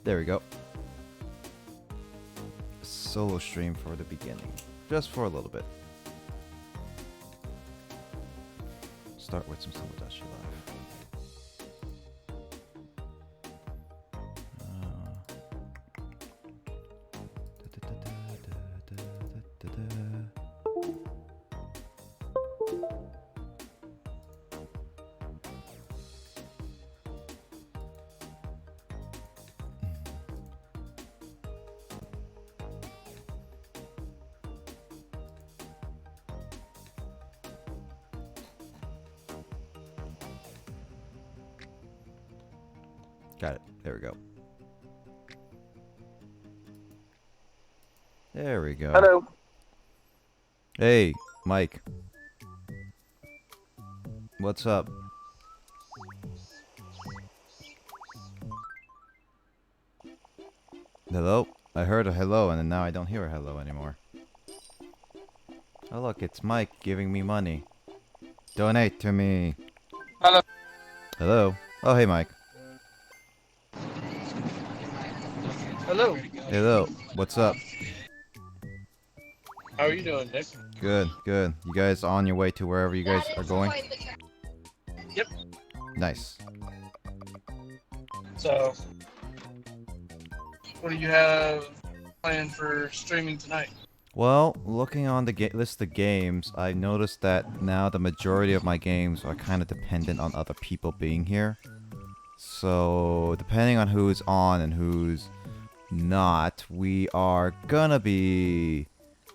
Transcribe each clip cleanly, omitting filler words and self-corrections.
There we go. Solo stream for the beginning. Just for a little bit. Start with some Tomodachi Life. Got it. There we go. There we go. Hello. Hey, Mike. What's up? Hello? I heard a hello and then now I don't hear a hello anymore. Oh look, it's Mike giving me money. Donate to me. Hello. Hello? Oh hey Mike. Hello. Hello. What's up? How are you doing, Nick? Good, good. You guys on your way to wherever you guys are going? Yep. Nice. So, what do you have planned for streaming tonight? Well, looking on the list of games, I noticed that now the majority of my games are kind of dependent on other people being here. So, depending on who's on and who's not, we are gonna be...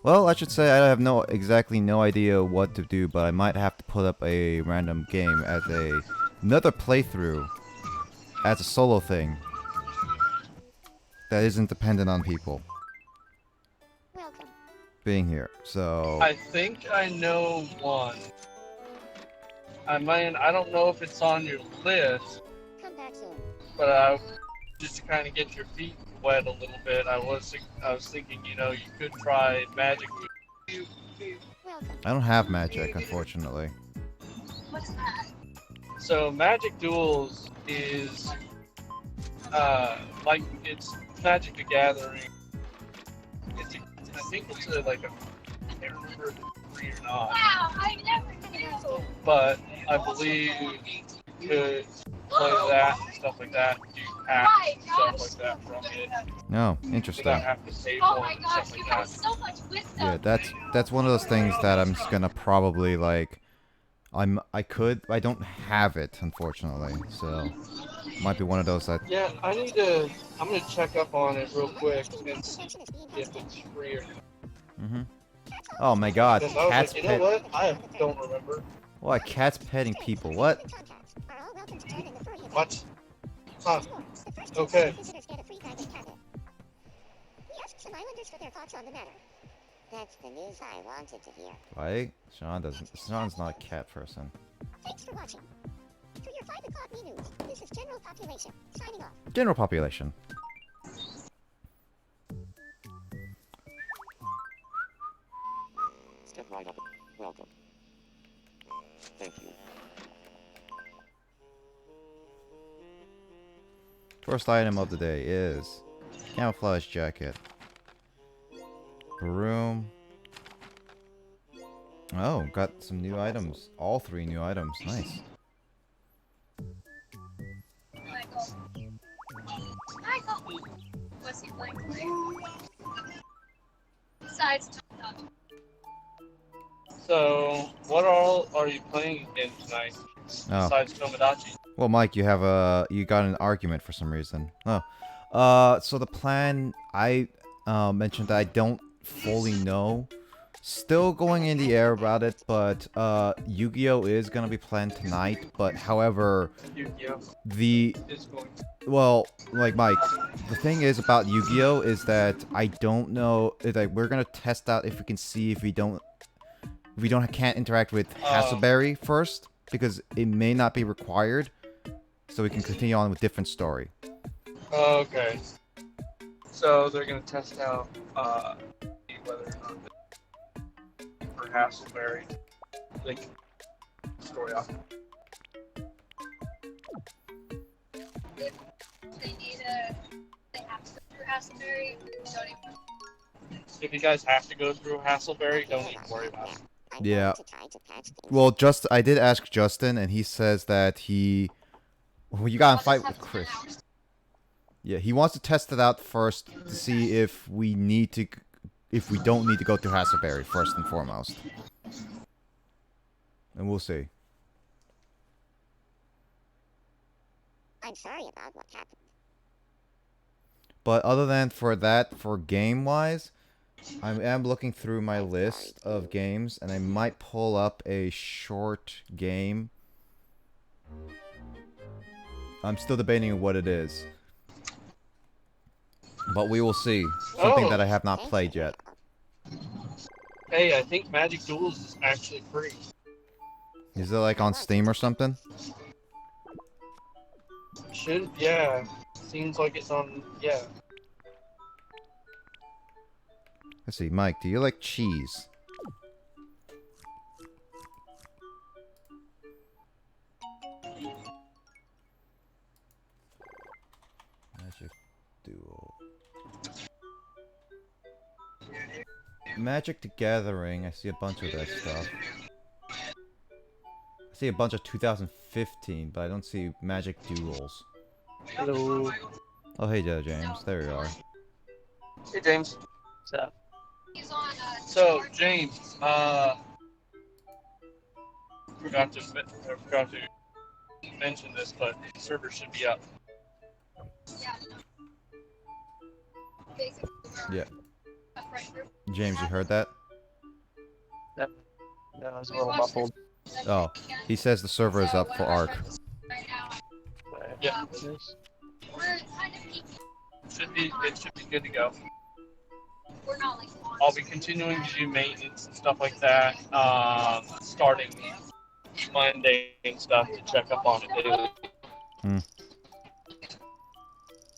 Well, I should say I have no idea what to do, but I might have to put up a random game as another playthrough as a solo thing that isn't dependent on people being here. So I think I know one. I don't know if it's on your list, but just to kind of get your feet wet a little bit, I was thinking, you know, you could try Magic. I don't have magic, unfortunately. So Magic Duels is like it's Magic the Gathering. I think it's like a, I can't remember if it's free or not. Wow, I never knew. But I believe you could play that and stuff like that, do packs and stuff like that from it. No, interesting. Without having to pay for it and stuff like that. So much wisdom. Yeah, that's one of those things that I'm just gonna probably like. I don't have it, unfortunately. So might be one of those that. Yeah, I'm gonna check up on it real quick and see if it's free or not. Oh my God, Because I was cats like, you know pet. what? I don't remember. What? Cats petting people? What? What? Huh. Okay. That's the news I wanted to hear. Right? Sean's not a cat person. Thanks for watching. For your 5 o'clock news, this is General Population, signing off. General population. Step right up. Welcome. Thank you. First item of the day is camouflage jacket. Broom. Oh, got some new items. All 3 new items. Nice. Michael. What's he playing today? Besides Tomodachi. So, what all are you playing again tonight? Oh. Besides Tomodachi? Well, Mike, you got an argument for some reason. Oh. So the plan, I mentioned that I don't fully know. Still going in the air about it, but Yu-Gi-Oh! Is gonna be planned tonight, but however, Yu-Gi-Oh! the... Is going to. Well, like Mike, the thing is about Yu-Gi-Oh! Is that I don't know, like we're gonna test out if we can see if we can't interact with Hasselberry first, because it may not be required, so we can continue on with different story. Okay. So they're gonna test out whether or not for Hasselberry they can story off. They need a Hasselberry, don't even. If you guys have to go through Hasselberry, don't even worry about it. I Yeah. want to try to patch things. Well, I did ask Justin, and he says that he. Well, you gotta fight with Chris. Yeah, he wants to test it out first to see if we need to, if we don't need to go through Hasselberry first and foremost. And we'll see. I'm sorry about what happened. But other than for that, for game-wise, I am looking through my list of games, and I might pull up a short game. I'm still debating what it is. But we will see. Something that I have not played yet. Hey, I think Magic Duels is actually free. Is it like on Steam or something? Should, yeah. Seems like it's on, yeah. Let's see, Mike, do you like cheese? Magic Duel. Magic the Gathering, I see a bunch of that stuff. I see a bunch of 2015, but I don't see Magic Duels. Hello. Oh, hey, James. There you are. Hey, James. He's on, So, James, forgot to mention this, but the server should be up. yeah. Basically, Yeah. a friend group. James, you heard that? That was a little muffled. Oh, he says the server is up for Ark. Right now, Yeah. we're kind of peaking. It should be good to go. We're not like on. I'll be continuing to do maintenance and stuff like that, starting Monday and stuff to check up on it daily.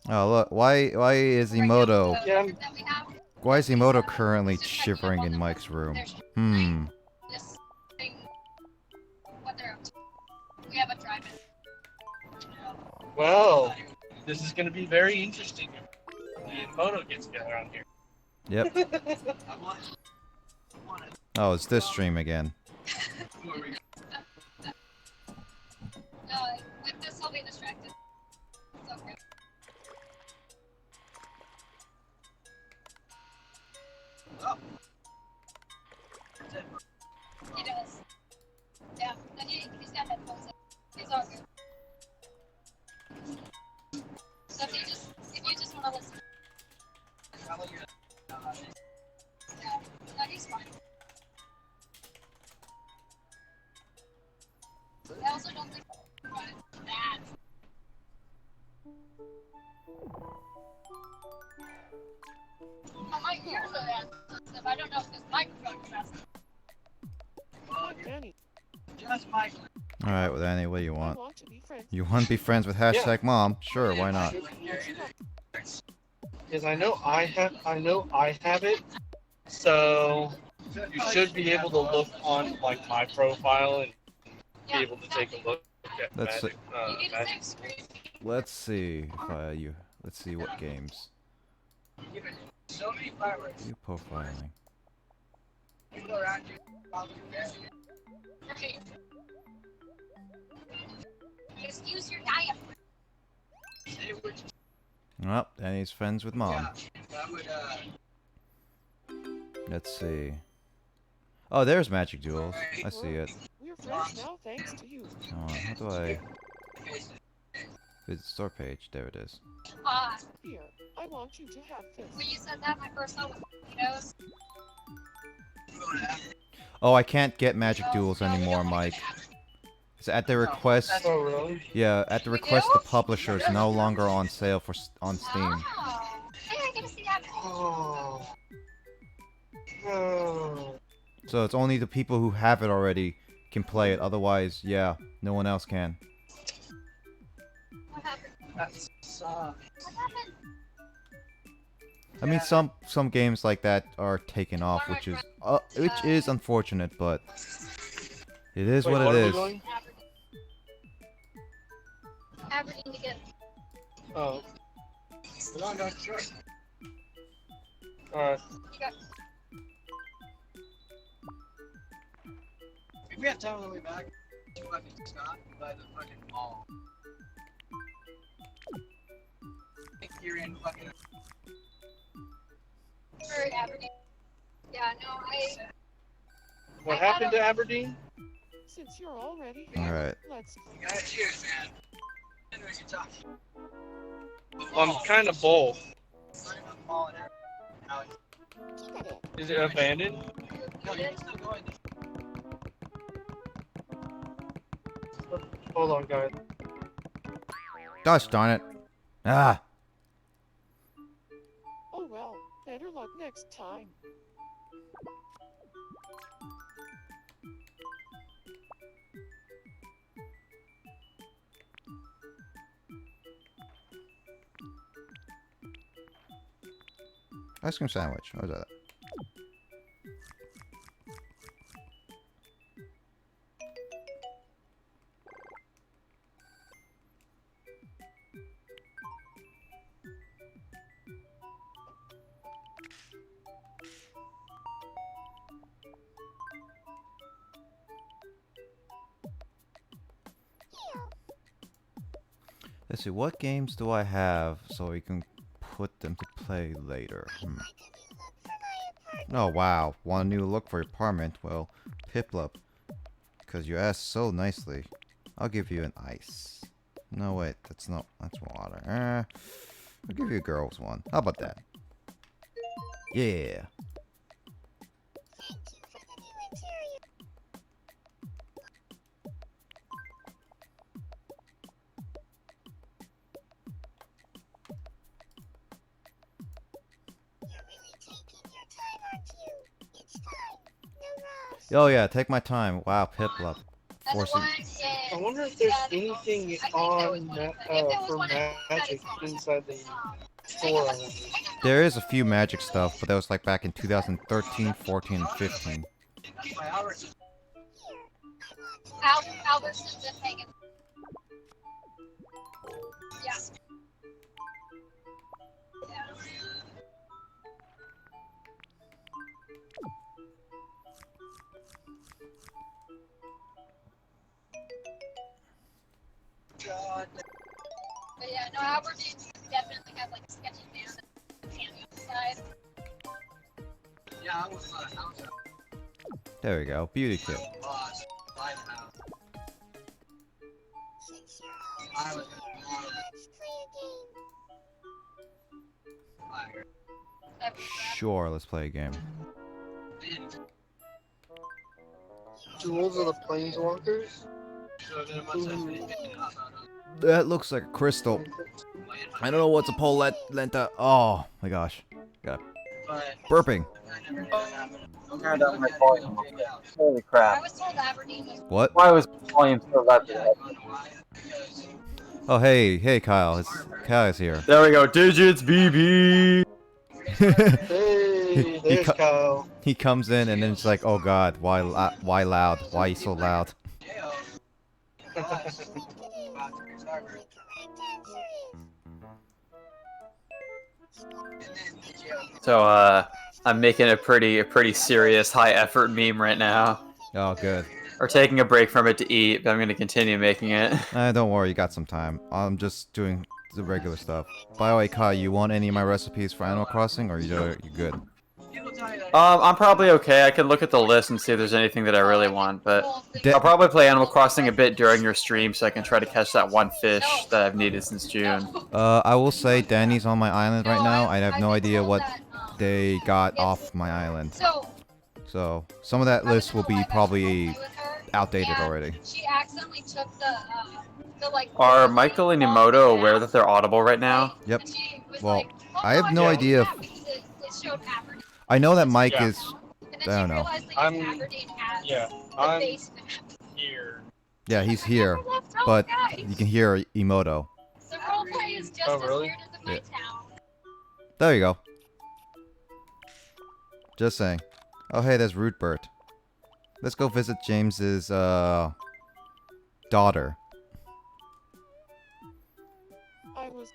Oh, look, why is Emoto... Yeah, That we have Why is Emoto currently shivering in Mike's room? this thing, what they're up to. We have a drive-in. well, this is going to be very interesting if the Moto gets together on here. Yep. Oh, it's this stream again. No, with this I'll be distracted. It's okay. He does. Yeah, and he's got headphones in. He's all good. So if you just want to listen. Yeah, no, he's fine. I also don't think that. My ears are that sensitive. I don't know if this microphone is messed up. Danny, Alright, well, Danny, what do you I want? want to be friends. You want to be friends with hashtag mom? Sure, why not? Because I know I have it, so you should be able to look on like my profile and be able to take a look at That's Magic. You need the same Magic. screen. Let's see if let's see what games. You profiling. Okay. Just use your diaphragm. Oh, Danny's friends with mom. Let's see. Oh, there's Magic Duels. I see it. We're friends now thanks to you. Oh, how do I... Visit store page. There it is. Here, I want you to have this. When you said that, my first thought was potatoes. Oh, I can't get Magic Duels anymore, Mike. It's at the request... Oh really? Yeah, at the request of the publisher, it's no longer on sale on Steam. Oh. Hey, I get to see that. Oh. Oh. So it's only the people who have it already can play it. Otherwise, yeah, no one else can. What happened? That sucks. What happened? I mean, some games like that are taken off, which is unfortunate, but it is Wait, what are it we is. going? Aberdeen to get. Oh. If we have time on the way back, you fucking stop by the fucking mall. I think you're in fucking. For Aberdeen. Yeah, no, What happened to Aberdeen? Since you're all ready, Alright. let's You gotta cheers, man. And we can talk. I'm kind of both. keep at it. Is it abandoned? No, you're still going. Hold on, guys. Gosh darn it. Ah. Oh well, better luck next time. Ice cream sandwich. What was that? Let's see, what games do I have so we can put them to play later? Oh wow, want a new look for your apartment? Well, Piplup, because you asked so nicely, I'll give you an ice. No wait, that's water. I'll give you a girl's one. How about that? Yeah. Thank you for the new interior. You're really taking your time, aren't you? It's fine. No rush. Oh yeah, take my time. Wow, Piplup. that's Force one it. I in. wonder if there's Yeah, anything I think there was on one. that, If there was for one, magic inside the store. There is a few magic stuff, but that was like back in 2013, 14, and 15. Albertsons and Hagen. Yeah. God. But yeah, no, Aberdeen definitely has like a sketchy man and cameo side. Yeah, I was There we go, beauty kit. lost by the house. Since you're all I was here, let's play a game. Sure, let's play a game. Jewels of the Planeswalkers? That looks like a crystal. I don't know what's a polenta. Oh my gosh. Got burping. Turned up my volume. Holy I crap. was told Aberdeen was. What? Why was my volume so loud today? Oh hey Kyle. Kyle's here. There we go. Digits, BB. Hey, there's Kyle. He comes in and then it's like, oh god, why loud? Why you so loud? The correct answer is So, I'm making a pretty serious high effort meme right now. Oh good. Or taking a break from it to eat, but I'm gonna continue making it. Don't worry, you got some time. I'm just doing the regular stuff. By the way, Kyle, you want any of my recipes for Animal Crossing, or you good? I'm probably okay. I can look at the list and see if there's anything that I really want, but Da- I'll probably play Animal Crossing a bit during your stream so I can try to catch that one fish that I've needed since June. I will say Danny's on my island right now. I have no idea what they got off my island. So some of that list will be probably outdated already. She accidentally took the like. Are Michael and Emoto aware that they're audible right now? Yep. And she was Well, like, oh, I have no Yeah. idea. because it showed Aberdeen. I know that Mike Yeah. is. And I then don't she know. realized they I'm- used Aberdeen as Yeah, the I'm base map. here. Yeah, he's here, but you can hear Emoto. The roleplay is just Oh, as really? weird as in my town. There you go. Just saying. Oh hey, there's Rootbert. Let's go visit James's daughter. I was.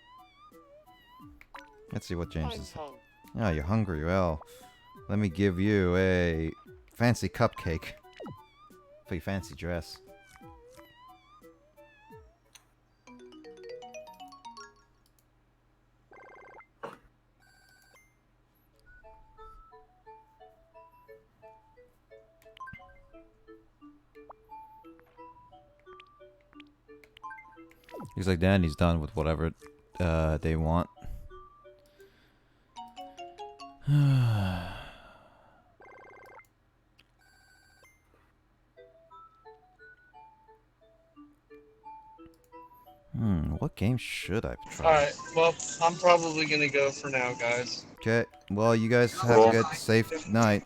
Let's see what James I'm is. home. Oh, you're hungry. Well, let me give you a fancy cupcake for your fancy dress. He's like, then he's done with whatever they want. What game should I try? Alright, well, I'm probably gonna go for now, guys. Okay, well, you guys have Cool. a good, safe night.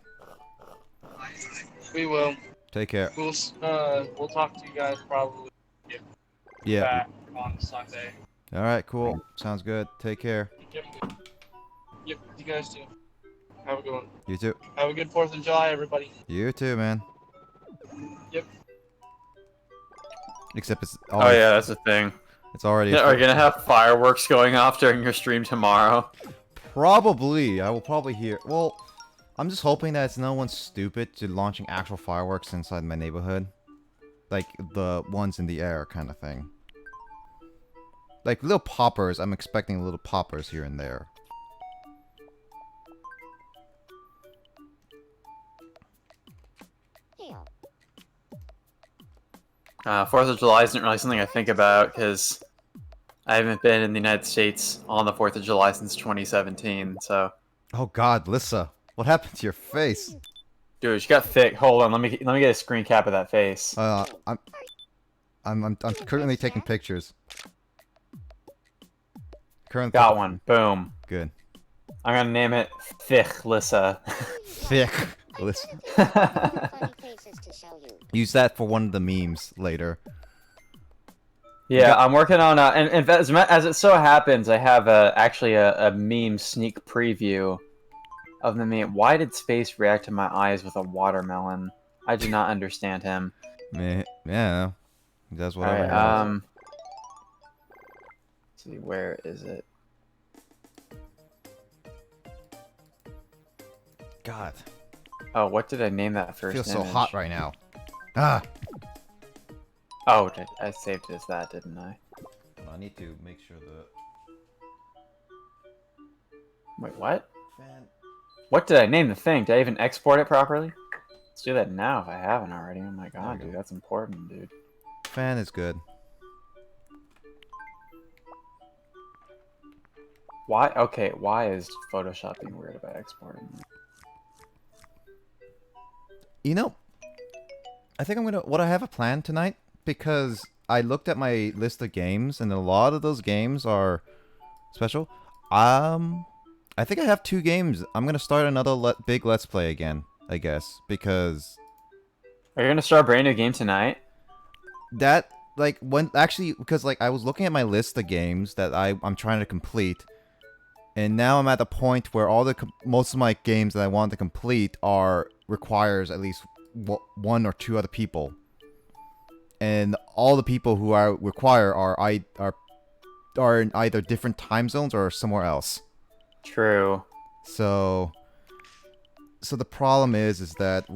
We will. Take care. We'll talk to you guys probably Yeah. back on Sunday. Alright, cool. Sounds good. Take care. Yep. Yep, you guys too. Have a good one. You too. Have a good 4th of July, everybody. You too, man. Yep. Except it's Oh already, yeah, that's the thing. it's already. Yeah, are you gonna have fireworks going off during your stream tomorrow? Probably. I will probably hear. Well, I'm just hoping that it's no one stupid to launching actual fireworks inside my neighborhood. Like the ones in the air kind of thing. Like little poppers. I'm expecting little poppers here and there. Hell. 4th of July isn't really something I think about because I haven't been in the United States on the 4th of July since 2017. So, Oh God, Lissa, what happened to your face? dude, you got thick. Hold on, let me get a screen cap of that face. I'm currently taking pictures. Currently Got one. Boom. Good. I'm gonna name it Thick Lissa. Thick. Lissa. Funny faces to show you. Use that for one of the memes later. Yeah, I'm working on and as it so happens, I have actually a meme sneak preview of the meme. Why did Space react to my eyes with a watermelon? I do not understand him. Meh, yeah. He does whatever. Alright, he wants. let's see, where is it? God, Oh, what did I name that first feels so image? hot right now. Ah. Oh, I saved it as that, didn't I? I need to make sure the Wait, what? fan. What did I name the thing? Did I even export it properly? Let's do that now if I haven't already. Oh my god, There we dude, go. that's important, dude. Fan is good. Why? Okay, why is Photoshop being weird about exporting? You know, I think I'm gonna. What I have a plan tonight because I looked at my list of games and a lot of those games are special. I think I have 2 games. I'm gonna start another big Let's Play again, I guess, because Are you gonna start a brand new game tonight? that like when actually because like I was looking at my list of games that I'm trying to complete, and now I'm at the point where all the most of my games that I want to complete requires at least 1 or 2 other people, and all the people who I require are in either different time zones or somewhere else. True. So the problem is that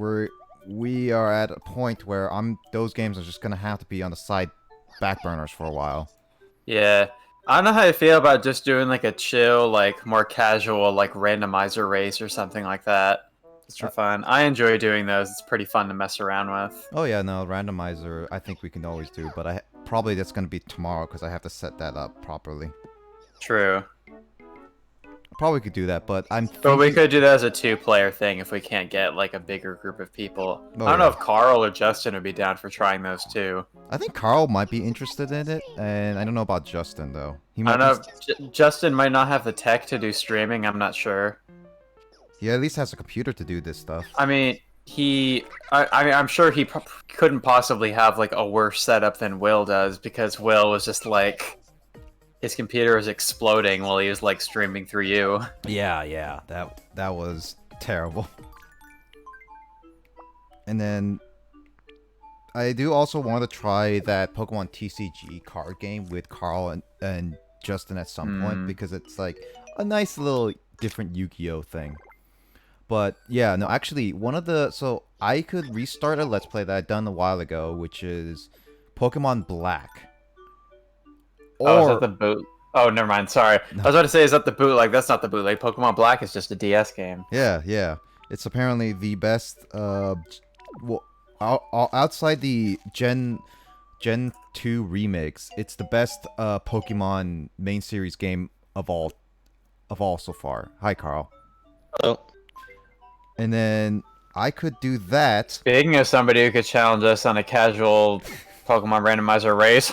we are at a point where those games are just gonna have to be on the side back burners for a while. Yeah. I don't know how I feel about just doing like a chill, like more casual, like randomizer race or something like that. Just for fun. I enjoy doing those. It's pretty fun to mess around with. Oh yeah, no, randomizer I think we can always do, but probably that's gonna be tomorrow because I have to set that up properly. True. Probably could do that, but I'm But we thinking- could do that as a 2-player thing if we can't get like a bigger group of people. Oh, I don't know yeah. if Carl or Justin would be down for trying those too. I think Carl might be interested in it, and I don't know about Justin though. He I might don't know. If Justin might not have the tech to do streaming. I'm not sure. he at least has a computer to do this stuff. I mean, I'm sure he couldn't possibly have like a worse setup than Will does because Will was just like his computer was exploding while he was like streaming through you. Yeah, that was terrible. And then I do also want to try that Pokemon TCG card game with Carl and Justin at some point because it's like a nice little different Yu-Gi-Oh thing. But yeah, no, actually, so I could restart a Let's Play that I'd done a while ago, which is Pokemon Black. Oh, is that Or the boot? Oh, never mind. Sorry. I was about to say, is that the bootleg? That's not the bootleg. Pokemon Black is just a DS game. yeah, it's apparently the best. Well, outside the Gen 2 remakes, it's the best Pokemon main series game of all so far. Hi, Carl. Hello. And then I could do that. Speaking of somebody who could challenge us on a casual Pokemon randomizer race.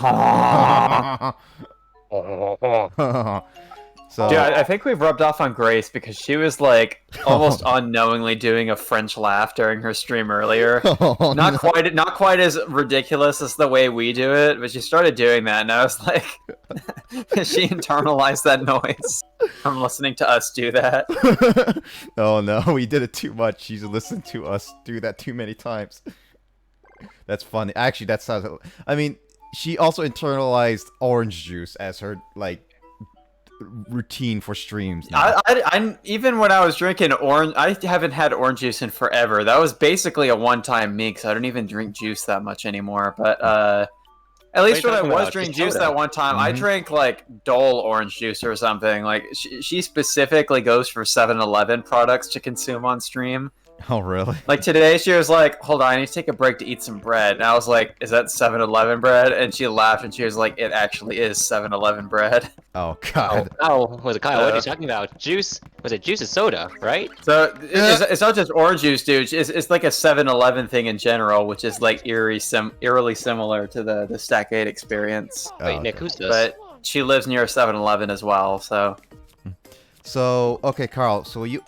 So Dude, I think we've rubbed off on Grace because she was like almost unknowingly doing a French laugh during her stream earlier. Not quite as ridiculous as the way we do it, but she started doing that, and I was like, she internalized that noise from listening to us do that. Oh no, we did it too much. She's listened to us do that too many times. That's funny. Actually, that sounds. I mean, she also internalized orange juice as her like routine for streams now. I even when I was drinking orange, I haven't had orange juice in forever. That was basically a one-time me, because I don't even drink juice that much anymore. But at least when I was drinking juice that one time, I drank like Dole orange juice or something. Like she specifically goes for 7-Eleven products to consume on stream. Oh really? Like today, she was like, "Hold on, I need to take a break to eat some bread." And I was like, "Is that 7-Eleven bread?" And she laughed and she was like, "It actually is 7-Eleven bread." Oh god. Oh, was it Kyle? What are you talking about? Juice? Was it juice and soda, right? So it's not just orange juice, dude. It's like a 7-Eleven thing in general, which is like eerily similar to the Stack 8 experience. Wait, Nick, who's this? But she lives near a 7-Eleven as well, so. So, okay, Carl, so you,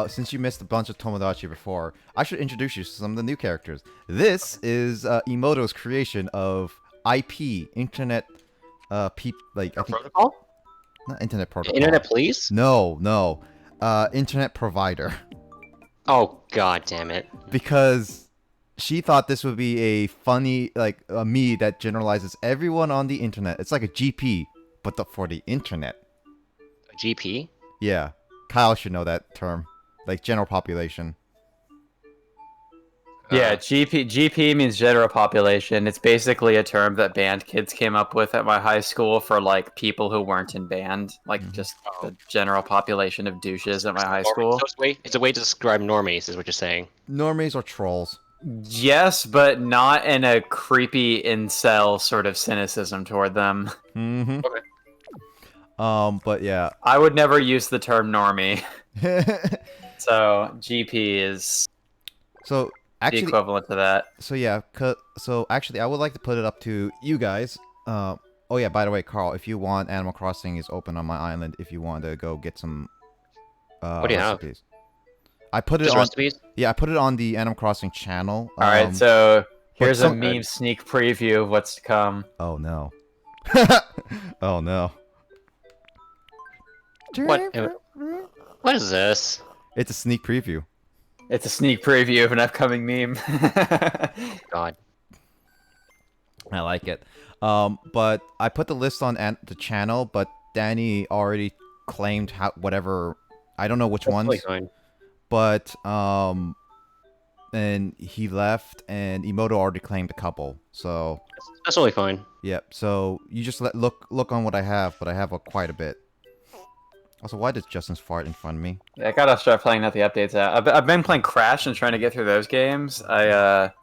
since you missed a bunch of Tomodachi before, I should introduce you to some of the new characters. This is, Emoto's creation of IP, Internet, I think... Protocol? Not Internet Protocol. Internet, please? No, Internet Provider. Oh, god damn it. Because she thought this would be a funny, like, a me that generalizes everyone on the internet. It's like a GP, but for the internet. GP? Yeah, Kyle should know that term, like general population. Yeah, GP means general population. It's basically a term that band kids came up with at my high school for like people who weren't in band, like just the general population of douches at my high school. So it's a way to describe normies, is what you're saying. Normies or trolls? Yes, but not in a creepy incel sort of cynicism toward them. Mm-hmm. Okay. But yeah. I would never use the term normie. So GP is So actually, the equivalent to that. So yeah, so actually, I would like to put it up to you guys. Oh yeah, by the way, Carl, if you want, Animal Crossing is open on my island. If you want to go get some What do you recipes. I put it Just on. recipes? Yeah, I put it on the Animal Crossing channel. All right, so here's a some- meme sneak preview of what's to come. Oh no. Oh no. What is this? It's a sneak preview. It's a sneak preview of an upcoming meme. God. I like it. But I put the list on the channel, but Danny already claimed whatever. I don't know which ones. Fine. But and he left, and Emoto already claimed a couple. So That's totally fine. yep. So you just look on what I have, but I have quite a bit. Also, why does Justin's fart in front of me? I gotta start playing out the updates out. I've been playing Crash and trying to get through those games. I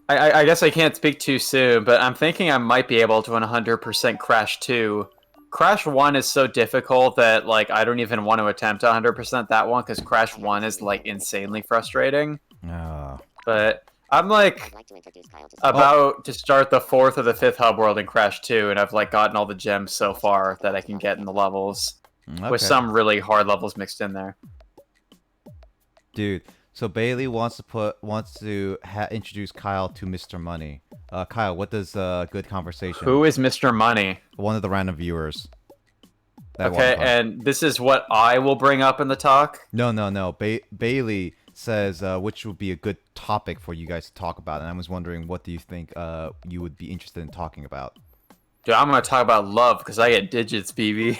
guess I can't speak too soon, but I'm thinking I might be able to 100% Crash 2. Crash 1 is so difficult that like I don't even want to attempt 100% that one, because Crash 1 is like insanely frustrating. But I'm like about to start the 4th or the 5th hub world in Crash 2, and I've like gotten all the gems so far that I can get in the levels, with some really hard levels mixed in there. Dude, so Bailey wants to introduce Kyle to Mr. Money. Kyle, what does good conversation? Who is Mr. Money? One of the random viewers. Okay, and this is what I will bring up in the talk? No. Bailey says which would be a good topic for you guys to talk about, and I was wondering, what do you think you would be interested in talking about? Dude, I'm gonna talk about love because I get digits, BB.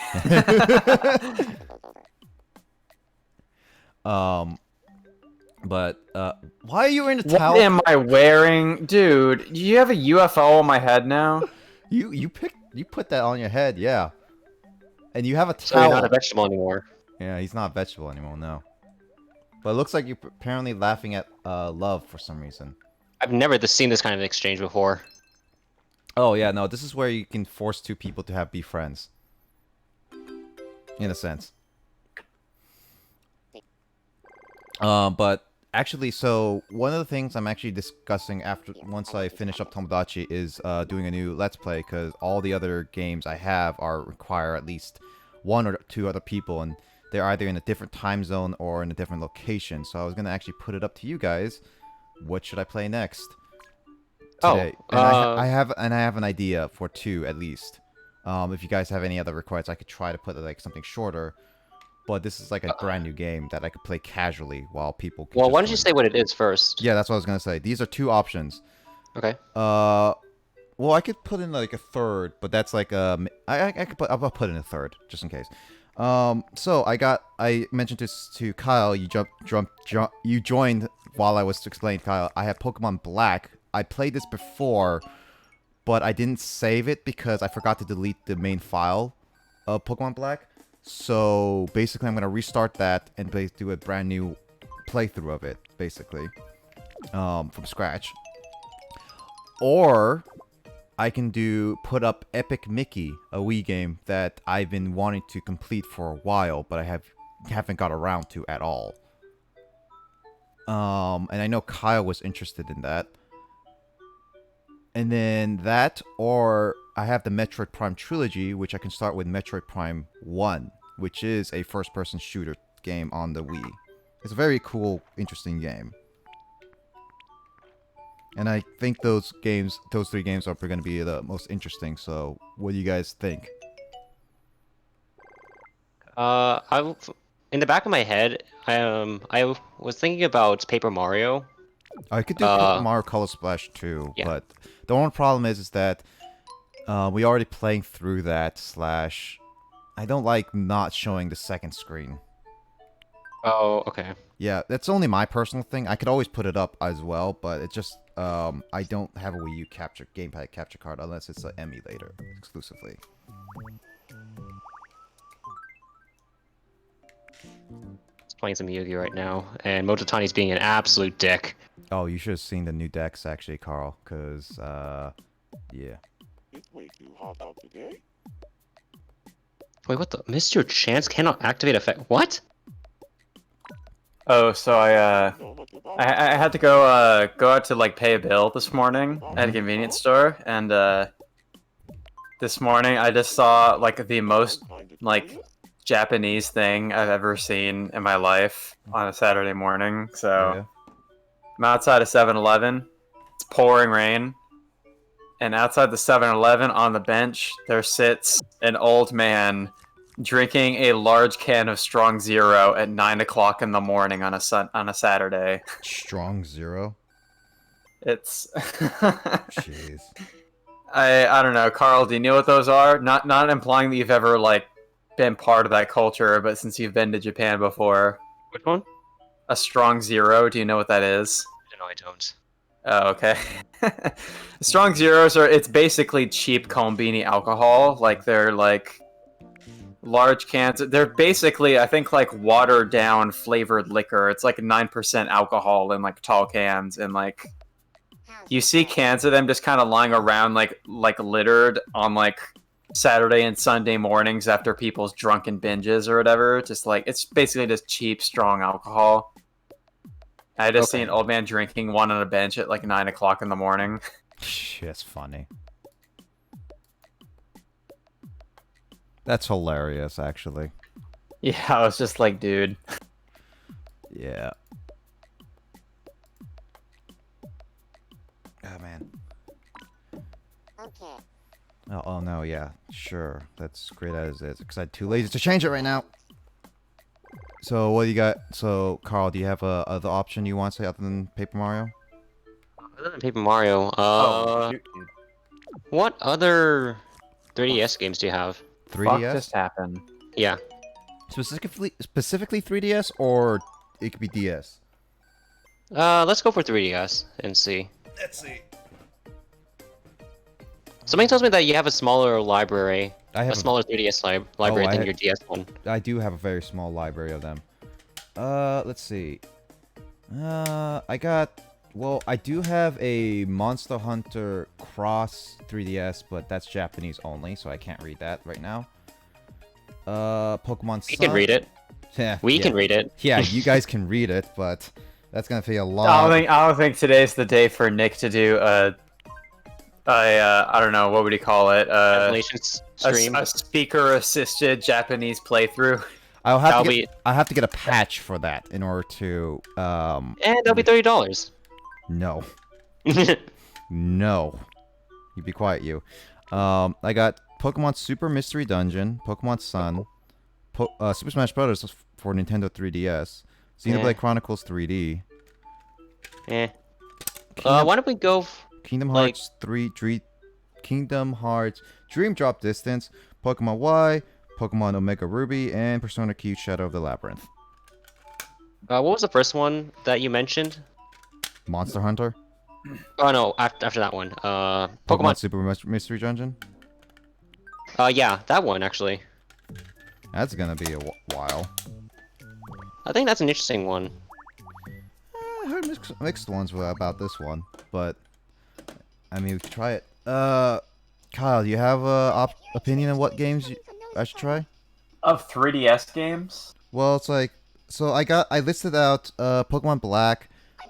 But why are you in a What towel? am I wearing? Dude, do you have a UFO on my head now? You put that on your head, yeah. And you have a So you're towel. not a vegetable anymore. Yeah, he's not a vegetable anymore, no. But it looks like you're apparently laughing at love for some reason. I've never seen this kind of exchange before. Oh yeah, no, this is where you can force two people to be friends. In a sense. But actually, so one of the things I'm actually discussing once I finish up Tomodachi is doing a new Let's Play, because all the other games I have require at least one or two other people, and they're either in a different time zone or in a different location. So I was gonna actually put it up to you guys. What should I play next? Today. Oh, I have an idea for two at least. If you guys have any other requests, I could try to put like something shorter. But this is like a brand new game that I could play casually while people. Well, why don't you say what it is first? Yeah, that's what I was gonna say. These are two options. Okay. Well, I could put in like a third, but that's like I'll put in a third just in case. So I mentioned this to Kyle. You joined while I was to explain, Kyle. I have Pokemon Black. I played this before, but I didn't save it because I forgot to delete the main file of Pokemon Black. So basically, I'm gonna restart that and do a brand new playthrough of it, basically, from scratch. Or I can put up Epic Mickey, a Wii game that I've been wanting to complete for a while, but I haven't got around to at all. And I know Kyle was interested in that. And then that, or I have the Metroid Prime Trilogy, which I can start with Metroid Prime 1, which is a first-person shooter game on the Wii. It's a very cool, interesting game. And I think those three games are going to be the most interesting, so what do you guys think? In the back of my head, I was thinking about Paper Mario. I could do Paper Mario Color Splash too, yeah. But the only problem is that we already playing through that / I don't like not showing the second screen. Oh, okay. Yeah, that's only my personal thing. I could always put it up as well, but it just I don't have a Wii U gamepad capture card unless it's an emulator exclusively. Just playing some Yu-Gi-Oh right now, and Mototani's being an absolute dick. Oh, you should have seen the new decks actually, Carl, because yeah. It's way too hot out today. Wait, what the? Missed your chance cannot activate effect. What? Oh, so I had to go out to like pay a bill this morning at a convenience store, and this morning I just saw like the most like Japanese thing I've ever seen in my life on a Saturday morning. So Yeah. I'm outside of 7-Eleven. It's pouring rain, and outside the 7-Eleven on the bench there sits an old man drinking a large can of Strong Zero at 9 o'clock in the morning on a Saturday. Strong Zero. It's Jeez. I don't know, Carl. Do you know what those are? Not implying that you've ever like been part of that culture, but since you've been to Japan before, Which one? a Strong Zero. Do you know what that is? No, I don't. Oh, okay. Strong Zeros it's basically cheap Combini alcohol. Like they're like large cans. They're basically, I think, like watered down flavored liquor. It's like 9% alcohol in like tall cans, and like you see cans of them just kind of lying around like littered on like Saturday and Sunday mornings after people's drunken binges or whatever. Just like it's basically just cheap, strong alcohol. I just see an old man drinking one on a bench at like 9 o'clock in the morning. That's funny. That's hilarious, actually. Yeah, I was just like, dude. Yeah. Oh, man. Okay. Oh, no, yeah. Sure. That's great as is. Because I'm too lazy to change it right now. So, what do you got? So, Carl, do you have other option you want to say other than Paper Mario? Other than Paper Mario, Oh, shoot, dude. what other 3DS games do you have? Fuck 3DS? just happened. Yeah. Specifically 3DS, or it could be DS. Let's go for 3DS and see. Let's see. Something tells me that you have a smaller library, I have a smaller 3DS library I than ha- your DS one. I do have a very small library of them. Let's see. I do have a Monster Hunter Cross 3DS, but that's Japanese only, so I can't read that right now. Pokemon Sun. We can read it. Yeah, We yeah. can read it. Yeah, you guys can read it, but that's gonna take a I lot. don't think today's the day for Nick to do I don't know, what would he call it? Translations stream. A speaker-assisted Japanese playthrough. I'll have That'll to be. I have to get a patch for that in order to And that'll be $30. No. No. You be quiet, you. I got Pokemon Super Mystery Dungeon, Pokemon Sun, Super Smash Bros. For Nintendo 3DS, Xenoblade Chronicles 3D. Eh. Kingdom, Why don't we go? Kingdom like- Hearts 3, Kingdom Hearts Dream Drop Distance, Pokemon Y, Pokemon Omega Ruby, and Persona Q Shadow of the Labyrinth. What was the first one that you mentioned? Monster Hunter, Oh no, after that one. Pokemon Pokemon. Super Mystery Dungeon. Yeah, that one actually. That's gonna be a while. I think that's an interesting one. I heard mixed ones about this one, but I mean, we could try it. Kyle, do you have a opinion on what games I should try? Of 3DS games? Well, it's like, so I listed out Pokemon Black,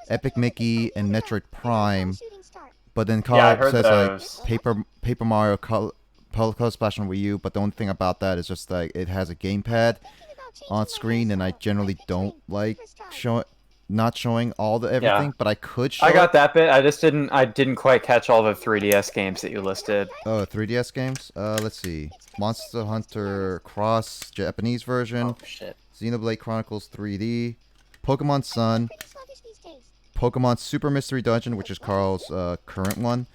Epic Mickey, and Metroid Prime, but then Yeah, I Kyle heard says those. like Paper Mario Color Splash on Wii U, but the only thing about that is just like it has a gamepad on screen, and I generally don't like not showing all the everything, but I could show I got it. that bit. I didn't quite catch all the 3DS games that you listed. Oh, 3DS games? Let's see. Monster Hunter Cross Japanese version, Oh shit. Xenoblade Chronicles 3D, Pokemon Sun, Pokemon Super Mystery Dungeon, which is Carl's current one,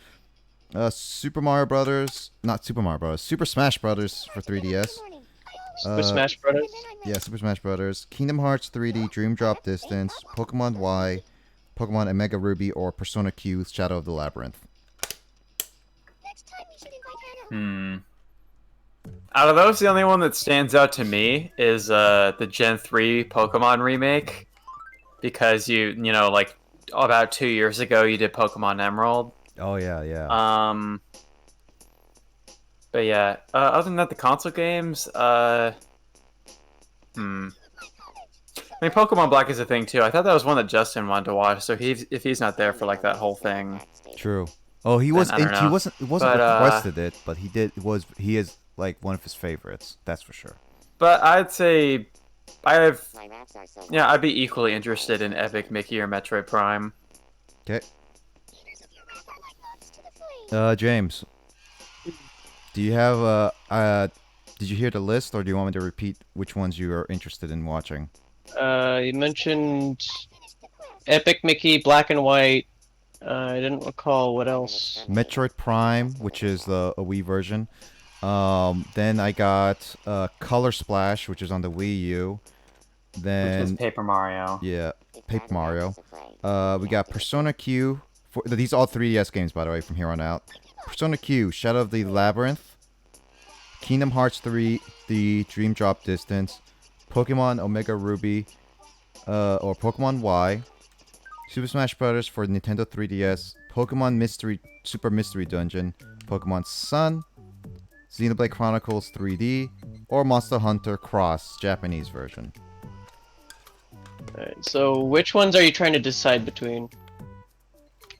Super Mario Brothers, not Super Mario Brothers, Super Smash Brothers for 3DS. Super Smash Brothers. Yeah, Super Smash Brothers, Kingdom Hearts 3D, Dream Drop Distance, Pokemon Y, Pokemon Omega Ruby, or Persona Q Shadow of the Labyrinth. Out of those, the only one that stands out to me is the Gen 3 Pokemon remake. Because you know, like, about 2 years ago, you did Pokemon Emerald. Oh yeah, yeah. But yeah, other than that, the console games, I mean, Pokemon Black is a thing too. I thought that was one that Justin wanted to watch. So if he's not there for like that whole thing, True. Oh, he was. I don't know. He wasn't But, requested it, but he did. He is like one of his favorites. That's for sure. but I'd say I'd My maps are so I'd be equally interested in Epic Mickey or Metroid Prime. Okay. James, do you have did you hear the list, or do you want me to repeat which ones you are interested in watching? You mentioned Epic Mickey, Black and White. I didn't recall what else. Metroid Prime, which is a Wii version. Then I got Color Splash, which is on the Wii U. Which is Then Paper Mario. yeah, Paper Mario. We got Persona Q. These are all 3DS games, by the way, from here on out. Persona Q, Shadow of the Labyrinth, Kingdom Hearts 3, the Dream Drop Distance, Pokemon Omega Ruby, or Pokemon Y, Super Smash Bros. For Nintendo 3DS, Pokemon Super Mystery Dungeon, Pokemon Sun, Xenoblade Chronicles 3D, or Monster Hunter Cross Japanese version. Alright, so which ones are you trying to decide between?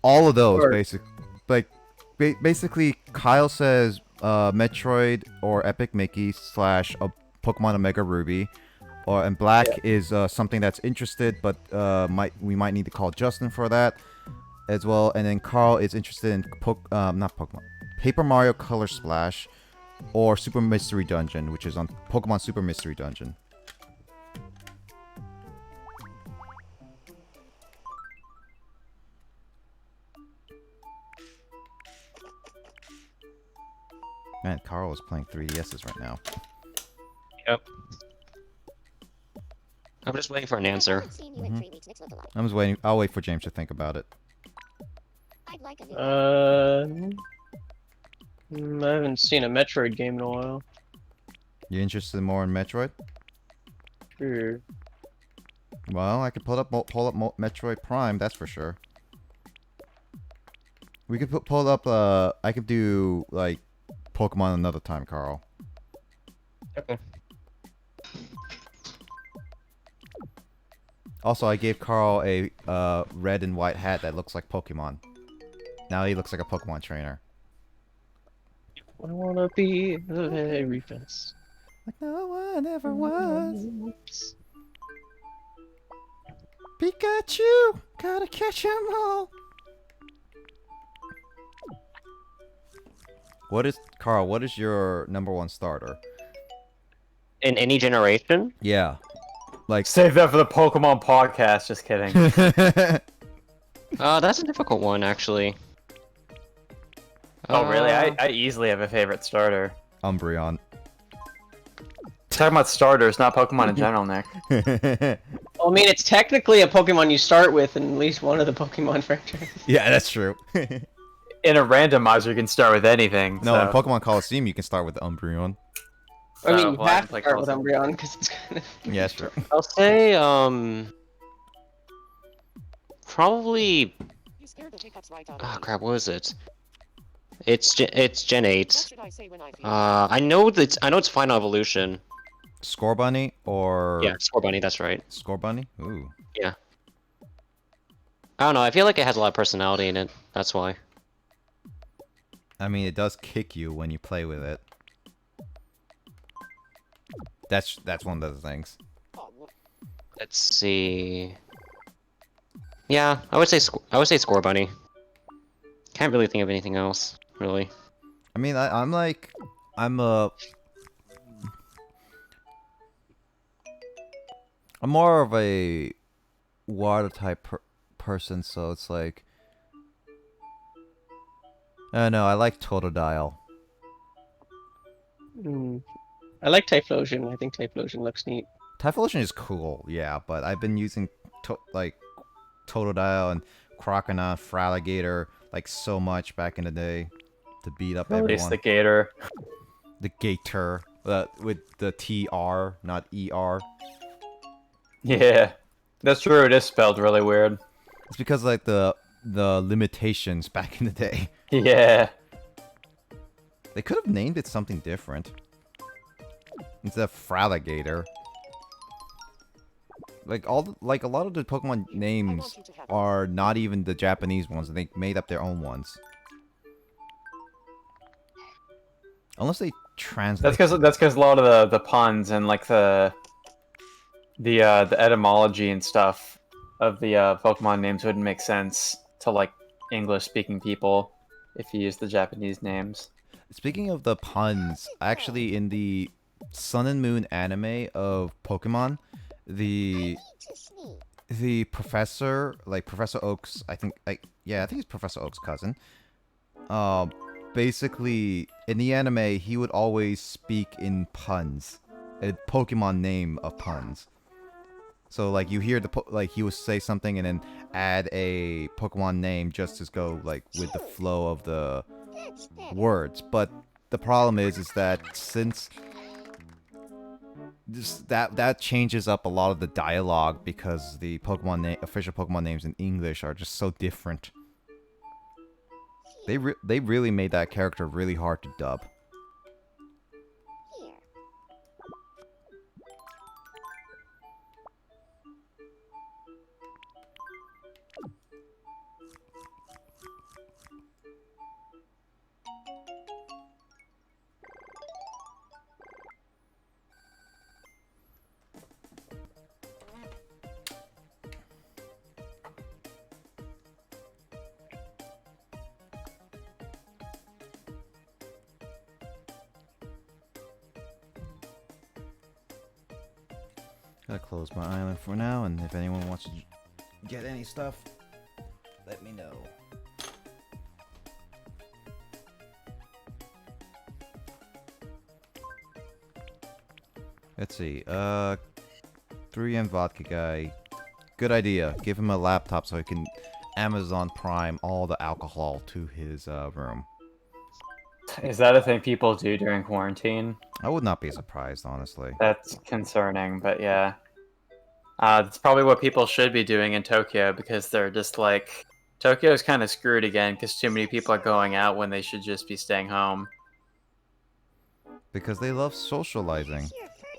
All of those, Or- basically, Kyle says Metroid or Epic Mickey / Pokemon Omega Ruby, and Black is something that's interested, but we might need to call Justin for that as well. And then Carl is interested in not Pokemon, Paper Mario Color Splash, or Super Mystery Dungeon, which is on Pokemon Super Mystery Dungeon. Man, Carl is playing 3DSs right now. Yep. I'm just waiting for an answer. I'm just waiting. I'll wait for James to think about it. I'd like a new I haven't seen a Metroid game in a while. You interested more in Metroid? Sure. Well, I could pull up Metroid Prime. That's for sure. We could pull up. I could do like Pokemon another time, Carl. Okay. Also, I gave Carl a red and white hat that looks like Pokemon. Now he looks like a Pokemon trainer. I wanna be the very best. Like no one ever was. Pikachu, gotta catch 'em all. Carl? What is your #1 starter? In any generation? Yeah, like Save that for the Pokemon podcast. Just kidding. That's a difficult one, actually. Oh, really? I easily have a favorite starter. Umbreon. Talking about starters, not Pokemon in general, Nick. Well, I mean, it's technically a Pokemon you start with in at least one of the Pokemon franchises. Yeah, that's true. In a randomizer, you can start with anything. No, so. in Pokemon Coliseum, you can start with the Umbreon. I mean, you well, I have to play start with Coliseum. Umbreon because it's kind of. Yeah, that's true. I'll say, probably. Oh crap, what is it? It's Gen 8. I know it's Final Evolution. Scorbunny or Yeah, Scorbunny, that's right. Scorbunny? Ooh. Yeah. I don't know, I feel like it has a lot of personality in it, that's why. I mean, it does kick you when you play with it. That's one of the things. Let's see. Yeah, I would say Scorbunny. Can't really think of anything else, really. I mean, I'm more of a water type person, so it's like I don't know. I like Totodile. I like Typhlosion. I think Typhlosion looks neat. Typhlosion is cool, yeah, but I've been using Totodile and Croconaut, Fraligator like so much back in the day to beat up At least everyone. the Gator. The Gator, with the TR, not ER. Yeah, that's true. It is spelled really weird. It's because like the limitations back in the day. Yeah. They could have named it something different. Instead of Fraligator. Like a lot of the Pokemon names are not even the Japanese ones. They made up their own ones. Unless they translate. That's because a lot of the puns and like the etymology and stuff of the Pokemon names wouldn't make sense to like English speaking people if you use the Japanese names. Speaking of the puns, actually in the Sun and Moon anime of Pokemon, the professor, like Professor Oak's, I think he's Professor Oak's cousin. Basically in the anime, he would always speak in puns, a Pokemon name of puns. So like you hear he would say something and then add a Pokemon name just to go like with the flow of the words. But the problem is that since that changes up a lot of the dialogue because the official Pokemon names in English are just so different. They really made that character really hard to dub. Gotta close my island for now, and if anyone wants to get any stuff, let me know. Let's see. 3M vodka guy. Good idea. Give him a laptop so he can Amazon Prime all the alcohol to his room. Is that a thing people do during quarantine? I would not be surprised, honestly. That's concerning, but yeah. That's probably what people should be doing in Tokyo, because they're just like... Tokyo's kind of screwed again, because too many people are going out when they should just be staying home. Because they love socializing.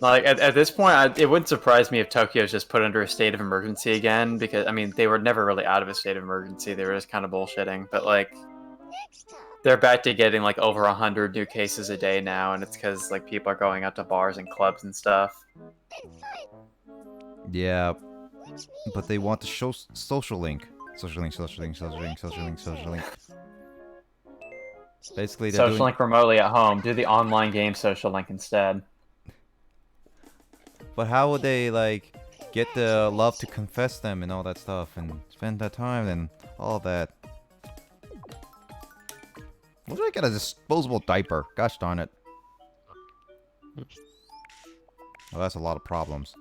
Like, at this point, it wouldn't surprise me if Tokyo's just put under a state of emergency again, because, I mean, they were never really out of a state of emergency, they were just kind of bullshitting, but, like, they're back to getting, like, over 100 new cases a day now, and it's because, like, people are going out to bars and clubs and stuff. Yeah, but they want to show social link. Social link, social link, social link, social link, social link. Basically, they're Social doing... link remotely at home. Do the online game social link instead. But how would they, like, get the love to confess them and all that stuff and spend that time and all that? What did I get? A disposable diaper? Gosh darn it. Oh, that's a lot of problems.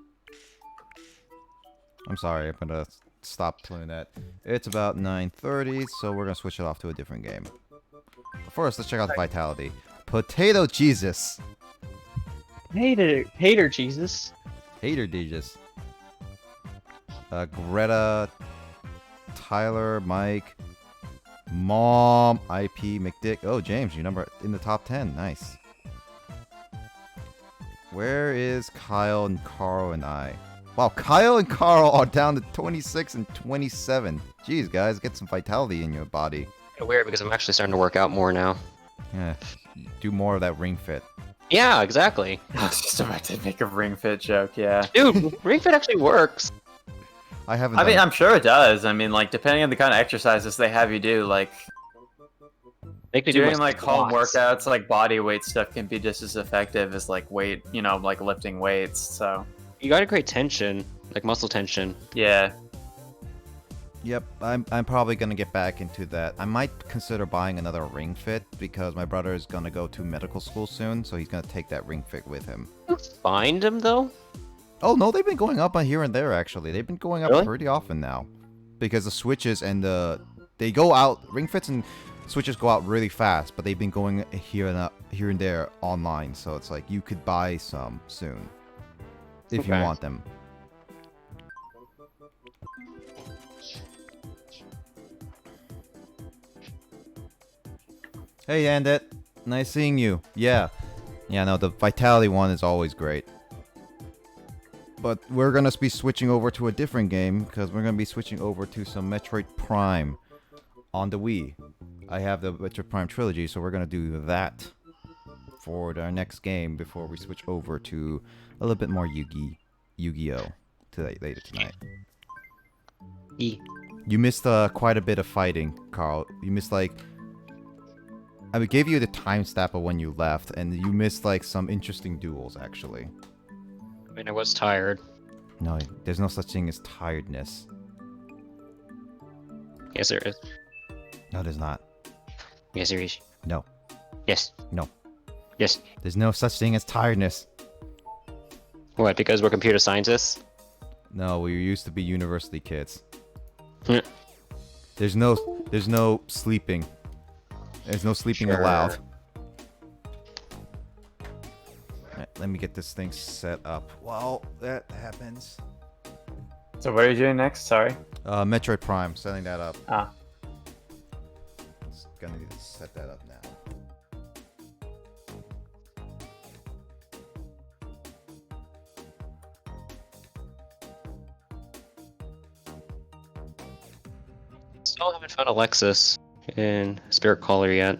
I'm sorry, I'm gonna stop playing that. It's about 9:30, so we're gonna switch it off to a different game. But first, let's check out the vitality. Potato Jesus! Hater Jesus. Hater Jesus. Greta, Tyler, Mike, Mom, IP, McDick. Oh, James, you number in the top 10. Nice. Where is Kyle and Carl and I? Wow, Kyle and Carl are down to 26 and 27. Jeez, guys, get some vitality in your body. Weird, because I'm actually starting to work out more now. Yeah, do more of that ring fit. Yeah, exactly. I was just about to make a Ring Fit joke, yeah. Dude, Ring Fit actually works. I haven't. I mean, done- I'm sure it does. I mean, like, depending on the kind of exercises they have you do, like, Make me do doing, my like, home squats. workouts, like, body weight stuff can be just as effective as, like, weight, you know, like, lifting weights, so... You gotta create tension, like muscle tension. Yeah. Yep, I'm probably gonna get back into that. I might consider buying another ring fit because my brother is gonna go to medical school soon, so he's gonna take that ring fit with him. Find him though? Oh no, they've been going up on here and there actually. They've been going up Really? pretty often now. Because the switches and they go out, ring fits and switches go out really fast, but they've been going here and there online, so it's like you could buy some soon if you Okay. want them. Hey Andit, nice seeing you. Yeah, no, the vitality one is always great. But we're gonna be switching over to a different game because we're gonna be switching over to some Metroid Prime on the Wii. I have the Metroid Prime Trilogy, so we're gonna do that for our next game before we switch over to a little bit more Yu-Gi-Oh! Later tonight. E. You missed quite a bit of fighting, Carl. You missed like... I gave you the time stamp of when you left, and you missed like some interesting duels, actually. I mean, I was tired. No, there's no such thing as tiredness. Yes, there is. No, there's not. Yes, there is. No. Yes. No. Yes. There's no such thing as tiredness. What, because we're computer scientists? No, we used to be university kids. Hmm. There's no sleeping. There's no sleeping Sure. allowed. Alright, let me get this thing set up. While that happens. So what are you doing next? Sorry. Metroid Prime, setting that up. Ah. Just gonna need to set that up now. Still haven't found Alexis in Spirit Caller yet.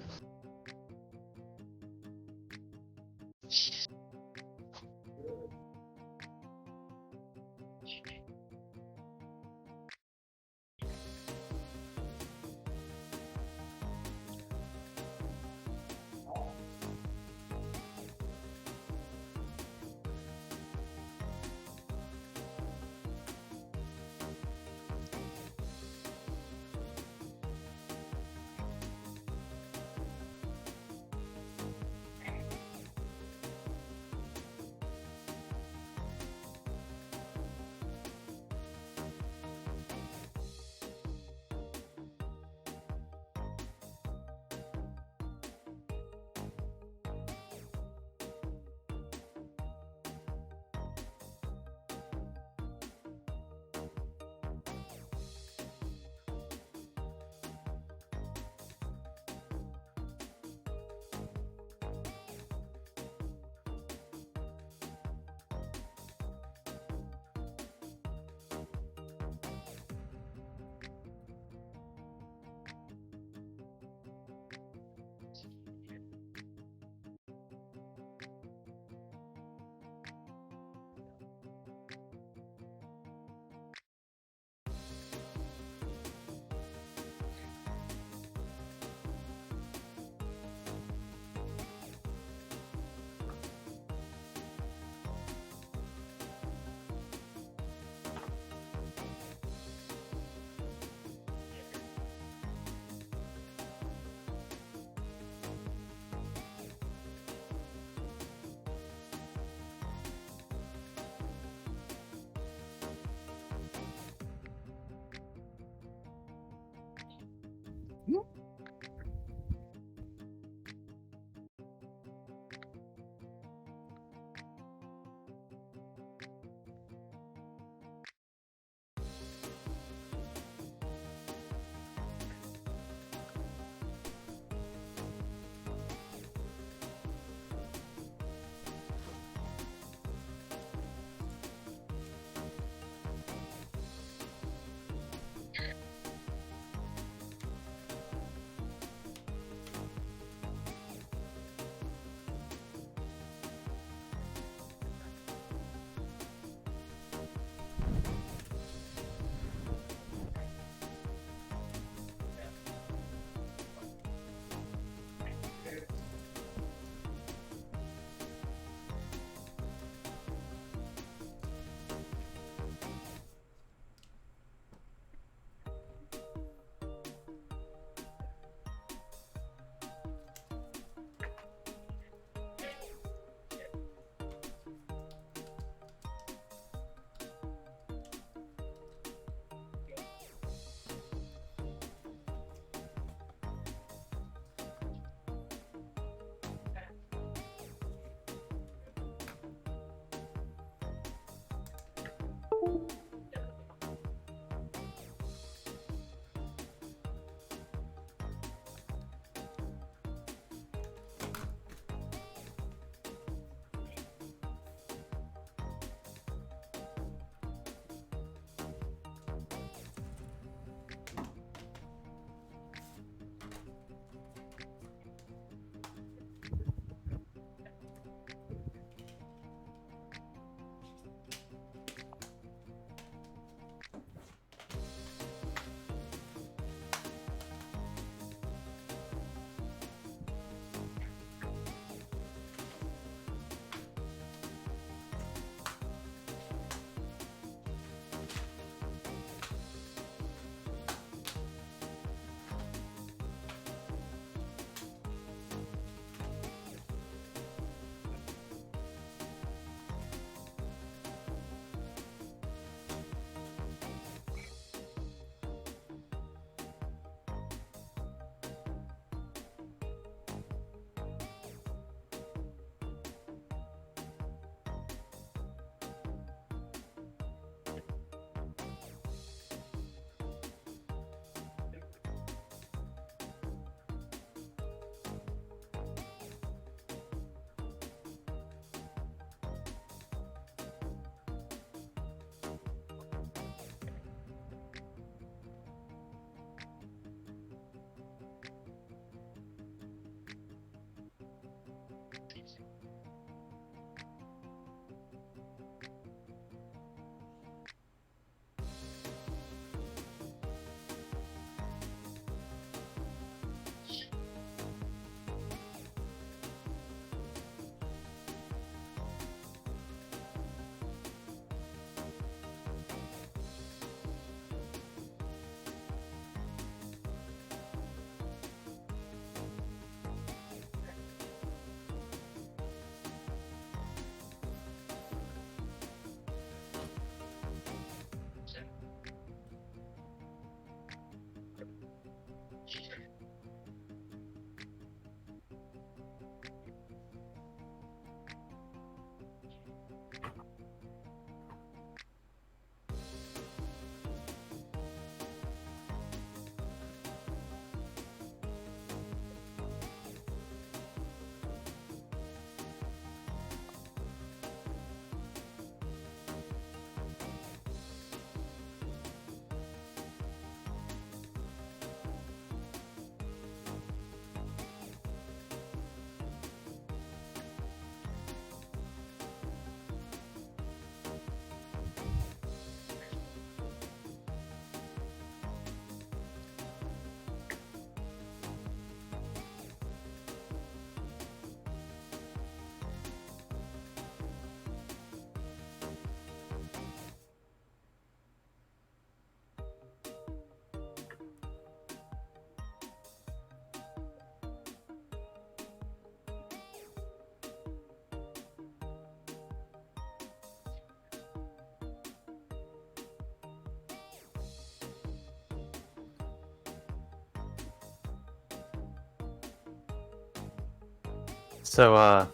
So,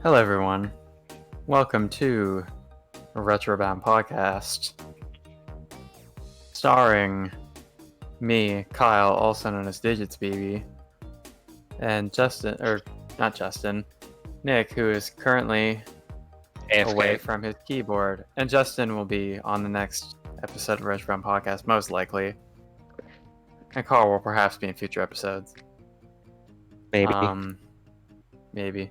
hello everyone. Welcome to Retrobound Podcast. Starring me, Kyle, also known as Digits Baby, and Justin, or not Justin, Nick, who is currently away from his keyboard. And Justin will be on the next episode of Retrobound Podcast, most likely. And Carl will perhaps be in future episodes. Maybe. Maybe.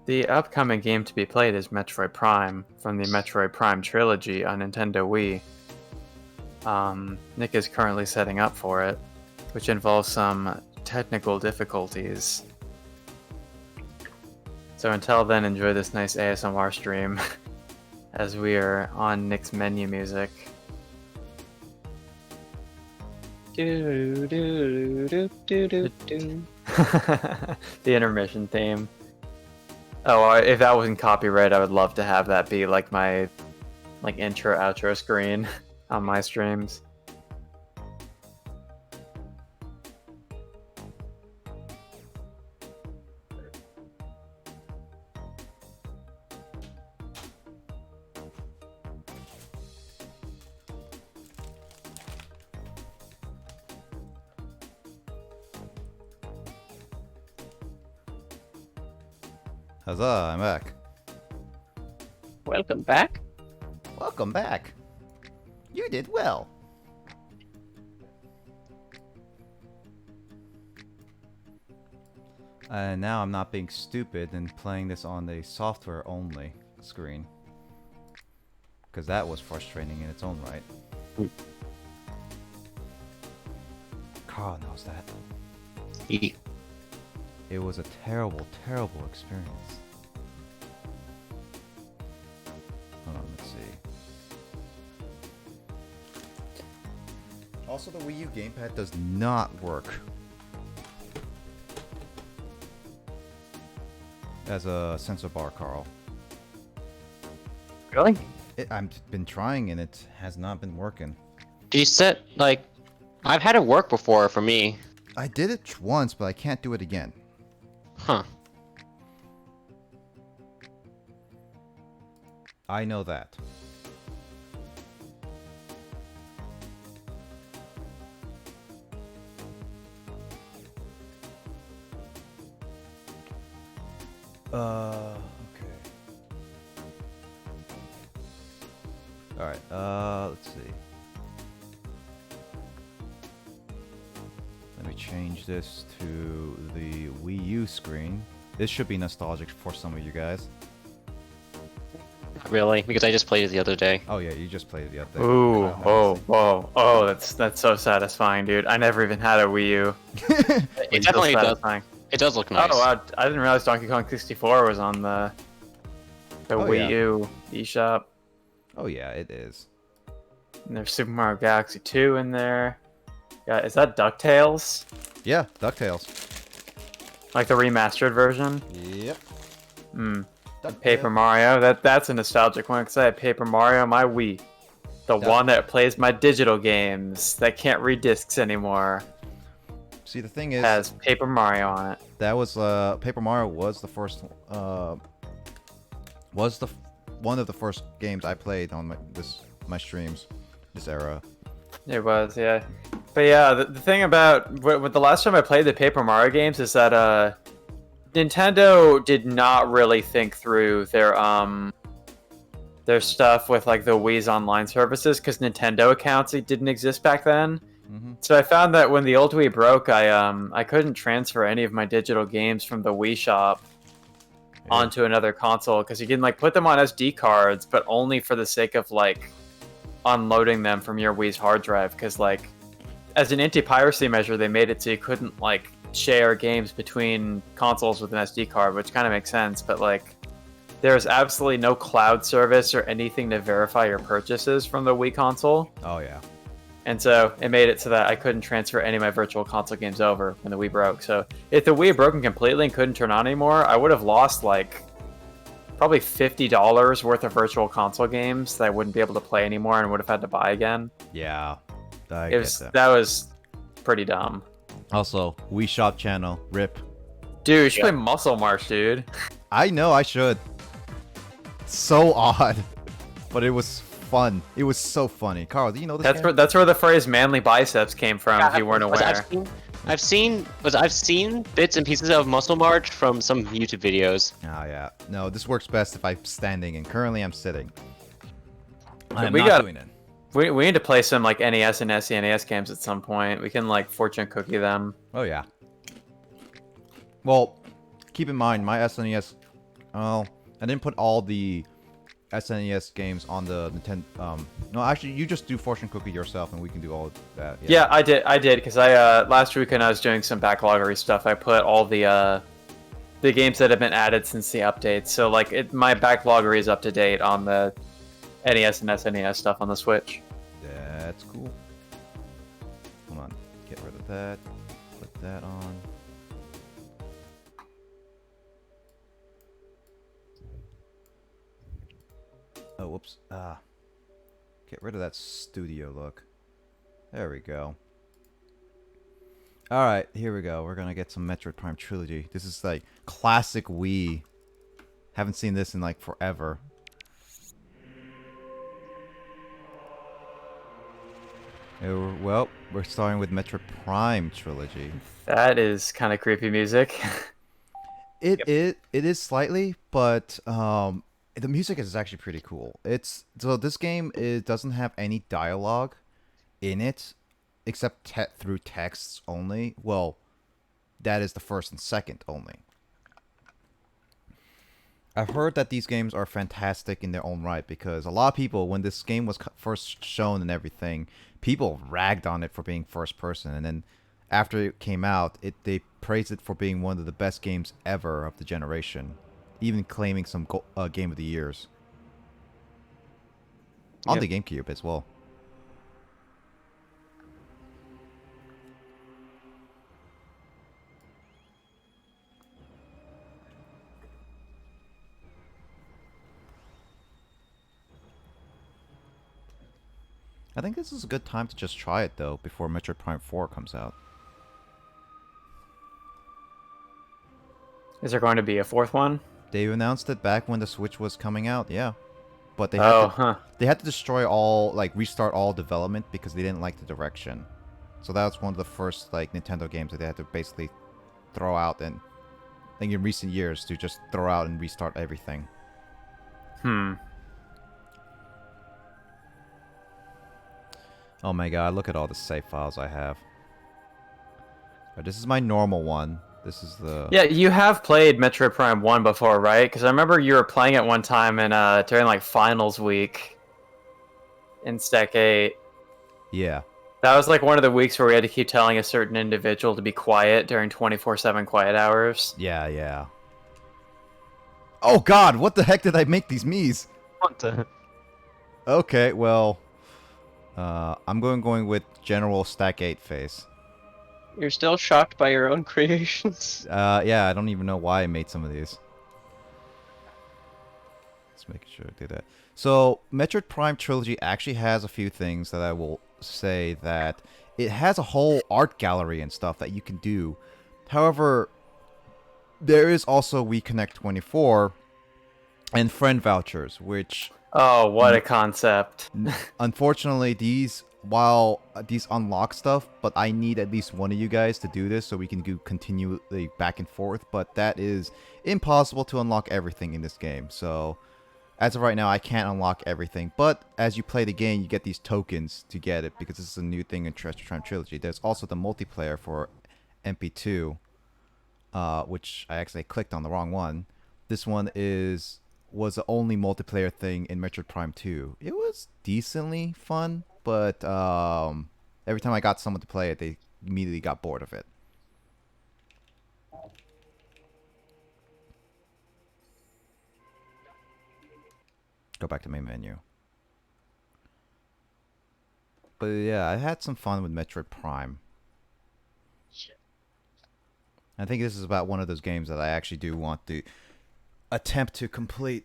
The upcoming game to be played is Metroid Prime from the Metroid Prime Trilogy on Nintendo Wii. Nick is currently setting up for it, which involves some technical difficulties. So until then, enjoy this nice ASMR stream as we are on Nick's menu music. Do. The intermission theme. Oh, if that wasn't copyright, I would love to have that be like my intro outro screen on my streams. Huzzah, I'm back. Welcome back. Welcome back. You did well. And now I'm not being stupid and playing this on the software only screen. Because that was frustrating in its own right. Carl knows that. It was a terrible, terrible experience. Hold on, let's see. Also, the Wii U gamepad does not work as a sensor bar, Carl. Really? I've been trying and it has not been working. Do you set, like... I've had it work before for me. I did it once, but I can't do it again. Huh. I know that. Okay. Alright, let's see. Let me change this to the Wii U screen. This should be nostalgic for some of you guys. Not really, because I just played it the other day. Oh yeah, you just played it the other day. Ooh, oh, that's so satisfying, dude. I never even had a Wii U. It definitely does. It does look nice. Oh, I didn't realize Donkey Kong 64 was on the Wii U eShop. Oh yeah, it is. And there's Super Mario Galaxy 2 in there. Yeah, is that DuckTales? Yeah, DuckTales. Like the remastered version? Yep. Paper Mario. That's a nostalgic one because I had Paper Mario on my Wii. The one that plays my digital games that can't read discs anymore. See, the thing is, has Paper Mario on it. That was Paper Mario was the first one of the first games I played on my streams this era. It was, yeah. But yeah, the thing about with the last time I played the Paper Mario games is that Nintendo did not really think through their stuff with like the Wii's online services because Nintendo accounts didn't exist back then. So I found that when the old Wii broke, I couldn't transfer any of my digital games from the Wii shop onto another console because you can like put them on SD cards, but only for the sake of like unloading them from your Wii's hard drive. Because like as an anti-piracy measure, they made it so you couldn't like share games between consoles with an SD card, which kind of makes sense. But like there's absolutely no cloud service or anything to verify your purchases from the Wii console. Oh yeah. And so it made it so that I couldn't transfer any of my virtual console games over when the Wii broke. So if the Wii had broken completely and couldn't turn on anymore, I would have lost like probably $50 worth of virtual console games that I wouldn't be able to play anymore and would have had to buy again. Yeah, That was pretty dumb. Also, Wii Shop channel, RIP. Dude, you should play Muscle March, dude. I know I should. So odd, but it was fun. It was so funny. Carl, do you know this game? That's where the phrase "manly biceps" came from. If you weren't aware. I've seen bits and pieces of Muscle March from some YouTube videos. Oh yeah. No, this works best if I'm standing, and currently I'm sitting. I'm We not got- doing it. We need to play some like NES and SNES games at some point. We can like fortune cookie them. Oh yeah. Well, keep in mind my SNES. Oh, I didn't put all the SNES games on the Nintendo. No, actually, you just do fortune cookie yourself, and we can do all of that. Yeah, I did because I last week when I was doing some backloggery stuff, I put all the games that have been added since the update. So like my backloggery is up to date on the NES and SNES stuff on the Switch. That's cool. Hold on, get rid of that. Put that on. Oh, whoops. Get rid of that studio look. There we go. Alright, here we go. We're gonna get some Metroid Prime Trilogy. This is like classic Wii. Haven't seen this in like forever. Well, we're starting with Metroid Prime Trilogy. That is kind of creepy music. It is slightly, but the music is actually pretty cool. So this game doesn't have any dialogue in it, except through texts only. Well, that is the first and second only. I've heard that these games are fantastic in their own right because a lot of people, when this game was first shown and everything, people ragged on it for being first person, and then after it came out, they praised it for being one of the best games ever of the generation, even claiming some Game of the Years on the GameCube as well. I think this is a good time to just try it, though, before Metroid Prime 4 comes out. Is there going to be a fourth one? They announced it back when the Switch was coming out, yeah. But they had to destroy all, like, restart all development because they didn't like the direction. So that was one of the first, like, Nintendo games that they had to basically throw out, and I think in recent years to just throw out and restart everything. Oh my god, look at all the save files I have. But this is my normal one. This is the... Yeah, you have played Metroid Prime 1 before, right? Because I remember you were playing it one time in, during, like, finals week in Stack 8. Yeah. That was, like, one of the weeks where we had to keep telling a certain individual to be quiet during 24/7 quiet hours. Yeah, yeah. Oh god, what the heck did I make these Miis? What the? Okay, well... I'm going with general Stack 8 face. You're still shocked by your own creations? Yeah, I don't even know why I made some of these. Let's make sure I do that. So, Metroid Prime Trilogy actually has a few things that I will say that it has a whole art gallery and stuff that you can do. However, there is also WeConnect 24 and friend vouchers, which... Oh, what a concept. Unfortunately, while these unlock stuff, but I need at least one of you guys to do this so we can do continually back and forth, but that is impossible to unlock everything in this game. So, as of right now, I can't unlock everything, but as you play the game, you get these tokens to get it, because this is a new thing in Treasure Time Trilogy. There's also the multiplayer for MP2, which I actually clicked on the wrong one. This one was the only multiplayer thing in Metroid Prime 2. It was decently fun, but every time I got someone to play it, they immediately got bored of it. Go back to main menu. But yeah, I had some fun with Metroid Prime. I think this is about one of those games that I actually do want to attempt to complete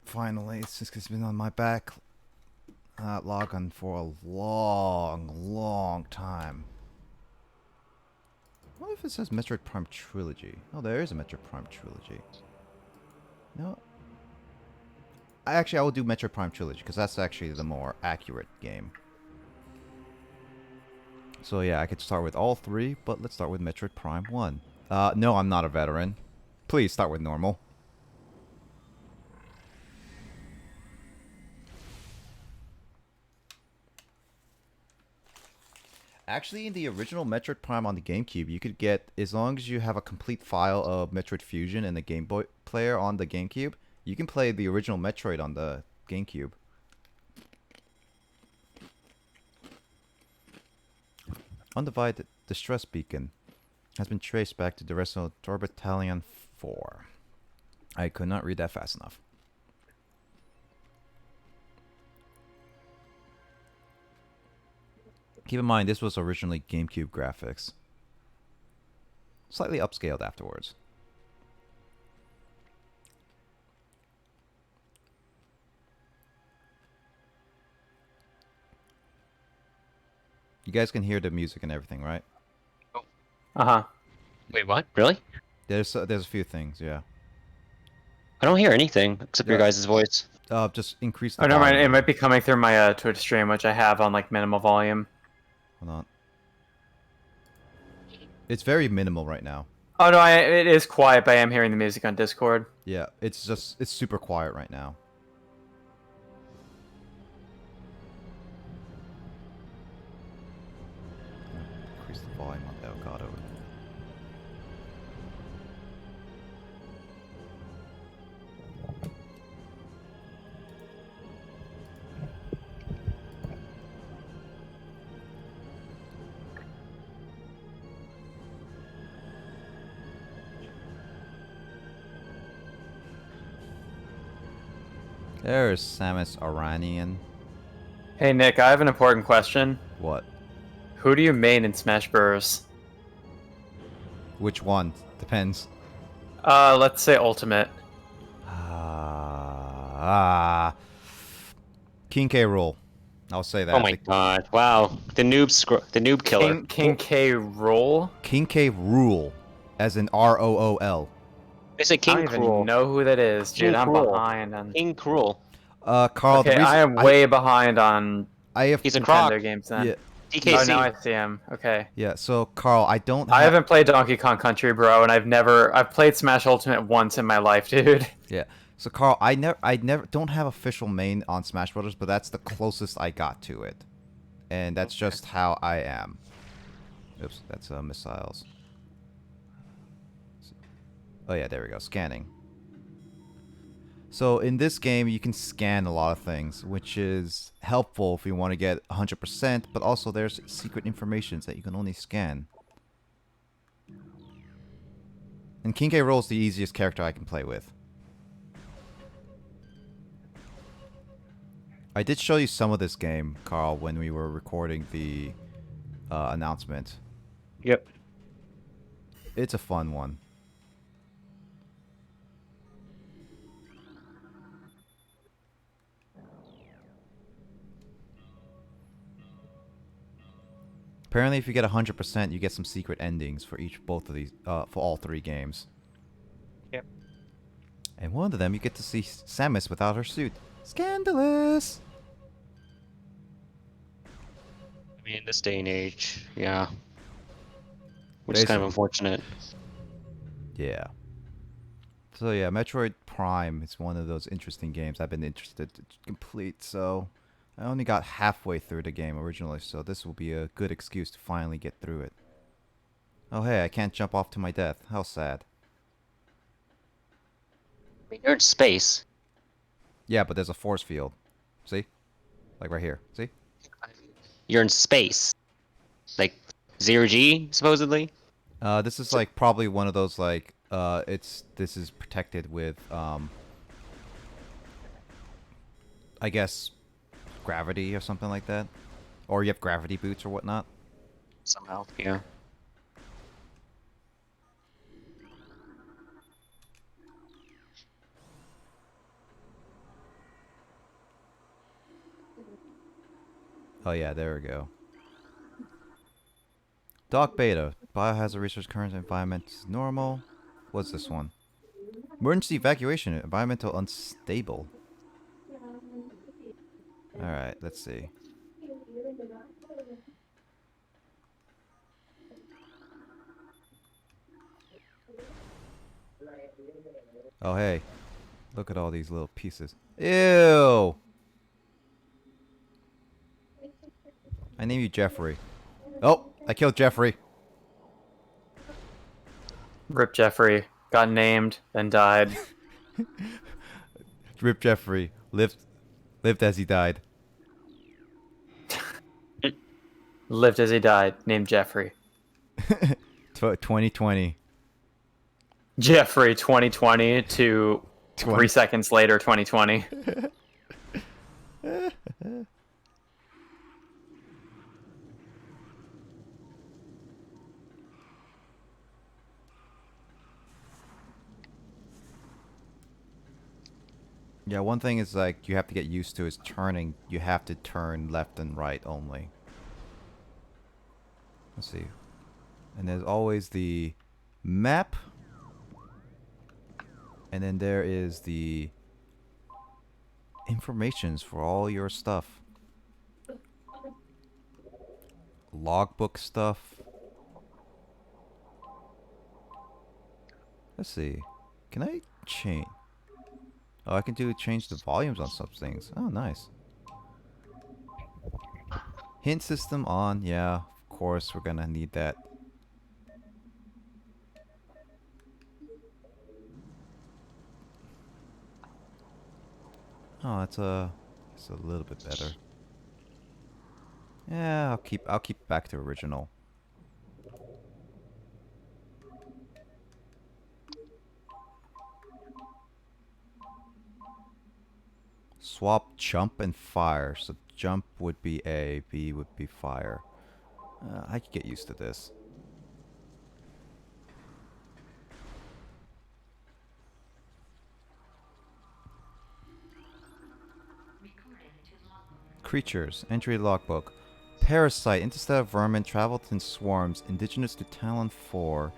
finally. It's just 'cause it's been on my back log on for a long time. What if it says Metroid Prime Trilogy? Oh, there is a Metroid Prime Trilogy. No. I will do Metroid Prime Trilogy because that's actually the more accurate game. So yeah, I could start with all three, but let's start with Metroid Prime 1. No, I'm not a veteran. Please start with normal. Actually, in the original Metroid Prime on the GameCube, you could get, as long as you have a complete file of Metroid Fusion in the Game Boy player on the GameCube, you can play the original Metroid on the GameCube. Undivided Distress Beacon has been traced back to the rest of Door Battalion 4. I could not read that fast enough. Keep in mind, this was originally GameCube graphics. Slightly upscaled afterwards. You guys can hear the music and everything, right? Uh-huh. Wait, what? Really? There's a few things, yeah. I don't hear anything except your Yeah. guys' voice. Just increase the Oh, never mind. It volume. might be coming through my Twitch stream, which I have on like minimal volume. Hold on. It's very minimal right now. Oh no, it is quiet, but I am hearing the music on Discord. Yeah, it's super quiet right now. Increase the volume on Elgato. There's Samus Aranian. Hey Nick, I have an important question. What? Who do you main in Smash Bros? Which one? Depends. Let's say Ultimate. King K. Rool. I'll say that. Oh my god! Wow, the noob killer. King K. Rool? King K. Rool, as in ROOL. They say I King don't even Cruel. know who that is, dude. King I'm Cruel. behind on. King Cruel. Carl. Okay, I am way behind on He's a croc. Nintendo games then. Yeah. DKC. Oh, now I see him. Okay. Yeah. So Carl, I don't. I haven't played Donkey Kong Country, bro, and I've played Smash Ultimate once in my life, dude. Yeah. So Carl, I never don't have official main on Smash Brothers, but that's the closest I got to it, and that's just how I am. Oops, that's missiles. Oh yeah, there we go. Scanning. So in this game, you can scan a lot of things, which is helpful if you want to get 100%, but also there's secret information that you can only scan. And King K. Rool is the easiest character I can play with. I did show you some of this game, Carl, when we were recording the announcement. Yep. It's a fun one. Apparently, if you get 100%, you get some secret endings for both of these, for all three games. Yep. And one of them, you get to see Samus without her suit. Scandalous! I mean, in this day and age, yeah. Which is kind of unfortunate. Yeah. So yeah, Metroid Prime is one of those interesting games I've been interested to complete, so I only got halfway through the game originally, so this will be a good excuse to finally get through it. Oh hey, I can't jump off to my death. How sad. I mean, you're in space. Yeah, but there's a force field. See? Like right here. See? You're in space. Like, 0G, supposedly? This is like probably one of those like, this is protected with, I guess, gravity or something like that. Or you have gravity boots or whatnot. Somehow, yeah. Oh yeah, there we go. Dog Beta, biohazard research current environment is normal. What's this one? Emergency evacuation. Environmental unstable. Alright, let's see. Oh, hey. Look at all these little pieces. Ew! I name you Jeffrey. Oh, I killed Jeffrey. Rip Jeffrey. Got named, then died. Rip Jeffrey. Lived as he died. Lived as he died. Named Jeffrey. 2020. Jeffrey 2020 to 20. 3 seconds later 2020. Yeah, one thing is like you have to get used to is turning. You have to turn left and right only. Let's see. And there's always the map. And then there is the informations for all your stuff. Logbook stuff. Let's see. Can I change? Oh, I can change the volumes on some things. Oh, nice. Hint system on. Yeah, of course we're gonna need that. Oh, it's a little bit better. Yeah, I'll keep back to original. Swap jump and fire. So jump would be A, B would be fire. I could get used to this. Creatures. Entry logbook. Parasite. Interstellar vermin traveled in swarms indigenous to Talon 4.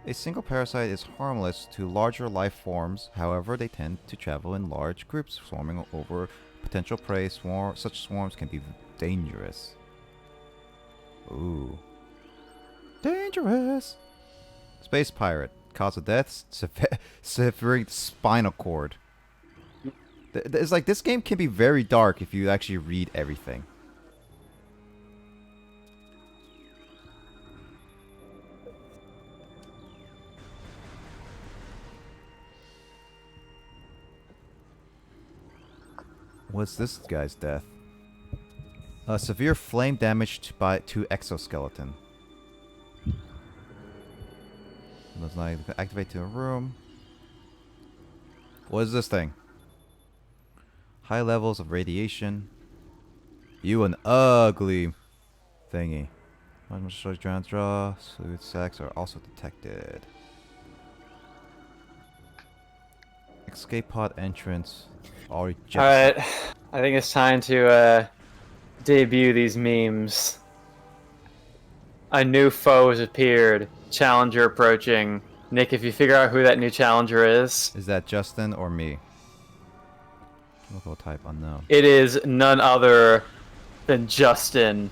A single parasite is harmless to larger life forms, however they tend to travel in large groups, swarming over potential prey. Such swarms can be dangerous. Ooh. Dangerous! Space pirate. Cause of death, severing spinal cord. It's like this game can be very dark if you actually read everything. What's this guy's death? Severe flame damage to exoskeleton. Let's not activate to a room. What is this thing? High levels of radiation. You an ugly thingy. Draw. Smooth sacks are also detected. Escape pod entrance. Alright, I think it's time to debut these memes. A new foe has appeared. Challenger approaching. Nick, if you figure out who that new challenger is that Justin or me? Local type unknown. It is none other than Justin.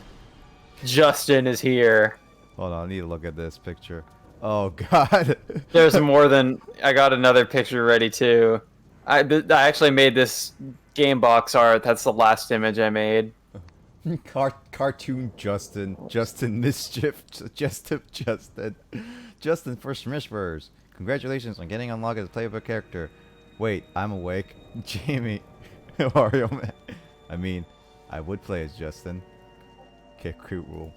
Justin is here. Hold on, I need to look at this picture. Oh god. There's more than... I got another picture ready too. I actually made this game box art. That's the last image I made. Cartoon Justin. Justin Mischief. Justin for Smishburgers. Congratulations on getting unlocked as a playable character. Wait, I'm awake. Jamie. Mario Man. I mean, I would play as Justin. Okay, cute rule.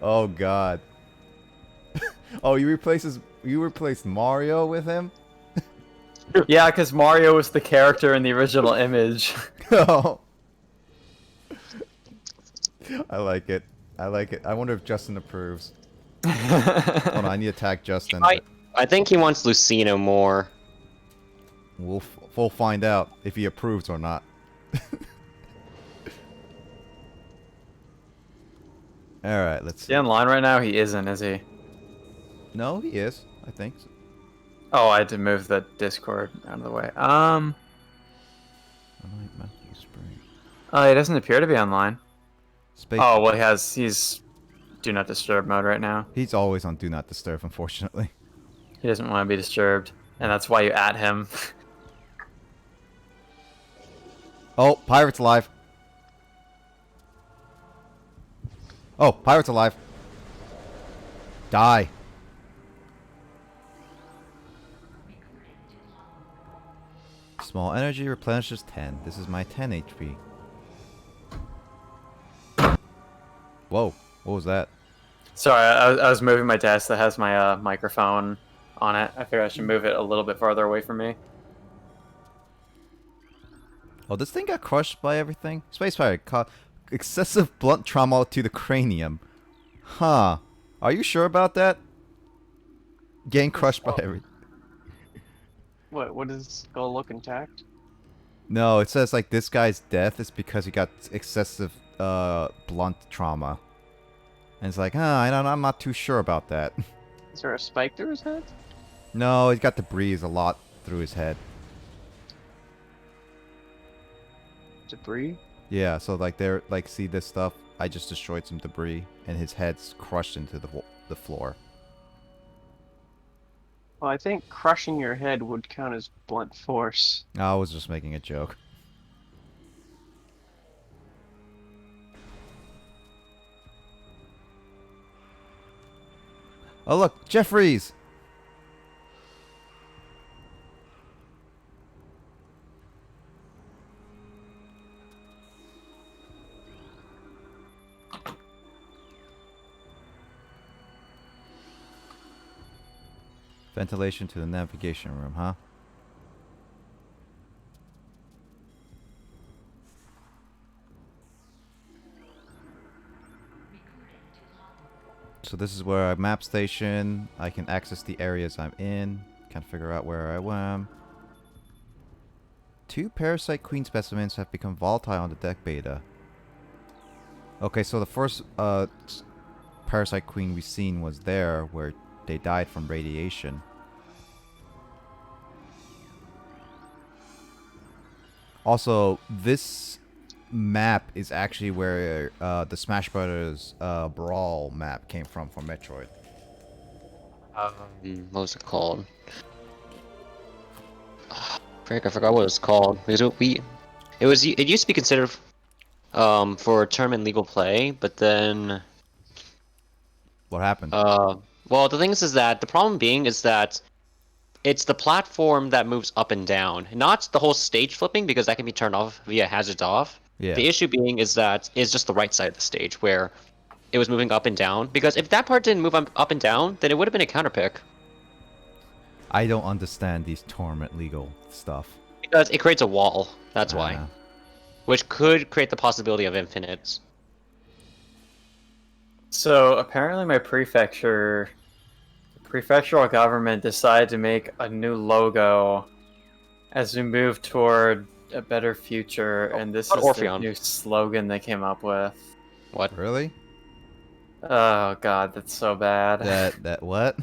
Oh god. Oh, you replaced Mario with him? Yeah, because Mario was the character in the original image. Oh. I like it. I like it. I wonder if Justin approves. Hold on, I need to tag Justin. I think he wants Lucina more. We'll find out if he approves or not. Alright, let's Is see. he online right now? He isn't, is he? No, he is. I think. So. Oh, I had to move the Discord out of the way. He doesn't appear to be online. Space. Oh, well, he's do not disturb mode right now. He's always on Do Not Disturb, unfortunately. He doesn't want to be disturbed, and that's why you at him. Oh, Pirate's alive. Oh, Pirate's alive. Die. Small energy replenishes 10. This is my 10 HP. Whoa, what was that? Sorry, I was moving my desk that has my microphone on it. I figured I should move it a little bit farther away from me. Oh, this thing got crushed by everything? Space Pirate caught excessive blunt trauma to the cranium. Huh. Are you sure about that? Getting crushed by everything. What does his skull look intact? No, it says like this guy's death is because he got excessive blunt trauma. And it's like, I'm not too sure about that. Is there a spike through his head? No, he's got debris a lot through his head. Debris? Yeah, so like see this stuff? I just destroyed some debris and his head's crushed into the floor. Well, I think crushing your head would count as blunt force. I was just making a joke. Oh look, Jeffries! Ventilation to the navigation room, huh? So this is where I map station. I can access the areas I'm in. Can't figure out where I am. 2 parasite queen specimens have become volatile on the deck beta. Okay, so the first parasite queen we seen was there where they died from radiation. Also, this map is actually where the Smash Brothers Brawl map came from for Metroid. What was it called? Frick, I forgot what it was called. Because it used to be considered for tournament legal play, but then What happened? well, the thing is that the problem being is that it's the platform that moves up and down, not the whole stage flipping, because that can be turned off via hazards off. Yeah. The issue being is that it's just the right side of the stage where it was moving up and down. Because if that part didn't move up and down, then it would have been a counter pick. I don't understand these tournament legal stuff. Because it creates a wall. That's why. Which could create the possibility of infinites. So apparently my prefectural government decided to make a new logo as we move toward a better future, and this is the new slogan they came up with. What? Really? Oh god, that's so bad. That what?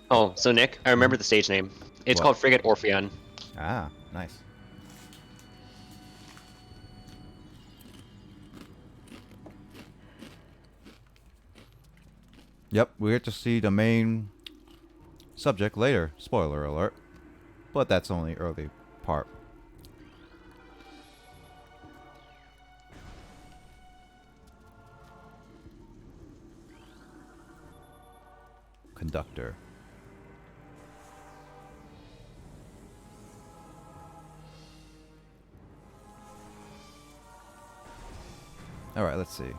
Oh, so Nick, I remember the stage name. It's called Frigate Orpheon. Ah, nice. Yep, we get to see the main subject later. Spoiler alert. But that's only early part. Conductor. Alright, let's see.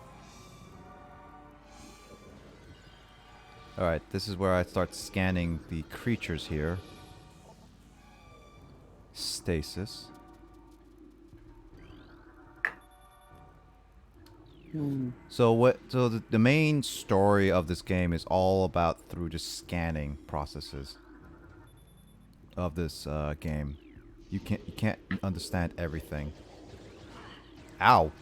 Alright, this is where I start scanning the creatures here. Stasis. So the main story of this game is all about through just scanning processes of this game. You can't understand everything. Ow.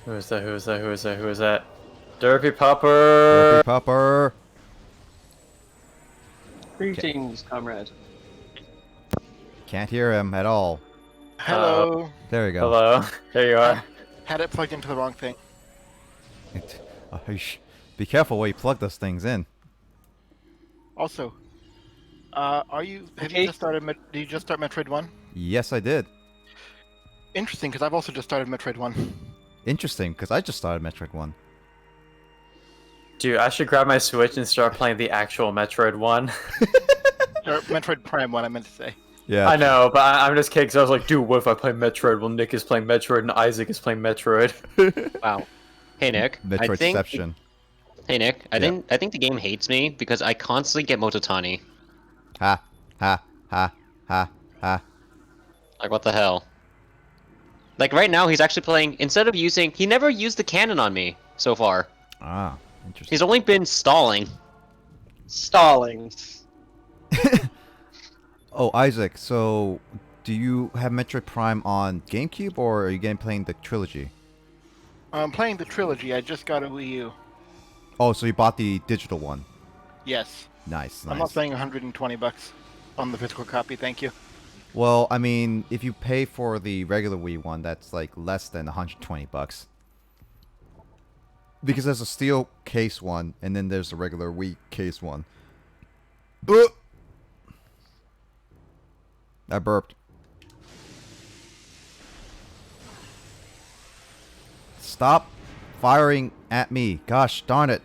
Who is that? Who is that? Who is that? Who is that? Derpy Derpy Popper! Popper. Greetings, comrade. Can't hear him at all. Hello. There you go. Hello. There you are. Had it plugged into the wrong thing. Be careful where you plug those things in. Also, have you just started? Did you just start Metroid 1? Yes, I did. Interesting, because I've also just started Metroid 1. Interesting, because I just started Metroid 1. Dude, I should grab my Switch and start playing the actual Metroid one. Or Metroid Prime 1, I meant to say. Yeah. I know, but I'm just kidding, because I was like, dude, what if I play Metroid while Nick is playing Metroid and Isaac is playing Metroid? Wow. Hey Nick. Metroidception. Hey Nick. I think the game hates me because I constantly get Mototani. Ha, ha, ha, ha, ha. Like what the hell? Like right now he's actually playing, instead of using, he never used the cannon on me so far. Ah, interesting. He's only been stalling. Stalling. Oh, Isaac, so do you have Metroid Prime on GameCube or are you playing the Trilogy? I'm playing the Trilogy. I just got a Wii U. Oh, so you bought the digital one. Yes. Nice, I'm not nice. paying $120 on the physical copy, thank you. Well, I mean, if you pay for the regular Wii one, that's like less than $120. Because there's a steel case one, and then there's a regular Wii case one. I burped. Stop firing at me. Gosh darn it.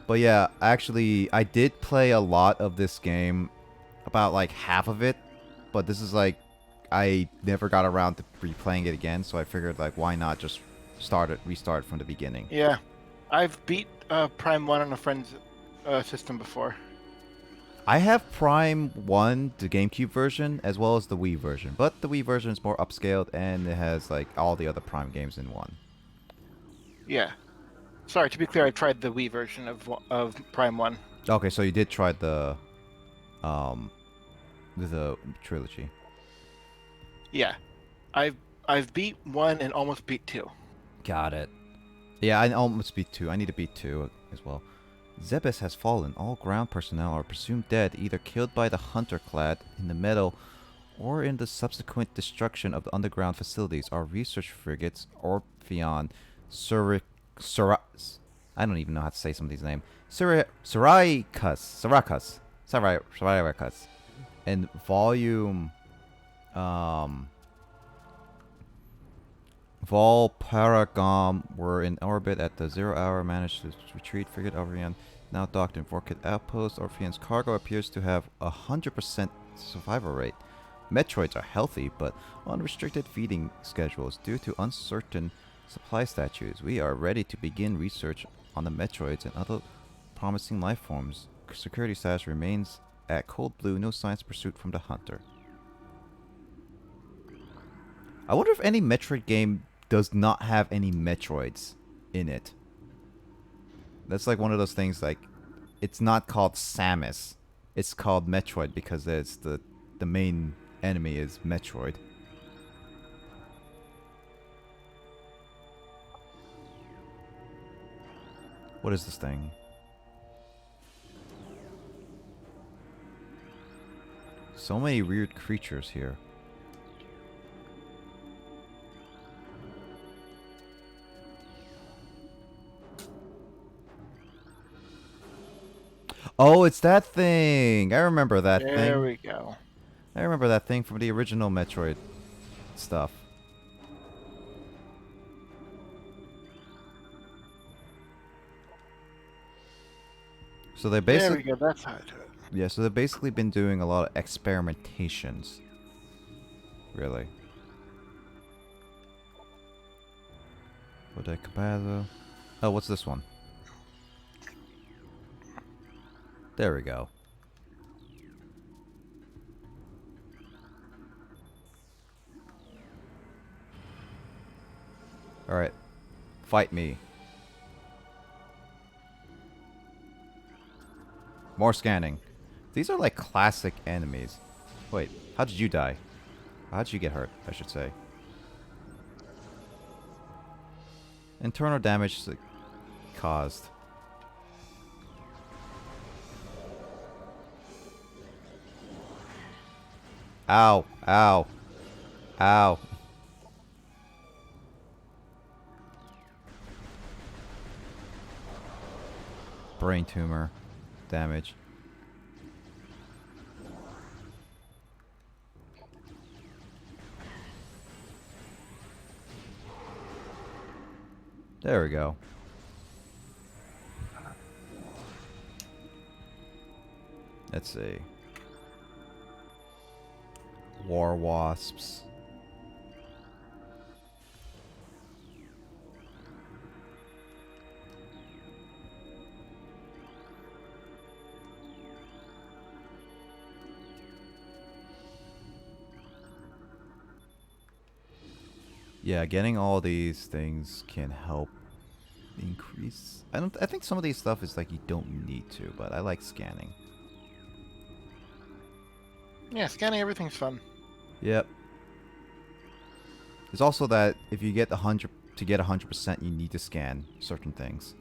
But yeah, actually, I did play a lot of this game. About like half of it. But this is like, I never got around to replaying it again. So I figured like, why not just restart from the beginning. Yeah. I've beat Prime 1 on a friend's system before. I have Prime 1, the GameCube version, as well as the Wii version. But the Wii version is more upscaled, and it has like all the other Prime games in one. Yeah. Sorry, to be clear, I tried the Wii version of Prime 1. Okay, so you did try the Trilogy. Yeah. I've beat 1 and almost beat 2. Got it. Yeah, I almost beat 2. I need to beat 2 as well. Zebes has fallen. All ground personnel are presumed dead, either killed by the hunter clad in the meadow or in the subsequent destruction of the underground facilities. Our research frigates, Orpheon, I don't even know how to say some of these names. Sarakas, and Volume, Volparagam were in orbit at the 0 hour, managed to retreat. Frigate Orpheon now docked in Vorkit Outpost. Orpheon's cargo appears to have 100% survival rate. Metroids are healthy, but unrestricted feeding schedules due to uncertain supply statutes. We are ready to begin research on the Metroids and other promising life forms. Security status remains at Cold Blue. No signs of pursuit from the hunter. I wonder if any Metroid game does not have any Metroids in it. That's like one of those things, like, it's not called Samus. It's called Metroid because it's the main enemy is Metroid. What is this thing? So many weird creatures here. Oh, it's that thing! I remember that thing. There we go. I remember that thing from the original Metroid stuff. So they There basically... we go, that's how I do it. Yeah, so they've basically been doing a lot of experimentations. Really. Oh, what's this one? There we go. Alright. Fight me. More scanning. These are like classic enemies. Wait, how did you die? How did you get hurt, I should say? Internal damage caused. Ow! Ow! Ow! Brain tumor damage. There we go. Let's see. War wasps. Yeah, getting all these things can help increase. I think some of these stuff is like you don't need to, but I like scanning. Yeah, scanning everything's fun. Yep. There's also that if you get 100 to get 100%, you need to scan certain things.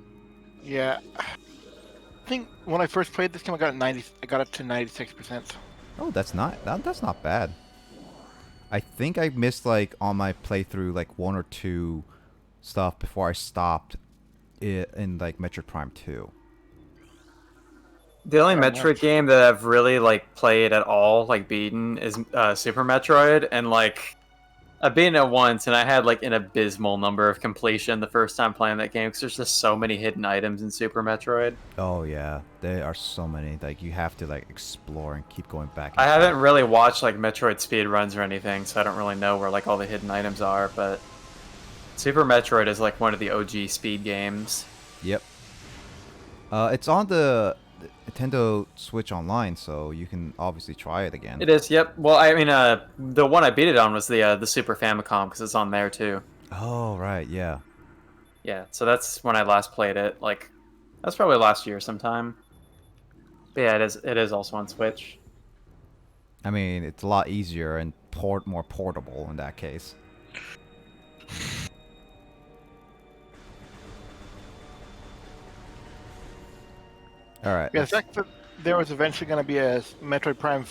Yeah. I think when I first played this game, I got it to 96%. Oh, that's not bad. I think I missed like on my playthrough like 1 or 2 stuff before I stopped it in like Metroid Prime 2. The only Metroid game that I've really like played at all, like beaten, is Super Metroid, and like I've beaten it once, and I had like an abysmal number of completion the first time playing that game because there's just so many hidden items in Super Metroid. Oh yeah, there are so many. Like you have to like explore and keep going back. I haven't really watched like Metroid speedruns or anything, so I don't really know where like all the hidden items are. But Super Metroid is like one of the OG speed games. Yep. It's on the Nintendo Switch Online, so you can obviously try it again. It is. Yep. Well, I mean, the one I beat it on was the Super Famicom because it's on there too. Oh right, yeah. Yeah. So that's when I last played it. Like, that's probably last year sometime. But yeah, it is also on Switch. I mean, it's a lot easier and more portable in that case. All right. Yeah, the fact that there was eventually going to be a Metroid Prime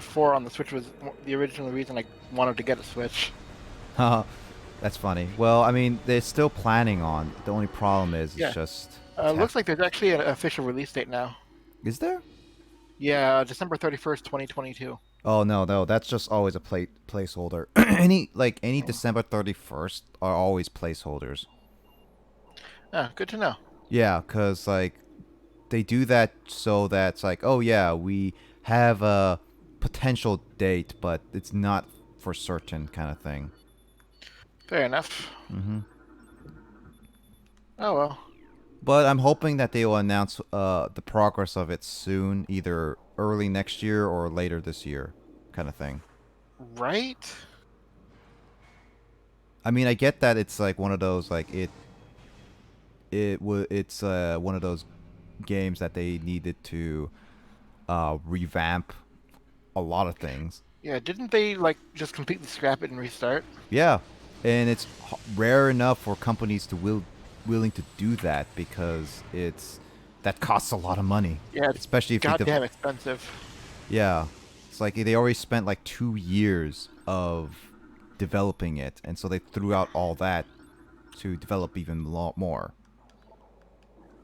4 on the Switch was the original reason I wanted to get a Switch. That's funny. Well, I mean, they're still planning on. The only problem is Yeah. it's just. Looks like there's actually an official release date now. Is there? Yeah, December 31st, 2022. Oh no, that's just always a placeholder. any December 31st are always placeholders. Ah, good to know. Yeah, cause like they do that so that it's like, oh yeah, we have a potential date, but it's not for certain kind of thing. Fair enough. Mm-hmm. Oh well. But I'm hoping that they will announce the progress of it soon, either early next year or later this year, kind of thing. Right? I mean, I get that it's like one of those like it's one of those games that they needed to revamp a lot of things. Yeah, didn't they like just completely scrap it and restart? Yeah, and it's rare enough for companies to willing to do that because that costs a lot of money. Yeah, it's especially if goddamn expensive. Yeah, it's like they already spent like 2 years of developing it, and so they threw out all that to develop even a lot more.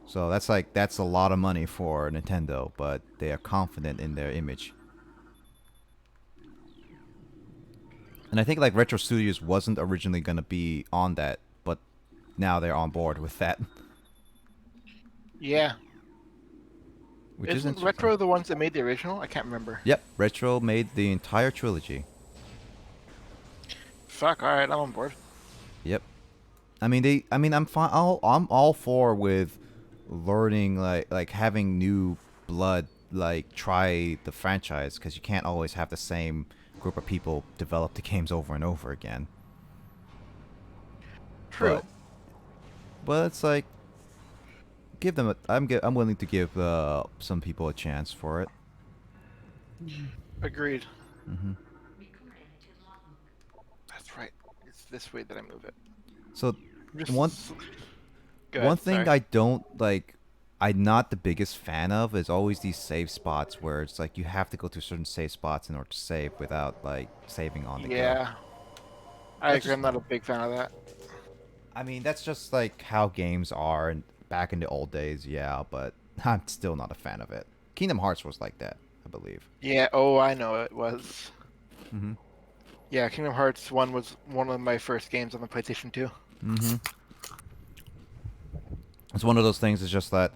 So that's a lot of money for Nintendo, but they are confident in their image. And I think like Retro Studios wasn't originally going to be on that, but now they're on board with that. Yeah. Which Isn't Retro the ones that made the original? I can't remember. Yep, Retro made the entire trilogy. Fuck, alright, I'm on board. Yep. I'm fine. I'm all for with learning like having new blood like try the franchise because you can't always have the same group of people develop the games over and over again. True. But it's like give them I'm willing to give some people a chance for it. Agreed. Mm-hmm. That's right. It's this way that I move it. So Just One Go one ahead, thing sorry. I don't like, I'm not the biggest fan of is always these save spots where it's like you have to go to certain save spots in order to save without like saving on the go. Yeah, I That's agree. just I'm not a big fan of that. I mean, that's just like how games are and back in the old days, yeah, but I'm still not a fan of it. Kingdom Hearts was like that, I believe. Yeah. Oh, I know it was. Mm-hmm. Yeah, Kingdom Hearts 1 was one of my first games on the PlayStation 2. Mm-hmm. It's one of those things, it's just that,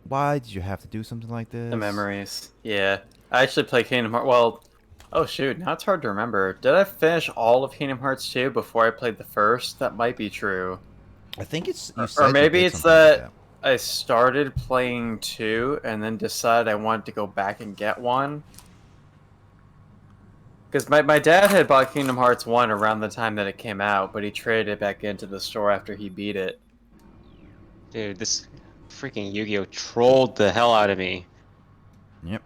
why did you have to do something like this? The memories. Yeah. I actually played Kingdom Hearts. Well, oh shoot, now it's hard to remember. Did I finish all of Kingdom Hearts 2 before I played the first? That might be true. I think it's, you Or said you maybe did it's something like that I started playing 2 and then decided I wanted to go back and get 1. Because my dad had bought Kingdom Hearts 1 around the time that it came out, but he traded it back into the store after he beat it. Dude, this freaking Yu-Gi-Oh! Trolled the hell out of me. Yep.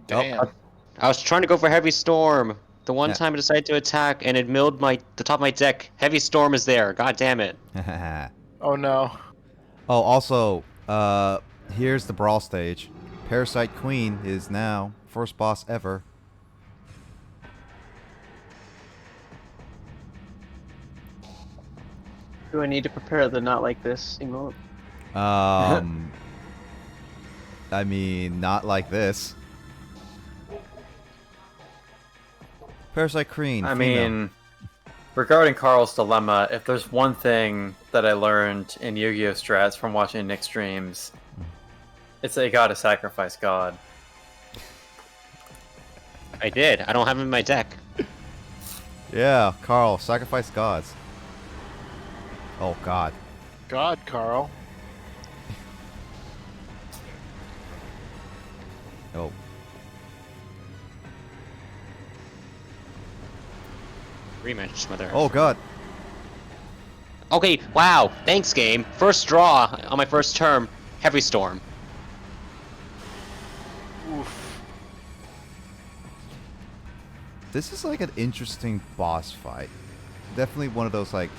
Damn. I was trying to go for Heavy Storm. The one Yeah. time I decided to attack and it milled the top of my deck. Heavy Storm is there. God damn it. Oh no. Oh, also, here's the brawl stage. Parasite Queen is now first boss ever. Do I need to prepare the not like this emote? I mean, not like this. Parasite Queen. I female. mean, regarding Carl's dilemma, if there's one thing that I learned in Yu-Gi-Oh! Strats from watching Nick streams, it's that you gotta sacrifice God. I did. I don't have him in my deck. Yeah, Carl, sacrifice gods. Oh God. God, Carl. Oh. Rematch, mother. Oh God. Okay, wow. Thanks, game. First draw on my first term. Heavy Storm. Oof. This is like an interesting boss fight. Definitely one of those like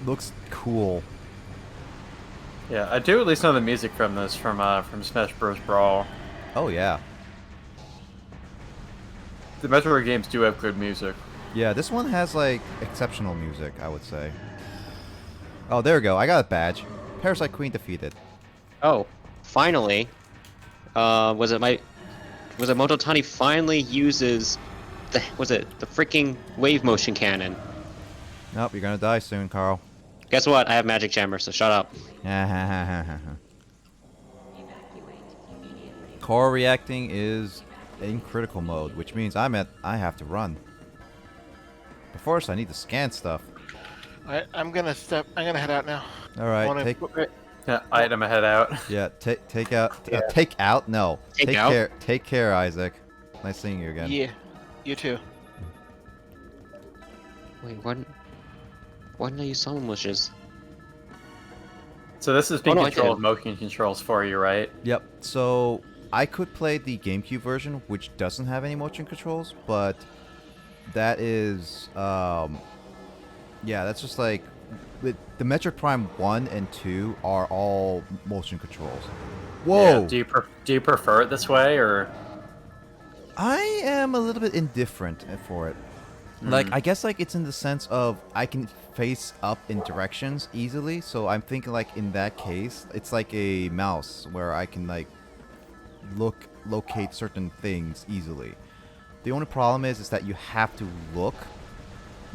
looks cool. Yeah, I do at least know the music from this from Smash Bros. Brawl. Oh yeah. The Metroid games do have good music. Yeah, this one has like exceptional music, I would say. Oh, there we go. I got a badge. Parasite Queen defeated. Oh, finally. Was it Mototani finally uses the freaking wave motion cannon? Nope, you're gonna die soon, Carl. Guess what? I have magic jammer, so shut up. Core reacting is in critical mode, which means I have to run. But first, I need to scan stuff. I'm gonna head out now. All right, Wanna- take Yeah, item head out. yeah, take out take out. No, Take out? care. Take care, Isaac. Nice seeing you again. Yeah. You too. Wait, what? Why didn't I use summon wishes? So this is being Oh, no, I controlled did. motion controls for you, right? Yep. So I could play the GameCube version, which doesn't have any motion controls, but that is yeah, that's just like the Metroid Prime 1 and 2 are all motion controls. Whoa! Yeah, do you prefer it this way, or? I am a little bit indifferent for it. Like, I guess like it's in the sense of I can face up in directions easily, so I'm thinking like in that case, it's like a mouse where I can like locate certain things easily. The only problem is that you have to look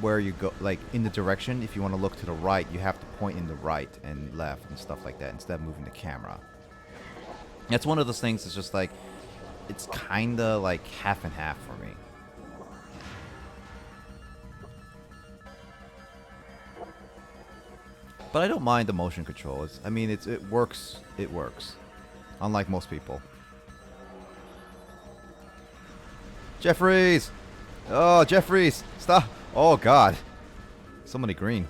where you go, like in the direction. If you want to look to the right, you have to point in the right and left and stuff like that instead of moving the camera. That's one of those things. It's just like it's kind of like half and half for me. But I don't mind the motion control. I mean, it works. It works. Unlike most people. Jeffries! Oh, Jeffries! Stop! Oh, God. So many green.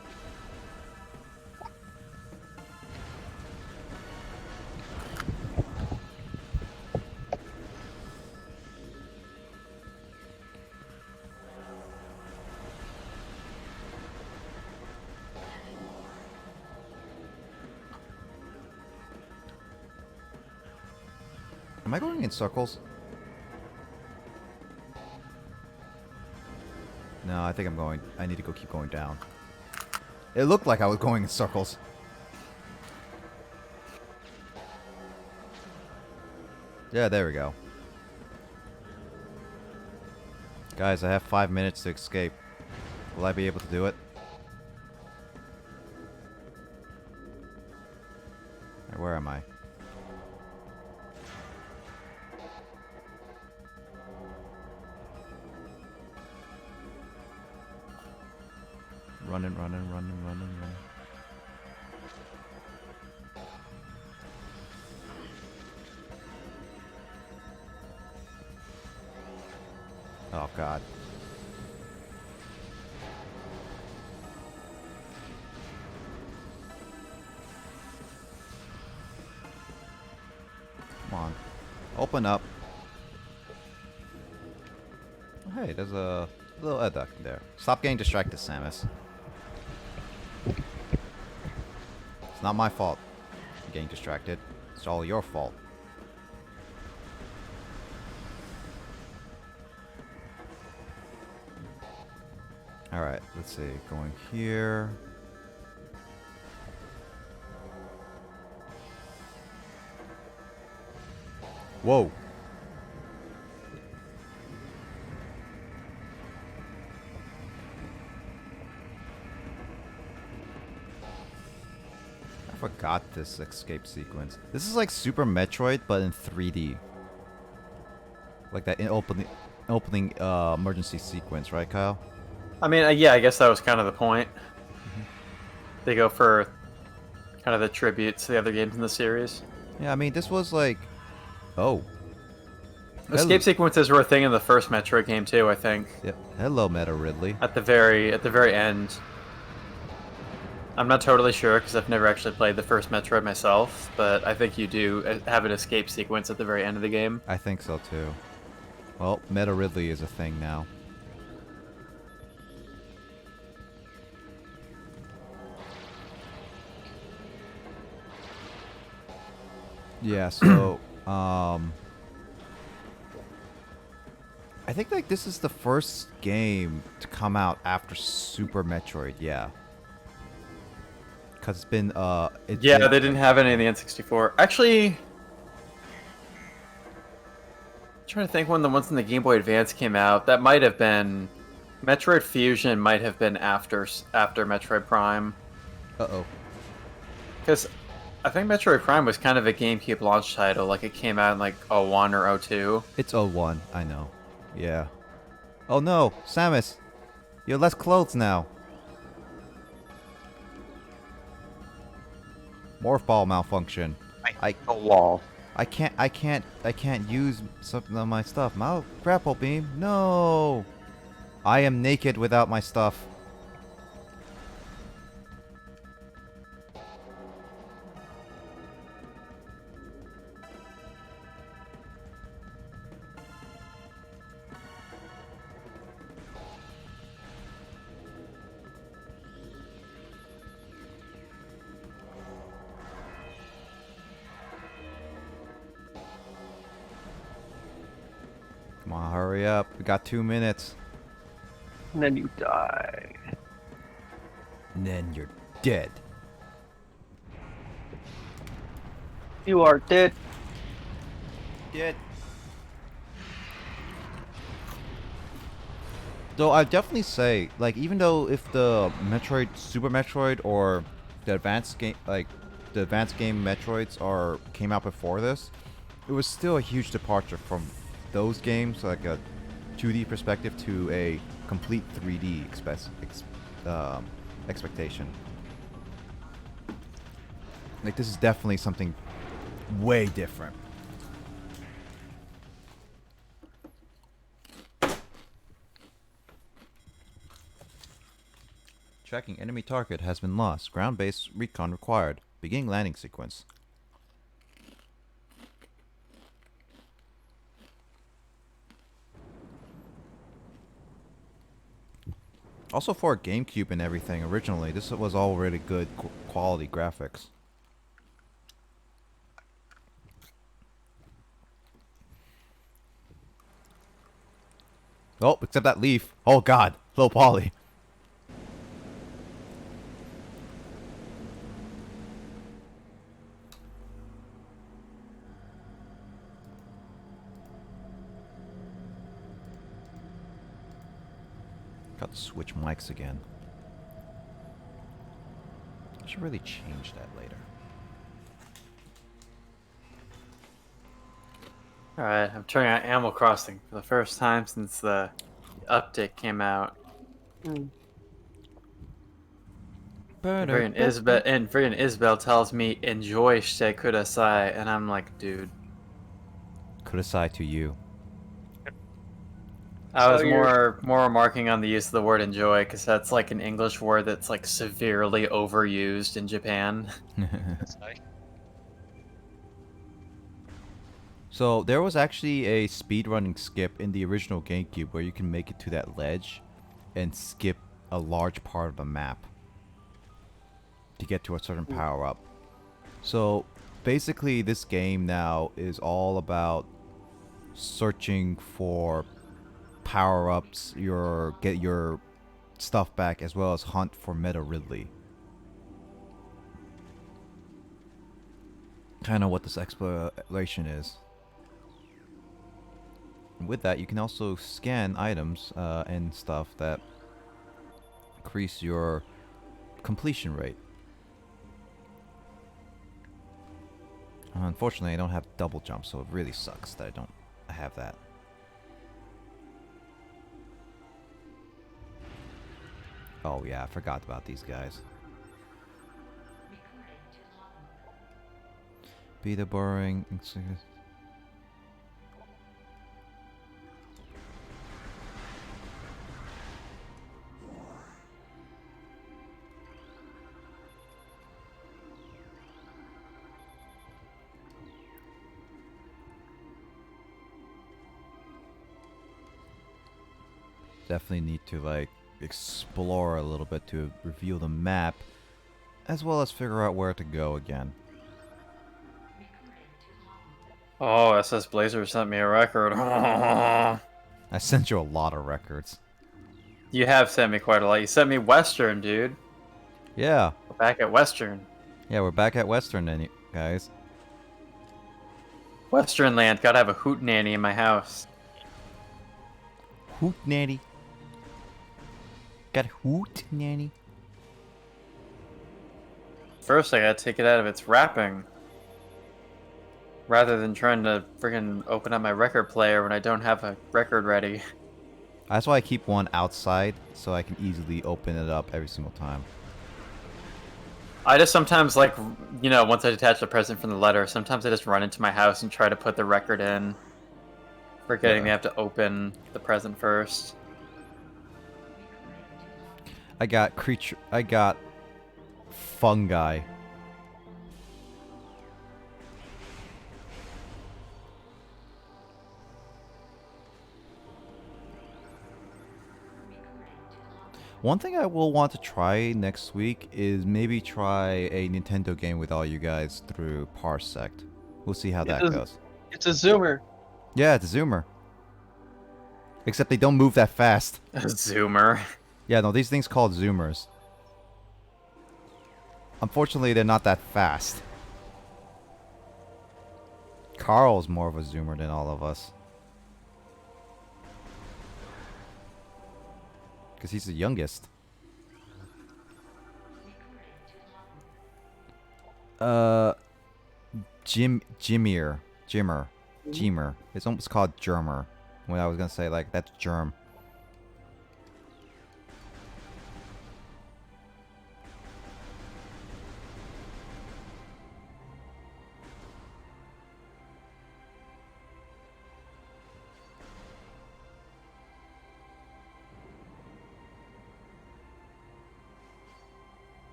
Am I going in circles? No, I think I'm going... I need to keep going down. It looked like I was going in circles. Yeah, there we go. Guys, I have 5 minutes to escape. Will I be able to do it? Alright, where am I? Running. Oh, God. Come on. Open up. Oh, hey, there's a little duck there. Stop getting distracted, Samus. It's not my fault. I'm getting distracted. It's all your fault. Alright, let's see. Going here. Whoa. I forgot this escape sequence. This is like Super Metroid, but in 3D. Like that in opening emergency sequence, right, Kyle? I mean, yeah, I guess that was kind of the point. They go for kind of the tribute to the other games in the series. Yeah, I mean, this was like... Oh. Escape sequences were a thing in the first Metroid game too, I think. Yep. Hello, Meta Ridley. At the very end. I'm not totally sure because I've never actually played the first Metroid myself, but I think you do have an escape sequence at the very end of the game. I think so too. Well, Meta Ridley is a thing now. Yeah, so, I think, like, this is the first game to come out after Super Metroid, yeah. Because it's been, they didn't have any in the N64. Actually, I'm trying to think when the ones in the Game Boy Advance came out. That might have been... Metroid Fusion might have been after Metroid Prime. Uh-oh. Because... I think Metroid Prime was kind of a GameCube launch title, like it came out in like 01 or 02. It's 01, I know. Yeah. Oh no, Samus! You have less clothes now. Morph ball malfunction. A wall. I can't use something on my stuff. Grapple beam? No! I am naked without my stuff. Come on, hurry up. We got 2 minutes. And then you die. And then you're dead. You are dead. Dead. Though I definitely say, like, even though if the Metroid, Super Metroid, or the advanced game, like the advanced game Metroids came out before this, it was still a huge departure from those games, like a 2D perspective to a complete 3D expectation. Like, this is definitely something way different. Tracking enemy target has been lost. Ground-based recon required. Beginning landing sequence. Also for GameCube and everything, originally, this was all really good quality graphics. Oh, except that leaf. Oh god, little Polly. Got to switch mics again. I should really change that later. Alright, I'm trying out Animal Crossing for the first time since the update came out. Friggin' Isabel tells me enjoy Shite Kudasai, and I'm like, dude. Kudasai to you. I was So you're- more remarking on the use of the word enjoy, because that's like an English word that's like severely overused in Japan. That's nice. So there was actually a speedrunning skip in the original GameCube where you can make it to that ledge and skip a large part of the map to get to a certain power-up. So basically this game now is all about searching for power-ups, get your stuff back, as well as hunt for Meta Ridley. Kind of what this exploration is. And with that, you can also scan items and stuff that increase your completion rate. Unfortunately, I don't have double jump, so it really sucks that I don't have that. Oh yeah, I forgot about these guys. Be the boring. Definitely need to like explore a little bit to reveal the map, as well as figure out where to go again. Oh, SSBlazer sent me a record. I sent you a lot of records. You have sent me quite a lot. You sent me Western, dude. Yeah. We're back at Western. Yeah, we're back at Western then, guys. Western land. Gotta have a hoot nanny in my house. Hoot nanny. Got hoot nanny. First, I gotta take it out of its wrapping. Rather than trying to friggin' open up my record player when I don't have a record ready. That's why I keep one outside, so I can easily open it up every single time. I just sometimes, like, you know, once I detach the present from the letter, sometimes I just run into my house and try to put the record in, forgetting they have to open the present first. I got fungi. One thing I will want to try next week is maybe try a Nintendo game with all you guys through Parsect. We'll see how that goes. It's a zoomer. Yeah, it's a zoomer. Except they don't move that fast. Zoomer. Yeah, no, these things called zoomers. Unfortunately, they're not that fast. Carl's more of a zoomer than all of us. Because he's the youngest. Jimmer. It's almost called Germer. When I was gonna say, like, that's germ.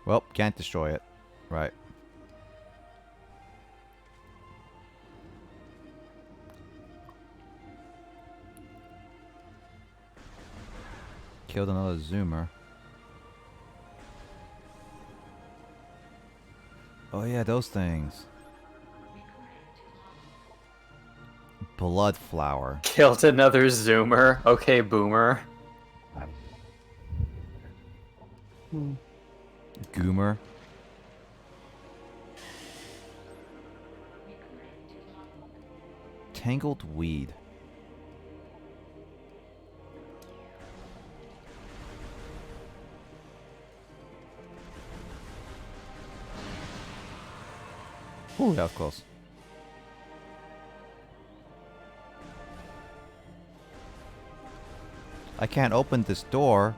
Well, can't destroy it. Right. Killed another zoomer. Oh yeah, those things. Blood flower. Killed another Zoomer. Okay, Boomer. Goomer. Tangled weed. Ooh, that was close. I can't open this door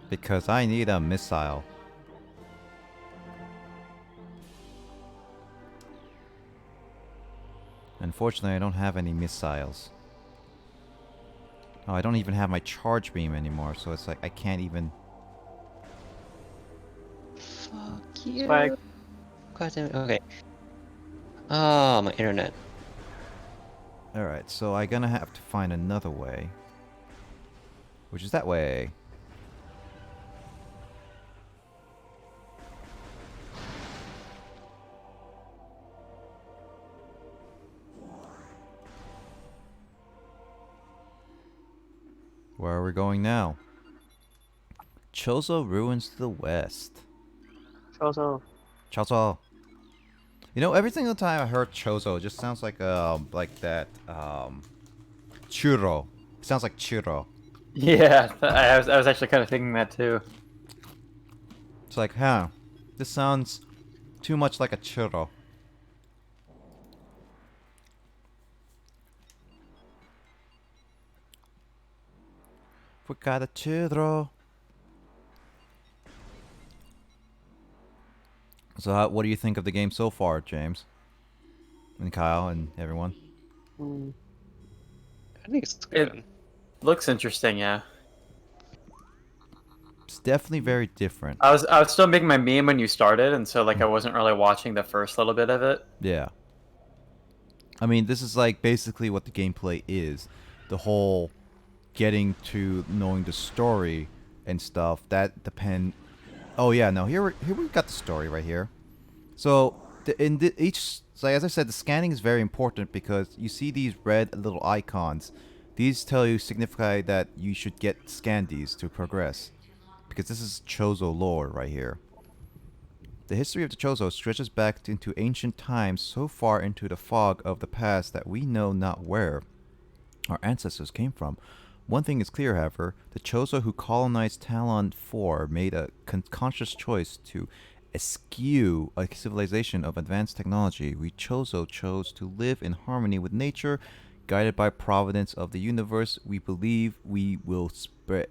because I need a missile. Unfortunately, I don't have any missiles. Oh, I don't even have my charge beam anymore, so it's like I can't even... Fuck you. Spike. God damn it. Okay. Oh, my internet. Alright, so I'm gonna have to find another way. Which is that way. Where are we going now? Chozo ruins to the west. Chozo. Chozo. You know, every single time I heard Chozo, it just sounds like that churro. It sounds like churro. Yeah, I was actually kind of thinking that too. It's like, huh, this sounds too much like a churro. We got a churro. So, what do you think of the game so far, James? And Kyle and everyone? I think it's good. Looks interesting, yeah. It's definitely very different. I was still making my meme when you started, and so like I wasn't really watching the first little bit of it. Yeah. I mean, this is like basically what the gameplay is. The whole getting to knowing the story and stuff, that depend... Oh yeah, no, here we got the story right here. So, so as I said, the scanning is very important because you see these red little icons. These tell you signify that you should scan these to progress. Because this is Chozo lore right here. The history of the Chozo stretches back into ancient times, so far into the fog of the past that we know not where our ancestors came from. One thing is clear, however, the Chozo who colonized Talon 4 made a conscious choice to eschew a civilization of advanced technology. We Chozo chose to live in harmony with nature, guided by providence of the universe. We believe we will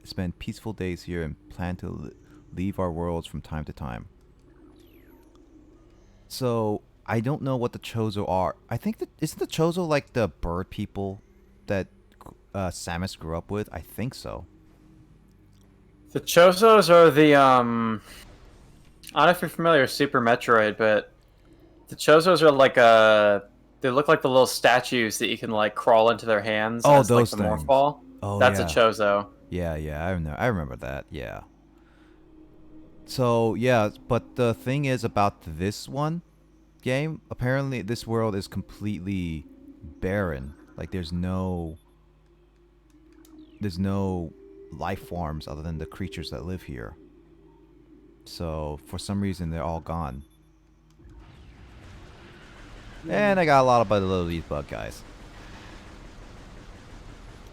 spend peaceful days here and plan to leave our worlds from time to time. So, I don't know what the Chozo are. I think that... Isn't the Chozo like the bird people that Samus grew up with? I think so. The Chozos are the I don't know if you're familiar with Super Metroid, but the Chozos are like they look like the little statues that you can like crawl into their hands Oh, as those like the things. morph ball. Oh, That's yeah. a Chozo. Yeah, I remember that. Yeah. So, yeah, but the thing is about this one game, apparently this world is completely barren. Like there's no life forms other than the creatures that live here. So, for some reason they're all gone. And I got a lot of these bug guys.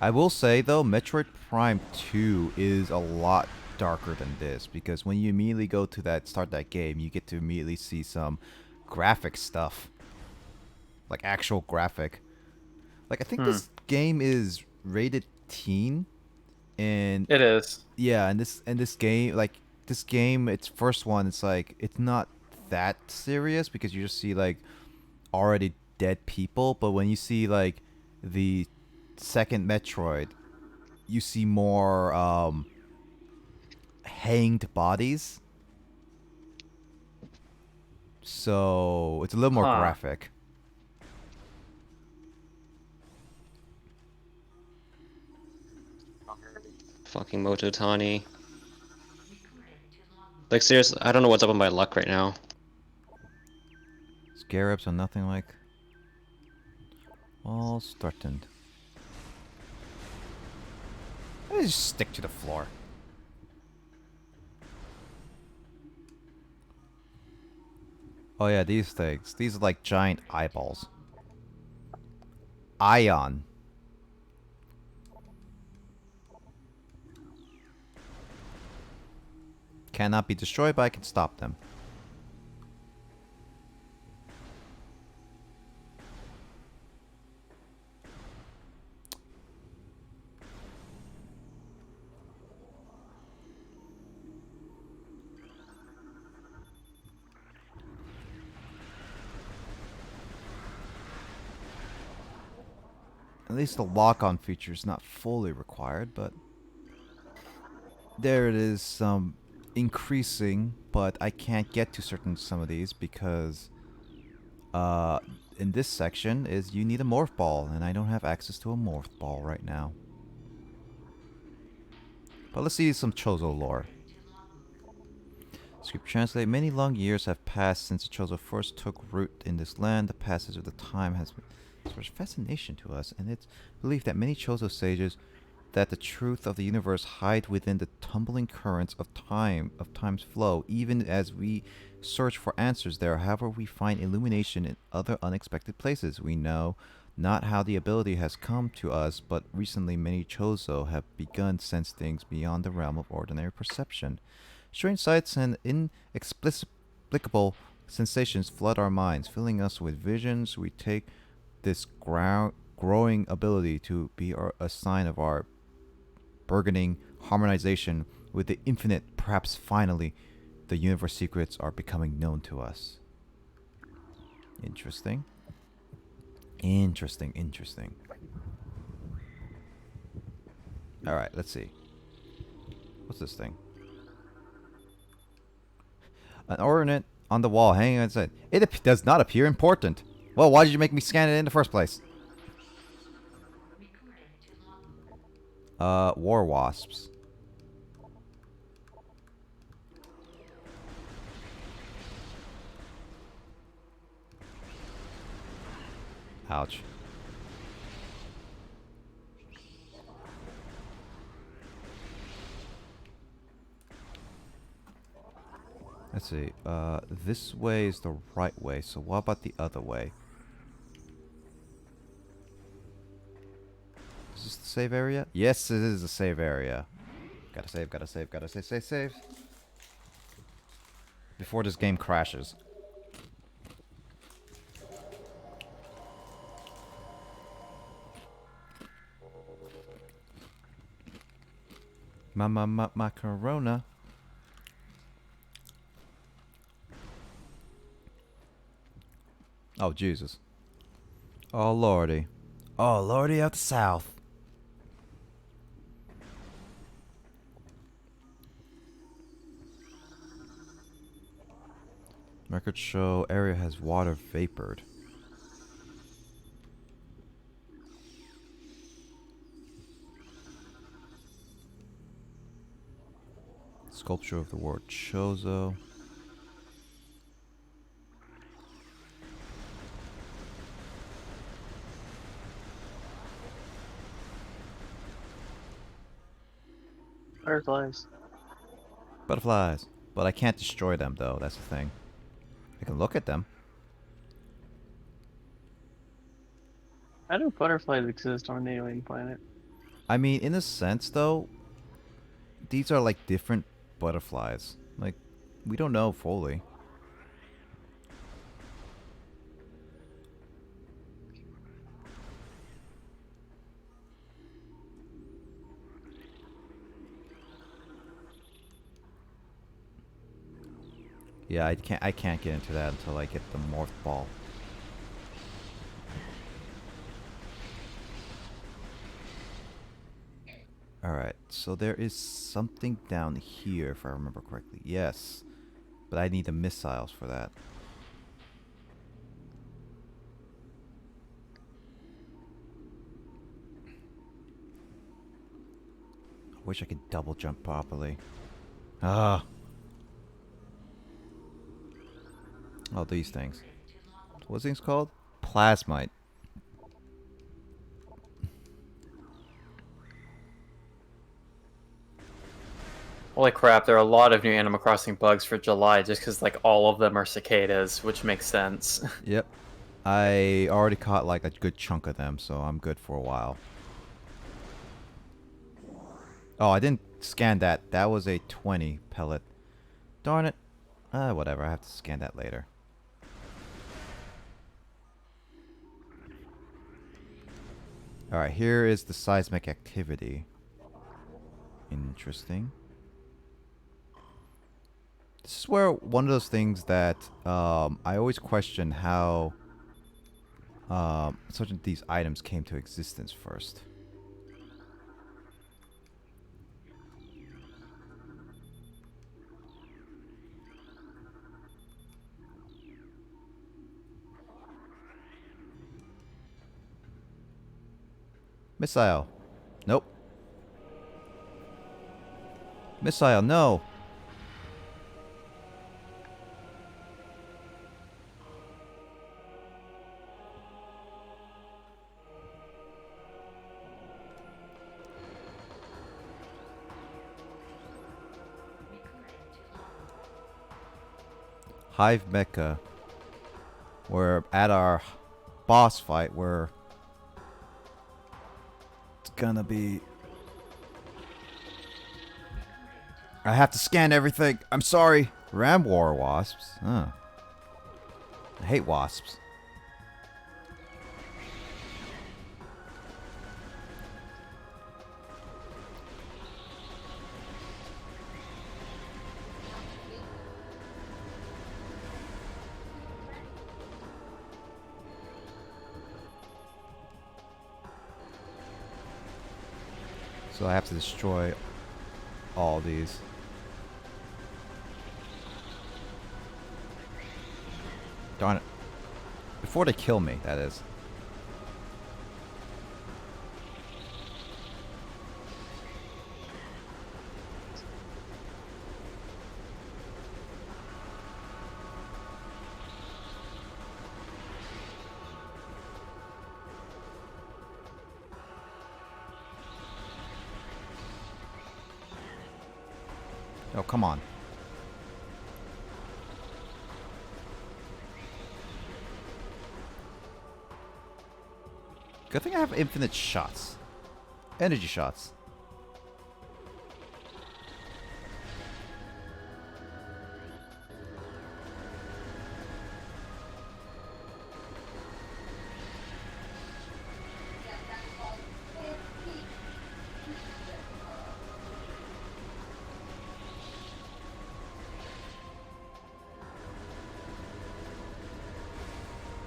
I will say though, Metroid Prime 2 is a lot darker than this, because when you immediately go to start that game, you get to immediately see some graphic stuff. Like actual graphic. Like I think this game is rated teen, and It is. yeah, and this game, its first one, it's like it's not that serious because you just see like already dead people, but when you see like the second Metroid, you see more hanged bodies. So it's a little more graphic. Fucking Mototani. Like seriously, I don't know what's up with my luck right now. scarabs are nothing like. Walls threatened. Let's just stick to the floor. Oh yeah, these things. These are like giant eyeballs. Ion. Cannot be destroyed, but I can stop them. At least the lock-on feature is not fully required, but there it is, increasing, but I can't get to some of these because in this section is you need a morph ball, and I don't have access to a morph ball right now. But let's see some Chozo lore. Script translate. Many long years have passed since Chozo first took root in this land. The passage of the time has been a source of fascination to us, and it's believed that many Chozo sages that the truth of the universe hide within the tumbling currents of time's flow. Even as we search for answers there, however, we find illumination in other unexpected places. We know not how the ability has come to us, but recently many Chozo have begun to sense things beyond the realm of ordinary perception. Strange sights and inexplicable sensations flood our minds, filling us with visions. We take this growing ability to be a sign of our burgeoning harmonization with the infinite. Perhaps finally the universe secrets are becoming known to us. Interesting. Interesting. Alright, let's see. What's this thing? An ornament on the wall hanging outside. It does not appear important. Well, why did you make me scan it in the first place? War wasps. Ouch. Let's see. This way is the right way, so what about the other way? Is this the save area? Yes, it is the save area. Gotta save. Before this game crashes. Macarona. Oh, Jesus. Oh, lordy. Oh, lordy out the south. Records show area has water vapored. Sculpture of the word Chozo. Butterflies. Butterflies. But I can't destroy them, though. That's the thing. I can look at them. How do butterflies exist on an alien planet? I mean, in a sense, though, these are like different butterflies. Like, we don't know fully. Yeah, I can't get into that until I get the morph ball. Alright, so there is something down here, if I remember correctly. Yes, but I need the missiles for that. I wish I could double jump properly. Ah. Oh, these things. What's things called? Plasmite. Holy crap, there are a lot of new Animal Crossing bugs for July just because, like, all of them are cicadas, which makes sense. Yep. I already caught like a good chunk of them, so I'm good for a while. Oh, I didn't scan that. That was a 20 pellet. Darn it. Whatever. I have to scan that later. Alright, here is the seismic activity. Interesting. This is where one of those things that I always question how such of these items came to existence first. Missile. Nope. Missile, no. Hive Mecha. We're at our boss fight where it's gonna be... I have to scan everything. I'm sorry. Ram War wasps. Oh. I hate wasps. So I have to destroy all these. Darn it. Before they kill me, that is. Oh, come on. Good thing I have infinite shots. Energy shots.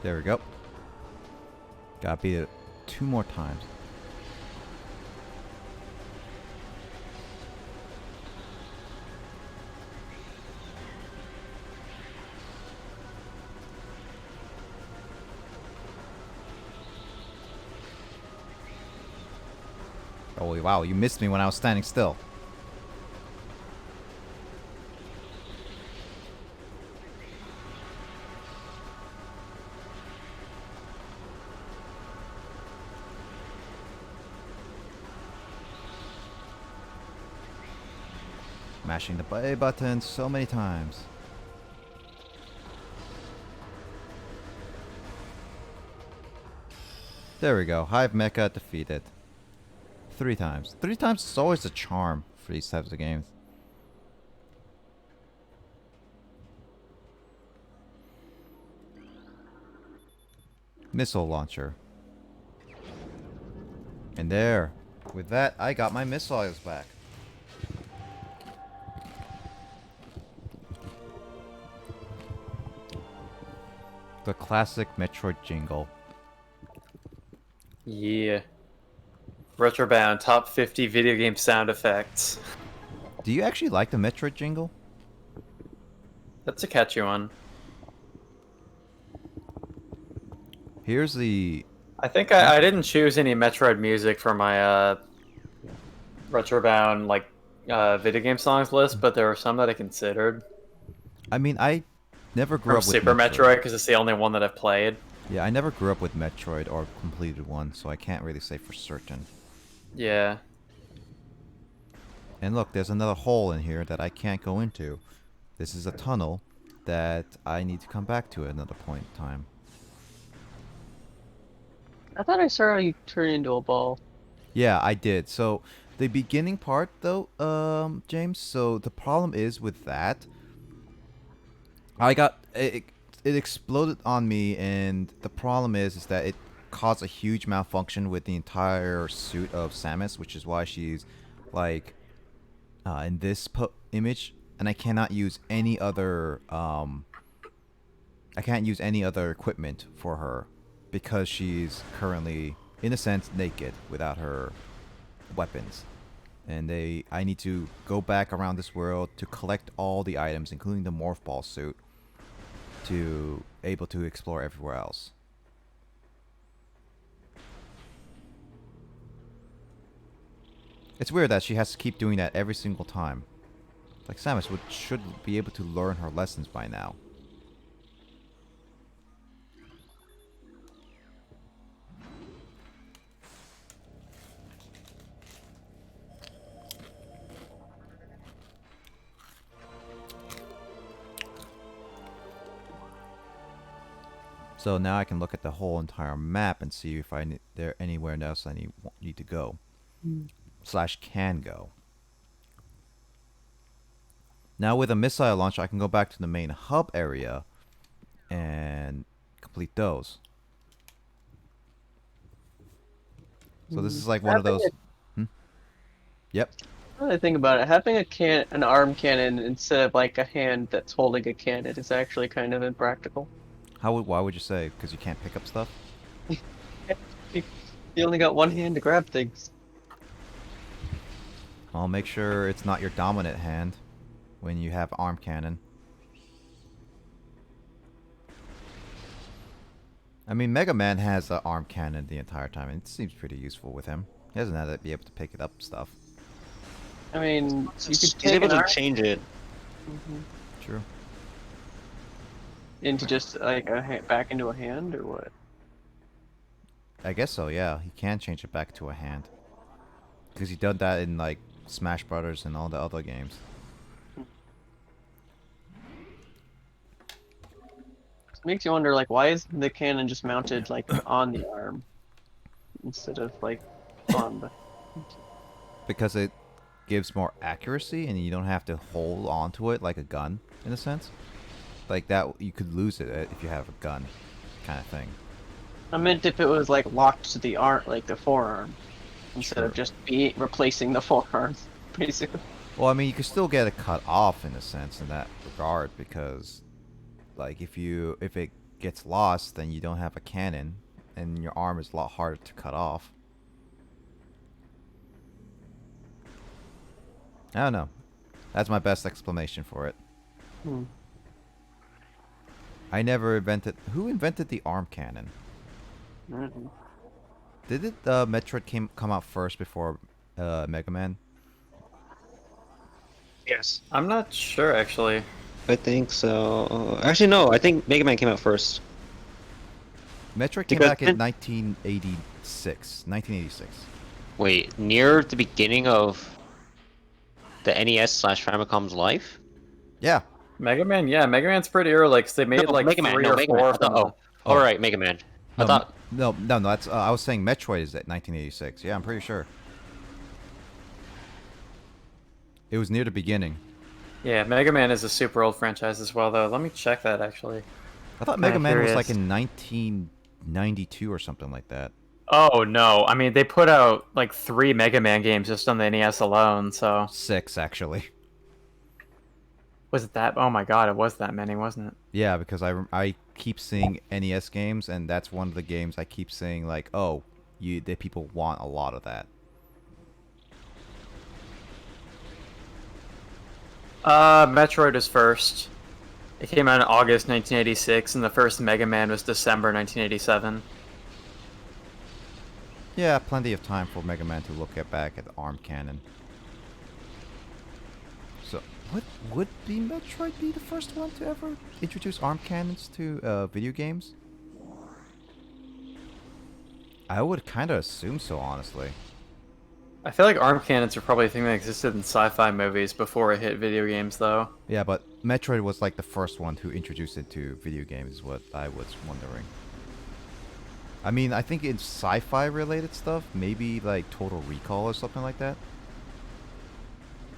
There we go. Gotta beat it 2 more times. Oh wow, you missed me when I was standing still. Mashing the A button so many times. There we go. Hive Mecha defeated. 3 times. 3 times is always a charm for these types of games. Missile launcher. And there. With that, I got my missiles back. The classic Metroid jingle. Yeah. Retrobound top 50 video game sound effects. Do you actually like the Metroid jingle? That's a catchy one. Here's the... I think I didn't choose any Metroid music for my Retrobound like video game songs list, but there were some that I considered. I mean, I never grew From up with Super Metroid, because it's the only one that I've played. Yeah, I never grew up with Metroid or completed one, so I can't really say for certain. Yeah. And look, there's another hole in here that I can't go into. This is a tunnel that I need to come back to at another point in time. I thought I saw you turn into a ball. Yeah, I did. So the beginning part, though, James. So the problem is with that, I got it exploded on me, and the problem is that it caused a huge malfunction with the entire suit of Samus, which is why she's like in this image, and I cannot use any other I can't use any other equipment for her because she's currently, in a sense, naked without her weapons. And I need to go back around this world to collect all the items, including the morph ball suit, to able to explore everywhere else. It's weird that she has to keep doing that every single time. Like Samus should be able to learn her lessons by now. So now I can look at the whole entire map and see if there anywhere else I need to go. Slash can go. Now with a missile launch, I can go back to the main hub area and complete those. So this is like one of those. Yep. Now that I think about it, having an arm cannon instead of like a hand that's holding a cannon is actually kind of impractical. Why would you say? Because you can't pick up stuff? You only got one hand to grab things. I'll make sure it's not your dominant hand when you have arm cannon. I mean, Mega Man has an arm cannon the entire time, and it seems pretty useful with him. He doesn't have to be able to pick it up stuff. I mean, you could He's take able an to arm change it. True. into just like back into a hand, or what? I guess so, yeah. He can change it back to a hand. Because he did that in, like, Smash Brothers and all the other games. It makes you wonder, like, why is the cannon just mounted like on the arm instead of like on the? Because it gives more accuracy and you don't have to hold on to it like a gun, in a sense. Like that, you could lose it if you have a gun, kind of thing. I meant if it was like locked to the arm, like the forearm, instead of just replacing the forearm, basically. Well, I mean, you could still get it cut off in a sense in that regard because, like, if it gets lost, then you don't have a cannon, and your arm is a lot harder to cut off. I don't know. That's my best explanation for it. I never invented. Who invented the arm cannon? Did it Metroid come out first before Mega Man? Yes. I'm not sure, actually. I think so. Actually, no. I think Mega Man came out first. Metroid came Because back in 1986. 1986. Wait, near the beginning of the NES/Famicom's life? Yeah. Mega Man, yeah, Mega Man's pretty early, because they made like Mega Man, 3 no, or Mega Man. 4 I of thought, them. all right, Mega Man. I thought. No. That's I was saying Metroid is at 1986. Yeah, I'm pretty sure. It was near the beginning. Yeah, Mega Man is a super old franchise as well, though. Let me check that, actually. I thought Mega Man was like in 1992 or something like that. Oh, no. I mean, they put out like 3 Mega Man games just on the NES alone, so... 6, actually. Was it that? Oh my god, it was that many, wasn't it? Yeah, because I keep seeing NES games, and that's one of the games I keep saying, like, oh, the people want a lot of that. Metroid is first. It came out in August 1986, and the first Mega Man was December 1987. Yeah, plenty of time for Mega Man to look back at the arm cannon. So, would be Metroid be the first one to ever introduce arm cannons to video games? I would kind of assume so, honestly. I feel like arm cannons are probably a thing that existed in sci-fi movies before it hit video games, though. Yeah, but Metroid was like the first one to introduce it to video games, is what I was wondering. I mean, I think in sci-fi related stuff, maybe like Total Recall or something like that.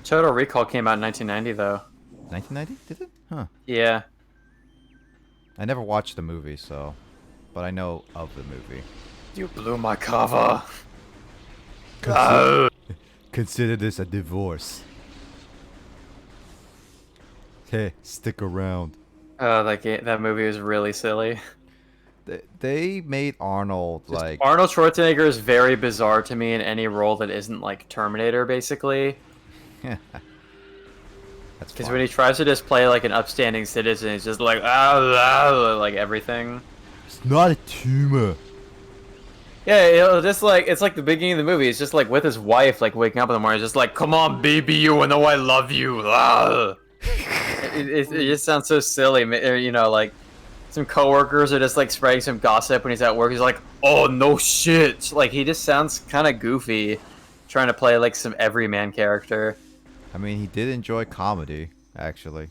Total Recall came out in 1990, though. 1990? Did it? Huh. Yeah. I never watched the movie, so... But I know of the movie. You blew my cover. Consider this a divorce. Hey, stick around. Oh, that movie was really silly. They made Arnold Just like... Arnold Schwarzenegger is very bizarre to me in any role that isn't like Terminator, basically. That's Because fine. when he tries to just play like an upstanding citizen, he's just like like everything. It's not a tumor. Yeah, it's like the beginning of the movie. It's just like with his wife, like waking up in the morning, just like, "Come on, baby, you know I love you." It just sounds so silly. You know, like some coworkers are just like spreading some gossip when he's at work. He's like, "Oh no shit!" Like he just sounds kind of goofy, trying to play like some everyman character. I mean, he did enjoy comedy, actually.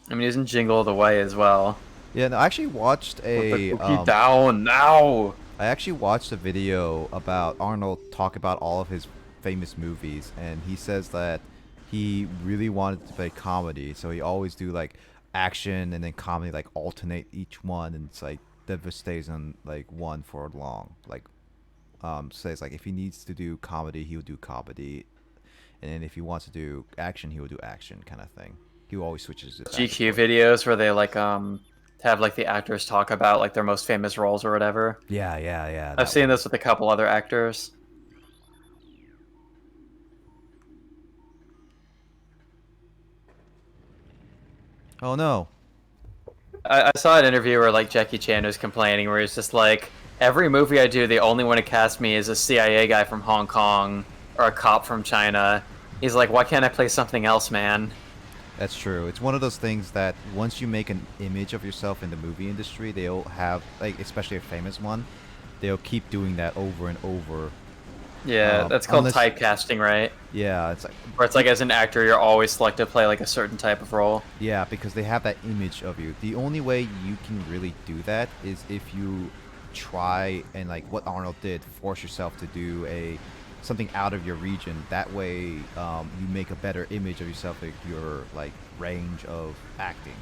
I mean, he's in Jingle All the Way as well. Yeah, no, I actually watched a... down now! I actually watched a video about Arnold talk about all of his famous movies, and he says that he really wanted to play comedy, so he always do like action and then comedy, like alternate each one, and it's like never stays on like one for long. Like, says like if he needs to do comedy, he'll do comedy, and then if he wants to do action, he will do action, kind of thing. He always switches it. GQ videos where they like have like the actors talk about like their most famous roles or whatever. Yeah. I've seen this with a couple other actors. Oh no. I saw an interview where like Jackie Chan was complaining where he's just like, every movie I do, they only want to cast me as a CIA guy from Hong Kong or a cop from China. He's like, why can't I play something else, man? That's true. It's one of those things that once you make an image of yourself in the movie industry, they'll have, like, especially a famous one, they'll keep doing that over and over. Yeah, that's called typecasting, right? Yeah, it's like... Where it's like, as an actor, you're always selected to play, like, a certain type of role. Yeah, because they have that image of you. The only way you can really do that is if you try and, like, what Arnold did, force yourself to do something out of your region. That way, you make a better image of yourself, like your like range of acting,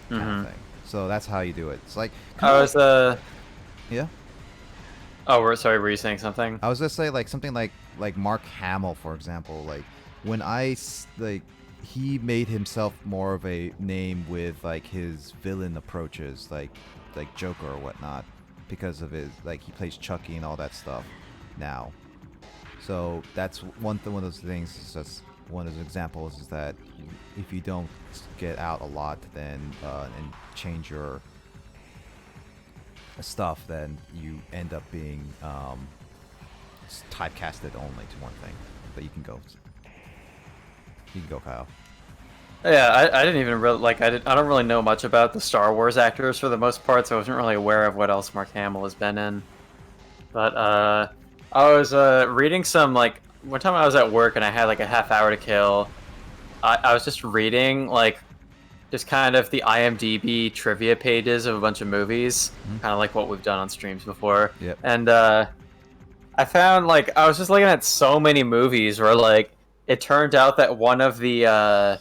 kind of thing. So that's how you do it. It's like yeah. Oh, sorry. Were you saying something? I was gonna say like something like Mark Hamill, for example. Like when he made himself more of a name with like his villain approaches, like Joker or whatnot, because of his like he plays Chucky and all that stuff now. So that's one of those things. Is just one of those examples is that if you don't get out a lot, then and change your stuff, then you end up being typecasted only to one thing. But you can go. You can go, Kyle. Yeah, I didn't even really like. I don't really know much about the Star Wars actors for the most part, so I wasn't really aware of what else Mark Hamill has been in. But I was reading some, like, one time I was at work and I had like a half hour to kill. I was just reading like just kind of the IMDb trivia pages of a bunch of movies, kind of like what we've done on streams before. Yep. And I found like I was just looking at so many movies where like it turned out that one of the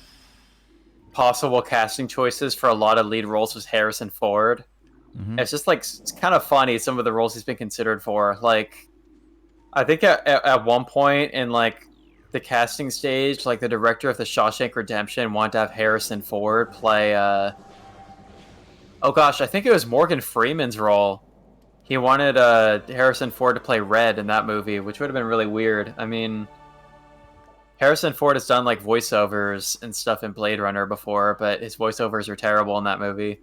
possible casting choices for a lot of lead roles was Harrison Ford. It's just like it's kind of funny some of the roles he's been considered for. Like I think at one point in like the casting stage, like the director of The Shawshank Redemption wanted to have Harrison Ford play oh gosh, I think it was Morgan Freeman's role. He wanted Harrison Ford to play Red in that movie, which would have been really weird. I mean, Harrison Ford has done like voiceovers and stuff in Blade Runner before, but his voiceovers are terrible in that movie.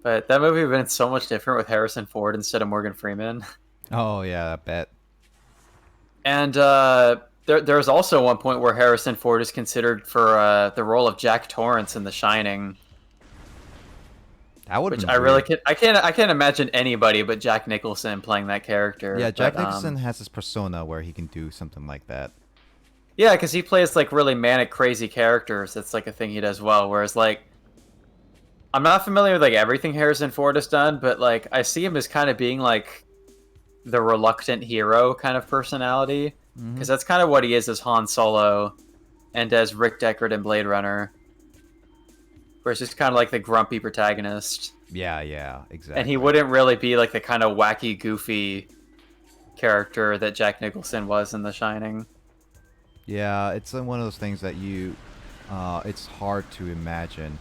But that movie would have been so much different with Harrison Ford instead of Morgan Freeman. Oh yeah, I bet. And there's also one point where Harrison Ford is considered for the role of Jack Torrance in The Shining. That would Which have I been really weird. I can't imagine anybody but Jack Nicholson playing that character. Yeah, Jack but, Nicholson has this persona where he can do something like that. Yeah, because he plays like really manic, crazy characters. That's like a thing he does well. Whereas like, I'm not familiar with like everything Harrison Ford has done, but like I see him as kind of being like the reluctant hero kind of personality, because that's kind of what he is as Han Solo, and as Rick Deckard in Blade Runner. Where it's just kind of like the grumpy protagonist. Yeah, exactly. And he wouldn't really be like the kind of wacky, goofy character that Jack Nicholson was in The Shining. Yeah, it's one of those things that it's hard to imagine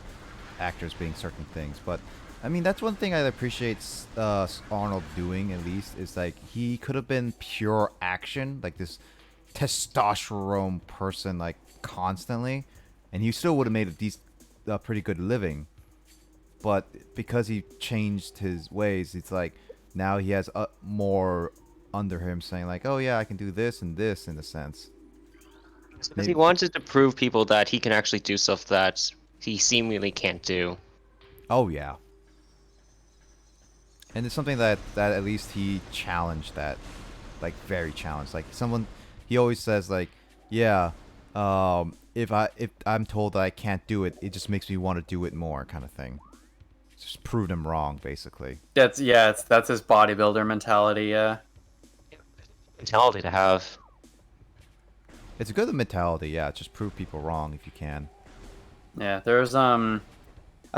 actors being certain things. But, I mean, that's one thing I appreciate Arnold doing, at least, is like, he could have been pure action, like this testosterone person, like, constantly, and he still would have made a pretty good living. But because he changed his ways, it's like now he has more under him saying like, oh yeah, I can do this and this in a sense. Because he wanted to prove people that he can actually do stuff that he seemingly can't do. Oh yeah. And it's something that at least he challenged that, like very challenged. Like he always says like, yeah, if I'm told that I can't do it, it just makes me want to do it more, kind of thing. Just prove them wrong, basically. That's his bodybuilder mentality. Yeah. Mentality to have. It's a good mentality, yeah. Just prove people wrong if you can. Yeah, there's I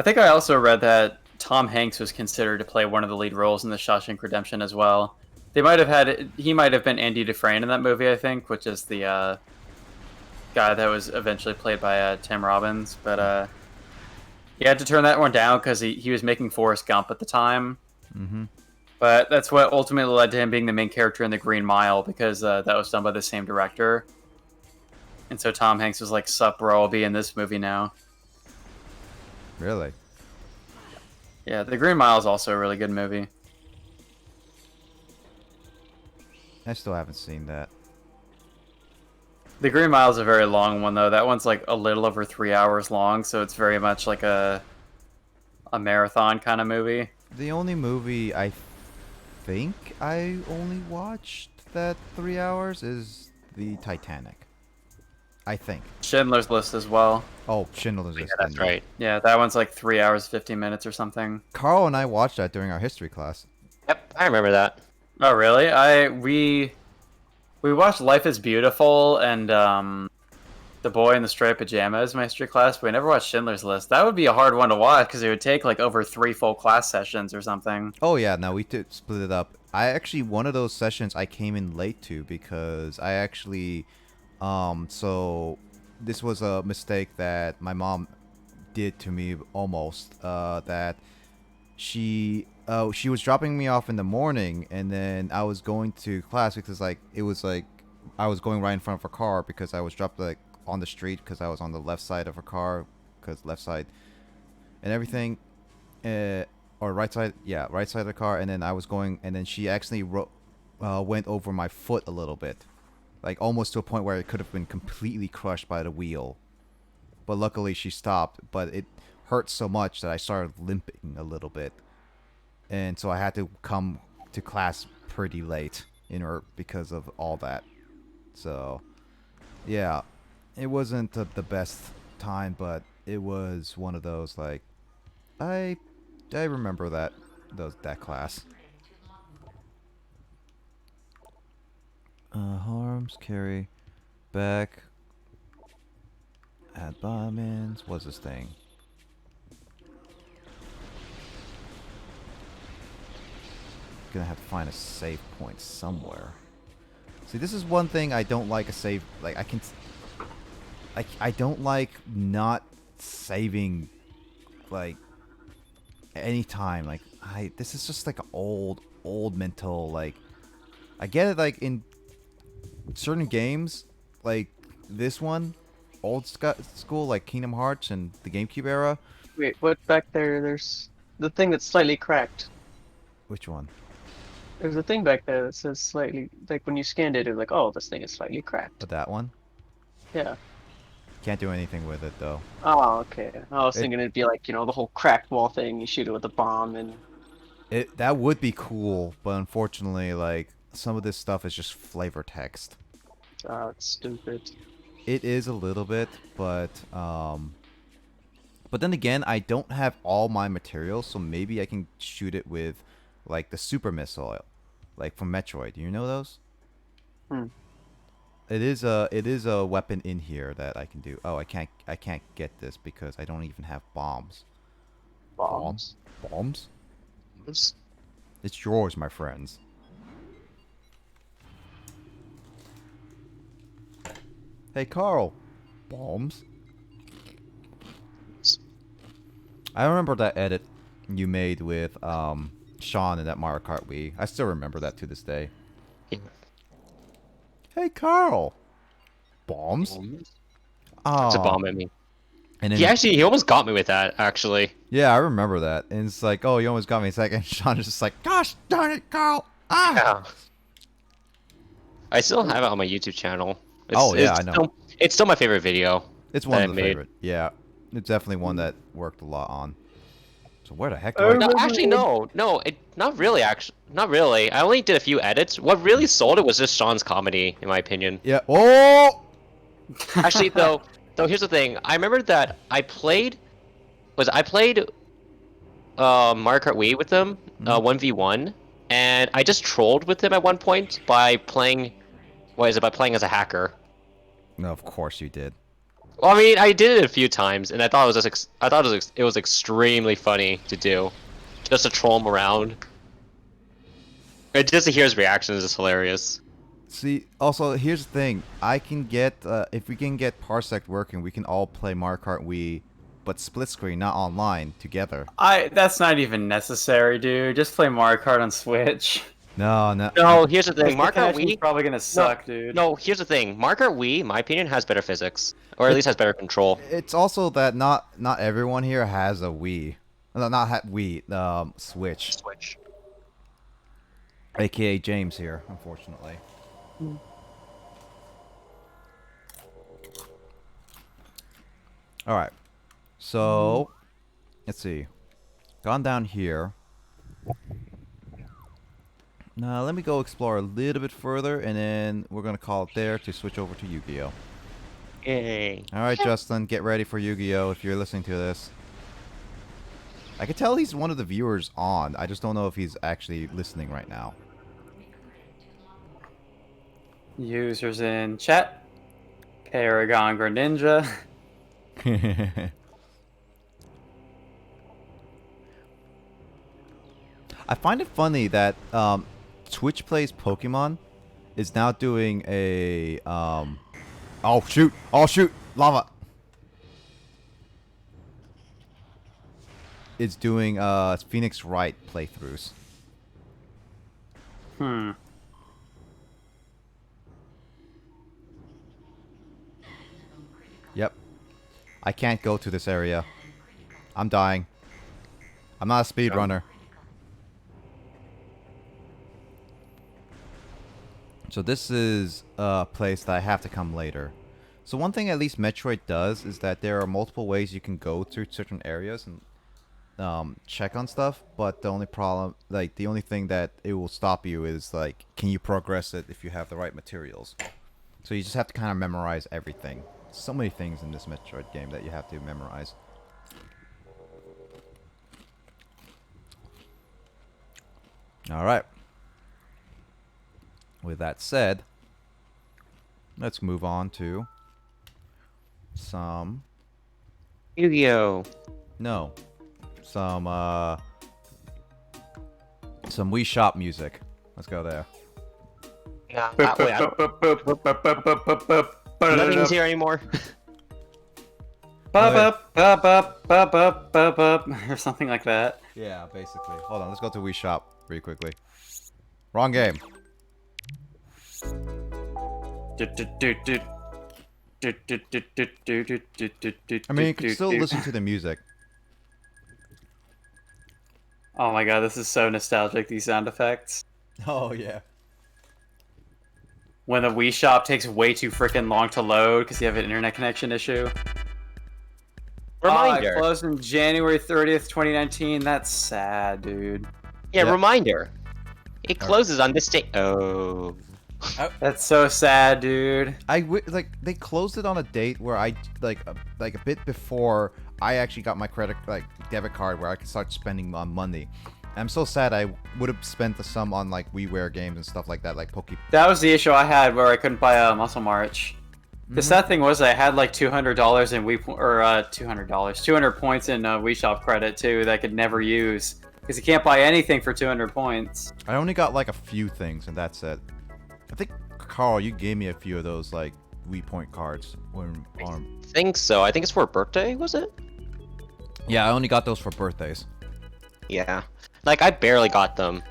think I also read that Tom Hanks was considered to play one of the lead roles in The Shawshank Redemption as well. He might have been Andy Dufresne in that movie, I think, which is the guy that was eventually played by Tim Robbins, but he had to turn that one down because he was making Forrest Gump at the time. Mm-hmm. But that's what ultimately led to him being the main character in The Green Mile, because that was done by the same director. And so Tom Hanks was like, sup bro, I'll be in this movie now. Really? Yeah, The Green Mile is also a really good movie. I still haven't seen that. The Green Mile is a very long one, though. That one's like a little over 3 hours long, so it's very much like a marathon kind of movie. The only movie I think I only watched that 3 hours is the Titanic. I think. Schindler's List as well. Oh, Schindler's List. Yeah, that's right. Yeah, that one's like 3 hours, 15 minutes or something. Carl and I watched that during our history class. Yep, I remember that. Oh, really? We watched Life is Beautiful and The Boy in the Striped Pajamas, my history class, but we never watched Schindler's List. That would be a hard one to watch because it would take like over 3 full class sessions or something. Oh yeah, no, we did split it up. One of those sessions I came in late to because I actually, so this was a mistake that my mom did to me almost, that she was dropping me off in the morning, and then I was going to class because I was going right in front of her car because I was dropped like on the street because I was on the left side of her car, because left side and everything, or right side, yeah, right side of the car, and then I was going, and then she actually went over my foot a little bit, like almost to a point where it could have been completely crushed by the wheel, but luckily she stopped. But it hurt so much that I started limping a little bit, and so I had to come to class pretty late because of all that. So yeah, it wasn't the best time, but it was one of those, like, I remember that class. Harms, carry, back, add bombings. What's this thing? Gonna have to find a save point somewhere. See, this is one thing I don't like, a save. Like, I don't like not saving, like, anytime. Like, this is just like an old mental, like, I get it, like, in certain games, like this one, old school, like Kingdom Hearts and the GameCube era. Wait, what back there? There's the thing that's slightly cracked. Which one? There's a thing back there that says slightly, like when you scanned it, it was like, oh, this thing is slightly cracked. But that one? Yeah. Can't do anything with it though. Oh, okay. I was It- thinking it'd be like, the whole cracked wall thing. You shoot it with a bomb and. That would be cool, but unfortunately, like some of this stuff is just flavor text. Oh, it's stupid. It is a little bit, but then again, I don't have all my materials, so maybe I can shoot it with like the super missile, like from Metroid. Do you know those? Hmm. It is a weapon in here that I can do. Oh, I can't get this because I don't even have bombs. Bombs. Bombs? Oops. It's yours, my friends. Hey, Carl. Bombs? I remember that edit you made with Sean in that Mario Kart Wii. I still remember that to this day. Yeah. Hey, Carl. Bombs? It's Oh. a bomb at me. And then He almost got me with that, actually. yeah, I remember that. And it's like, oh, you almost got me a second. Sean is just like, gosh darn it, Carl. Ah. Yeah. I still have it on my YouTube channel. I know. It's still my favorite video. It's one that of I the made. favorite. Yeah, it's definitely one that worked a lot on. So where the heck do I? No, actually, no, not really. Actually, not really. I only did a few edits. What really sold it was just Sean's comedy, in my opinion. Yeah. Oh. Actually, though, here's the thing. I remember that I played Mario Kart Wii with them, 1v1, and I just trolled with him at one point by playing. By playing as a hacker. No, of course you did. Well, I mean, I did it a few times, and I thought it was extremely funny to do, just to troll him around. And just to hear his reactions is hilarious. See, also here's the thing. I can get if we can get Parsec working, we can all play Mario Kart Wii, but split screen, not online, together. That's not even necessary, dude. Just play Mario Kart on Switch. No. No, here's the thing. Mario Kart Connection's Wii probably gonna suck, dude. No, here's the thing. Mario Kart Wii, in my opinion, has better physics, or at least has better control. It's also that not everyone here has a Wii. No, not Wii. Switch. Switch. AKA James here, unfortunately. All right. So, let's see. Gone down here. Now, let me go explore a little bit further, and then we're going to call it there to switch over to Yu-Gi-Oh! Yay. All right, Justin, get ready for Yu-Gi-Oh! If you're listening to this. I can tell he's one of the viewers on. I just don't know if he's actually listening right now. Users in chat. Paragon Greninja. I find it funny that Twitch Plays Pokemon is now doing a oh shoot lava. It's doing Phoenix Wright playthroughs. Yep. I can't go to this area. I'm dying. I'm not a speedrunner. So this is a place that I have to come later. So one thing at least Metroid does is that there are multiple ways you can go to certain areas and check on stuff, but the only problem, like the only thing that it will stop you is like, can you progress it if you have the right materials? So you just have to kind of memorize everything. So many things in this Metroid game that you have to memorize. Alright. With that said, let's move on to some... Yu-Gi-Oh! No. Some Wii Shop music. Let's go there. Yeah, nothing's here anymore. Or something like that. Yeah, basically. Hold on, let's go to Wii Shop really quickly. Wrong game. I mean, you can still listen to the music. Oh my god, this is so nostalgic, these sound effects. Oh yeah. When the Wii Shop takes way too freaking long to load because you have an internet connection issue. It Reminder. closed in January 30th, 2019. That's sad, dude. Yeah, Yeah. Reminder. It closes on this date. Oh. That's so sad, dude. Like they closed it on a date where I like a bit before I actually got my debit card where I could start spending on money. I'm so sad. I would have spent the sum on like WiiWare games and stuff like that, like That was the issue I had where I couldn't buy a Muscle March. The sad thing was I had like $200 in $200, 200 points in Wii Shop credit too that I could never use because you can't buy anything for 200 points. I only got like a few things and that's it. I think Carl, you gave me a few of those like Wii point cards when I think so. I think it's for a birthday, was it? Yeah, I only got those for birthdays. Yeah. Like I barely got them.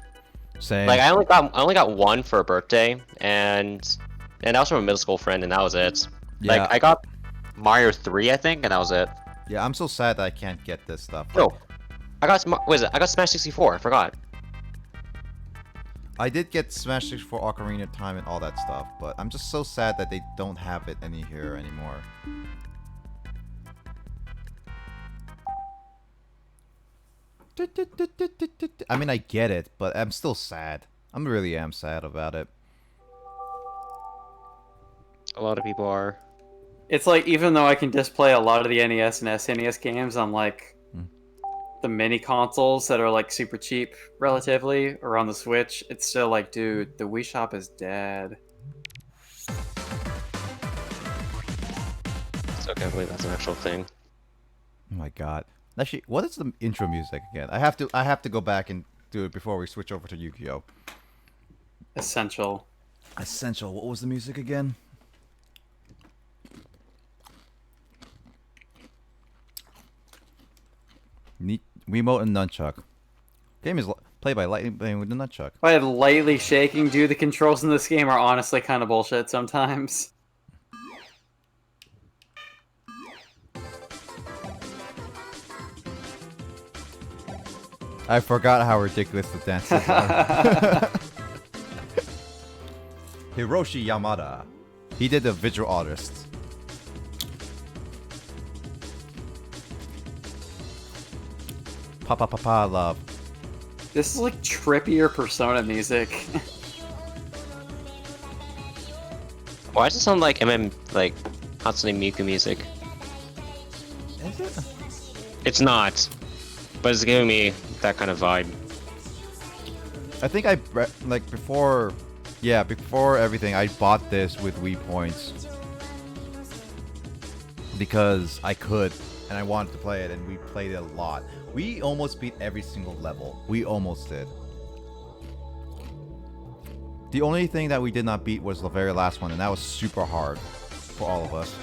Same. Like I only got one for a birthday, and that was from a middle school friend, and that was it. Yeah. Like I got Mario 3, I think, and that was it. Yeah, I'm so sad that I can't get this stuff. No, I got I got Smash 64. I forgot. I did get Smash 64 Ocarina of Time and all that stuff, but I'm just so sad that they don't have it here anymore. I mean, I get it, but I'm still sad. I really am sad about it. A lot of people are. It's like even though I can display a lot of the NES and SNES games on like the mini consoles that are like super cheap relatively or on the Switch, it's still like, dude, the Wii Shop is dead. So I can't believe that's an actual thing. Oh my god. Actually, what is the intro music again? I have to go back and do it before we switch over to Yu-Gi-Oh! Essential. Essential. What was the music again? Wiimote and nunchuck. Game is played by lightning playing with the nunchuck. By lightly shaking, dude, the controls in this game are honestly kind of bullshit sometimes. I forgot how ridiculous the dances are. Hiroshi Yamada. He did the visual artist. Papa love. This is like trippier Persona music. Why does it sound like like Hatsune Miku music? Is it? It's not, but it's giving me that kind of vibe. I think before everything, I bought this with Wii points because I could and I wanted to play it, and we played it a lot. We almost beat every single level. We almost did. The only thing that we did not beat was the very last one, and that was super hard for all of us.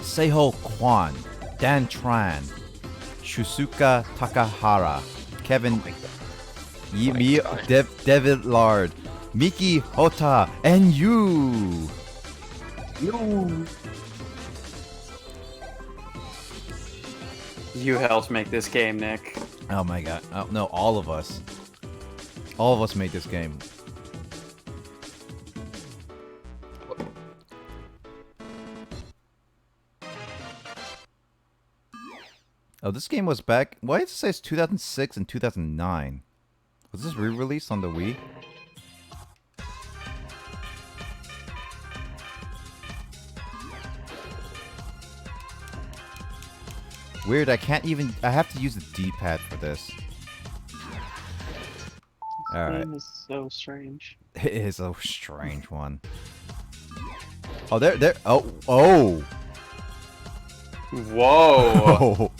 Seiho Kwan, Dan Tran, Shusuka Takahara, Kevin David Lard, Miki Hota, and you! You helped make this game, Nick. Oh my god. Oh, no, all of us. All of us made this game. Oh, this game was back... Why does it say it's 2006 and 2009? Was this re-released on the Wii? Weird, I can't even... I have to use the D-pad for this. Alright. Game is so strange. It is a strange one. Oh, there... Oh! Whoa!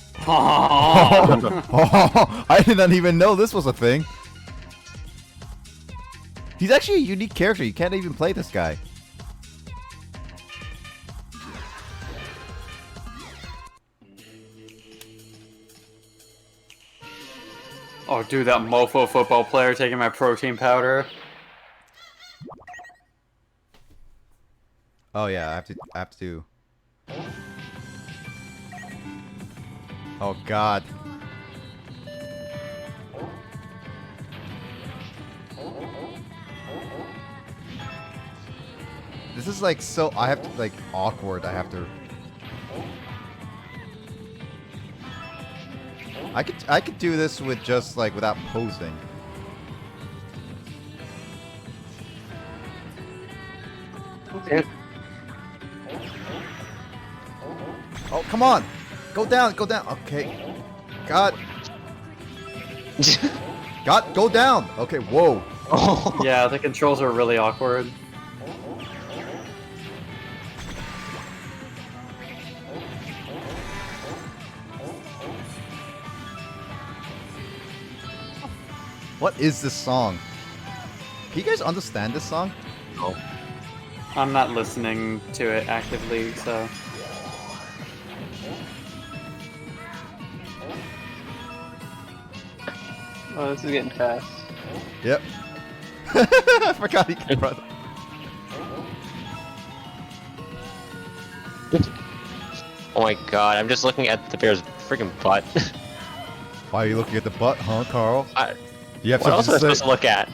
I did not even know this was a thing. He's actually a unique character. You can't even play this guy. Oh, dude, that mofo football player taking my protein powder. Oh yeah, I have to. Oh god. This is like so. I have to like awkward. I have to. I could do this with just like without posing. Okay. Oh, come on! Go down, go down. Okay. God. God, go down! Okay, whoa. Yeah, the controls are really awkward. What is this song? Can you guys understand this song? No. I'm not listening to it actively, so... Oh, this is getting fast. Yep. I forgot he could run. Oh my god, I'm just looking at the bear's freaking butt. Why are you looking at the butt, huh, Carl? You have What else am I something supposed to look at?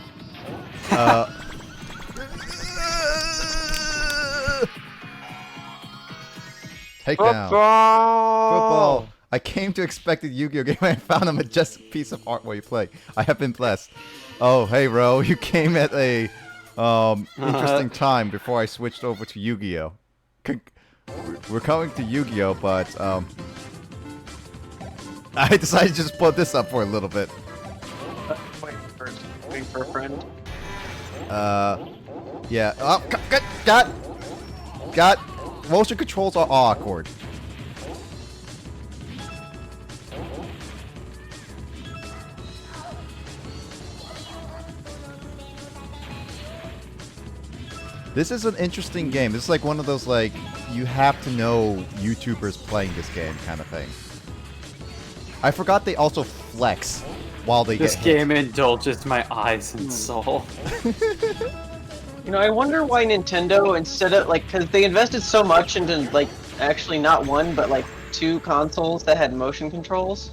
Take down. Football. I came to expect a Yu-Gi-Oh game and found a majestic piece of art while you play. I have been blessed. Oh, hey, Ro, you came at a interesting time before I switched over to Yu-Gi-Oh. We're coming to Yu-Gi-Oh, but I decided to just put this up for a little bit. Waiting for a friend. Yeah. Oh, got. Motion controls are awkward. This is an interesting game. This is like one of those, like, you have to know YouTubers playing this game kind of thing. I forgot they also flex while they This get hit. game indulges my eyes and soul. You know, I wonder why Nintendo, instead of, like, because they invested so much into, like, actually not one, but, like, 2 consoles that had motion controls.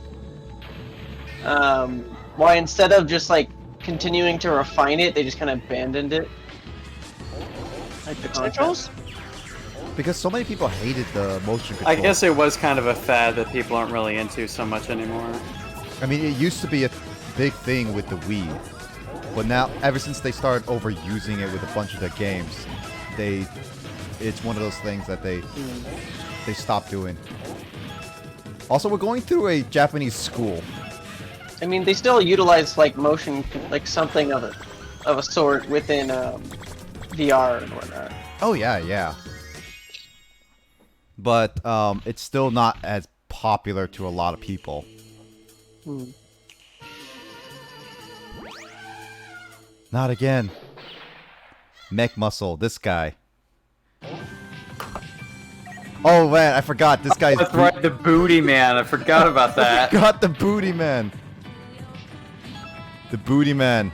Why instead of just, like, continuing to refine it, they just kind of abandoned it. Like the controls? Because so many people hated the motion control. I guess it was kind of a fad that people aren't really into so much anymore. I mean, it used to be a big thing with the Wii. But now, ever since they started overusing it with a bunch of their games, it's one of those things that they stopped doing. Also, we're going through a Japanese school. I mean, they still utilize, like, motion, like, something of a sort within, VR and whatnot. Oh, yeah. But it's still not as popular to a lot of people. Not again. Mech Muscle, this guy. Oh man, I forgot. This guy's... That's right, the booty man. I forgot about that. I forgot the booty man. The booty man.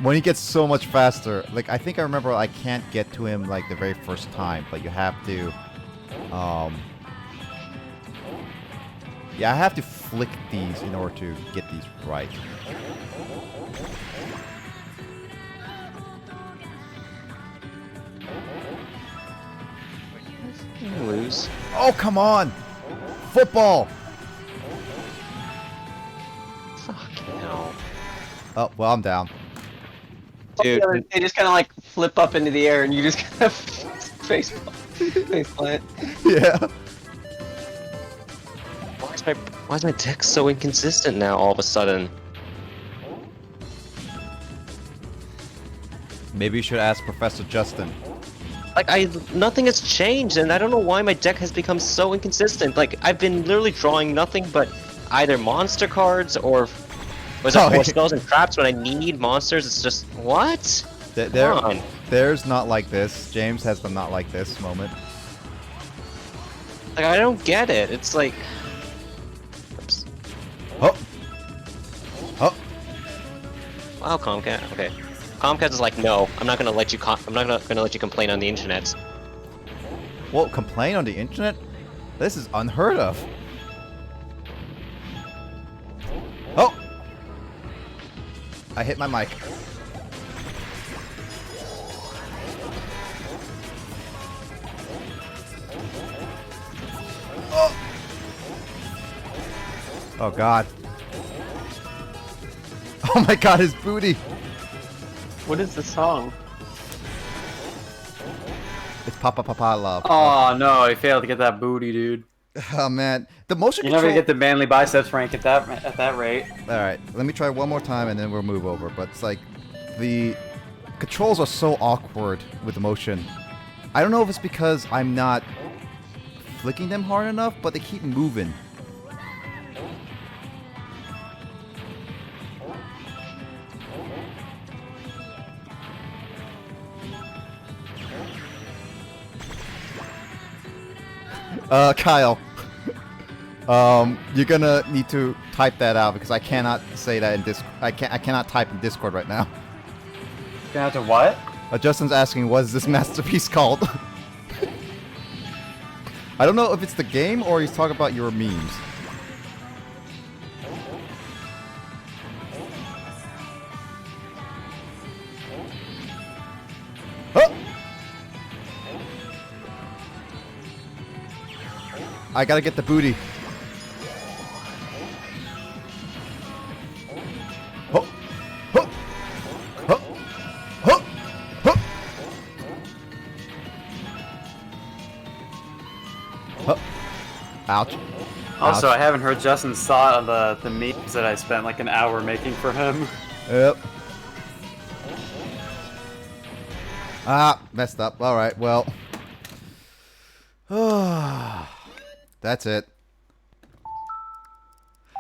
When he gets so much faster. Like, I think I remember I can't get to him, like, the very first time. But you have to... Yeah, I have to flick these in order to get these right. Lose. Oh, come on! Football! Fuck no. Oh, well, I'm down. Dude. They just kind of like flip up into the air and you just kind of face plant. Yeah. Why is my deck so inconsistent now all of a sudden? Maybe you should ask Professor Justin. Like, nothing has changed, and I don't know why my deck has become so inconsistent. Like, I've been literally drawing nothing but either monster cards or... Was it more spells and traps when I need monsters? It's just... What? Come on. There's not like this. James has the not like this moment. Like, I don't get it. It's like... Oops. Oh! Oh! Wow, Comcast. Okay. Comcast is like, no, I'm not gonna let you. I'm not gonna let you complain on the internet. Well, complain on the internet? This is unheard of. Oh! I hit my mic. Oh god. Oh my god, his booty! What is the song? It's Papa Papa Love. Oh no, I failed to get that booty, dude. Oh man. The motion You're control... never gonna get the manly biceps rank at that rate. Alright, let me try one more time and then we'll move over. But it's like, the controls are so awkward with the motion. I don't know if it's because I'm not flicking them hard enough, but they keep moving. Kyle. You're gonna need to type that out because I cannot say that in I cannot type in Discord right now. Gonna have to what? Justin's asking, what is this masterpiece called? I don't know if it's the game or he's talking about your memes. Oh! I gotta get the booty. Oh! Oh! Oh! Oh! Oh! Oh! Ouch. Also, Ouch. I haven't heard Justin's thought on the memes that I spent like an hour making for him. Yep. Ah, messed up. Alright, well. That's it.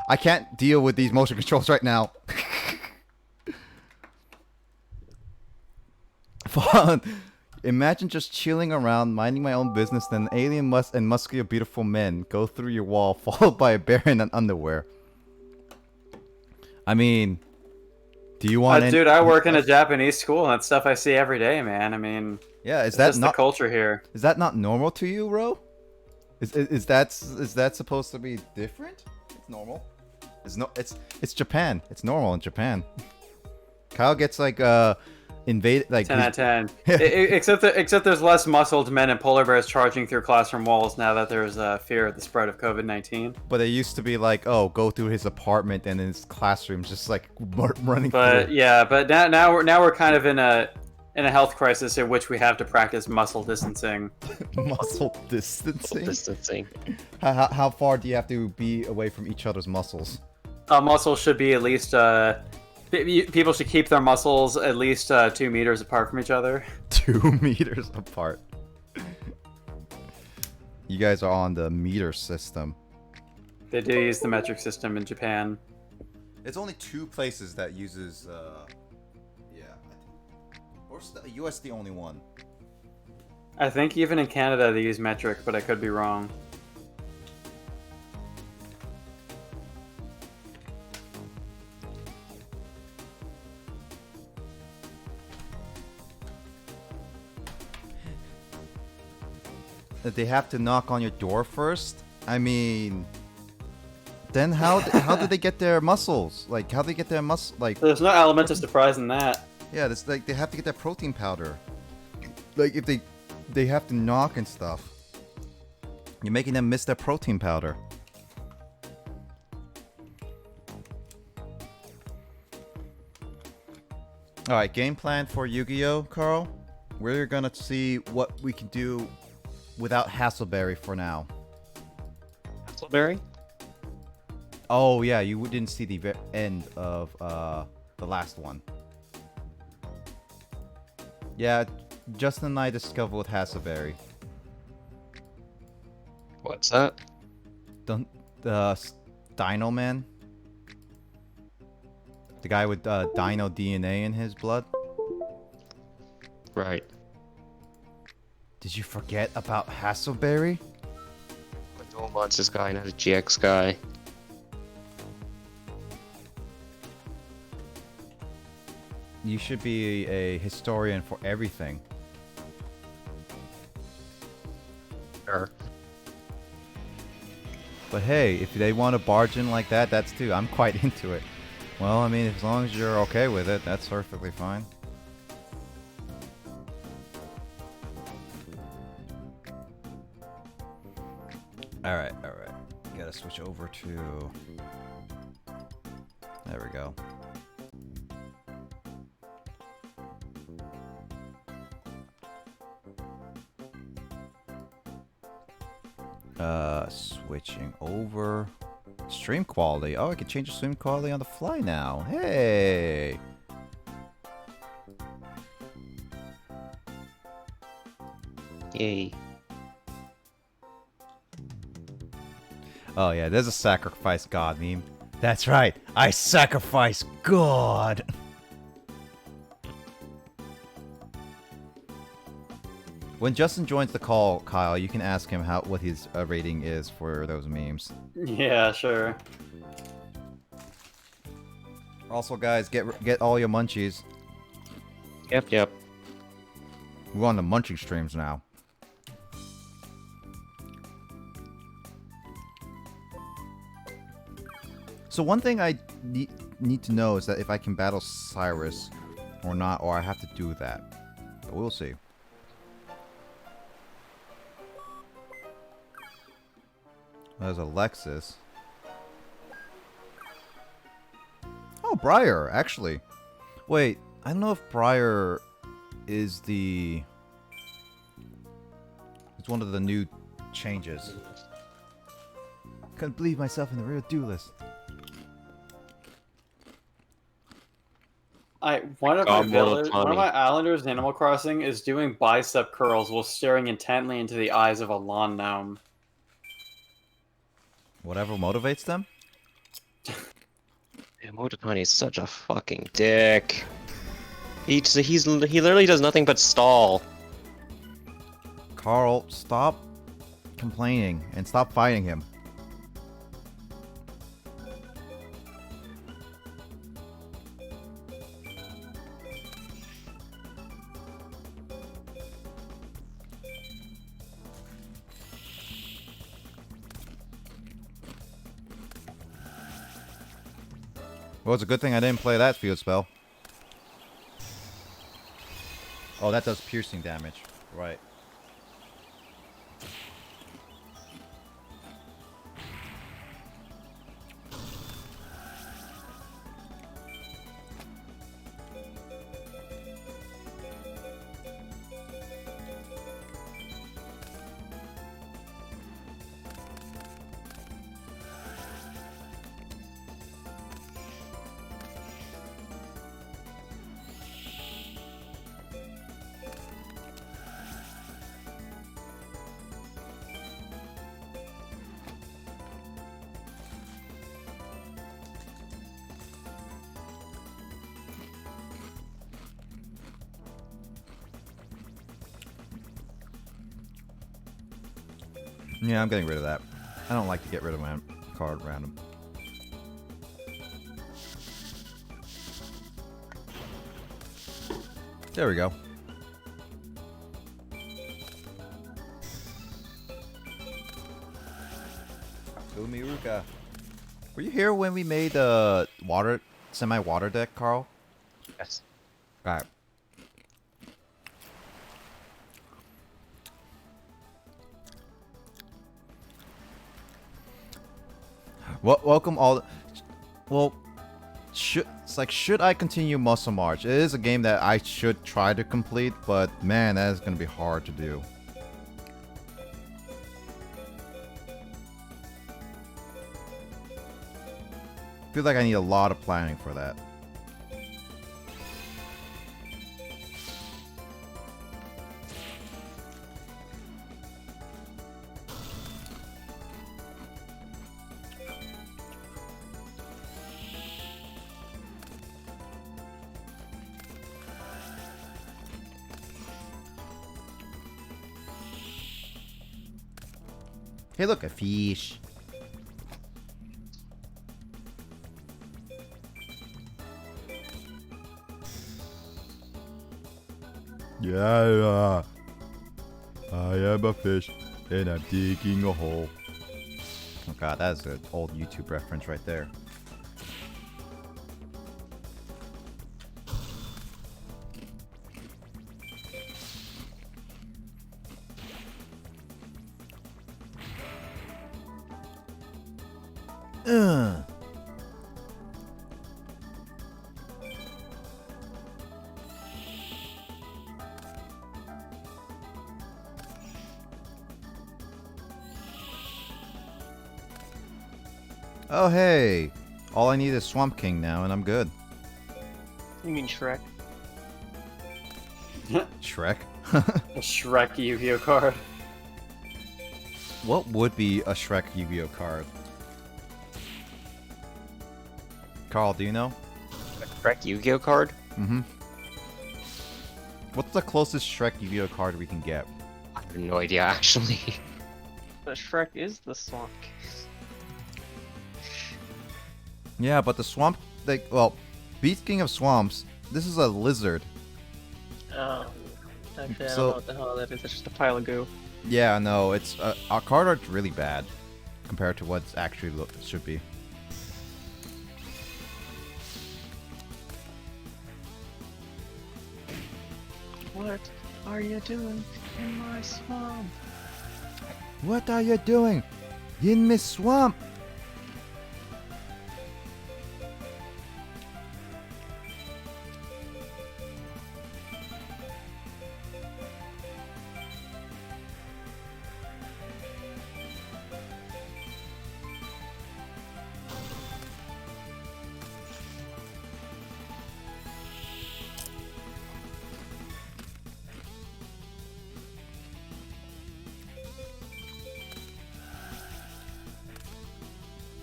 I can't deal with these motion controls right now. Fun. Imagine just chilling around, minding my own business, then alien and muscular beautiful men go through your wall, followed by a bear in an underwear. I mean, do you want Dude, I work in a Japanese school, and that's stuff I see every day, man. I mean, yeah, is it's that just not the culture here? Is that not normal to you, Ro? Is that supposed to be different? It's normal. It's Japan. It's normal in Japan. Kyle gets like invaded like 10 out of 10. Except there's less muscled men and polar bears charging through classroom walls now that there's fear of the spread of COVID-19. But it used to be like, oh, go through his apartment and his classroom, just like running. But through. yeah, but now we're kind of in a health crisis in which we have to practice muscle distancing. Muscle distancing. Distancing. How far do you have to be away from each other's muscles? Muscles should be at least people should keep their muscles at least 2 meters apart from each other. 2 meters apart. You guys are on the meter system. They do use the metric system in Japan. It's only 2 places that uses, yeah. Or the US the only one. I think even in Canada they use metric, but I could be wrong. That they have to knock on your door first? I mean, then how do they get their muscles? Like, how do they get their like? There's no element of surprise in that. Yeah, it's like they have to get that protein powder. Like, if they have to knock and stuff, you're making them miss their protein powder. All right, game plan for Yu-Gi-Oh, Carl. We're gonna see what we can do without Hassleberry for now. Hassleberry? Oh yeah, you didn't see the end of the last one. Yeah, Justin and I discovered with Hassleberry. What's that? The Dino Man. The guy with Dino DNA in his blood. Right. Did you forget about Hassleberry? A dual monsters guy, not a GX guy. You should be a historian for everything. Sure. But hey, if they want to barge in like that, that's too. I'm quite into it. Well, I mean, as long as you're okay with it, that's perfectly fine. Alright. Gotta switch over to There we go. Switching over. Stream quality. Oh, I can change the stream quality on the fly now. Hey! Yay. Oh yeah, there's a sacrifice God meme. That's right, I sacrifice God! When Justin joins the call, Kyle, you can ask him what his rating is for those memes. Yeah, sure. Also, guys, get all your munchies. Yep. We're on the munching streams now. So one thing I need to know is that if I can battle Cyrus or not, or I have to do that. But we'll see. There's Alexis. Oh, Briar, actually. Wait, I don't know if Briar is the... It's one of the new changes. Couldn't believe myself in the real duelist. One of my islanders in Animal Crossing is doing bicep curls while staring intently into the eyes of a lawn gnome. Whatever motivates them? Mototani is such a fucking dick. He literally does nothing but stall. Carl, stop complaining and stop fighting him. Well, it's a good thing I didn't play that field spell. Oh, that does piercing damage. Right. Yeah, I'm getting rid of that. I don't like to get rid of my card random. There we go. Umiruka. Were you here when we made the semi-water deck, Carl? Yes. Alright. Welcome all. Well, should I continue Muscle March? It is a game that I should try to complete, but man, that is gonna be hard to do. I feel like I need a lot of planning for that. Hey, look, a fish. Yeah, I am a fish, and I'm digging a hole. Oh god, that's an old YouTube reference right there. Oh, hey. All I need is Swamp King now, and I'm good. You mean Shrek? Shrek? A Shrek Yu-Gi-Oh card. What would be a Shrek Yu-Gi-Oh card? Carl, do you know? Shrek Yu-Gi-Oh card? Mm-hmm. What's the closest Shrek Yu-Gi-Oh card we can get? I have no idea, actually. The Shrek is the swamp. Yeah, but the swamp, like, well, Beast King of Swamps, this is a lizard. Oh. Actually, I So- don't know what the hell that is. It's just a pile of goo. Yeah, no, it's our card art's really bad compared to what it's actually should be. What are you doing in my swamp? What are you doing in my swamp?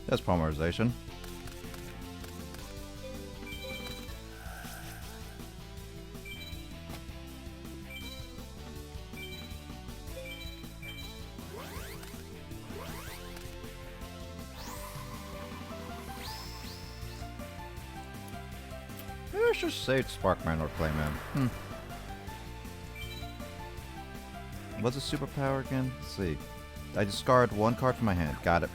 That's polymerization. Maybe I should save Sparkman or Clayman. What's a superpower again? Let's see. I discard one card from my hand. Got it.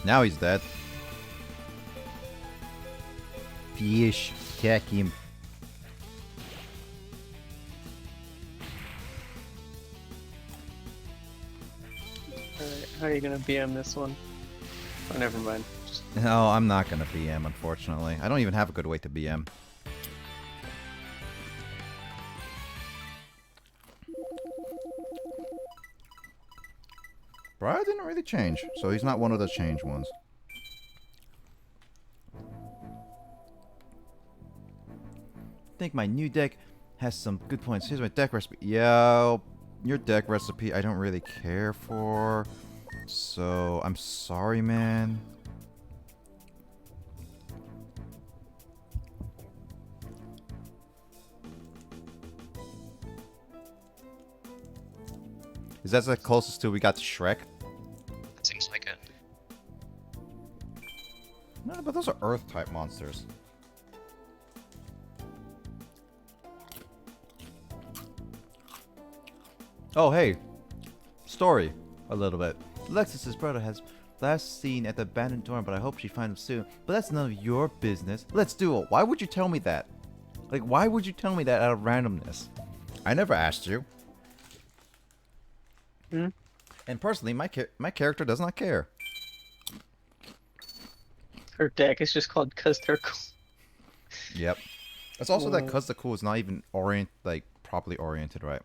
Now he's dead. Fish, attack him. Alright, how are you gonna BM this one? Oh, never mind. Just... No, I'm not gonna BM, unfortunately. I don't even have a good way to BM. Brian didn't really change, so he's not one of the change ones. I think my new deck has some good points. Here's my deck recipe. Yeah, your deck recipe I don't really care for. So, I'm sorry, man. Is that the closest to we got to Shrek? That seems like it. No, but those are Earth-type monsters. Oh, hey. Story. A little bit. Lexus's brother has last seen at the abandoned dorm, but I hope she finds him soon. But that's none of your business. Let's do it. Why would you tell me that? Like, why would you tell me that out of randomness? I never asked you. And personally, my character does not care. Her deck is just called Cause They're Cool. Yep. It's also that Cuz the Cool is not even properly oriented right.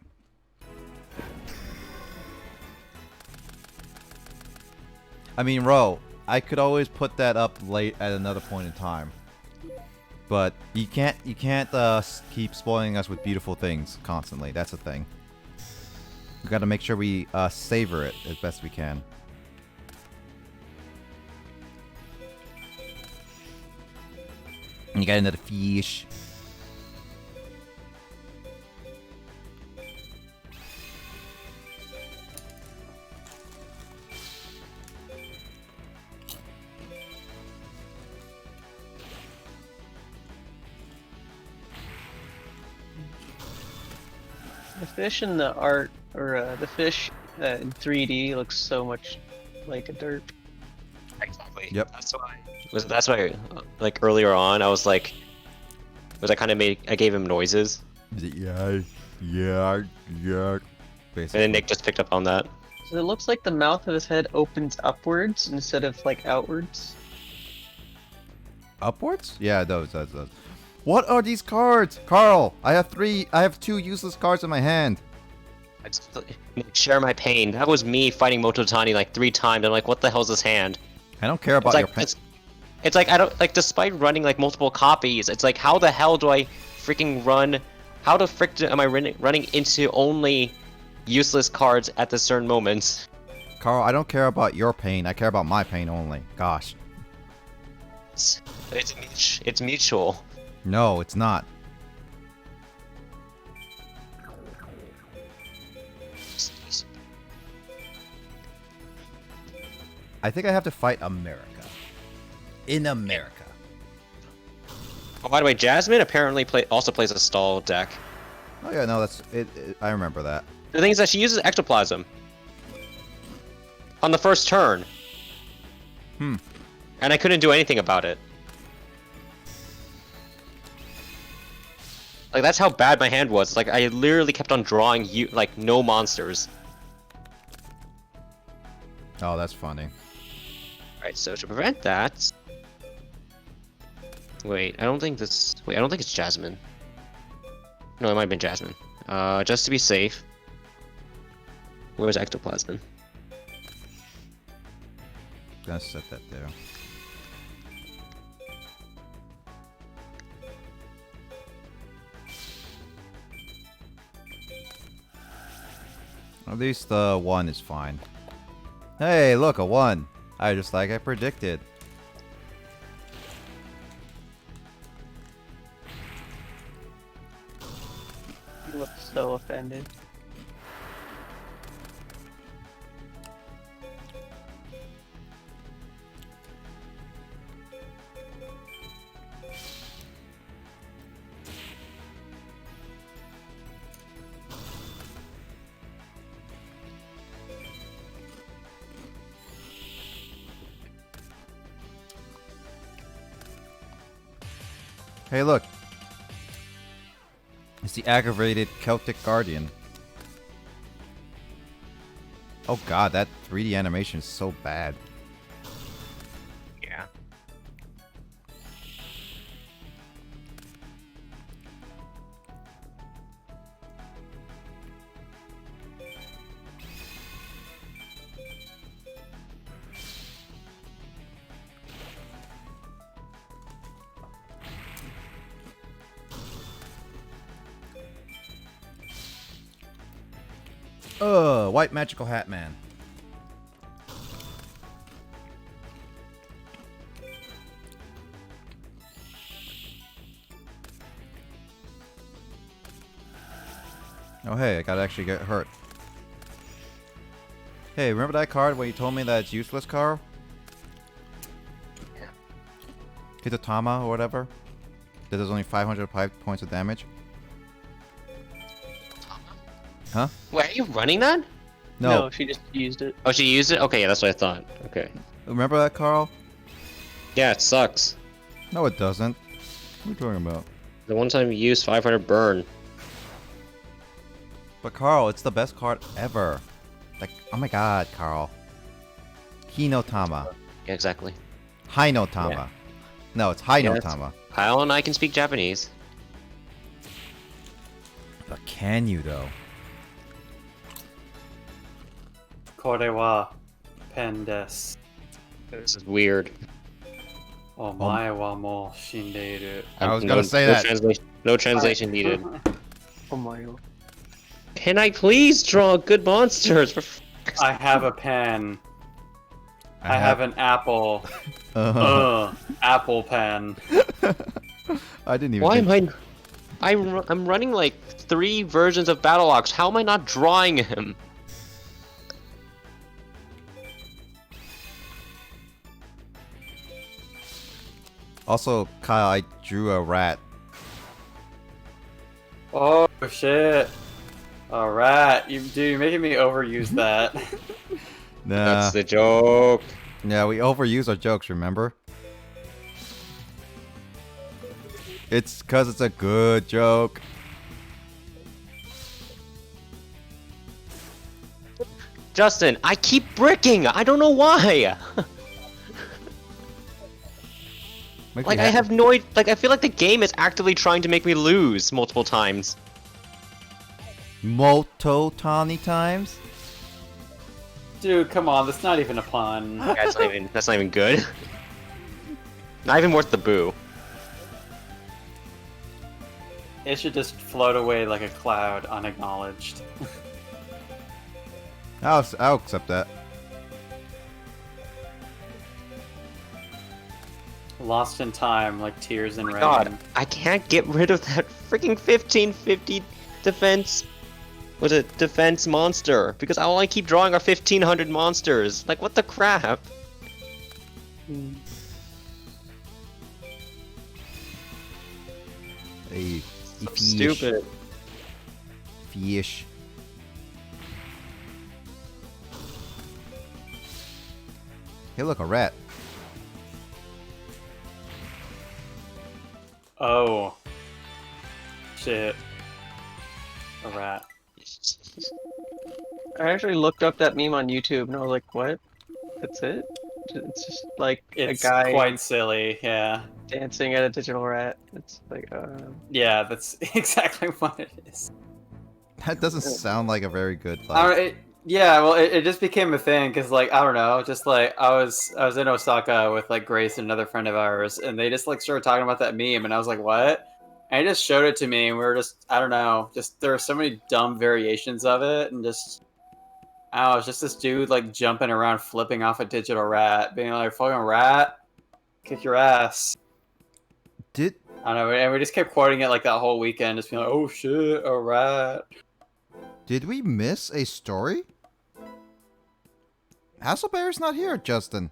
I mean, Ro, I could always put that up late at another point in time. But you can't keep spoiling us with beautiful things constantly. That's the thing. We gotta make sure we savor it as best we can. And you got another fish. The fish in the art, or the fish in 3D looks so much like a derp. Exactly. Yep. That's why, like earlier on, I was like, I kind of I gave him noises, Yeah. Basically. and then Nick just picked up on that. So it looks like the mouth of his head opens upwards instead of like outwards. Upwards? Yeah, it does. What are these cards? Carl, I have two useless cards in my hand. I just share my pain. That was me fighting Mototani like 3 times. I'm like, what the hell's this hand? I don't care about It's your like pain. it's like I don't like despite running like multiple copies. It's like how the hell do I freaking run? How the frick am I running into only useless cards at the certain moments? Carl, I don't care about your pain. I care about my pain only. Gosh. It's mutual. No, it's not. I think I have to fight America. In America. Oh, by the way, Jasmine apparently also plays a stall deck. Oh yeah, no, that's it. I remember that. The thing is that she uses ectoplasm on the first turn. Hmm. And I couldn't do anything about it. Like that's how bad my hand was. Like I literally kept on drawing like no monsters. Oh, that's funny. Alright, so to prevent that. Wait, I don't think it's Jasmine. No, it might have been Jasmine. Just to be safe. Where's ectoplasm? Gonna set that there. At least the 1 is fine. Hey, look, a 1. Just like I predicted. You look so offended. Hey, look. It's the aggravated Celtic Guardian. Oh god, that 3D animation is so bad. Yeah. White Magical Hat Man. Oh hey, I gotta actually get hurt. Hey, remember that card when you told me that it's useless, Carl? Yeah. Kitatama or whatever? That does only 505 points of damage? Huh? Wait, are you running that? No. She just used it. Oh, she used it? Okay, yeah, that's what I thought. Okay. Remember that, Carl? Yeah, it sucks. No, it doesn't. What are you talking about? The one time you used 500 burn. But Carl, it's the best card ever. Like, oh my god, Carl. Hinotama. Yeah, exactly. Hinotama. Yeah. No, it's Yeah, Hinotama. Kyle and I can speak Japanese. But can you, though? これはペンです。 This is weird. お前はもう死んでいる。 I was gonna say that. No translation needed. Oh my god. Can I please draw good monsters? I have a pen. I have an apple. Apple pen. I didn't even. Why think... am I'm running like 3 versions of Battle Ox. How am I not drawing him? Also, Kyle, I drew a rat. Oh shit. Alright, you're making me overuse that. Nah. That's the joke. Yeah, we overuse our jokes, remember? It's cause it's a good joke. Justin, I keep bricking. I don't know why. Makes Like me I ha- have no like I feel like the game is actively trying to make me lose multiple times. Multo tiny times. Dude, come on, that's not even a pun. That's not even good. Not even worth the boo. It should just float away like a cloud, unacknowledged. I'll accept that. Lost in time, like tears in rain. God, I can't get rid of that freaking 1550 defense. Was it defense monster? Because all I keep drawing are 1500 monsters. Like what the crap? Hey, Stupid. Fish. Hey, look, a rat. Oh. Shit. A rat. I actually looked up that meme on YouTube and I was like, what? That's it? It's just like It's a guy quite silly, yeah. dancing at a digital rat. It's like, Yeah, that's exactly what it is. That doesn't sound like a very good. I don't, yeah, well, it just became a thing because, like, I don't know, just like I was in Osaka with like Grace and another friend of ours, and they just like started talking about that meme, and I was like, what? And he just showed it to me, and we were just, I don't know, just there are so many dumb variations of it, and just, I don't know, it's just this dude like jumping around, flipping off a digital rat, being like, "Fucking rat, kick your ass." Did I don't know, and we just kept quoting it like that whole weekend, just being like, "Oh shit, a rat." Did we miss a story? Hasselbear's not here, Justin.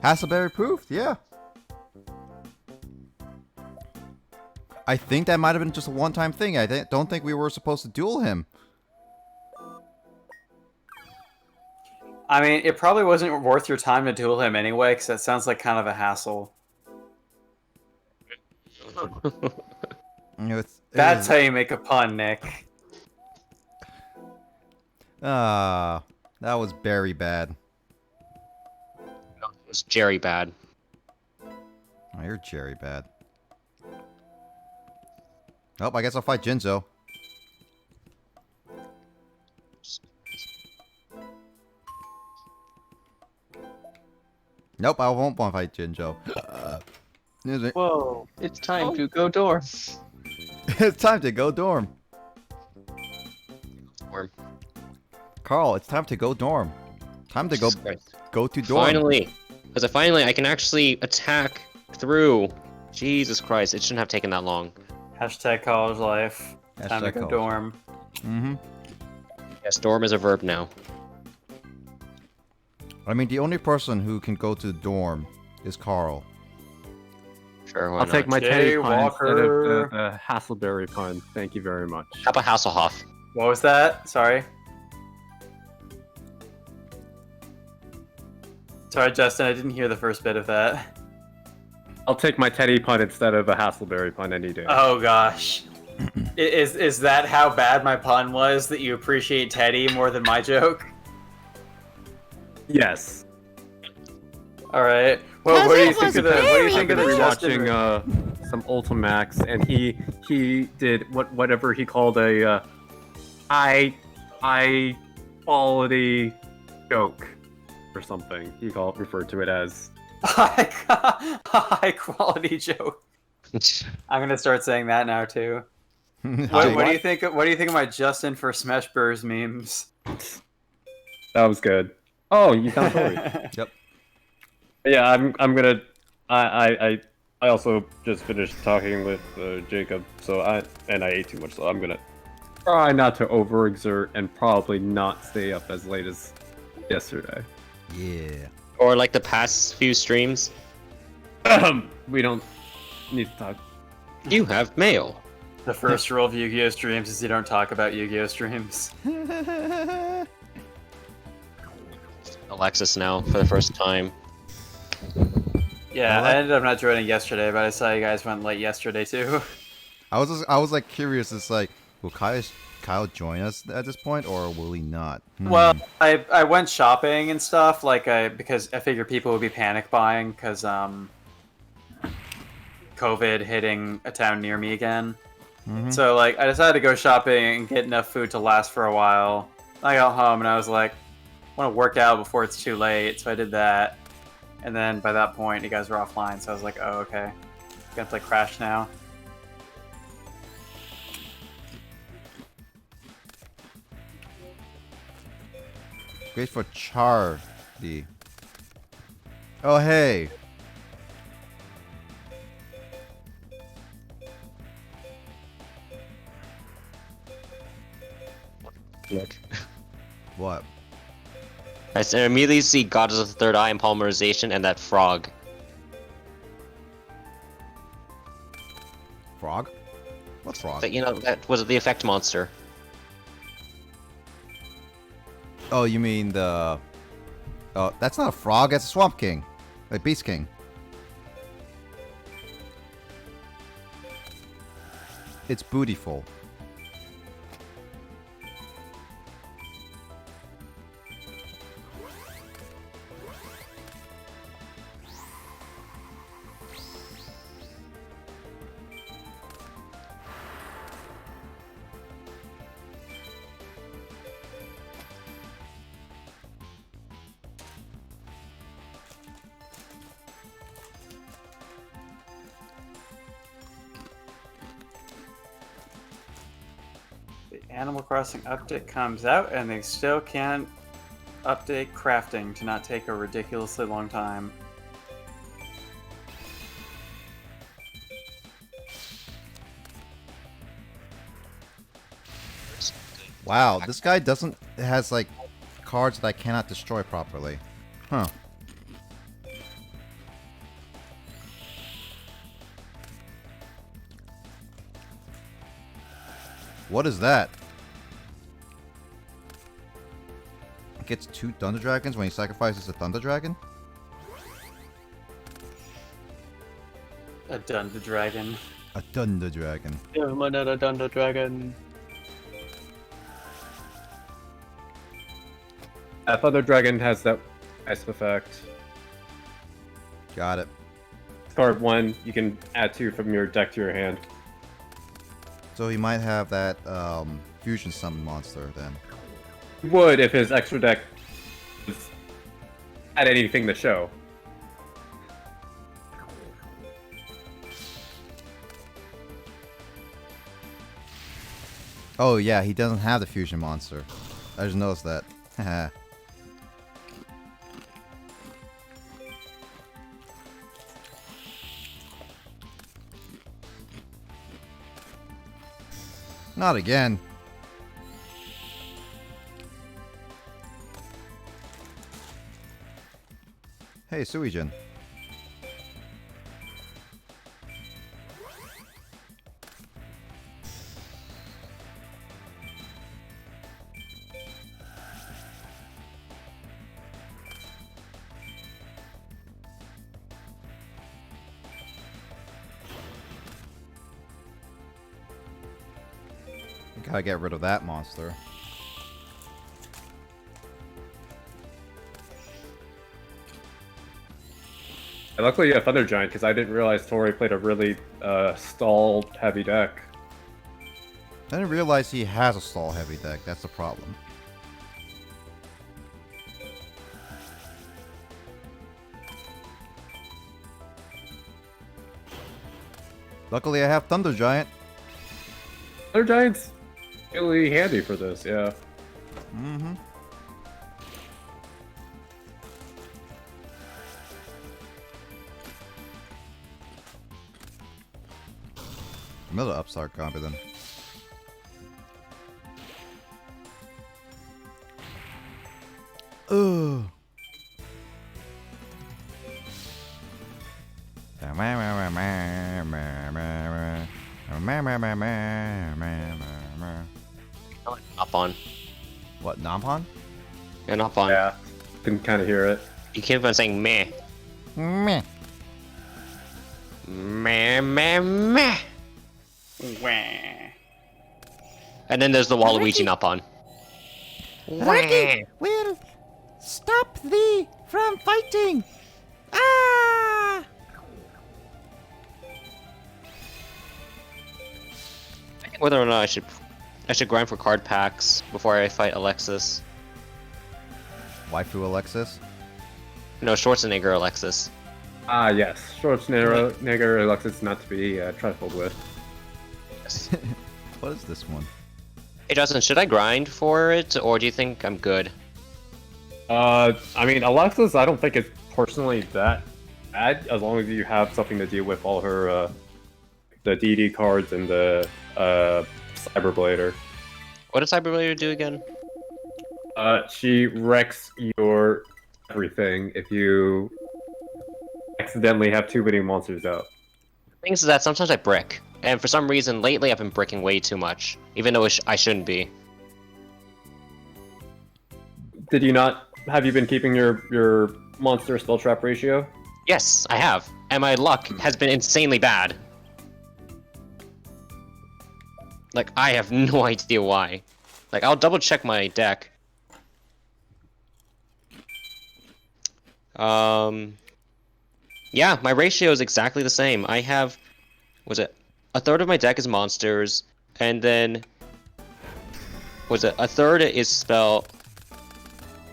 Hasselbear approved, yeah. I think that might have been just a one-time thing. I don't think we were supposed to duel him. I mean, it probably wasn't worth your time to duel him anyway, because that sounds like kind of a hassle. That's how you make a pun, Nick. That was very bad. It was Jerry bad. Oh, you're Jerry bad. Oh, I guess I'll fight Jinzo. Nope, I won't want to fight Jinzo. Is it? whoa, it's time to go dorm. It's time to go dorm. Dorm. Carl, it's time to go dorm. Time to go Jesus Christ. go to dorm. Finally, because finally I can actually attack through. Jesus Christ, it shouldn't have taken that long. Hashtag college life. Time to Hashtag go college. dorm. Mm-hmm. Yes, dorm is a verb now. I mean, the only person who can go to the dorm is Carl. Sure, why I'll not? take my Jay Teddy pun instead Walker. of the Hasselberry pun. Thank you very much. How about Hasselhoff? What was that? Sorry. Sorry, Justin, I didn't hear the first bit of that. I'll take my Teddy pun instead of a Hasselberry pun any day. Oh gosh. Is that how bad my pun was, that you appreciate Teddy more than my joke? Yes. Alright. Well, what do you think of the I've been Justin? rewatching some Ultimax, and he did whatever he called a high quality joke or something. He referred to it as. High quality joke. I'm gonna start saying that now too. What do you think? What do you think of my Justin for Smash Bros memes? That was good. Oh, you found Tori. Yep. Yeah, I'm gonna. I also just finished talking with Jacob, so I ate too much, so I'm gonna try not to overexert and probably not stay up as late as yesterday. Yeah. Or like the past few streams? We don't need to talk. You have mail. The first rule of Yu-Gi-Oh! Streams is you don't talk about Yu-Gi-Oh! Streams. Alexis now for the first time. Yeah, I ended up not joining yesterday, but I saw you guys went late yesterday too. I was like curious. It's like Will Kyle join us at this point, or will he not? Well, I went shopping and stuff because I figured people would be panic buying because COVID hitting a town near me again. So I decided to go shopping and get enough food to last for a while. I got home and I was like, I want to work out before it's too late, so I did that. And then by that point, you guys were offline, so I was like, oh, okay. Gonna play Crash now. Great for Charlie. Oh, hey. Look. What? I immediately see Goddess of the Third Eye and Polymerization and that frog. Frog? What frog? But, you know, that was the effect monster. Oh, you mean the... Oh, that's not a frog, that's a Swamp King. Like Beast King. It's bootyful. Animal Crossing update comes out and they still can't update crafting to not take a ridiculously long time. Wow, this guy has like cards that I cannot destroy properly. Huh. What is that? It gets 2 Thunder Dragons when he sacrifices a Thunder Dragon? A Thunder Dragon. A Thunder Dragon. Yeah, another Thunder Dragon. Thunder Dragon has that ice effect. Got it. Card 1, you can add 2 from your deck to your hand. So he might have that fusion summon monster then. He would if his extra deck had anything to show. Oh yeah, he doesn't have the fusion monster. I just noticed that. Haha. Not again. Hey, Suijin. Gotta get rid of that monster. And luckily you have Thunder Giant, because I didn't realize Tori played a really stall-heavy deck. I didn't realize he has a stall heavy deck, that's the problem. Luckily I have Thunder Giant. Thunder Giant's really handy for this, yeah. Mm-hmm. Another upstart combo then. Ugh. Hop on. What, Nampon? Yeah, hop on. Yeah, can kind of hear it. You keep on saying meh. Meh. Meh, meh, meh. Wah. And then there's the Waluigi Napon. Ricky will stop thee from fighting. Ah! Whether or not I should grind for card packs before I fight Alexis. Waifu Alexis. No, Schwarzenegger Alexis. Ah, yes. Schwarzenegger Alexis not to be trifled with. Yes. What is this one? Hey Justin, should I grind for it, or do you think I'm good? I mean, Alexis, I don't think it's personally that bad, as long as you have something to deal with all her, the DD cards and the, Cyberblader. What does Cyberblazer do again? She wrecks your everything if you accidentally have too many monsters out. The thing is that sometimes I brick, and for some reason lately I've been bricking way too much, even though I shouldn't be. Did you not? Have you been keeping your monster spell trap ratio? Yes, I have, and my luck has been insanely bad. Like, I have no idea why. Like, I'll double check my deck. Yeah, my ratio is exactly the same. I have, was it, a third of my deck is monsters, and then, was it, a third is spell,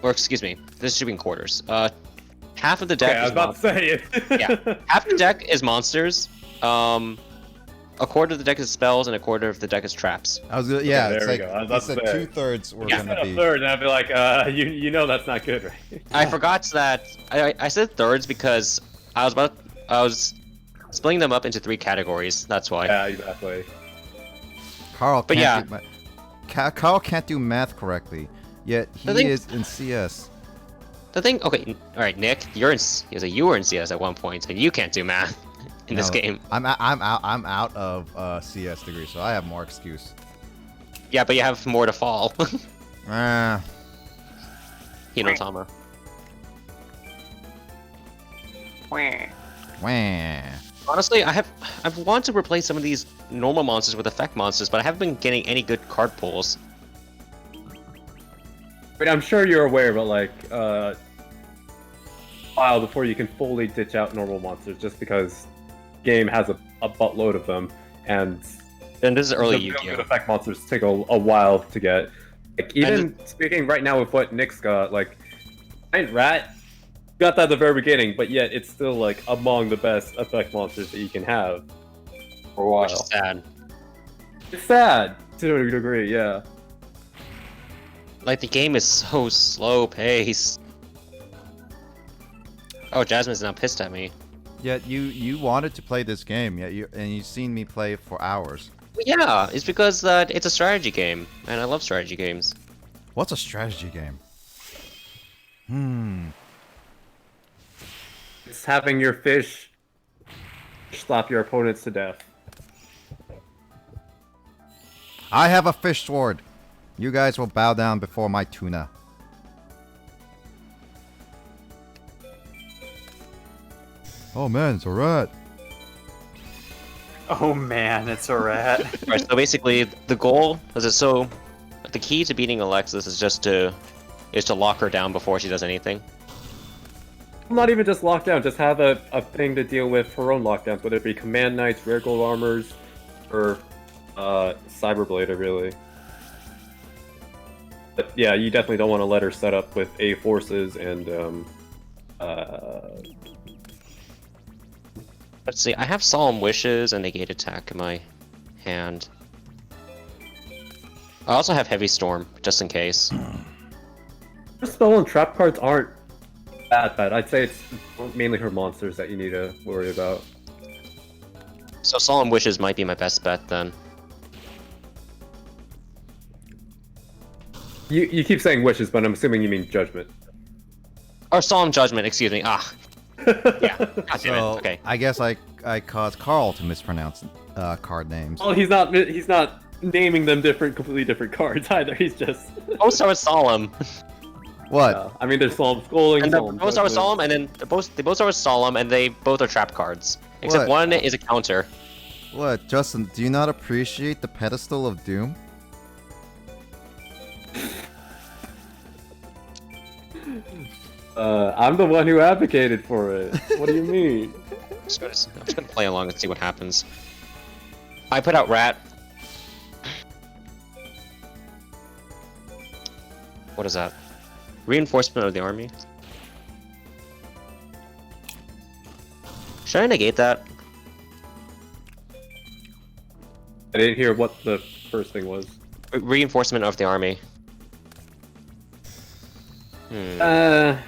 or excuse me, this should be in quarters. Half of the deck Okay, I was about to say it. yeah, half the deck is monsters, a quarter of the deck is spells, and a quarter of the deck is traps. I was yeah, Okay, it's there we like go. I was he about said to say. 2/3 were Yeah. gonna A be. third, and I'd be like, you know that's not good, right? I forgot that I said thirds because I was splitting them up into 3 categories. That's why. Yeah, exactly. Carl But can't do Carl can't do math correctly, yet he The thing- is in CS. The thing, okay, all right, Nick, you were in CS at one point, and you can't do math in this No, game. I'm out of CS degree, so I have more excuse. Yeah, but you have more to fall. Ah, Hinotama. wah. Honestly, I've wanted to replace some of these normal monsters with effect monsters, but I haven't been getting any good card pulls. But I'm sure you're aware, but like, while before you can fully ditch out normal monsters, just because the game has a buttload of them, and Then this is early the real Yu-Gi-Oh. good effect monsters take a while to get. Like, even speaking right now with what Nick's got, like, Giant Rat got that at the very beginning, but yet it's still like among the best effect monsters that you can have for a while. Which is sad. It's sad to a degree, yeah. Like, the game is so slow paced. Oh, Jasmine's now pissed at me. Yet you wanted to play this game, yet you've seen me play for hours. Yeah, it's because it's a strategy game, and I love strategy games. What's a strategy game? It's having your fish slap your opponents to death. I have a fish sword. You guys will bow down before my tuna. Oh man, it's a rat. Oh man, it's a rat. Right, so basically, the goal the key to beating Alexis is to lock her down before she does anything. Not even just lockdown, just have a thing to deal with her own lockdowns, whether it be Command Knights, Rare Gold Armors, or Cyberblader, really. But yeah, you definitely don't want to let her set up with A forces and Let's see, I have Solemn Wishes and Negate Attack in my hand. I also have Heavy Storm, just in case. her spell and trap cards aren't that bad. I'd say it's mainly her monsters that you need to worry about. So Solemn Wishes might be my best bet then. You keep saying wishes, but I'm assuming you mean judgment. Or Solemn Judgment, excuse me. Ah. Yeah. God damn it. So Okay. I guess I caused Carl to mispronounce card names. Well, he's not naming them completely different cards either. He's just. Both start with Solemn. What? I mean, there's Solemn Scolding, And Solemn both start with Judgment. Solemn, and then they both start with Solemn, and they both are trap cards. Except What? one is a counter. What, Justin? Do you not appreciate the pedestal of Doom? I'm the one who advocated for it. What do you mean? I'm just gonna play along and see what happens. I put out rat. What is that? Reinforcement of the army. Should I negate that? I didn't hear what the first thing was. Reinforcement of the army. I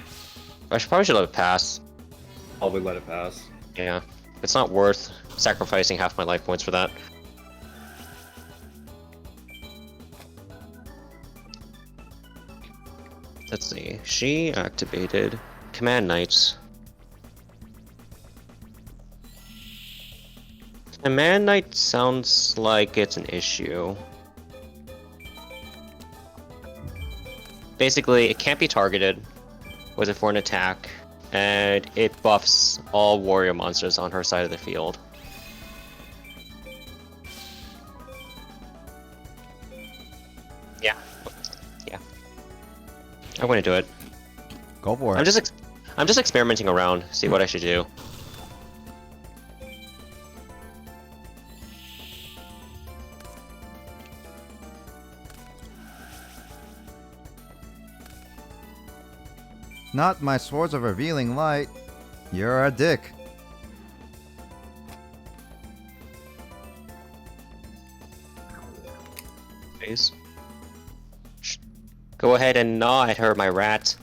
probably should let it pass. Probably let it pass. Yeah, it's not worth sacrificing half my life points for that. Let's see. She activated Command Knights. Command Knight sounds like it's an issue. Basically, it can't be targeted. Was it for an attack? And it buffs all warrior monsters on her side of the field. Yeah. Yeah. I'm gonna do it. Go for it. I'm just experimenting around, see what I should do. Not my swords of revealing light. You're a dick. Please. Go ahead and gnaw at her, my rat.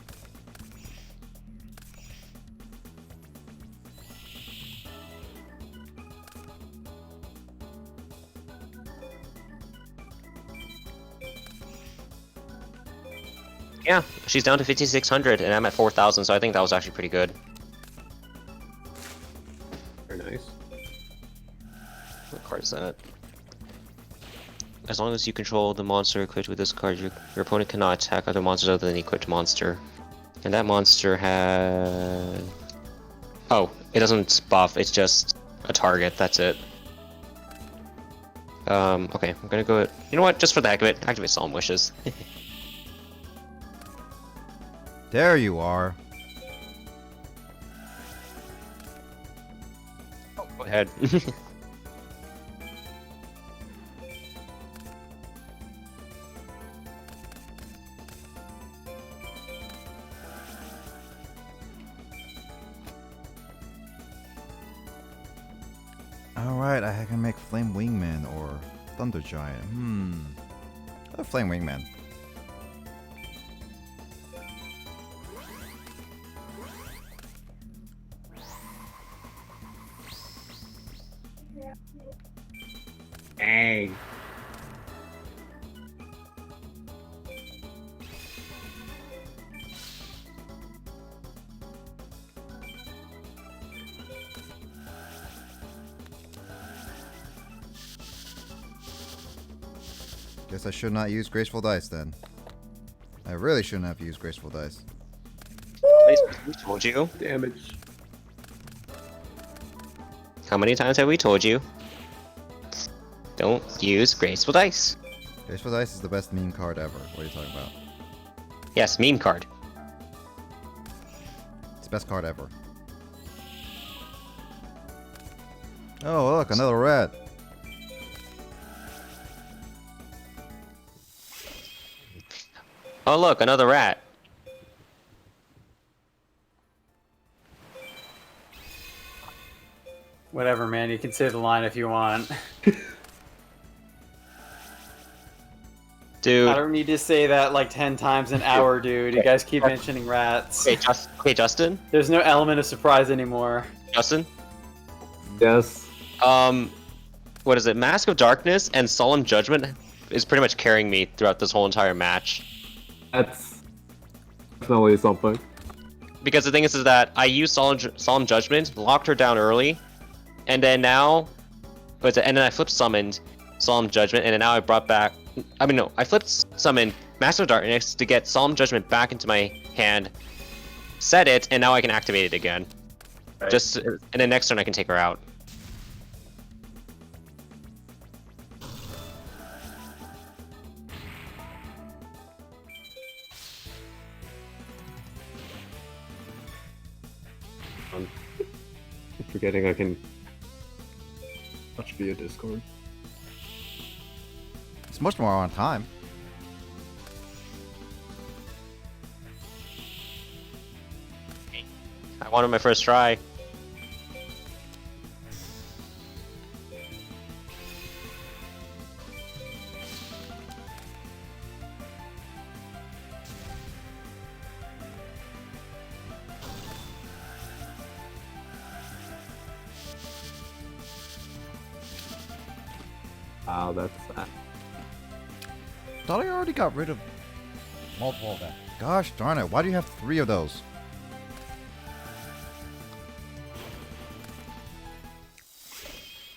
Yeah, she's down to 5,600 and I'm at 4,000, so I think that was actually pretty good. Very nice. What card is that? As long as you control the monster equipped with this card, your opponent cannot attack other monsters other than the equipped monster. And that monster has... Oh, it doesn't buff, it's just a target, that's it. Okay, I'm gonna go... You know what, just for the heck of it, activate Solemn Wishes. There you are. Oh, go ahead. Alright, I can make Flame Wingman or Thunder Giant. A Flame Wingman. Dang. Guess I should not use Graceful Dice then. I really shouldn't have used Graceful Dice. We told you. Damage. How many times have we told you? Don't use Graceful Dice. Graceful Dice is the best meme card ever. What are you talking about? Yes, meme card. It's the best card ever. Oh, look, another rat. Oh look, another rat. Whatever, man. You can say the line if you want. Dude. I don't need to say that like 10 times an hour, dude. You guys keep mentioning rats. Okay, Justin? There's no element of surprise anymore. Justin? Yes. What is it? Mask of Darkness and Solemn Judgment is pretty much carrying me throughout this whole entire match. That's definitely something. Because the thing is that I used Solemn Judgment, locked her down early, and then now, and then I flipped summoned Solemn Judgment, and then now I brought back. I flipped summoned Master of Darkness to get Solemn Judgment back into my hand, set it, and now I can activate it again. Right. And then next turn I can take her out. forgetting I can touch via Discord. It's much more on time. I wanted my first try. Wow, that's sad. Thought I already got rid of multiple of them. Gosh darn it, why do you have 3 of those?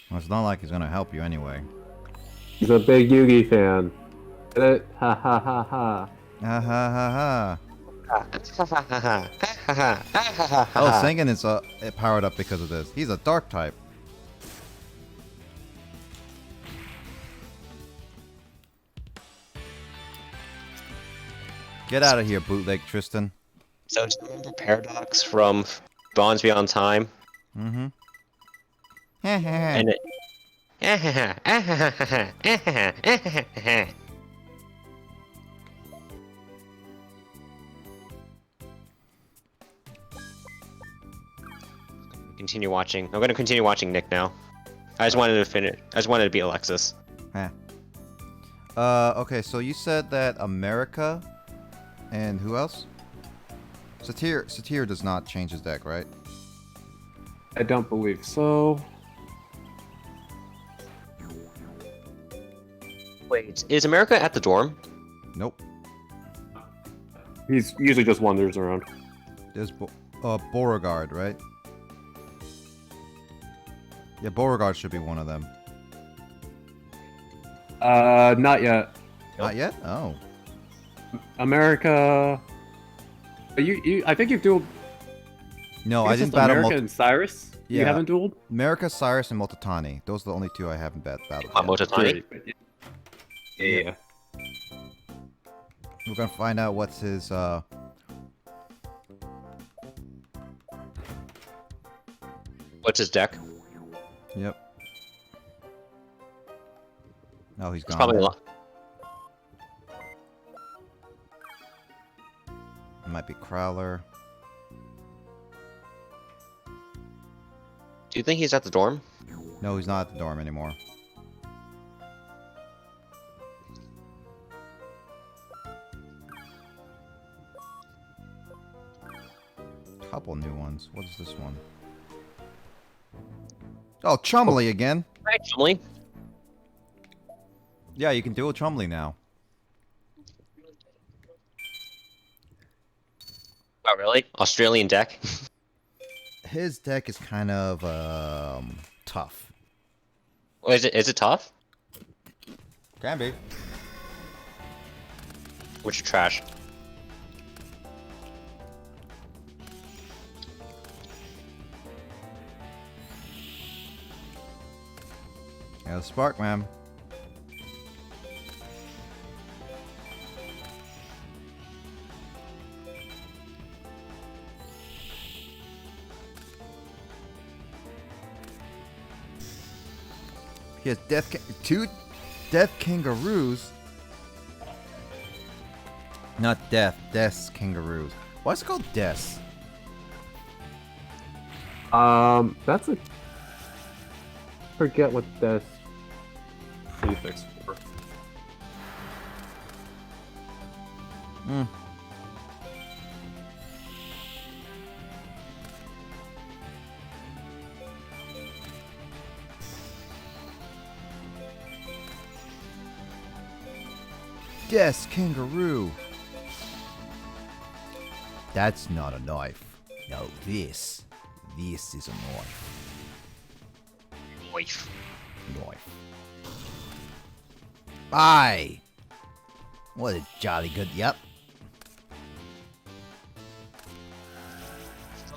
Well, it's not like he's gonna help you anyway. He's a big Yugi fan. Get it? Ha ha ha ha. Ha ha ha ha. Oh, Sengen is powered up because of this. He's a dark type. Get out of here, bootleg Tristan. So do you remember Paradox from Bonds Beyond Time? Mm-hmm. And it... Continue watching. I'm gonna continue watching Nick now. I just wanted to finish. I just wanted to beat Alexis. Okay, so you said that America and who else? Satir does not change his deck, right? I don't believe so. Wait, is America at the dorm? Nope. He's usually just wanders around. There's Beauregard, right? Yeah, Beauregard should be one of them. Not yet. Not yet? Oh. America. I think you've dueled. No, I it's didn't just battle America and Cyrus. Yeah. You haven't dueled. America, Cyrus, and Multatani. Those are the only 2 I haven't battled. Multatani? Yeah. We're gonna find out what's his What's his deck? Yep. Oh, he's It's gone. probably a lot. It might be Crowler. Do you think he's at the dorm? No, he's not at the dorm anymore. Couple new ones. What is this one? Oh, Chumley again. Right, Chumley. Yeah, you can duel Chumley now. Oh, really? Australian deck? His deck is kind of tough. Well, is it tough? Can be. Which are trash. Yeah, the Spark, man. He has two Death Kangaroos. Not Death's Kangaroos. Why is it called Death? That's a... Forget what that's prefix for. Hmm. Yes, kangaroo. That's not a knife. No, this is a knife. Knife. Knife. Aye. What a jolly good. Yep.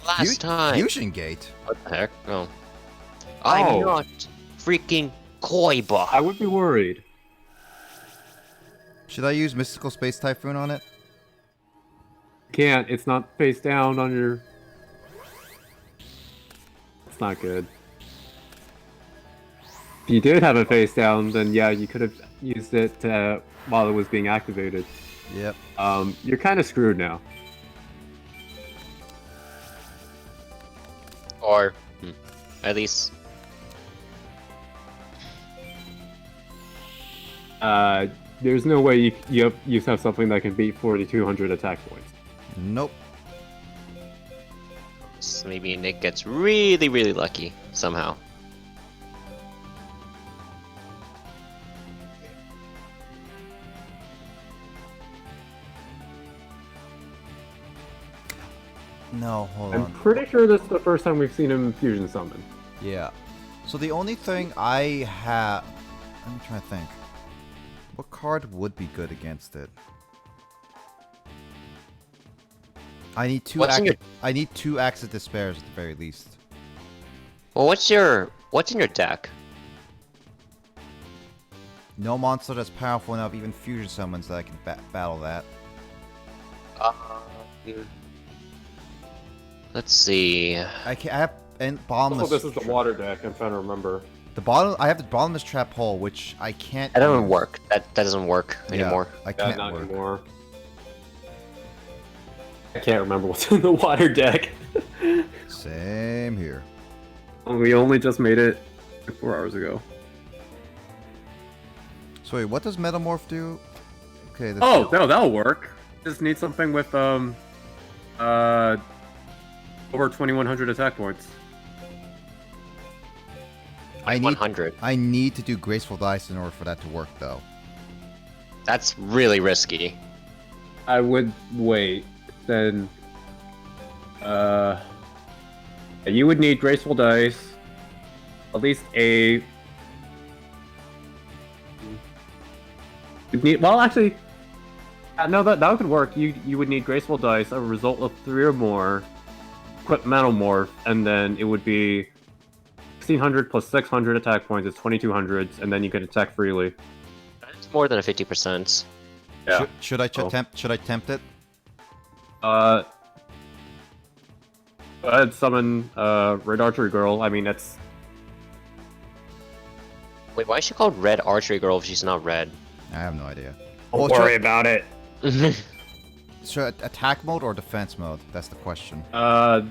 Last time. Fusion Gate. What the heck? Oh. I'm not freaking Koiba. I would be worried. Should I use Mystical Space Typhoon on it? Can't. It's not face down on your... It's not good. If you did have a face down, then yeah, you could have used it while it was being activated. Yep. You're kind of screwed now. Or at least There's no way you have something that can beat 4,200 attack points. Nope. so maybe Nick gets really, really lucky somehow. No, hold I'm on. pretty sure this is the first time we've seen him fusion summon. Yeah. So the only thing I have... Let me try to think. What card would be good against it? I need two I need two Acts of Despairs at the very least. Well, what's in your deck? No monster that's powerful enough, even fusion summons, that I can battle that. Let's see. I have bottomless. Oh, this is the water deck. I'm trying to remember. I have the bottomless trap hole, which I can't. That doesn't work. That doesn't work anymore. I can't not work. anymore. I can't remember what's in the water deck. Same here. We only just made it 4 hours ago. So wait, what does Metamorph do? Okay. Oh, no, that'll work. Just need something with over 2,100 attack points. I need 100. I need to do Graceful Dice in order for that to work, though. That's really risky. I would wait. Then, you would need Graceful Dice, at least a. You'd need, well, actually, no, that could work. You would need Graceful Dice, a result of 3 or more, equip Metamorph, and then it would be 1,600 plus 600 attack points is 2,200, and then you can attack freely. That's more than a 50%. Yeah. Should I tempt it? Go ahead, summon Red Archery Girl. I mean, that's. Wait, why is she called Red Archery Girl if she's not red? I have no idea. Don't worry about it. Should attack mode or defense mode? That's the question. I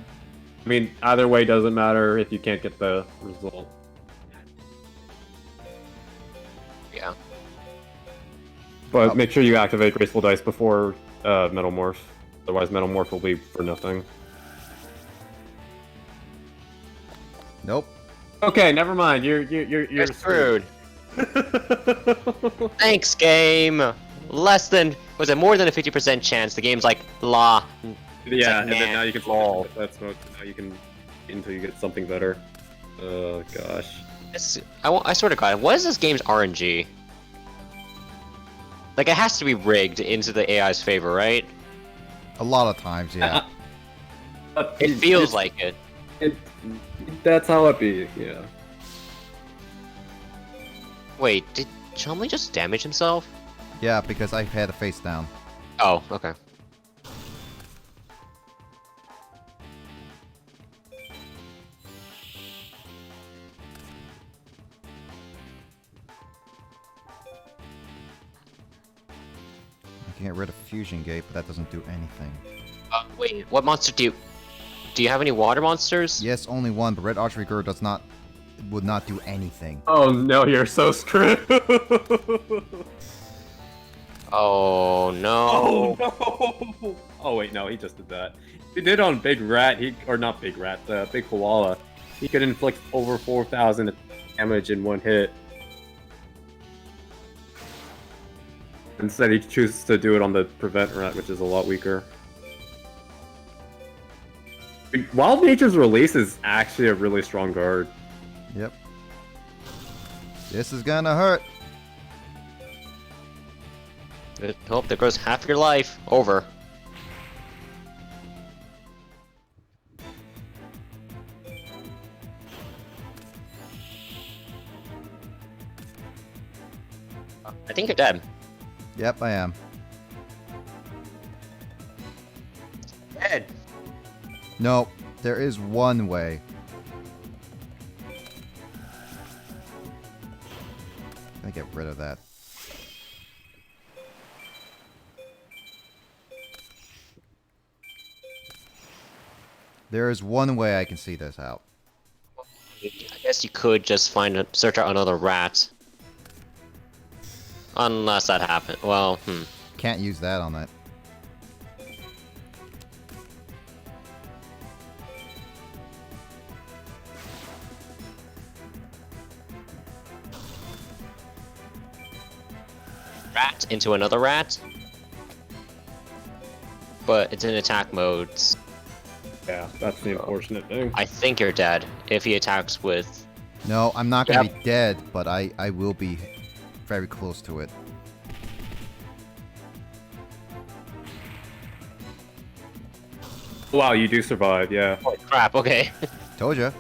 mean, either way doesn't matter if you can't get the result. Yeah. But make sure you activate Graceful Dice before Metamorph. Otherwise, Metamorph will be for nothing. Nope. Okay, never mind. You're screwed. Thanks, game. Less than, was it more than a 50% chance? The game's like, blah. Yeah, like, and then now you can lol. that's what now you can until you get something better. Oh gosh. I swear to God, what is this game's RNG? Like, it has to be rigged into the AI's favor, right? A lot of times, yeah. It feels like it. That's how it be, yeah. Wait, did Chumley just damage himself? Yeah, because I had a face down. Oh, okay. I can get rid of Fusion Gate, but that doesn't do anything. Wait, what monster do you have any water monsters? Yes, only one, but Red Archery Girl would not do anything. Oh no, you're so screwed. Oh no. Oh no. Oh wait, no, he just did that. He did on Big Rat, or not Big Rat, Big Koala. He could inflict over 4,000 damage in one hit. Instead, he chooses to do it on the Prevent Rat, which is a lot weaker. Wild Nature's Release is actually a really strong guard. Yep. This is gonna hurt. Hope there goes half your life. Over. I think you're dead. Yep, I am. Dead. No, there is one way. Gonna get rid of that. There is one way I can see this out. I guess you could just search out another rat. Unless that happened. Well, Can't use that on that. Rat into another rat. But it's in attack modes. Yeah, that's the unfortunate thing. I think you're dead if he attacks with. No, I'm not gonna be dead, but I will be very close to it. Wow, you do survive, yeah. Holy crap, okay. Told ya.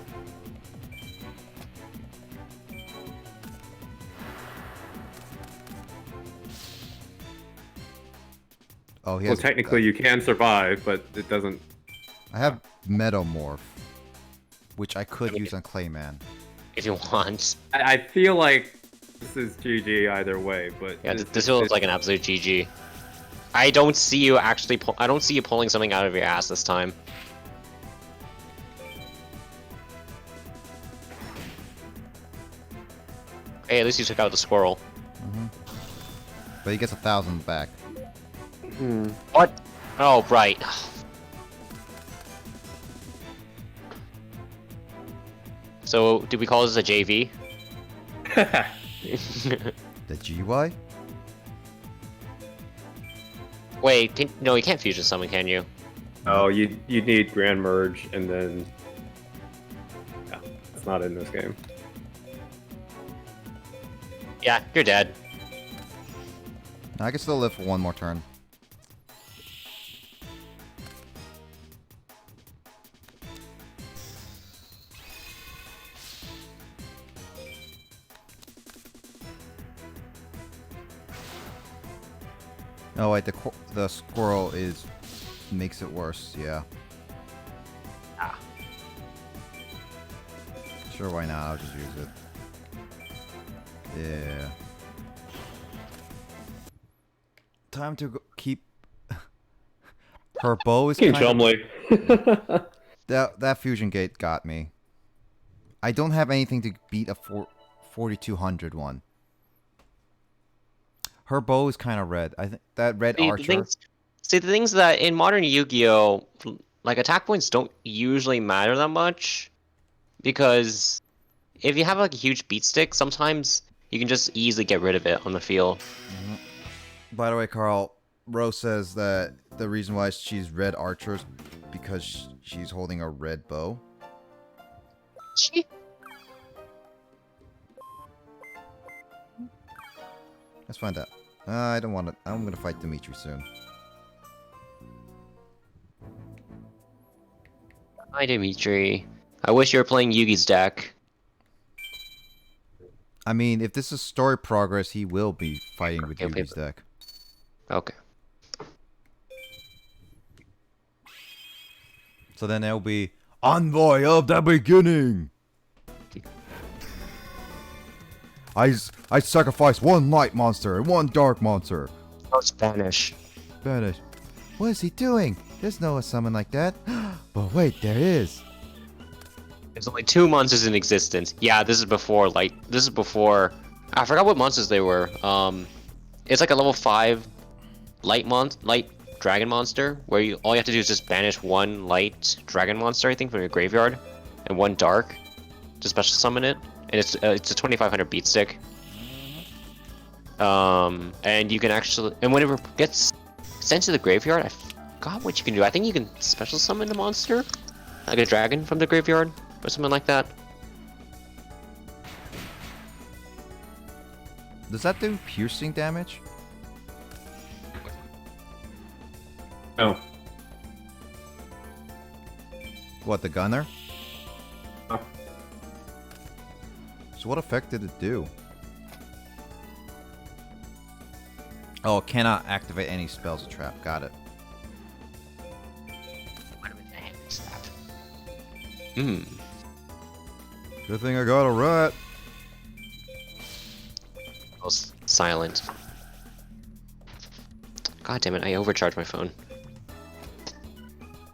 Oh, he Well, has. technically you can survive, but it doesn't... I have Metamorph, which I could use on Clayman. If you want. I feel like this is GG either way, but... Yeah, this feels like an absolute GG. I don't see you actually I don't see you pulling something out of your ass this time. Hey, at least you took out the squirrel. But he gets 1,000 back. What? Oh, right. So, did we call this a JV? The GY? Wait, no, you can't fusion summon, can you? Oh, you need Grand Merge, and then... Yeah, it's not in this game. Yeah, you're dead. I can still live for one more turn. Oh wait, the squirrel makes it worse. Yeah. Ah. Sure, why not? I'll just use it. Yeah. Time to keep. Her bow is King kind Chumley. That fusion gate got me. I don't have anything to beat a 4200 one. Her bow is kind of red. I think that red archer. The things that in modern Yu-Gi-Oh, like attack points don't usually matter that much, because if you have like a huge beat stick, sometimes you can just easily get rid of it on the field. By the way, Carl, Rose says that the reason why she's red archer is because she's holding a red bow. She? Let's find out. I don't want to. I'm gonna fight Dimitri soon. Hi, Dimitri. I wish you were playing Yugi's deck. I mean, if this is story progress, he will be fighting with Yugi's deck. Okay. So then it'll be Envoy of the Beginning. I sacrificed one light monster and one dark monster. Oh, Spanish. Spanish. What is he doing? There's no summon like that. But wait, there is. There's only 2 monsters in existence. Yeah, this is before, I forgot what monsters they were. It's like a level 5 light dragon monster, where all you have to do is just banish one light dragon monster, I think, from your graveyard, and one dark to special summon it. And it's a 2500 beat stick. And you can actually, and whenever it gets sent to the graveyard, I forgot what you can do. I think you can special summon the monster, like a dragon from the graveyard, or something like that. Does that do piercing damage? No. What, the gunner? Huh. So what effect did it do? Oh, cannot activate any spells or trap. Got it. Hmm. Good thing I got a rat. goes silent. God damn it! I overcharged my phone.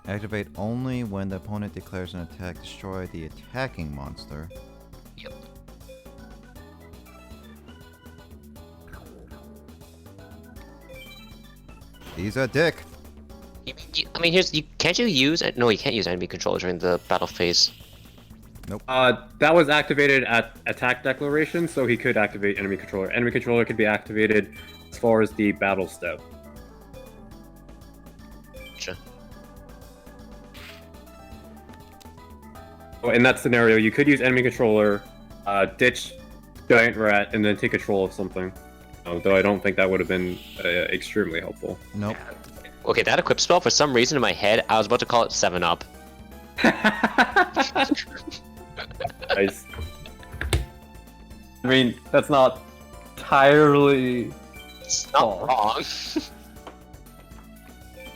Activate only when the opponent declares an attack. Destroy the attacking monster. Yep. He's a dick. I mean, can't you use? No, you can't use enemy controller during the battle phase. Nope. That was activated at attack declaration, so he could activate enemy controller. Enemy controller could be activated as far as the battle step. Gotcha. So in that scenario, you could use enemy controller, ditch giant rat, and then take control of something. Though I don't think that would have been extremely helpful. Nope. Okay, that equip spell, for some reason in my head, I was about to call it 7-Up. Nice. I mean, that's not entirely. It's not wrong.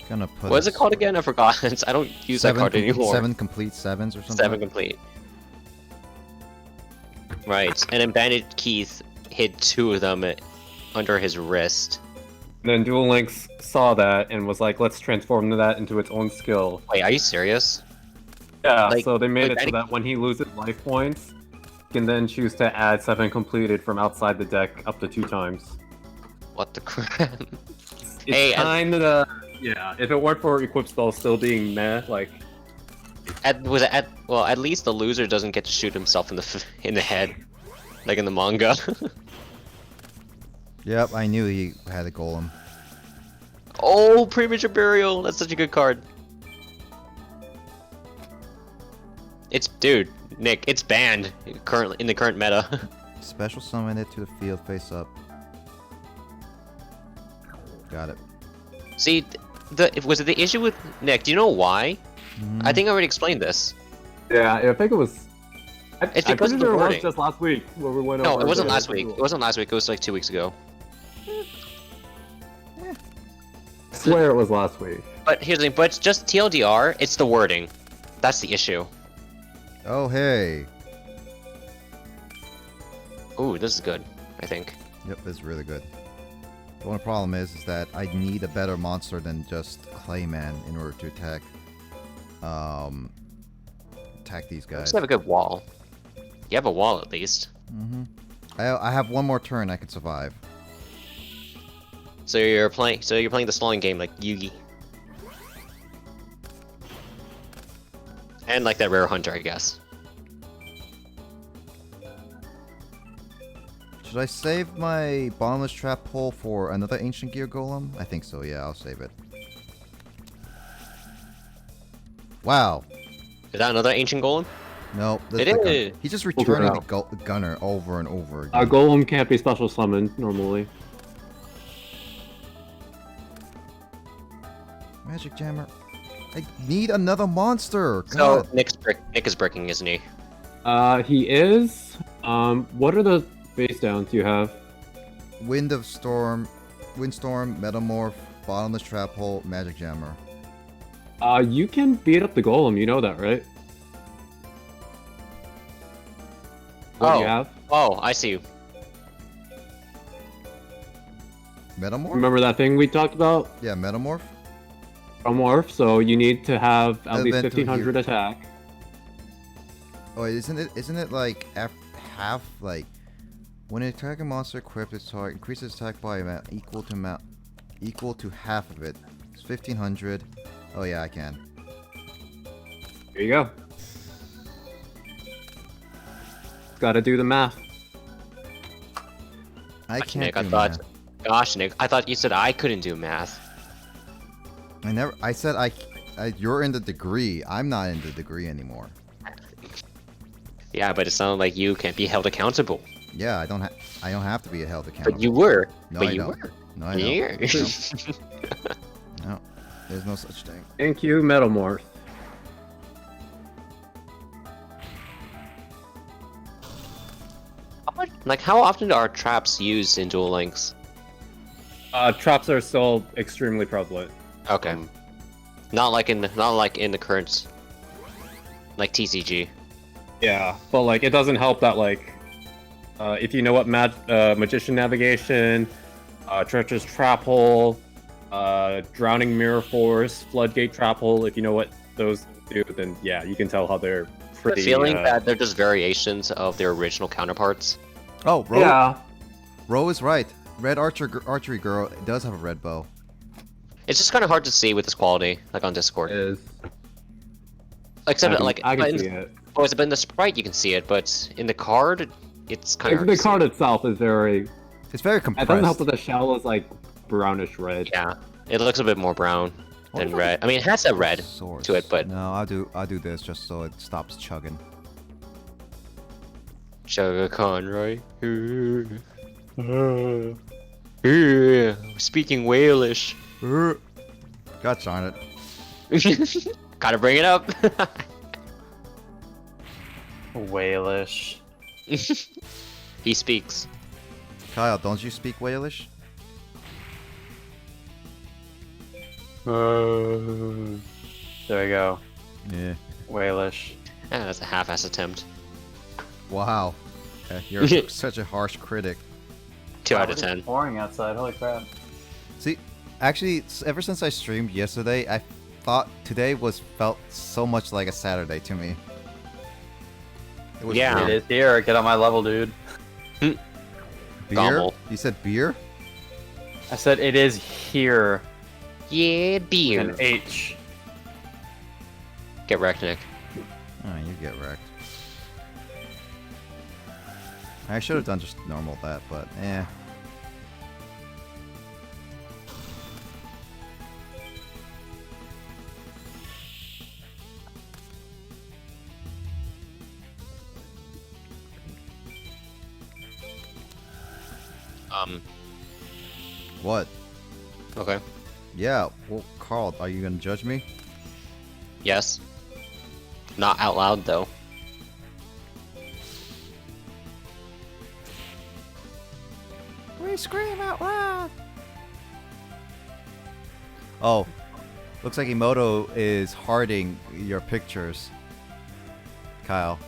Gonna put. What is it called again? I forgot. I don't use that card anymore. 7 complete 7s or something. 7 complete. Right, and then Bandit Keith hid 2 of them under his wrist. And then Duel Links saw that and was like, let's transform that into its own skill. Wait, are you serious? Yeah, Like- so they made like it so that when he loses life points, he can then choose to add 7 completed from outside the deck up to 2 times. What the crap? It's Hey, kinda... Yeah, if it weren't for equip spells still being meh, like... Well, at least the loser doesn't get to shoot himself in the head, like in the manga. Yep, I knew he had a golem. Oh, premature burial! That's such a good card. Dude, Nick, it's banned currently in the current meta. Special summon it to the field face up. Got it. See, was it the issue with Nick? Do you know why? Mhm. I think I already explained this. Yeah, I think it was... It's I'm because pretty of the sure it was wording. just last week where we went No, over it wasn't the- last week. It wasn't last week. It was like 2 weeks ago. I swear it was last week. But here's the thing. But just TLDR, it's the wording. That's the issue. Oh hey. Ooh, this is good. I think. Yep, this is really good. The only problem is that I need a better monster than just Clayman in order to attack these You guys. have a good wall. You have a wall at least. Mm-hmm. I have one more turn I can survive. So you're playing the stalling game like Yugi. And like that rare hunter, I guess. Should I save my bottomless trap hole for another ancient gear golem? I think so, yeah, I'll save it. Wow. Is that another ancient golem? No, It is. He's just returning out. the gunner over and over A again. golem can't be special summoned normally. Magic Jammer. I need another monster. So God. Nick is bricking, isn't he? He is. What are the face downs you have? Windstorm, Metamorph, Bottomless Trap Hole, Magic Jammer. You can beat up the golem, you know that, right? What do you have? Oh, I see. Metamorph? Remember that thing we talked about? Yeah, Metamorph. From Morph, so you need to have at And least then to 1500 attack. Oh, wait, isn't it like half like when an attacking monster equipped its target increases attack by amount equal to half of it. It's 1500. Oh yeah, I can. There you go. Gotta do the math. I Gosh, can't Nick, do I thought. math. Gosh, Nick, I thought you said I couldn't do math. I said you're in the degree. I'm not in the degree anymore. Yeah, but it sounded like you can't be held accountable. Yeah, I don't have to be held accountable. But you were. No, but I you don't. were. No, I don't. Yeah. No, there's no such thing. Thank you, Metamorph. How often are traps used in Duel Links? Traps are still extremely prevalent. Okay. Not like in the current, like TCG. Yeah, but like it doesn't help that like If you know what Magician Navigation, Treacherous Trap Hole, Drowning Mirror Force, Floodgate Trap Hole, if you know what those do, then yeah, you can tell how they're The pretty... feeling that they're just variations of their original counterparts. Oh, Ro, Yeah. Ro is right. Red archery girl does have a red bow. It's just kind of hard to see with this quality, like on Discord. It is. Except I can see it. Oh, but in the sprite you can see it, but in the card, it's kind of The card itself is very... It's very It compressed. doesn't help that the shell is like brownish red. Yeah, it looks a bit more brown than red. I mean, it has a red Source. to it, but No, I'll do this just so it stops chugging. Sugar Khan, right? Speaking Walish. God darn it. Gotta bring it up. Walish. He speaks. Kyle, don't you speak Walish? There we go. Yeah. Walish. Yeah, that's a half-ass attempt. Wow. Okay, you're such a harsh critic. 2 out of It's 10. pouring outside. Holy crap. See, actually, ever since I streamed yesterday, I thought today felt so much like a Saturday to me. It was Yeah. It is here. Get on my level, dude. Beer? Gobble. You said beer? I said it is here. Yeah, beer. An H. Get wrecked, Nick. Oh, you get wrecked. I should have done just normal that, but eh. What? Okay. Yeah, well, Carl, are you gonna judge me? Yes. Not out loud, though. We scream out loud! Oh, looks like Emoto is hearting your pictures, Kyle.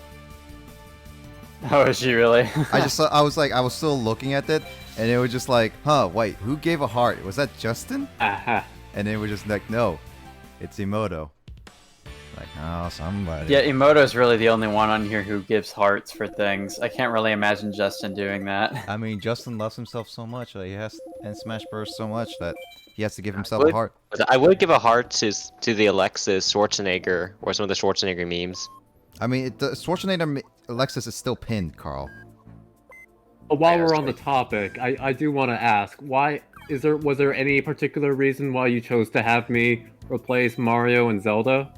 Oh, is she really? I was still looking at it, and it was just like, huh, wait, who gave a heart? Was that Justin? Aha. And it was just like, no, it's Emoto. Like, oh, somebody. Yeah, Emoto's really the only one on here who gives hearts for things. I can't really imagine Justin doing that. I mean, Justin loves himself so much, he has, and Smash Bros. So much that he has to give himself a heart. I would give a heart to the Alexis Schwarzenegger or some of the Schwarzenegger memes. I mean, the Schwarzenegger Alexis is still pinned, Carl. While we're on the topic, I do want to ask, was there any particular reason why you chose to have me replace Mario and Zelda?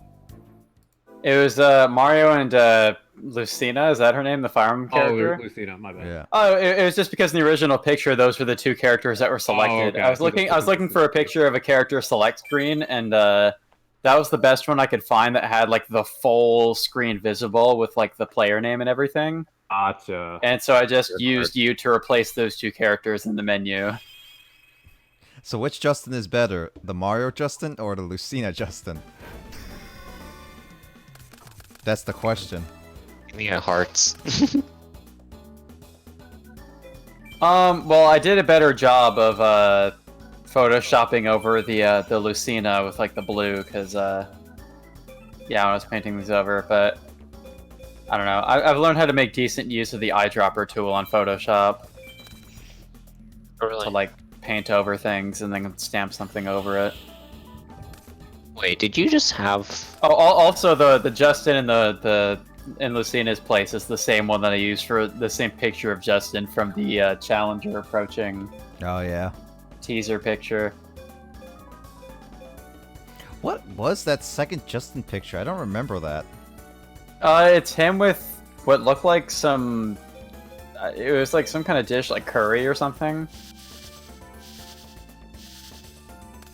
It was Mario and Lucina, is that her name, the Fire Emblem character? Oh, Lucina, my bad. Yeah. Oh, it was just because in the original picture, those were the two characters that were selected. okay. I was looking for a picture of a character select screen, and that was the best one I could find that had like the full screen visible with like the player name and everything. Gotcha. And so I just used you to replace those two characters in the menu. So which Justin is better, the Mario Justin or the Lucina Justin? That's the question. Yeah, hearts. Well, I did a better job of photoshopping over the Lucina with like the blue, because yeah, when I was painting these over, but I don't know. I've learned how to make decent use of the eyedropper tool on Photoshop to like paint over things and then stamp something over it. Wait, did you just have... Oh, also the Justin in Lucina's place is the same one that I used for the same picture of Justin from the Challenger approaching Oh yeah. teaser picture. What was that second Justin picture? I don't remember that. It's him with what looked like some... it was like some kind of dish, like curry or something.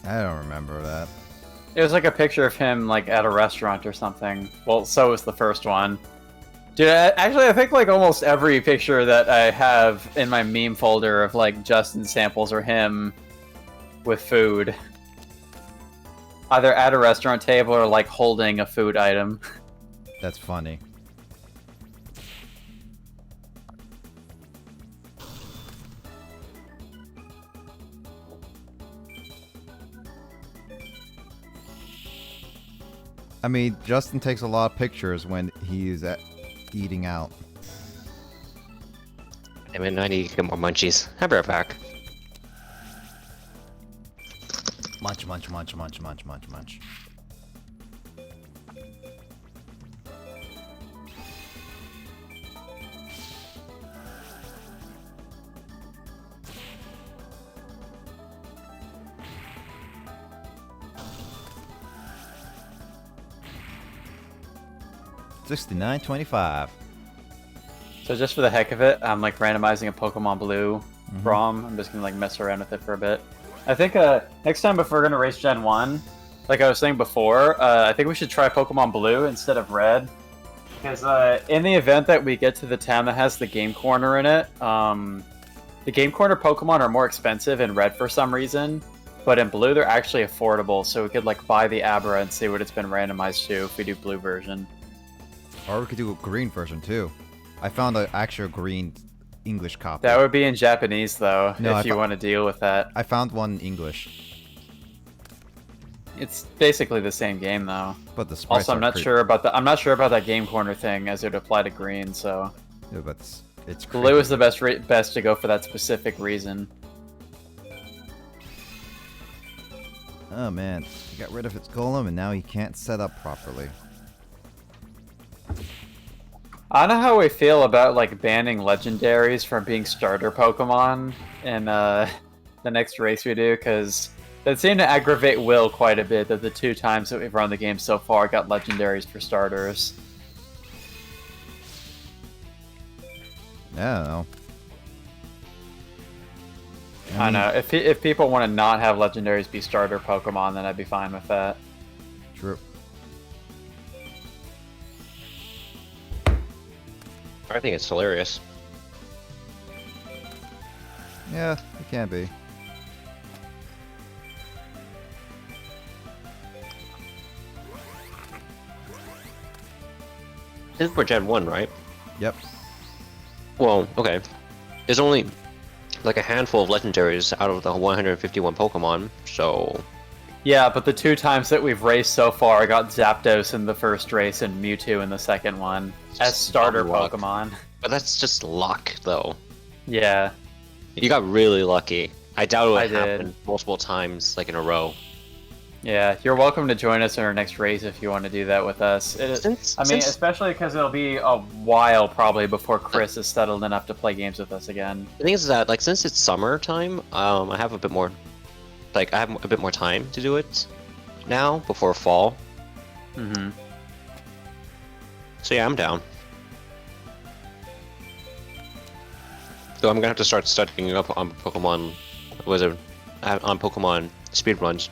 I don't remember that. It was like a picture of him like at a restaurant or something. Well, so was the first one. Dude, actually, I think like almost every picture that I have in my meme folder of like Justin samples are him with food. Either at a restaurant table or like holding a food item. That's funny. I mean, Justin takes a lot of pictures when he's eating out. I mean, I need to get more munchies. I'll be right back. Munch, munch, munch, munch, munch, munch, munch. $69.25. So just for the heck of it, I'm like randomizing a Pokemon Blue ROM. I'm just gonna like mess around with it for a bit. I think next time if we're gonna race Gen 1, like I was saying before, I think we should try Pokemon Blue instead of Red. Because in the event that we get to the town that has the Game Corner in it, the Game Corner Pokemon are more expensive in Red for some reason, but in Blue they're actually affordable, so we could like buy the Abra and see what it's been randomized to if we do Blue version. Or we could do a green version too. I found an actual green English copy. That would be in Japanese though, No, if you want to deal with that. I found one in English. It's basically the same game though. But the sprites Also, I'm are not creepy. sure about that Game Corner thing as it would apply to green. So Yeah, but it's Blue creepy. is the best to go for that specific reason. Oh man, he got rid of its golem and now he can't set up properly. I don't know how we feel about like banning legendaries from being starter Pokemon in the next race we do, because that seemed to aggravate Will quite a bit that the 2 times that we've run the game so far got legendaries for starters. Yeah, I don't know. I know, if people want to not have legendaries be starter Pokemon, then I'd be fine with that. True. I think it's hilarious. Yeah, it can be. This is for Gen 1, right? Yep. Well, okay. There's only like a handful of legendaries out of the 151 Pokemon, so... Yeah, but the 2 times that we've raced so far, I got Zapdos in the first race and Mewtwo in the second one as starter luck. Pokemon. But that's just luck, though. Yeah. You got really lucky. I doubt it I would did. happen multiple times, like in a row. Yeah, you're welcome to join us in our next race if you want to do that with us. Since- Especially because it'll be a while probably before Chris is settled enough to play games with us again. The thing is that, like, since it's summertime, I have a bit more... Like, I have a bit more time to do it now, before fall. Mm-hmm. So yeah, I'm down. So I'm gonna have to start studying up on Pokemon... on Pokemon speedruns.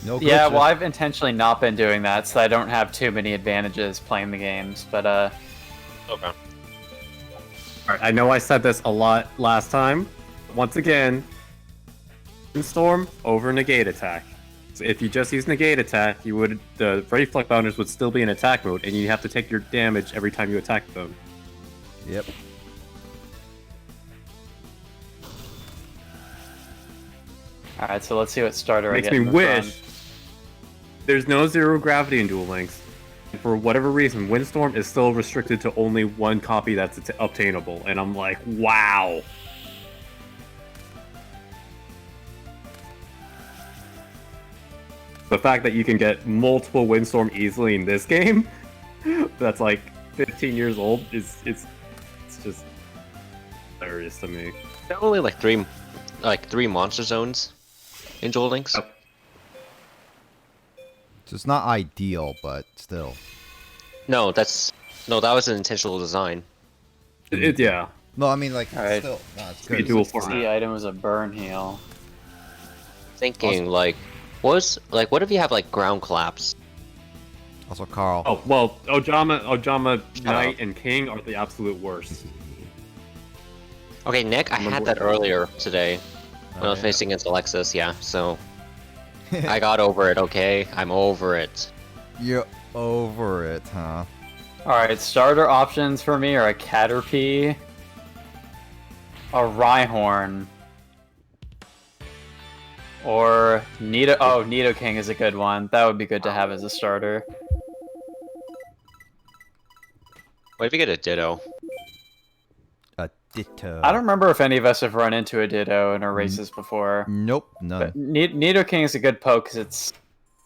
No Yeah, glitches. well, I've intentionally not been doing that, so I don't have too many advantages playing the games, but Okay. Alright, I know I said this a lot last time. Once again, Storm over negate attack. So if you just use negate attack, the Ready Fleck Bounders would still be in attack mode, and you have to take your damage every time you attack them. Yep. Alright, so let's see what starter Makes I get me in this wish run. there's no zero gravity in Duel Links. And for whatever reason, Windstorm is still restricted to only 1 copy that's obtainable, and I'm like, wow. The fact that you can get multiple Windstorm easily in this game, that's like 15 years old, it's just hilarious to me. There are only like three monster zones in Duel Links. Oh. So it's not ideal, but still. No, that was an intentional design. Yeah. No, I mean like Alright. still. No, it's Be good. dual It's- format. The item was a burn heal. Thinking like, what if you have like ground collapse? Also, Carl. Oh well, Ojama Knight and King are the absolute worst. Okay, Nick, I had that earlier today when I was yeah. facing against Alexis. Yeah, so I got over it. Okay, I'm over it. You're over it, huh? Alright, starter options for me are a Caterpie, a Rhyhorn, Or Nido. Oh, Nidoking is a good one. That would be good to have as a starter. What if you get a Ditto? A Ditto. I don't remember if any of us have run into a Ditto in our races before. Nope, none. But Nidoking is a good poke because it's,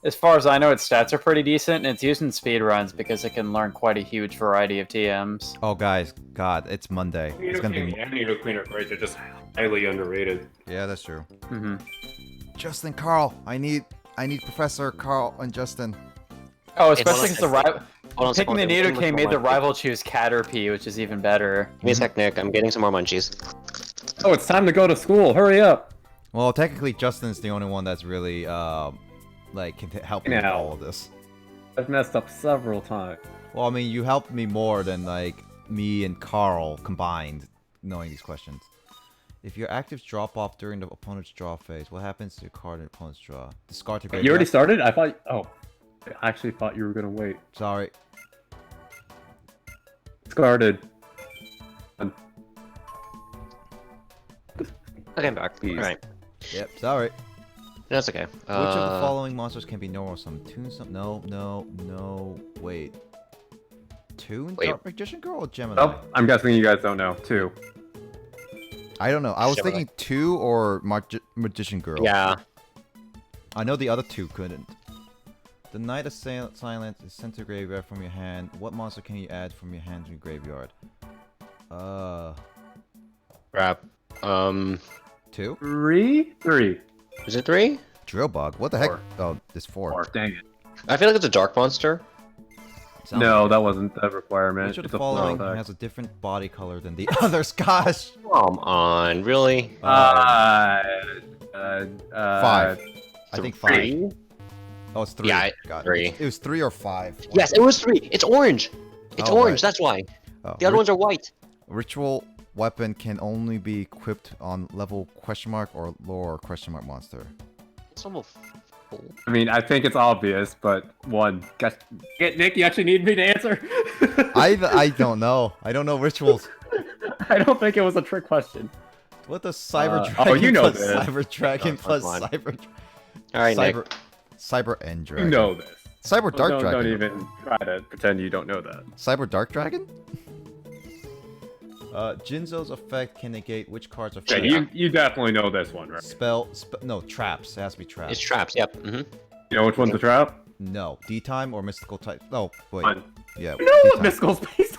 as far as I know, its stats are pretty decent, and it's used in speedruns because it can learn quite a huge variety of TMs. Oh, guys, God, it's Monday. It's gonna be. And Nidoqueen are great. They're just highly underrated. Yeah, that's true. Mm-hmm. Justin, Carl, I need Professor Carl and Justin. Oh, especially because the rival. Hold on a Picking the second. Nidoking made the rival choose Caterpie, which is even better. Give me a sec, Nick. I'm getting some more munchies. Oh, it's time to go to school. Hurry up. Well, technically, Justin's the only one that's really like can help me with all of this. I've messed up several times. Well, I mean, you helped me more than like me and Carl combined knowing these questions. If your actives drop off during the opponent's draw phase, what happens to your card in opponent's draw? Discard to graveyard. You already started? I thought. Oh, I actually thought you were gonna wait. Sorry. Discarded. Okay, I'm back. Please. Alright. Yep. Sorry. That's okay. Which of the following monsters can be normal summon? Tombstone? No. Wait. Toon? Wait. Dark Magician Girl or Gemini? Oh, I'm guessing you guys don't know. 2. I don't know. I was Gemini. thinking 2 or Magician Girl. Yeah. I know the other 2 couldn't. The Knight of Silence is sent to graveyard from your hand. What monster can you add from your hand to your graveyard? Crap. 2? 3. Is it 3? Drill Bug? What the heck? 4. Oh, it's 4. 4. Dang it. I feel like it's a dark monster. Sounds No, like that wasn't the requirement. Which of It's the a following flashback. has a different body color than the others? Gosh! Come on, really? 5. I think 5. 3? Oh, it's 3. Yeah, God. 3. It was 3 or 5. Yes, it was 3. It's orange. It's Oh, orange. right. That's why. Oh, The other ones are white. Ritual weapon can only be equipped on level ? Or lore ? Monster. It's almost full. I mean, I think it's obvious, but Nick, you actually need me to answer? I don't know. I don't know rituals. I don't think it was a trick question. What does Cyber Dragon oh, you know plus this. Cyber Dragon plus come on. Cyber Alright, Nick. Cyber End Dragon? You know this. Cyber Dark Dragon. Don't even try to pretend you don't know that. Cyber Dark Dragon? Jinzo's effect can negate which cards are Yeah, you definitely know this one, right? No, traps. It has to be traps. It's traps, yep. You know which one's a trap? No. D-Time or Mystical Type? Oh, wait. Fine. Yeah. You know what D-Time. Mystical Space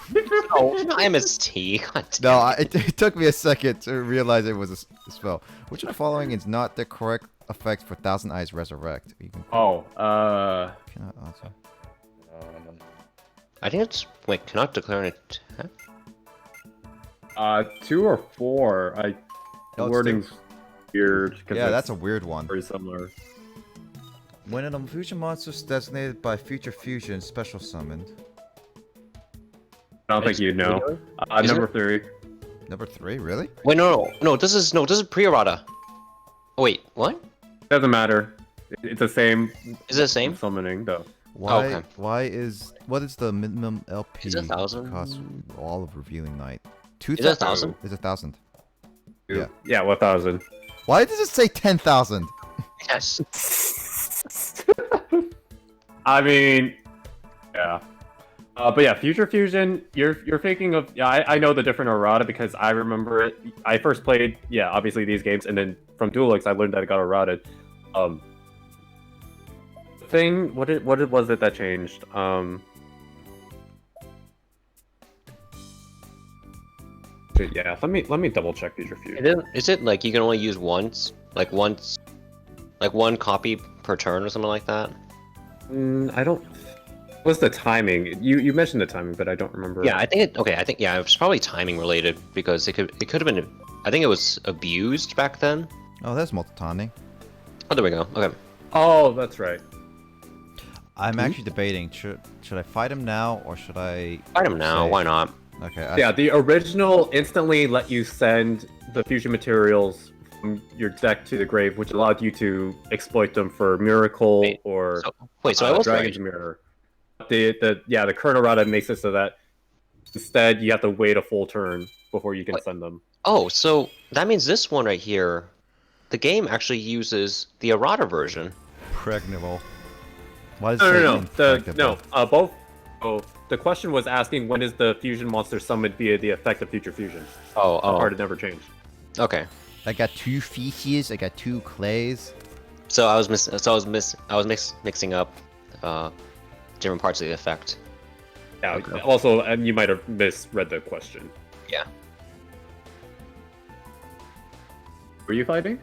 Oh, not MST. God damn No, it took me a second to realize it was a spell. Which of the following is not the correct effect for Thousand Eyes Resurrect? You can cannot answer. I think it's... Wait, cannot declare an attack? 2 or 4. No, The it's wording's weird. 'cause Yeah, it's that's a weird one. very similar. When an fusion monster is designated by Future Fusion, special summoned. I don't think you'd know. Number 3. Number 3, really? Wait, no, this is pre-errata. Oh, wait, what? Doesn't matter. It's the same. Is it the same? Summoning though. Why? Okay. What is the minimum LP Is it 1,000? cost all of Revealing Night? Is it 1,000? Is 1,000? Yeah. Yeah, 1,000. Why does it say 10,000? Yes. I mean, yeah. But yeah, Future Fusion. You're thinking of. Yeah, I know the different errata because I remember it. I first played. Yeah, obviously these games, and then from Duel Links, I learned that it got errated. The thing. What was it that changed? Yeah, let me double check Future Fusion. Is it like you can only use once? Like one copy per turn or something like that? I don't. What's the timing? You mentioned the timing, but I don't remember. Yeah, I think it was probably timing related because it could have been. I think it was abused back then. Oh, that's Multitaning. Oh, there we go. Okay. Oh, that's right. I'm actually debating should I fight him now or should I Fight him now. save? Why not? Okay. Yeah, the original instantly let you send the fusion materials from your deck to the grave, which allowed you to exploit them for Miracle or So I was Dragon's right. Mirror. The current errata makes it so that instead you have to wait a full turn before you can send them. Oh, so that means this one right here, the game actually uses the errata version. Pregnable. Why does No, it say no, no. impregnable? Both. Oh, the question was asking when is the fusion monster summoned via the effect of future fusion. Oh, That part had never changed. Okay. I got 2 feces. I got 2 clays. So I was mixing up different parts of the effect. Yeah. Okay. Also, and you might have misread the question. Yeah. Were you fighting?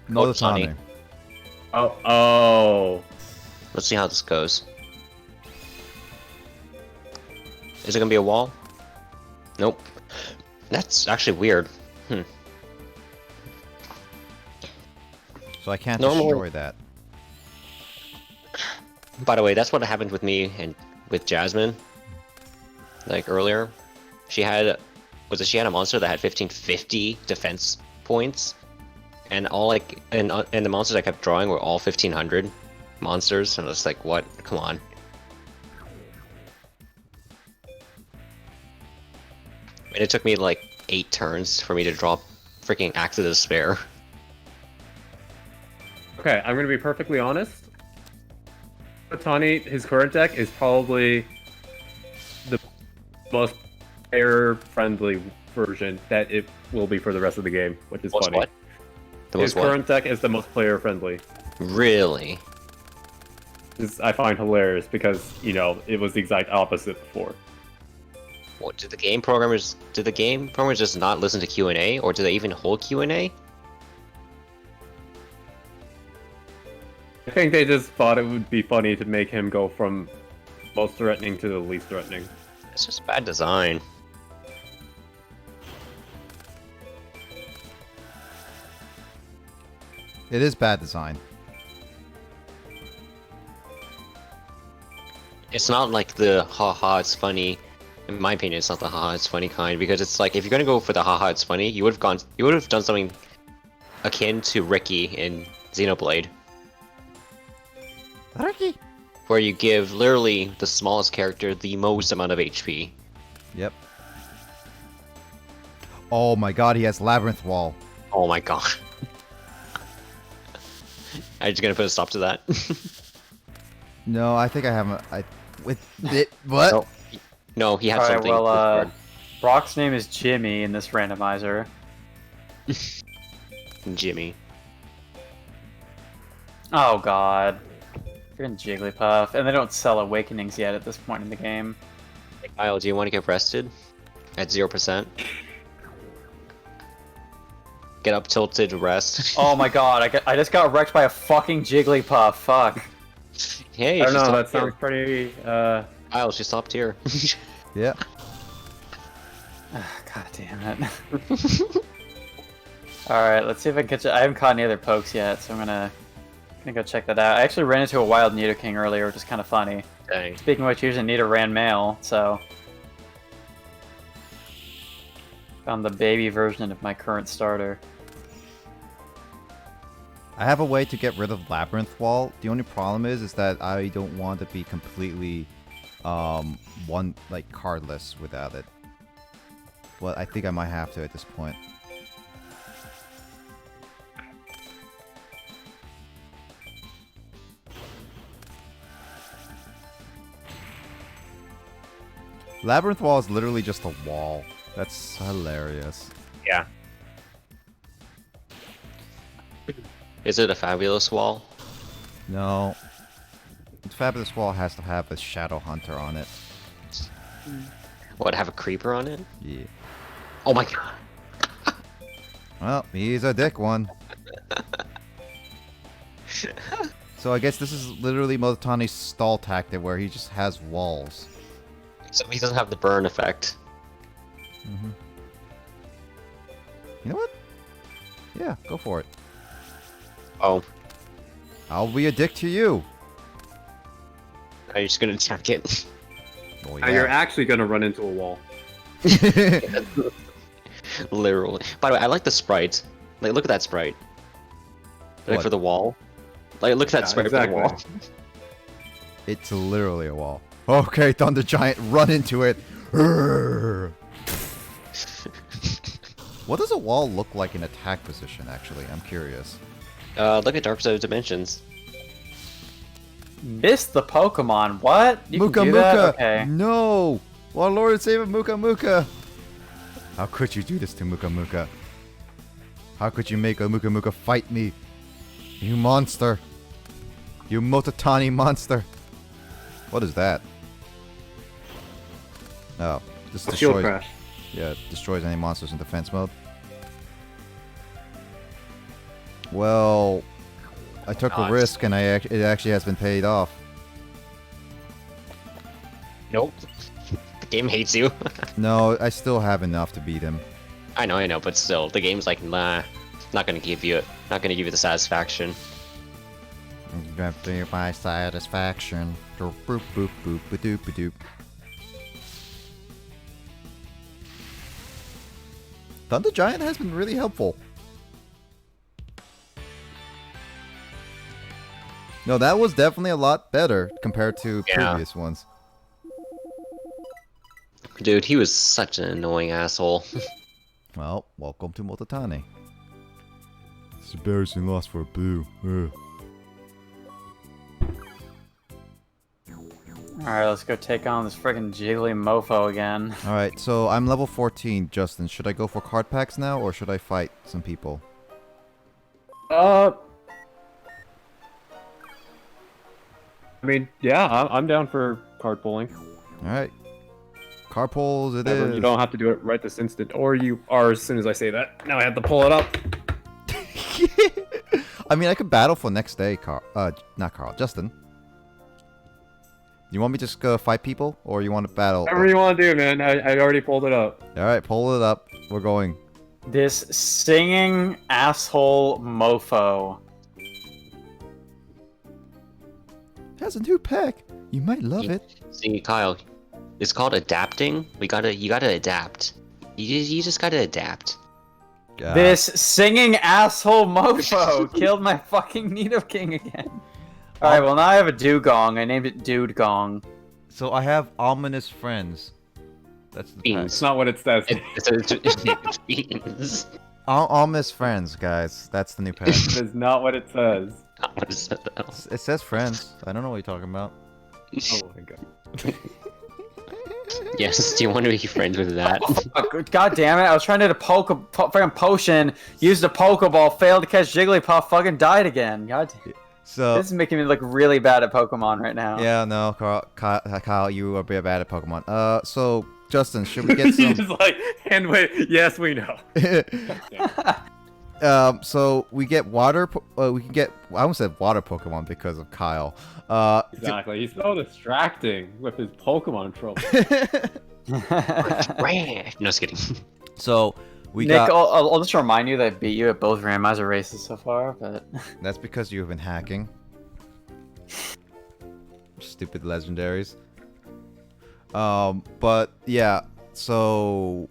No, Code Sunny. Tony. Oh. Let's see how this goes. Is it gonna be a wall? Nope. That's actually weird. So I can't Normally- destroy that. By the way, that's what happened with me and with Jasmine. Like earlier, she had a monster that had 1550 defense points, and and the monsters I kept drawing were all 1500 monsters, and I was like, what? Come on. And it took me like 8 turns for me to draw freaking Axe of Despair. Okay, I'm gonna be perfectly honest. Otani, his current deck is probably the most player-friendly version that it will be for the rest of the game, which is Most funny. what? The His most what? current deck is the most player-friendly. Really? I find hilarious because, you know, it was the exact opposite before. What did the game programmers just not listen to Q&A, or do they even hold Q&A? I think they just thought it would be funny to make him go from most threatening to the least threatening. It's just bad design. It is bad design. It's not like the haha it's funny. In my opinion, it's not the haha it's funny kind, because it's like if you're gonna go for the haha it's funny, you would have done something akin to Ricky in Xenoblade, Ricky. where you give literally the smallest character the most amount of HP. Yep. Oh my god, he has Labyrinth Wall. Oh my god. I'm just gonna put a stop to that. No, I think I haven't. With it. What? No. No, he had Alright, something. well, Brock's name is Jimmy in this randomizer. Jimmy. Oh god. Freaking Jigglypuff. And they don't sell Awakenings yet at this point in the game. Hey, Kyle, do you want to get rested? At 0%? Get up tilted, rest. Oh my god, I just got wrecked by a fucking Jigglypuff, fuck. Hey, I don't she know, stopped that sounds here. pretty, Kyle, she stopped here. Yeah. God damn it. Alright, let's see if I can catch it. I haven't caught any other pokes yet, so I'm gonna go check that out. I actually ran into a wild Nidoking earlier, which is kind of funny. Dang. Speaking of which, here's a Nido ran male, so... Found the baby version of my current starter. I have a way to get rid of Labyrinth Wall. The only problem is that I don't want to be completely, cardless without it. Well, I think I might have to at this point. Labyrinth Wall is literally just a wall. That's hilarious. yeah. Is it a fabulous wall? No. Fabulous Wall has to have a Shadow Hunter on it. What, have a creeper on it? Yeah. Oh my god. Well, he's a dick one. So I guess this is literally Mototani's stall tactic where he just has walls. So he doesn't have the burn effect. Mm-hmm. You know what? Yeah, go for it. Oh. I'll be a dick to you. Are you just gonna attack it? Oh, Now you're yeah. actually gonna run into a wall. Literally. By the way, I like the sprite. Like, look at that sprite. Like, What? for the wall. Like, look at that Yeah, sprite exactly. for the wall. It's literally a wall. Okay, Thunder Giant, run into it. Urgh. What does a wall look like in attack position, actually? I'm curious. Look at Dark Side of Dimensions. Missed the Pokemon. What? You Muka can do Muka! that? Okay. No! Our Lord and Savior Muka Muka! How could you do this to Muka Muka? How could you make a Muka Muka fight me? You monster! You Motatani monster! What is that? Oh, this A shield destroys. crash. Yeah, it destroys any monsters in defense mode. Well, I took a Nice. risk and it actually has been paid off. Nope. The game hates you. No, I still have enough to beat him. I know, but still, the game's like, nah, not gonna give you the satisfaction. Got my satisfaction. Boop boop boop boop doop doop. Thunder Giant has been really helpful. No, that was definitely a lot better compared to Yeah. previous ones. Dude, he was such an annoying asshole. Well, welcome to Motatane. It's embarrassing loss for a blue. Alright, let's go take on this freaking jiggly mofo again. Alright, so I'm level 14, Justin. Should I go for card packs now, or should I fight some people? I mean, yeah, I'm down for card pulling. Alright. Card pulls it Whatever, is. you don't have to do it right this instant, or you are as soon as I say that. Now I have to pull it up. I mean, I could battle for next day, Carl. Not Carl, Justin. You want me to just go fight people, or you want to battle? Whatever you want to do, man. I already pulled it up. Alright, pull it up. We're going. This singing asshole mofo. Has a new pack. You might love it. See, Kyle, it's called adapting. You gotta adapt. You just gotta adapt. Yeah. This singing asshole mofo killed my fucking Nidoking again. Alright, well now I have a dugong. I named it Dude Gong. So I have ominous friends. That's the pack. Beans. It's not what it says. It's beans. Ominous friends, guys. That's the new pack. It is not what it says. What is that? It says friends. I don't know what you're talking about. Oh my god. Yes, do you want to be friends with that? God damn it, I was trying to do a fucking potion, used a Pokeball, failed to catch Jigglypuff, fucking died again. God damn. So This is making me look really bad at Pokemon right now. yeah, no, Kyle, you are bad at Pokemon. So Justin, should we get some? Just like, hand wave. Yes, we know. So we get water. We can get. I almost said water Pokemon because of Kyle. Exactly. He's so distracting with his Pokemon trouble. No, just kidding. So we Nick, got. I'll just remind you that I beat you at both randomizer races so far, but... That's because you've been hacking. Stupid legendaries. But yeah. So,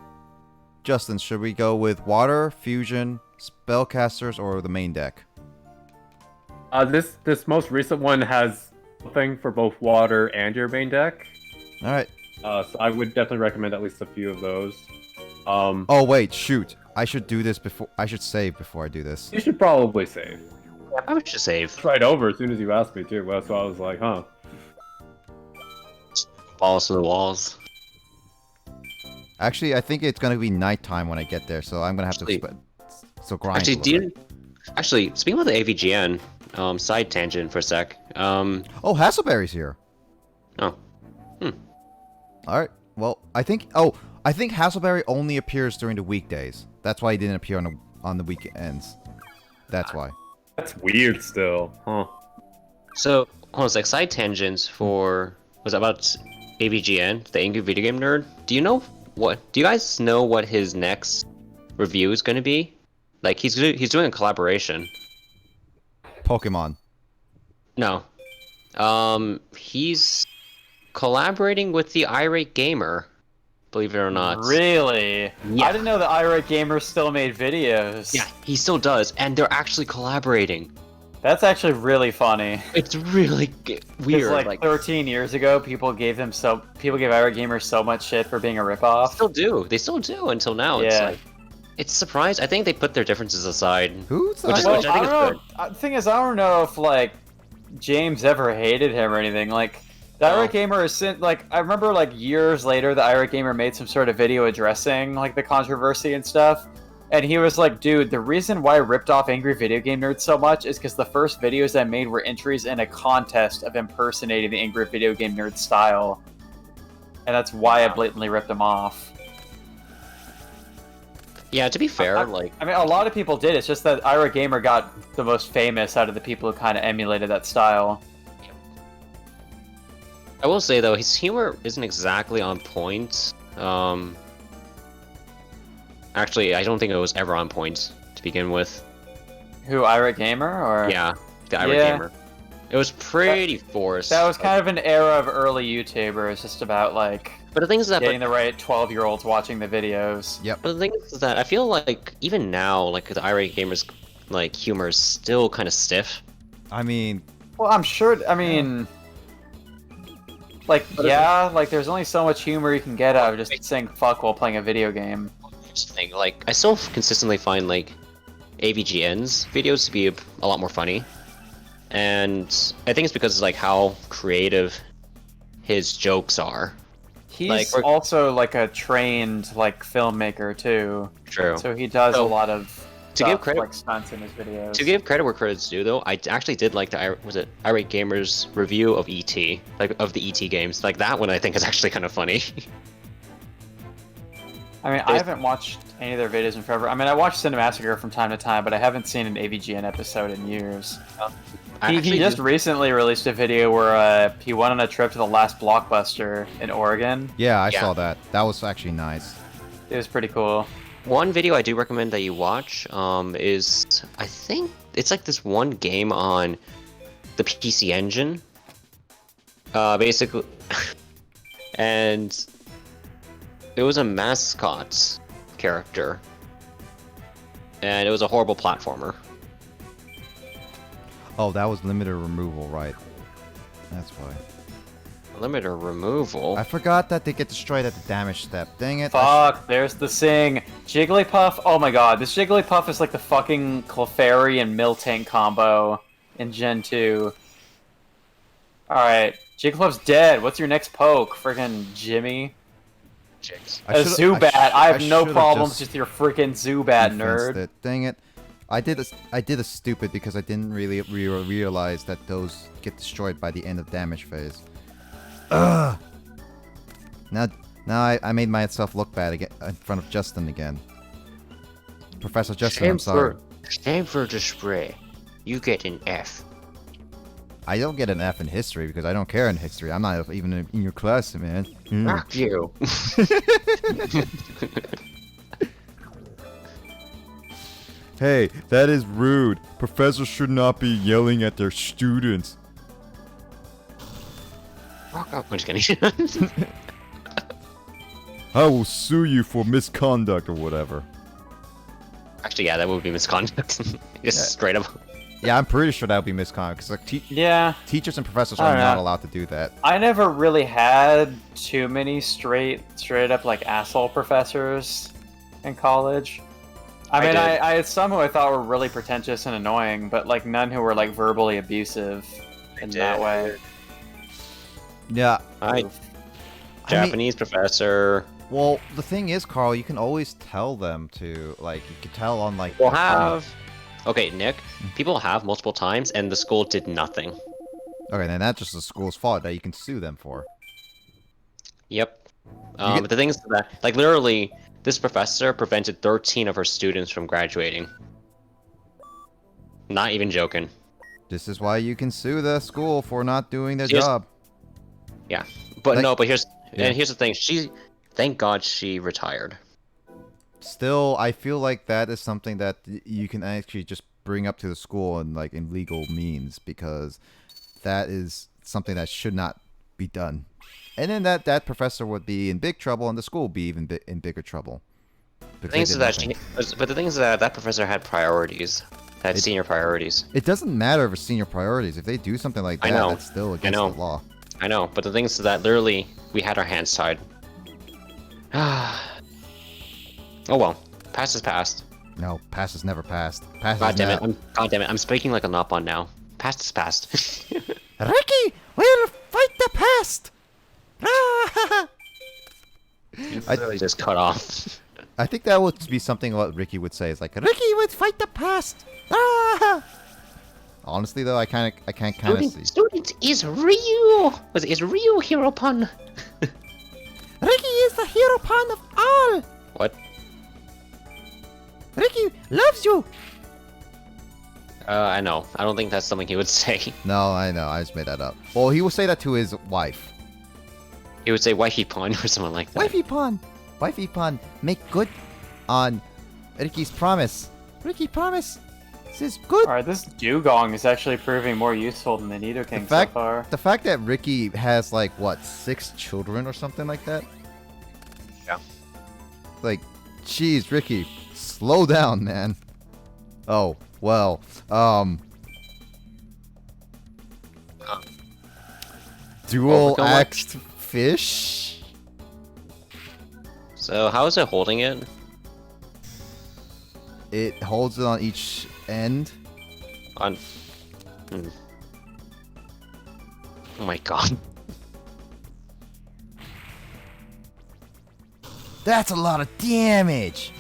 Justin, should we go with water, fusion, spellcasters, or the main deck? This most recent one has something for both water and your main deck. All right. So I would definitely recommend at least a few of those. Oh wait, shoot! I should do this before. I should save before I do this. You should probably save. I would just save. It's right over as soon as you asked me to. Well, so I was like, huh. Balls to the walls. Actually, I think it's gonna be nighttime when I get there, so I'm gonna have to. So grind. Actually, a little bit. Actually, speaking of the AVGN, side tangent for a sec. Oh, Hasselberry's here. Oh. All right. Well, I think. Oh, I think Hasselberry only appears during the weekdays. That's why he didn't appear on the weekends. That's why. That's weird still, huh? So, hold on a sec. Side tangents for was about AVGN, the Angry Video Game Nerd. Do you guys know what his next review is going to be? Like he's doing a collaboration. Pokemon. No. He's collaborating with the Irate Gamer. Believe it or not. Really? Yeah. I didn't know the Irate Gamer still made videos. Yeah, he still does, and they're actually collaborating. That's actually really funny. It's really weird. Like 13 years ago, people gave Irate Gamer so much shit for being a ripoff. They still do until now. Yeah. It's like, It's surprised. I think they put their differences aside. Who's Which is- Well, which I think is don't know. The thing is, I don't know if like James ever hated him or anything. Like the No. Irate Gamer is like I remember like years later, the Irate Gamer made some sort of video addressing like the controversy and stuff, and he was like, "Dude, the reason why I ripped off Angry Video Game Nerd so much is because the first videos I made were entries in a contest of impersonating the Angry Video Game Nerd style, and that's why I blatantly ripped him off." Yeah, to be fair, like I mean, a lot of people did. It's just that Ira Gamer got the most famous out of the people who kind of emulated that style. I will say though, his humor isn't exactly on point. Actually, I don't think it was ever on point to begin with. Who, Ira Gamer, or Yeah, the Ira Yeah. Gamer. It was pretty forced. that was kind of an era of early YouTubers, just about like But the thing is that, getting the right 12-year-olds watching the videos. but the thing is that I feel like even now, like the irate gamers, like humor is still kind of stiff. I mean, Well, I'm sure. I mean, like, But yeah, like there's only so much humor you can get out of just saying "fuck" while playing a video game. Here's the thing, like I still consistently find like AVGN's videos to be a lot more funny, and I think it's because like how creative his jokes are. He's Like, we're- also like a trained like filmmaker too. True. So he does a So, lot of to give stuff, credit- like stunts in his videos. To give credit where credit's due, though, I actually did like the Irate Gamer's review of ET, like of the ET games. Like that one, I think is actually kind of funny. I mean, I haven't watched any of their videos in forever. I mean, I watch Cinemassacre from time to time, but I haven't seen an AVGN episode in years. I He actually just did- recently released a video where he went on a trip to the last Blockbuster in Oregon. yeah, I Yeah. saw that. That was actually nice. It was pretty cool. One video I do recommend that you watch is I think it's like this one game on the PC Engine, basically, and it was a mascot character, and it was a horrible platformer. Oh, that was limited removal, right? That's why. Limiter removal. I forgot that they get destroyed at the damage step. Dang it. I Fuck, there's the Sing. Jigglypuff, oh my god, this Jigglypuff is like the fucking Clefairy and Miltank combo in Gen 2. Alright, Jigglypuff's dead. What's your next poke? Friggin' Jimmy? Chicks. I A should've- Zubat. I have no should've problems just with your freaking Zubat, defensed nerd. it. Dang it. I did a stupid because I didn't really realize that those get destroyed by the end of damage phase. Ugh. Now I made myself look bad again in front of Justin again. Professor Justin, I'm sorry. Shame for the spray. You get an F. I don't get an F in history because I don't care in history. I'm not even in your class, man. Fuck you. Hey, that is rude. Professors should not be yelling at their students. Fuck up. I'm just kidding. I will sue you for misconduct or whatever. Actually, yeah, that would be misconduct. Just straight up. Yeah, I'm pretty sure that would be misconduct. 'Cause, like, Yeah, teachers and professors I are don't not know. allowed to do that. I never really had too many straight up like asshole professors in college. I mean, did. I had some who I thought were really pretentious and annoying, but like none who were like verbally abusive in that way. Yeah. Hi, I mean, Japanese professor. well, the thing is, Carl, you can always tell them to, like, you can tell on, like... We'll the- have. Okay, Nick. People have multiple times, and the school did nothing. Okay, then that's just the school's fault that you can sue them for. Yep. get- But the thing is that, like, literally, this professor prevented 13 of her students from graduating. Not even joking. This is why you can sue the school for not doing their Yes. job. Yeah. But Like- no, but here's Yeah. and here's the thing. Thank God she retired. Still, I feel like that is something that you can actually just bring up to the school in, like, in legal means, because that is something that should not be done. And then that professor would be in big trouble, and the school would be even in bigger trouble. The Because thing they is did that nothing. but the thing is that that professor had priorities. Had senior priorities. It doesn't matter if it's senior priorities. If they do something like I that, know. that's still against know. the law. I know, but the thing is that literally we had our hands tied. Oh well. Past is past. No, past is never past. Past God is damn now. it! God damn it! I'm speaking like a Nopon now. Past is past. Ricky, we'll fight the past. Ah! You literally just cut off. I think that would be something what Ricky would say. It's like Ricky would fight the past. Ah! Honestly, though, I can't kind of see. Student is Ryu. Is Ryu hero pun? Ricky is the hero pun of all. What? Ricky loves you. I know. I don't think that's something he would say. No, I know. I just made that up. Well, he would say that to his wife. He would say wifey pun or something like that. Wifey pun. Wifey pun. Make good on Ricky's promise. Ricky promise. This is good. Alright, this dugong is actually proving more useful than the Nidoking so far. The fact that Ricky has like what 6 children or something like that. Yeah. Like, jeez, Ricky, slow down, man. Oh well. Dual axed fish. So how is it holding it? It holds it on each end. On. Oh my god. That's a lot of damage.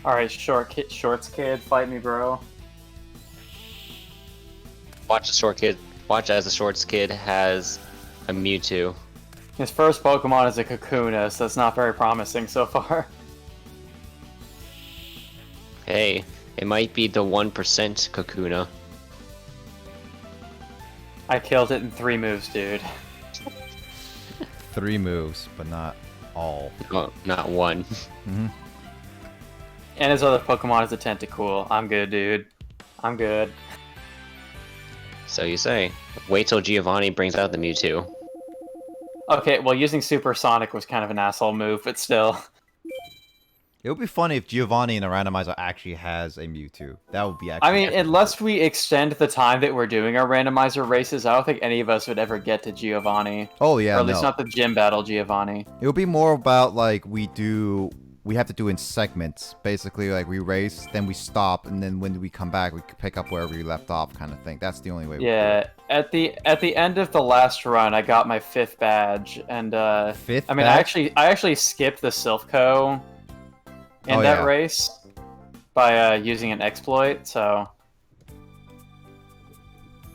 Alright, shorts kid, fight me, bro. Watch the short kid. Watch as the shorts kid has a Mewtwo. His first Pokemon is a Kakuna, so that's not very promising so far. Hey, it might be the 1% Kakuna. I killed it in 3 moves, dude. 3 moves, but not all. Oh, not 1. Mm-hmm. And his other Pokemon is a Tentacool. I'm good, dude. I'm good. So you say. Wait till Giovanni brings out the Mewtwo. Okay, well, using Supersonic was kind of an asshole move, but still. It would be funny if Giovanni in a randomizer actually has a Mewtwo. That would be actually. I mean, unless we extend the time that we're doing our randomizer races, I don't think any of us would ever get to Giovanni. Oh yeah, or at least no. not the gym battle Giovanni. It would be more about like we have to do in segments. Basically, like we race, then we stop, and then when we come back, we can pick up wherever we left off, kind of thing. That's the only way. Yeah, at the end of the last run, I got my 5th badge, and 5th. I mean, I actually skipped the Silph in that race by using an exploit. So,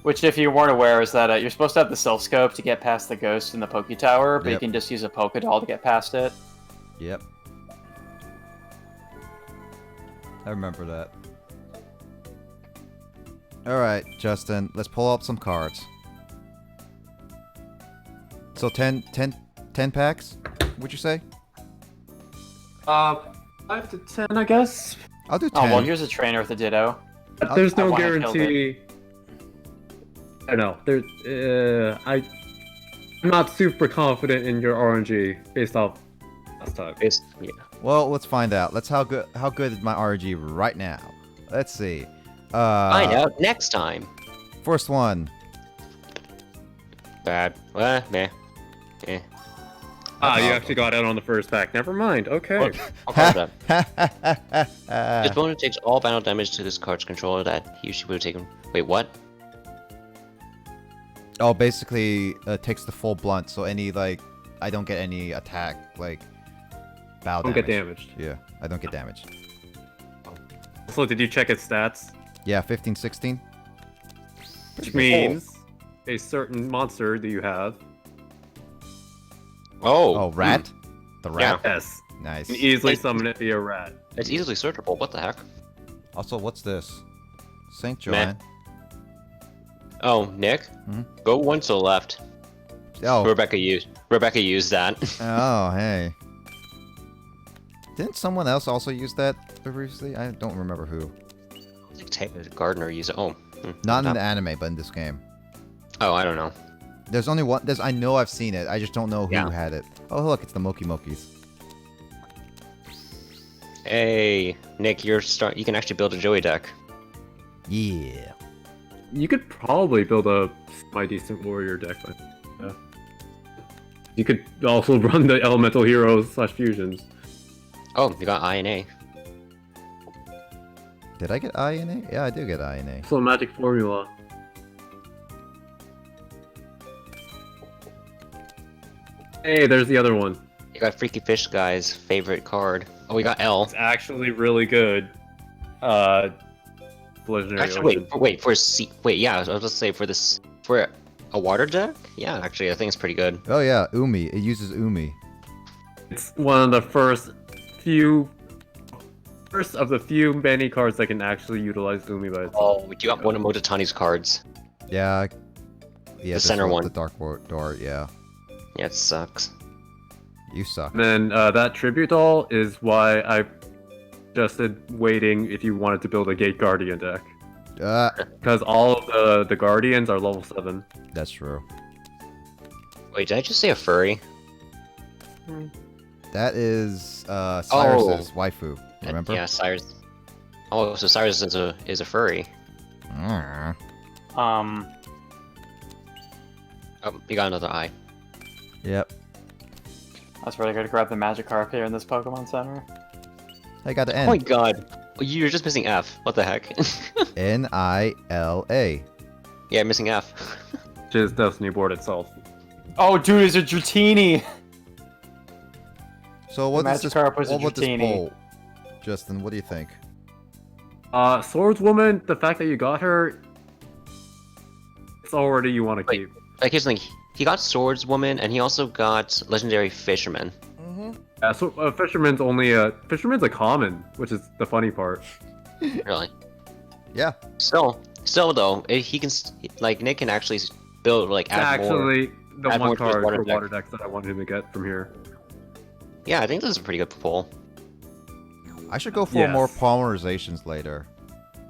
which, if you weren't aware, is that you're supposed to have the Silph Scope to get past the ghost in the Poke Tower, but you can just use a Pokedoll to get past it. Yep. I remember that. Alright, Justin, let's pull up some cards. So 10 packs, would you say? 5 to 10, I guess. I'll do 10. Oh, well, here's a trainer with a Ditto. There's I no wanna kill guarantee. I don't know. I'm not super confident in your RNG based off last time. Yeah. Well, let's find out. How good is my RNG right now? Let's see. Find out next time. First one. Bad. Meh. Eh. Ah, you actually got out on the first pack. Never mind. Okay. I'll call that. This opponent takes all battle damage to this card's controller that he usually would have taken. Wait, what? Oh, basically, takes the full blunt, so any, like, I don't get any attack, like, battle Don't damage. get damaged. Yeah, I don't get damaged. So, did you check its stats? Yeah, 15, 16. Which means a certain monster that you have. Oh, rat? The rat? Yeah. Yes. Nice. You can easily summon it via rat. It's easily searchable. What the heck? Also, what's this? St. Joanne. Oh, Nick? Go 1 to the left. Oh. Rebecca used that. Oh, hey. Didn't someone else also use that previously? I don't remember who. I think Taylor Gardner used it. Oh. Not in the anime, but in this game. Oh, I don't know. There's only one. I know I've seen it. I just don't know who had it. Oh, look, it's the Moki Mokis. Hey, Nick, you can actually build a Joey deck. Yeah. You could probably build a semi-decent warrior deck. But, You could also run the elemental heroes / fusions. Oh, you got I and A. Did I get I and A? Yeah, I do get I and A. So magic formula. Hey, there's the other one. You got Freaky Fish Guy's favorite card. Oh, we got L. It's actually really good. Legendary Actually, Ocean. wait, yeah, I was about to say for a water deck? Yeah, actually, I think it's pretty good. Oh yeah, Umi. It uses Umi. It's one of the first of the few many cards that can actually utilize Umi by itself. Oh, you got one of Motatani's cards. Yeah. Yeah. The center one. The Dark Dart. Yeah. Yeah, it sucks. You suck. And then that tribute doll is why I suggested waiting if you wanted to build a Gate Guardian deck. Because all of the Guardians are level 7. That's true. Wait, did I just say a furry? That is Cyrus's waifu. Remember? Yeah, Cyrus. Oh, so Cyrus is a furry. Um, Oh, you got another eye. Yep. that's really good to grab the magic carp here in this Pokemon Center. I got the Oh my N. god. You're just missing F. What the heck? Nila. Yeah, missing F. Which is Destiny board itself. Oh, dude, it's a Dratini! So what is this? Magikarp was a What about this Dratini. poll? Justin, what do you think? Swordswoman, the fact that you got her, it's already you want to keep. Like, here's the thing. He got Swordswoman, and he also got Legendary Fisherman. Yeah, so Fisherman's Fisherman's a common, which is the funny part. Really? Yeah. Still though, he can like Nick can actually build like It's add more. actually the add one more to his card water for deck. water decks that I want him to get from here. Yeah, I think this is a pretty good pull. I should go for Yes. more polymerizations later.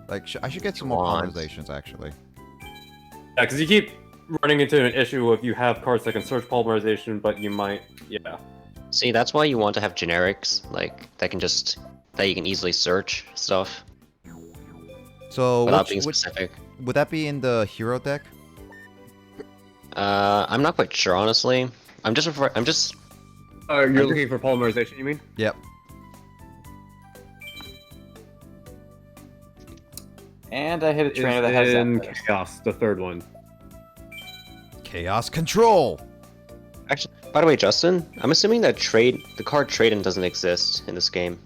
Like, I should get some more Want. polymerizations actually. Yeah, because you keep running into an issue of you have cards that can search polymerization, but you might, yeah. See, that's why you want to have generics that you can easily search stuff So without which, being specific. would that be in the hero deck? I'm not quite sure honestly. You're looking for polymerization, you mean? Yep. And I hit a trainer that It's has in that. Chaos, the third one. Chaos Control. Actually, by the way, Justin, I'm assuming that the card Trade-in doesn't exist in this game.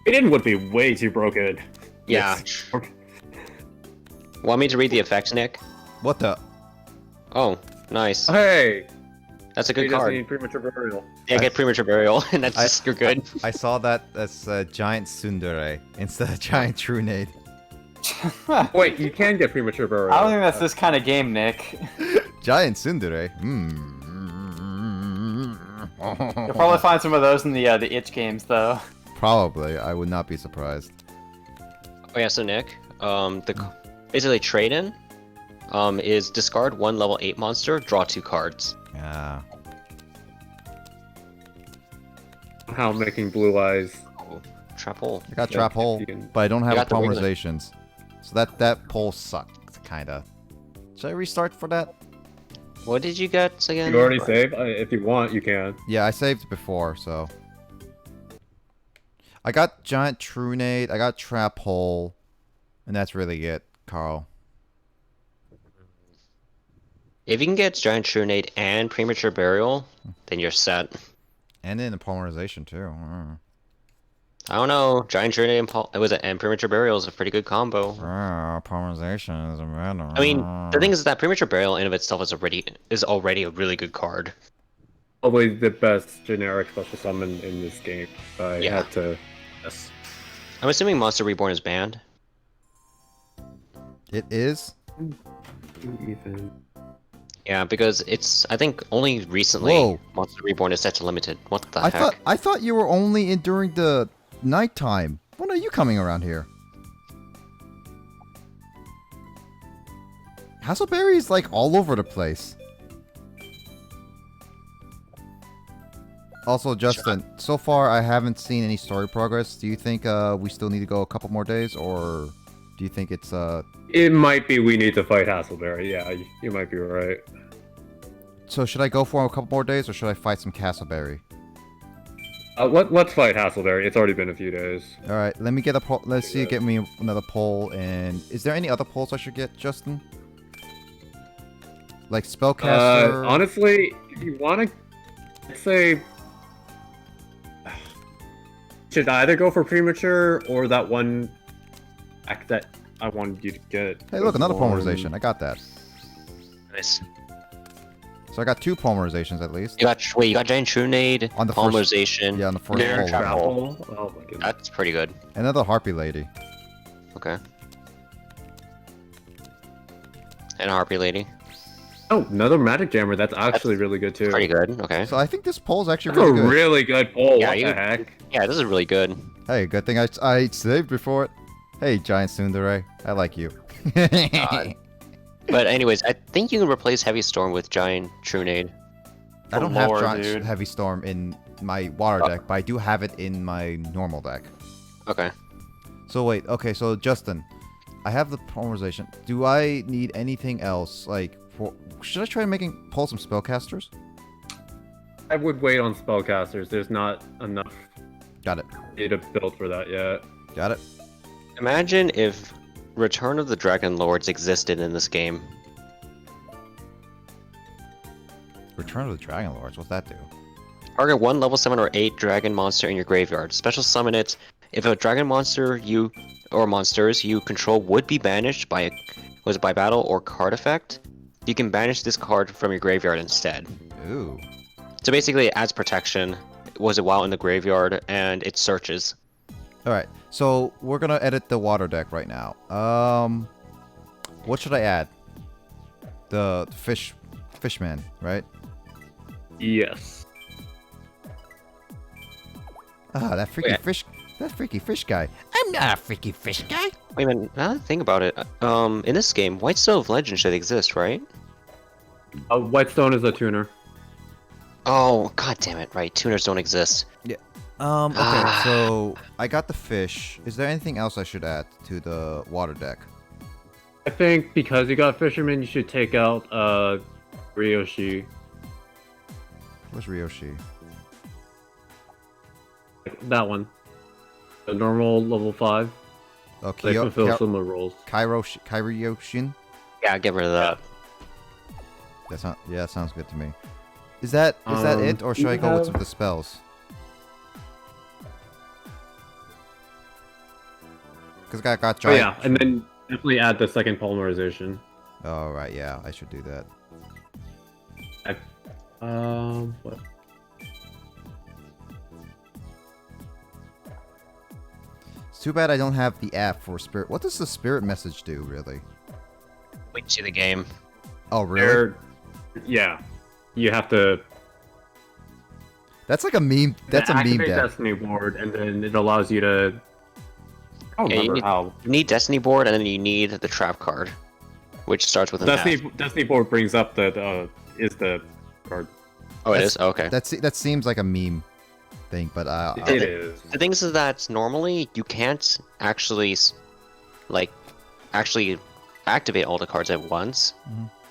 Trade-in would be way too broken. Yeah. It's- Want me to read the effect, Nick? What the? Oh, nice. Hey! That's a You good just card. need premature burial. Yeah, get premature burial, and that's just, you're good. I saw that as giant tsundere instead of giant trunade. Wait, you can get premature burial. I don't think that's this kind of game, Nick. Giant tsundere. You'll probably find some of those in the itch games, though. Probably. I would not be surprised. Oh yeah, so Nick, basically Trade-in, is discard one level 8 monster, draw 2 cards. Yeah. How making blue eyes. Oh, trap hole. I got Yeah, trap hole, you can- but I don't I have got the wing polymerizations. So that poll sucked, kinda. Should I restart for that? What did you get again? You already saved? If you want, you can. Yeah, I saved before, so. I got giant trunade, I got trap hole, and that's really it, Carl. If you can get Giant Trunade and Premature Burial, then you're set. And then the polymerization too. I don't know, Giant Trunade and Premature Burial is a pretty good combo. Polymerization is a matter. I mean, the thing is that Premature Burial in of itself is already a really good card. Probably the best generic special summon in this game. I Yeah. had to. Yes. I'm assuming Monster Reborn is banned. It is? Ethan. Yeah, because it's I think only recently Whoa. Monster Reborn is set to limited. What the I heck? thought you were only in during the nighttime. When are you coming around here? Hassleberry is like all over the place. Also, Justin, so far I haven't seen any story progress. Do you think we still need to go a couple more days, or do you think it's It might be we need to fight Hassleberry. Yeah, you might be right. So should I go for a couple more days, or should I fight some Castleberry? Let's fight Hasselberry. It's already been a few days. All right, let me get a poll. Let's see, get me another poll. And is there any other polls I should get, Justin? Like spellcaster. Honestly, if you want to, let's say, should either go for premature or that one act that I wanted you to get. Hey, look, another polymerization. I got that. Nice. So I got 2 polymerizations at least. You got Giant Trunade, On the Polymerization. Yeah, on the first Mirror poll. Trap Hole. Oh my goodness. That's pretty good. Another Harpy Lady. Okay. And a Harpy Lady. Oh, another Magic Jammer. That's actually really good too. Pretty good. Okay. So I think this poll's actually That's really a good. really good poll. Yeah, What the heck? Yeah, this is really good. Hey, good thing I saved before it. Hey, Giant Tsundere. I like you. But anyways, I think you can replace Heavy Storm with Giant Trunade. I don't have Lord, Giant dude. Heavy Storm in my water deck, but I do have it in my normal deck. Okay. So wait, okay, so Justin, I have the polymerization. Do I need anything else? Like, should I try pull some spellcasters? I would wait on spellcasters. There's not enough Got it. data built for that yet. Got it. Imagine if Return of the Dragon Lords existed in this game. Return of the Dragon Lords. What's that do? Target 1 level 7 or 8 dragon monster in your graveyard. Special summon it. If a dragon monster or monsters you control would be banished by battle or card effect, you can banish this card from your graveyard instead. Ooh. So basically it adds protection. Was it while in the graveyard and it searches. All right. So we're gonna edit the water deck right now. What should I add? The fishman, right? Yes. Ah, that freaky fish. That freaky fish guy. I'm not a freaky fish guy. Wait a minute, now that I think about it, in this game, Whitestone of Legend should exist, right? Whitestone is a tuner. Oh, god damn it, right, tuners don't exist. Yeah. Okay, so I got the fish. Is there anything else I should add to the water deck? I think because you got Fisherman, you should take out Ryoshi. Where's Ryoshi? That one. The normal level 5. Oh, They fulfill similar roles. Kyryoshin? Yeah, get rid of that. That's not. Yeah, that sounds good to me. Is that it, or should I go with some of the spells? Because I got giant. Oh yeah, and then definitely add the second polymerization. Oh right, yeah, I should do that. What? It's too bad I don't have the app for spirit. What does the spirit message do, really? Wait to see the game. Oh really? Yeah, you have to. That's like a meme. That's a meme activate deck. Destiny board, and then it allows you to. I don't remember how. You need Destiny board, and then you need the trap card, which starts with an Destiny board brings up the is the card. Oh, it is? Oh, okay. That seems like a meme thing, but It is. The thing is that normally you can't actually activate all the cards at once,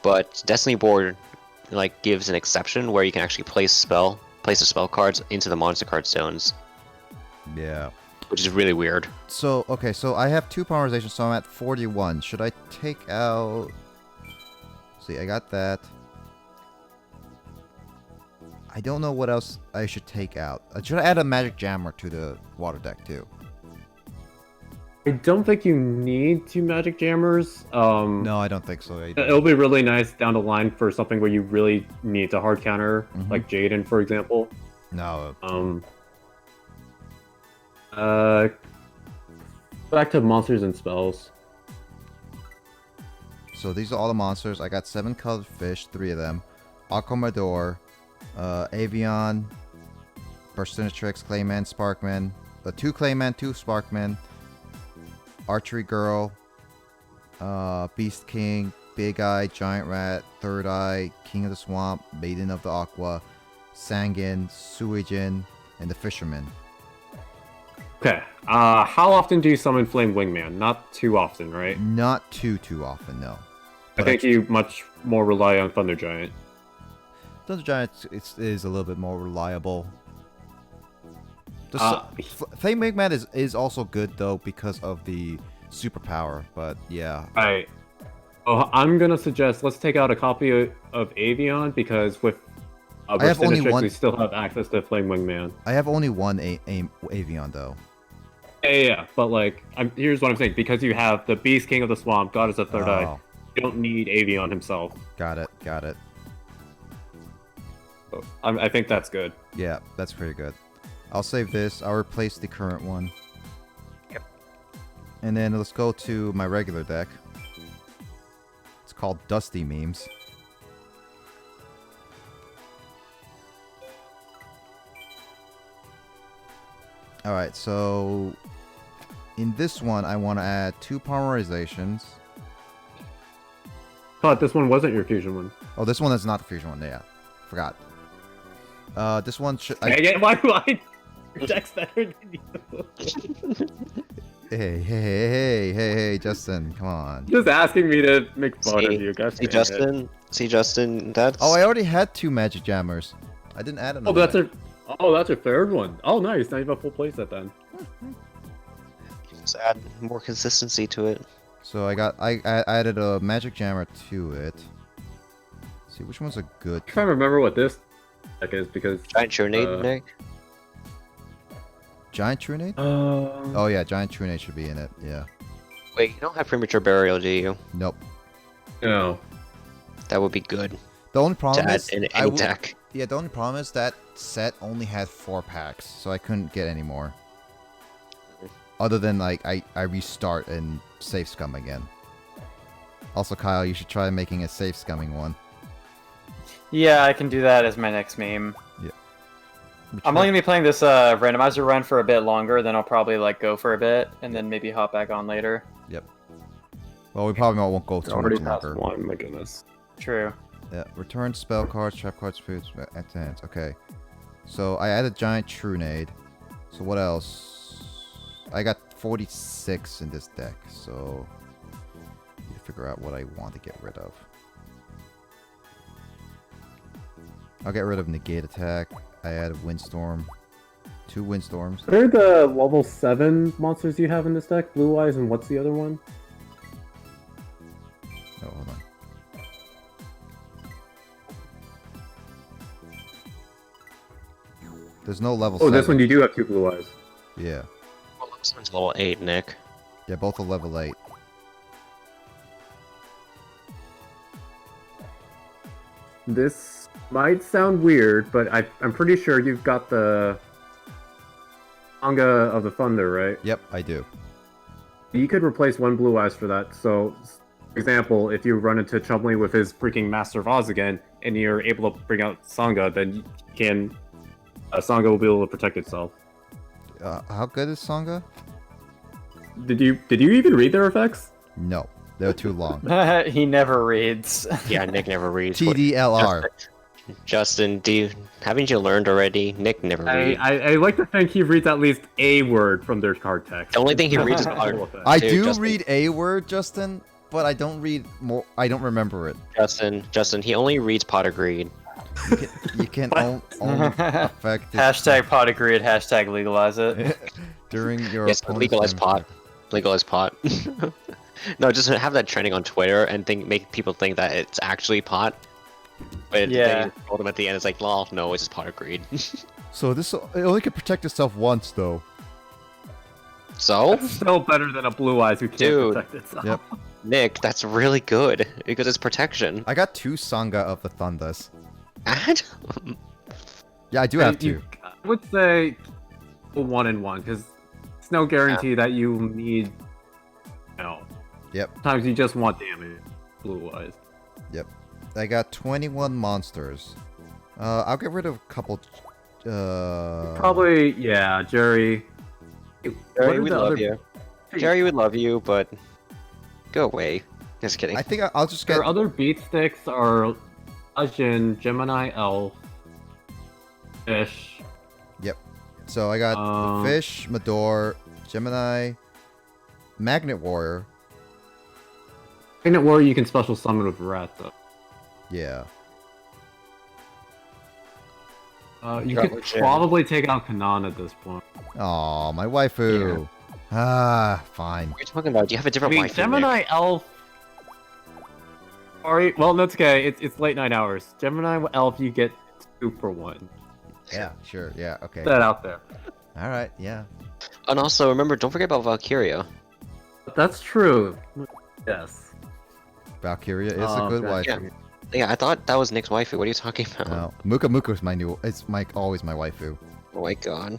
but Destiny board gives an exception where you can actually place the spell cards into the monster card zones. Yeah. Which is really weird. So okay, so I have 2 polymerizations, so I'm at 41. Should I take out? See, I got that. I don't know what else I should take out. Should I add a magic jammer to the water deck too? I don't think you need 2 magic jammers. No, I don't think so. It'll be really nice down the line for something where you really need to hard counter, like Jaden, for example. No. Back to monsters and spells. So these are all the monsters. I got 7 colored fish, 3 of them. Aquamador, Avian, Burstinatrix, Clayman, Sparkman, 2 Clayman, 2 Sparkman, Archery Girl, Beast King, Big Eye, Giant Rat, Third Eye, King of the Swamp, Maiden of the Aqua, Sangin, Suijin, and the Fisherman. Okay. How often do you summon Flame Wingman? Not too often, right? Not too often, no. I think you much more rely on Thunder Giant. Thunder Giant is a little bit more reliable. Flame Wingman is also good though because of the superpower, but yeah. Right. Oh, I'm gonna suggest let's take out a copy of Avion because with I have only one. we still have access to Flame Wingman. I have only one Avion though. Yeah, but like, here's what I'm saying: because you have the Beast King of the Swamp, Goddess of Third Eye, you don't need Avion himself. Got it. So, I think that's good. Yeah, that's pretty good. I'll save this. I'll replace the current one. Yep. And then let's go to my regular deck. It's called Dusty Memes. Alright, so in this one, I want to add 2 polarizations. Thought this one wasn't your fusion one. Oh, this one is not the fusion one. Yeah, forgot. This one should. Why do I? Your deck's better than you. Hey, Justin, come on. Just asking me to make fun of you, guys. See, Justin, that's. Oh, I already had 2 magic jammers. I didn't add another. That's a third one. Oh, nice. Now you have a full playset then. Just add more consistency to it. So I added a magic jammer to it. Let's see which one's a good. I'm trying to remember what this deck is because Giant Trinade, Nick. Giant Trinade? Oh yeah, Giant Trinade should be in it. Yeah. Wait, you don't have Premature Burial, do you? Nope. No. That would be good. The only problem is in any deck. Yeah, the only problem is that set only had 4 packs, so I couldn't get any more. Other than like I restart and save scum again. Also, Kyle, you should try making a safe scumming one. Yeah, I can do that as my next meme. Yeah. I'm only gonna be playing this randomizer run for a bit longer, then I'll probably like go for a bit and then maybe hop back on later. Yep. Well, we probably won't go too much longer. One, my goodness. True. Yeah. Return spell cards, trap cards, foods, at hands. Okay. So I added Giant Trunade. So what else? I got 46 in this deck, so I need to figure out what I want to get rid of. I'll get rid of Negate Attack. I added Windstorm. 2 Windstorms. What are the level 7 monsters you have in this deck? Blue Eyes and what's the other one? Oh, hold on. There's no level 7. This one you do have 2 Blue Eyes. Yeah. Well, this one's level 8, Nick. Yeah, both are level 8. This might sound weird, but I'm pretty sure you've got the Manga of the Thunder, right? Yep, I do. You could replace 1 Blue Eyes for that. So, for example, if you run into Chumley with his freaking Master of Oz again, and you're able to bring out Sangha, then you can... Sangha will be able to protect itself. How good is Sangha? Did you even read their effects? No, they're too long. He never reads. Yeah, Nick never reads. TDLR. Justin, haven't you learned already? Nick never reads. I like to think he reads at least a word from their card text. The only thing he reads is part. I do read a word, Justin, but I don't read more. I don't remember it. Justin, he only reads Pot of Greed. You can only affect it. Hashtag pot agreed, hashtag legalize it. During your legalize pot. Legalize pot. No, just have that trending on Twitter and make people think that it's actually pot. But then you told them at the end, it's like, lol, no, it's just Pot of Greed. So it only can protect itself once, though. So? That's still better than a Blue Eyes who can't protect itself. Yep. Nick, that's really good because it's protection. I got 2 Sangha of the Thundas. And? Yeah, I do have 2. I would say 1 and 1 because it's no guarantee that you need. Yep. Sometimes you just want damage. Blue Eyes. Yep. I got 21 monsters. I'll get rid of a couple. Probably, yeah, Jerry. Jerry, we love you. Jerry, we love you, but go away. Just kidding. I think I'll just get. Your other beat sticks are Ajin, Gemini Elf, Fish. Yep. So I got Fish, Mador, Gemini, Magnet Warrior. Magnet Warrior you can special summon with Rat though. Yeah. You Got could legit. probably take out Kanan at this point. Aw, my waifu. Ah, fine. What are you talking about? Do you have a I different mean, wife? Gemini Elf. Alright, well, that's okay. It's late night hours. Gemini Elf, you get 2 for 1. Yeah, sure. Yeah, okay. Put that out there. All right, yeah. And also, remember, don't forget about Valkyria. That's true. Yes. Valkyria is a good wife. Yeah. Yeah, I thought that was Nick's waifu. What are you talking about? No, Muka Muka is my new. It's always my waifu. Oh my god.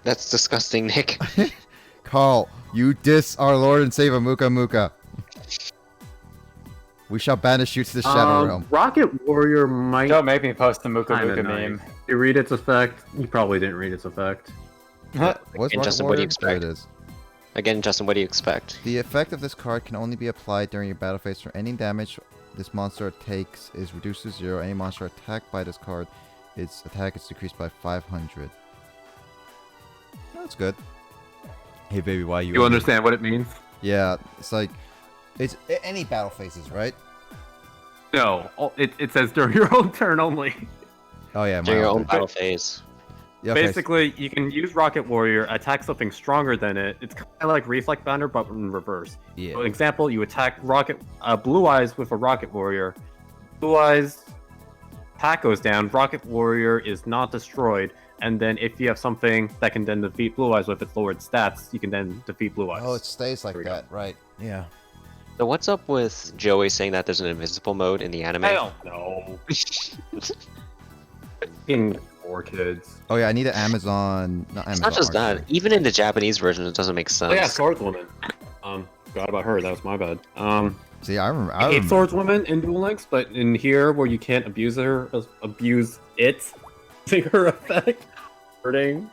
That's disgusting, Nick. Carl, you diss our Lord and Savior Muka Muka. We shall banish you to the Shadow Realm. Rocket Warrior might. Don't make me post the Muka Kinda Muka nice. meme. You read its effect. You probably didn't read its effect. What's And Rocket Justin, what do Warrior? you expect? There it is. Again, Justin, what do you expect? The effect of this card can only be applied during your battle phase, for any damage this monster takes is reduced to 0. Any monster attacked by this card, its attack is decreased by 500. That's good. Hey baby, why you? You understand what it means? Yeah, it's like it's any battle phases, right? No, it says during your own turn only. Oh yeah, During my your own own battle phase. Yeah, okay, Basically, you can use Rocket Warrior, attack something stronger than it. It's kind of like Reflect Bounder, but in reverse. Yeah. For example, you attack Blue Eyes with a Rocket Warrior. Blue Eyes attack goes down, Rocket Warrior is not destroyed, and then if you have something that can then defeat Blue Eyes with its lowered stats, you can then defeat Blue Eyes. Oh, it stays like that, right? Yeah. So what's up with Joey saying that there's an invisible mode in the anime? Hell no. In 4 kids. Oh yeah, I need an Amazon. Not Amazon. It's not just Art. that. Even in the Japanese version, it doesn't make sense. Oh yeah, Swordswoman. Forgot about her. That was my bad. See, I remember. I hate Swordswoman in Duel Links, but in here where you can't abuse it, using her effect, hurting.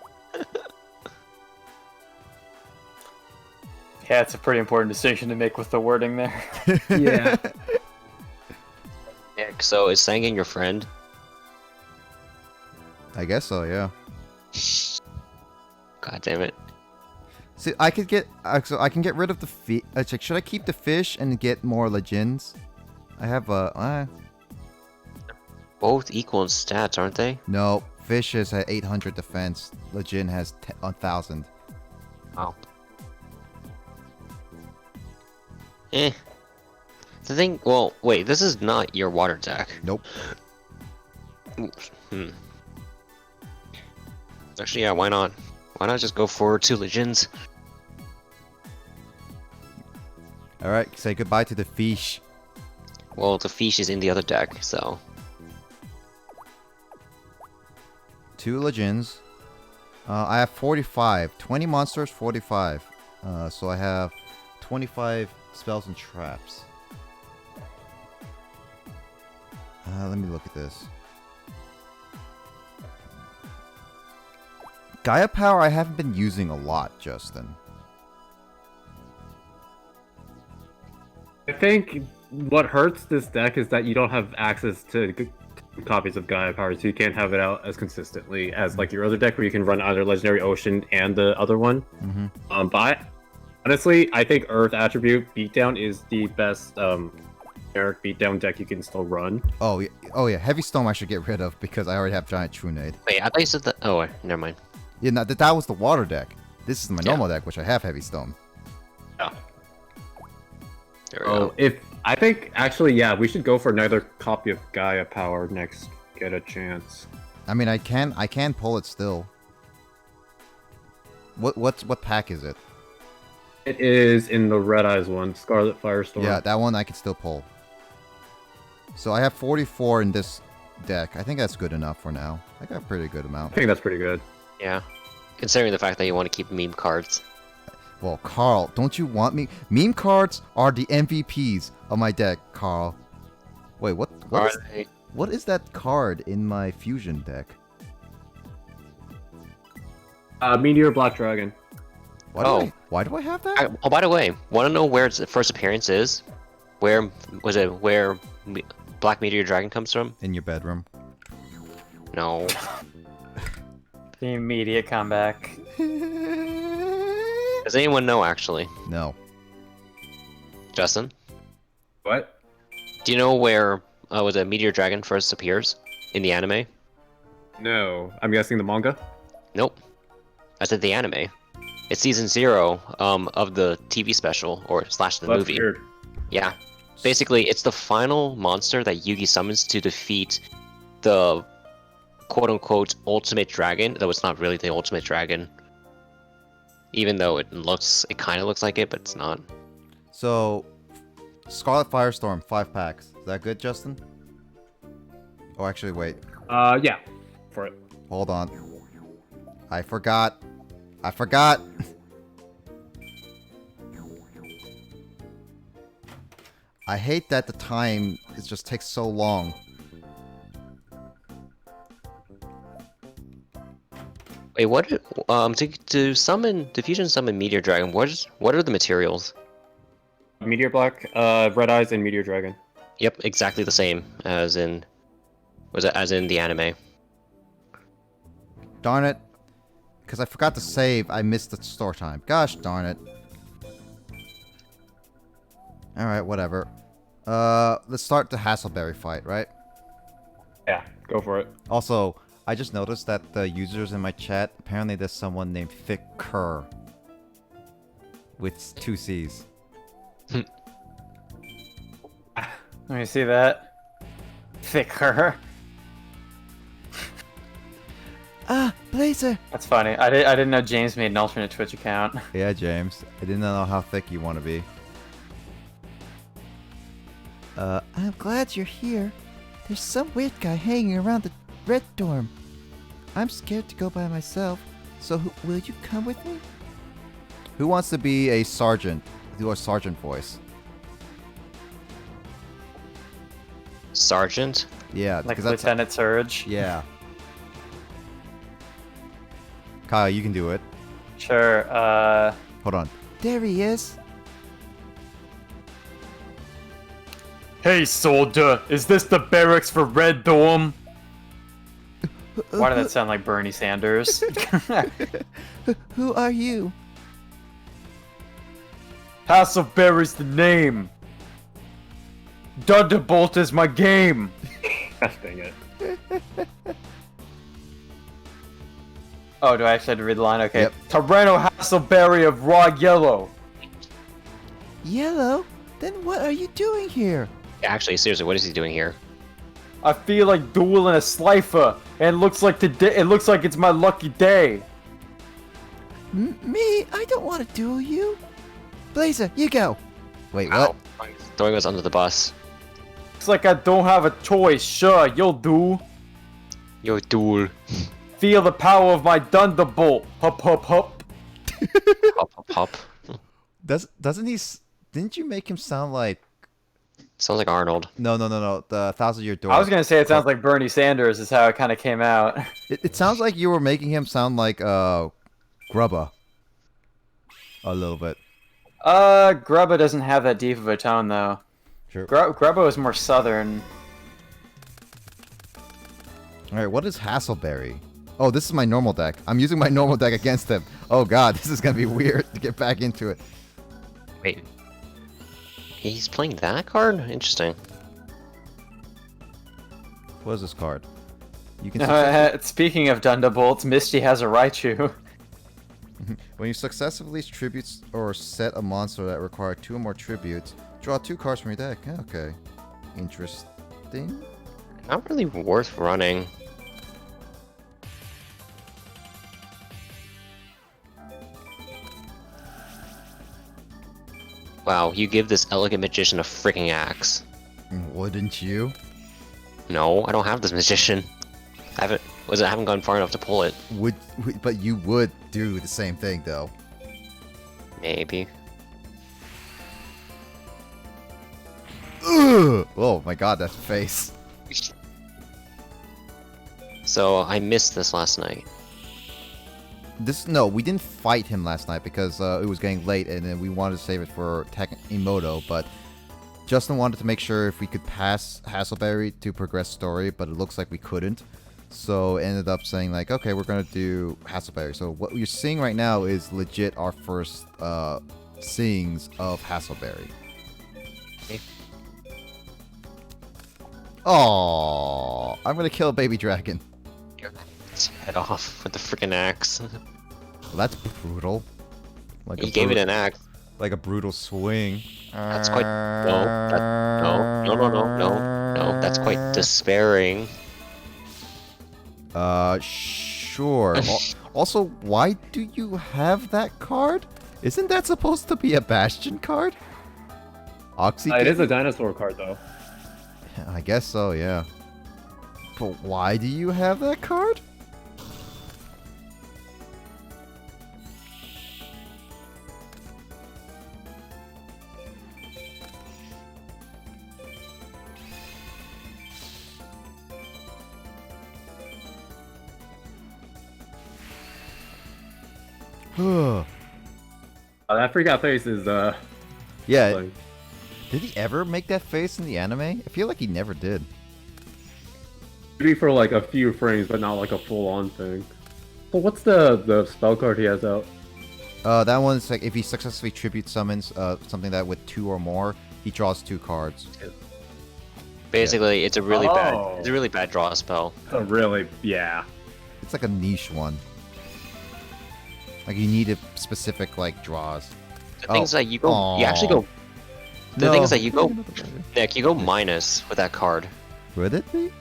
Yeah, it's a pretty important distinction to make with the wording there. Yeah. Nick, so is Sangin your friend? I guess so. Yeah. God damn it. See, I could get. So I can get rid of the fish. Like, should I keep the fish and get more legends? I have a. Both equal in stats, aren't they? No, fish is at 800 defense. Legend has 1,000. Wow. Eh. The thing. Well, wait. This is not your water deck. Nope. Hmm. Actually, yeah. Why not? Why not just go for 2 legends? All right, say goodbye to the fish. Well, the fish is in the other deck, so. 2 legends. I have 45. 20 monsters, 45. So I have 25 spells and traps. Let me look at this. Gaia Power I haven't been using a lot, Justin. I think what hurts this deck is that you don't have access to good copies of Gaia Power, so you can't have it out as consistently as like your other deck, where you can run either Legendary Ocean and the other one. Mm-hmm. But honestly, I think Earth Attribute Beatdown is the best generic Beatdown deck you can still run. Oh yeah, Heavy Storm I should get rid of because I already have Giant Trunade. Wait, I thought you said that. Oh, wait, never mind. Yeah, no, that was the water deck. This is my normal deck, which I have Heavy Storm. Yeah. There we go. If I think actually, yeah, we should go for another copy of Gaia Power next. Get a chance. I mean, I can pull it still. What pack is it? It is in the Red Eyes one, Scarlet Firestorm. Yeah, that one I can still pull. So I have 44 in this deck. I think that's good enough for now. I got a pretty good amount. I think that's pretty good. Yeah. Considering the fact that you want to keep meme cards. Well, Carl, don't you want me? Meme cards are the MVPs of my deck, Carl. Wait, what is that card in my fusion deck? Meteor Black Dragon. Why do I have that? Oh, by the way, want to know where its first appearance is? Where was it? Where Black Meteor Dragon comes from? In your bedroom. No. The immediate comeback. Does anyone know, actually? No. Justin? What? Do you know where was it Meteor Dragon first appears in the anime? No, I'm guessing the manga. Nope. I said the anime. It's season 0 of the TV special or slash the That's movie. weird. Yeah. Basically, it's the final monster that Yugi summons to defeat the quote-unquote ultimate dragon, though it's not really the ultimate dragon. Even though it kind of looks like it, but it's not. So, Scarlet Firestorm, 5 packs. Is that good, Justin? Oh, actually, wait. Yeah. For it. Hold on. I forgot. I forgot. I hate that the time just takes so long. Wait, what? To fusion summon Meteor Dragon, what are the materials? Meteor Black, Red Eyes, and Meteor Dragon. Yep, exactly the same as in the anime. Darn it. Because I forgot to save, I missed the store time. Gosh darn it. Alright, whatever. Let's start the Hasselberry fight, right? Yeah, go for it. Also, I just noticed that the users in my chat, apparently there's someone named Thick Kerr. With 2 C's. Let me see that. Thicker. Ah, Blazer! That's funny. I didn't know James made an alternate Twitch account. Yeah, James. I didn't know how thick you want to be. I'm glad you're here. There's some weird guy hanging around the red dorm. I'm scared to go by myself, so will you come with me? Who wants to be a sergeant? Do a sergeant voice. Sergeant? Yeah, Like because that's Lieutenant Surge. yeah. Kyle, you can do it. Sure. Hold on. There he is. Hey, soldier, is this the barracks for Red Dorm? Why did that sound like Bernie Sanders? Who are you? Hasselberry's the name. Thunderbolt is my game. Gosh dang it. Oh, do I actually have to read the line? Okay. Yep. Tyranno Hasselberry of Raw Yellow. Yellow? Then what are you doing here? Actually, seriously, what is he doing here? I feel like dueling a slifer, and it looks like it's my lucky day. Me? I don't want to duel you. Blazer, you go. Wait, Ow. what? Throwing us under the bus. Looks like I don't have a choice. Sure, you'll do. Yo, duel. Feel the power of my thunderbolt. Hup hup hup. Hop, hop, hop. Doesn't he? Didn't you make him sound like? Sounds like Arnold. No. The 1,000-Year Door. I was gonna say it sounds like Bernie Sanders is how it kind of came out. It sounds like you were making him sound like Grubba. A little bit. Grubba doesn't have that deep of a tone though. Sure. Grubba is more southern. All right, what is Hasselberry? Oh, this is my normal deck. I'm using my normal deck against him. Oh god, this is gonna be weird to get back into it. Wait. He's playing that card? Interesting. What is this card? You can. Speaking of Thunderbolts, Misty has a Raichu. When you successfully tribute or set a monster that require 2 or more tributes, draw 2 cards from your deck. Okay. Interesting. Not really worth running. Wow, you give this elegant magician a freaking axe. Wouldn't you? No, I don't have this magician. I haven't gone far enough to pull it. But you would do the same thing, though. Maybe. Ugh! Oh my god, that face. So I missed this last night. No, we didn't fight him last night because it was getting late and then we wanted to save it for Emoto, but Justin wanted to make sure if we could pass Hasselberry to progress story, but it looks like we couldn't. So ended up saying like, okay, we're gonna do Hasselberry. So what you're seeing right now is legit our first seeings of Hasselberry. Okay. Oh, I'm gonna kill a baby dragon. Here. head off with the freaking axe. Well, that's brutal. Like He gave it an axe. like a brutal swing. That's quite no. That's quite despairing. Sure. Also, why do you have that card? Isn't that supposed to be a Bastion card? Oxy. It is a dinosaur card though. I guess so, yeah. But why do you have that card? That freak out face is Yeah. like- Did he ever make that face in the anime? I feel like he never did. maybe for like a few frames, but not like a full-on thing. But what's the spell card he has out? That one's like if he successfully tribute summons something that with 2 or more, he draws 2 cards. Basically, it's a really bad draw spell. A really, yeah. It's like a niche one. Like you need a specific like draws. The things that you go, you actually go. The thing is that you go, Nick, you go minus with that card. Would it be?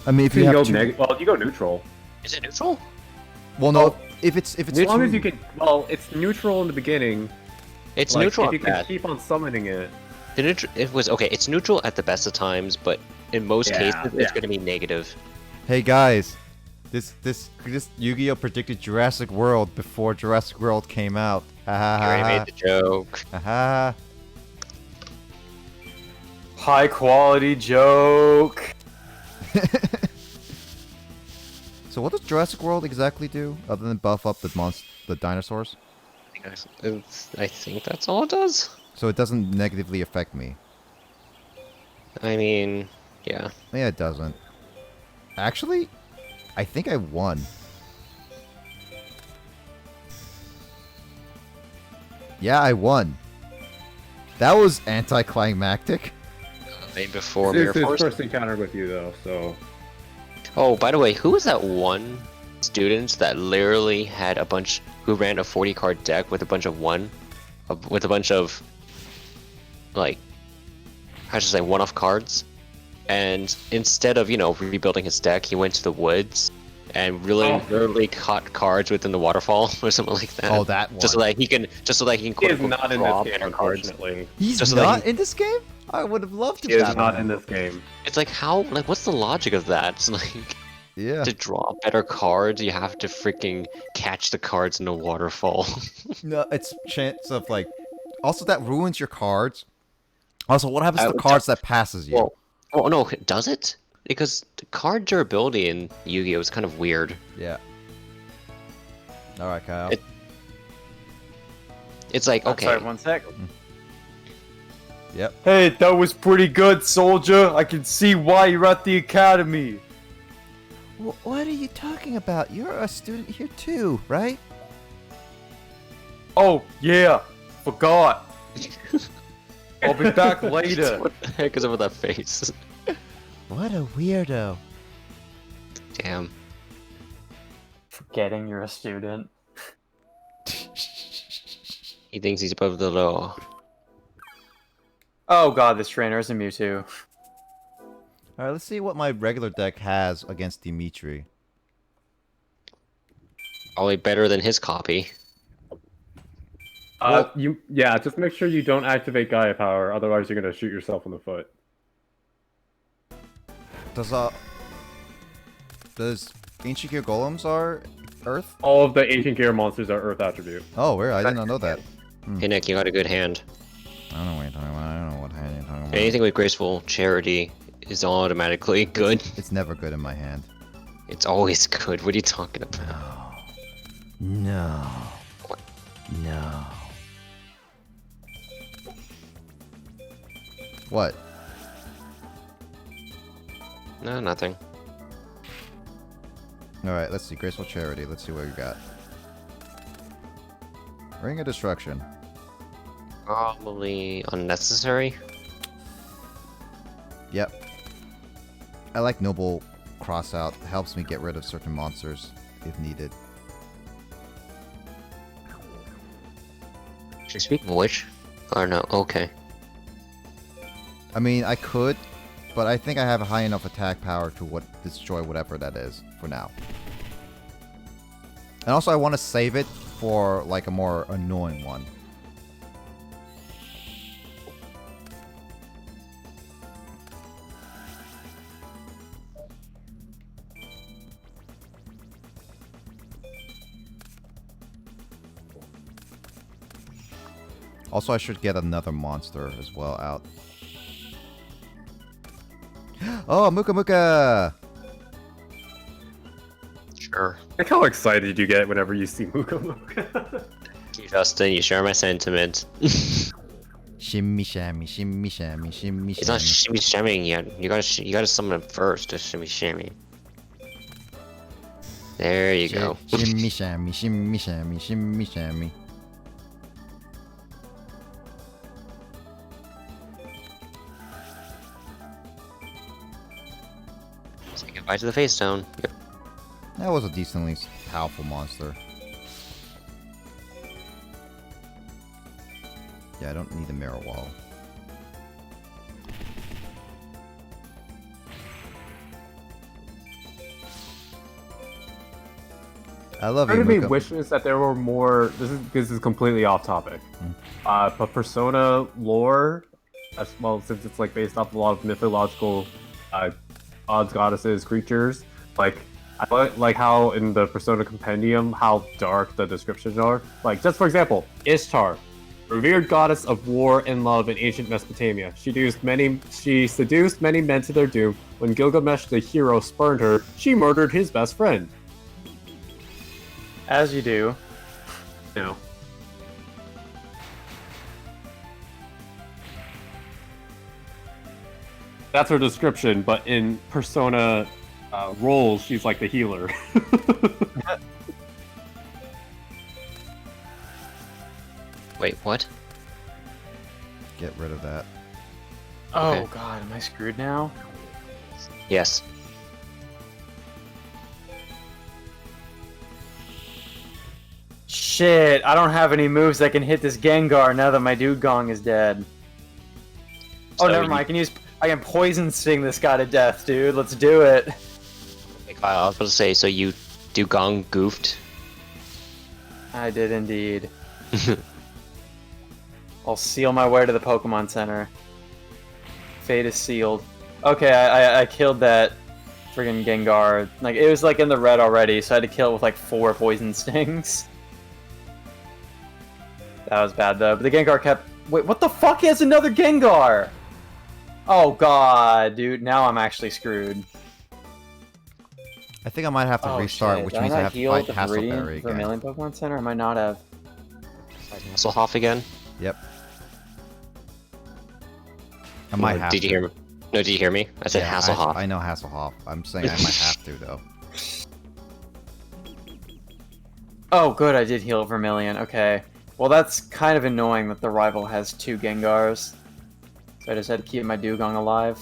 I mean, if You you go have well, you go neutral. Is it neutral? well, no. If it's As long as two- you can, well, it's neutral in the beginning. It's like, neutral If you at can best. keep on summoning it. It was okay. It's neutral at the best of times, but in most cases, it's going to be negative. Hey guys, this Yu-Gi-Oh predicted Jurassic World before Jurassic World came out. Ha ha You already ha. made the joke. Ha ha. High quality joke. So what does Jurassic World exactly do, other than buff up the dinosaurs? I think that's all it does. So it doesn't negatively affect me. I mean, yeah. Yeah, it doesn't. Actually, I think I won. Yeah, I won. That was anticlimactic. Made before This Mirror is his Force. first encounter with you though, so. Oh, by the way, who was that one student that literally had a bunch, who ran a 40 card deck with a bunch of like, how should I say, one-off cards? And instead of, rebuilding his deck, he went to the woods and literally caught cards within the waterfall or something like that. Oh, that one. Just so that he can He quote is unquote not in draw this game, better cards. unfortunately. He's Just so that not in this game? I would have loved to He is have not him. in this game. It's like what's the logic of that? It's like, Yeah. to draw better cards, you have to freaking catch the cards in the waterfall. No, it's chance of like. Also, that ruins your cards. Also, what happens to It cards that passes you? Well, no, does it? Because the card durability in Yu-Gi-Oh is kind of weird. Yeah. All right, Kyle. It's like, okay, Sorry, 1 sec. Yep. Hey, that was pretty good, soldier. I can see why you're at the academy. What are you talking about? You're a student here too, right? Oh, yeah. Forgot. I'll be back later. what the heck is up with that face? What a weirdo. Damn. Forgetting you're a student. He thinks he's above the law. Oh god, this trainer is a Mewtwo. All right, let's see what my regular deck has against Dimitri. Probably better than his copy. Just make sure you don't activate Gaia Power, otherwise you're gonna shoot yourself in the foot. Does Ancient Gear Golems are Earth? All of the Ancient Gear monsters are Earth attribute. Oh, where? I did not know that. Hey Nick, you got a good hand. I don't know what you're talking about. I don't know what hand you're talking about. Anything with graceful charity is automatically good. It's never good in my hand. It's always good. What are you talking about? No. What? No. What? No, nothing. Alright, let's see. Graceful Charity. Let's see what we got. Ring of Destruction. Probably unnecessary. Yep. I like Noble cross out. It helps me get rid of certain monsters if needed. Speaking of which, or no? Okay. I mean, I could, but I think I have a high enough attack power to destroy whatever that is for now. And also, I want to save it for like a more annoying one. Also, I should get another monster as well out. Oh, Muka Muka! Sure. Like how excited you get whenever you see Muka Muka. Justin, you share my sentiment. Shimmy shammy, shimmy shammy, shimmy It's not shammy. shimmy shamming yet. You gotta summon him first to shimmy shammy. There you go. Shimmy shammy, shimmy shammy, shimmy shammy. Say goodbye to the face stone. Yep. That was a decently powerful monster. Yeah, I don't need a mirror wall. I love you, Part of me Muka. wishes that there were more. This is completely off topic. But Persona lore, as well, since it's like based off a lot of mythological gods, goddesses, creatures. Like I like how in the Persona Compendium, how dark the descriptions are. Like just for example, Ishtar, revered goddess of war and love in ancient Mesopotamia. She seduced many men to their doom. When Gilgamesh the hero spurned her, she murdered his best friend. As you do. No. That's her description, but in Persona roles, she's like the healer. Wait, what? Get rid of that. Oh Okay. god, am I screwed now? Yes. Shit, I don't have any moves that can hit this Gengar now that my Dugong is dead. Oh, So never mind. I can poison sting this guy to death, dude. Let's do it. Like, I was about to say, so you Dugong goofed? I did indeed. I'll seal my way to the Pokemon Center. Fate is sealed. Okay, I killed that friggin' Gengar. Like, it was like in the red already, so I had to kill it with like 4 poison stings. That was bad though, but the Gengar kept... Wait, what the fuck? He has another Gengar! Oh god, dude, now I'm actually screwed. I think I might have to restart, which Did means I have to heal fight the Hasselberry again. Vermilion Pokemon Center? I might not have. Hasselhoff again? Yep. I might have Did you to. hear me? No, did you hear me? I said Yeah, Hasselhoff. I know Hasselhoff. I'm saying I might have to, though. Oh, good, I did heal Vermilion. Okay. Well, that's kind of annoying that the rival has 2 Gengars. So I just had to keep my Dugong alive.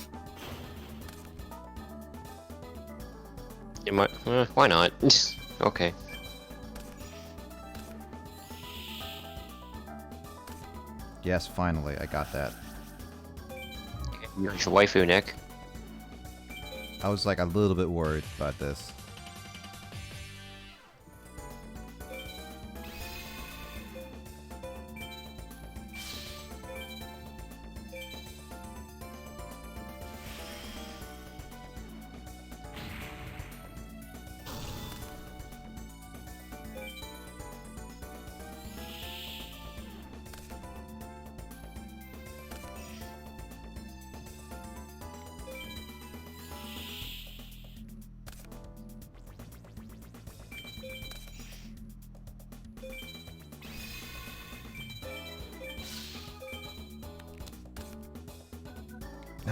You might, why not? Okay. Yes, finally, I got that. Here's your waifu, Nick. I was like a little bit worried about this.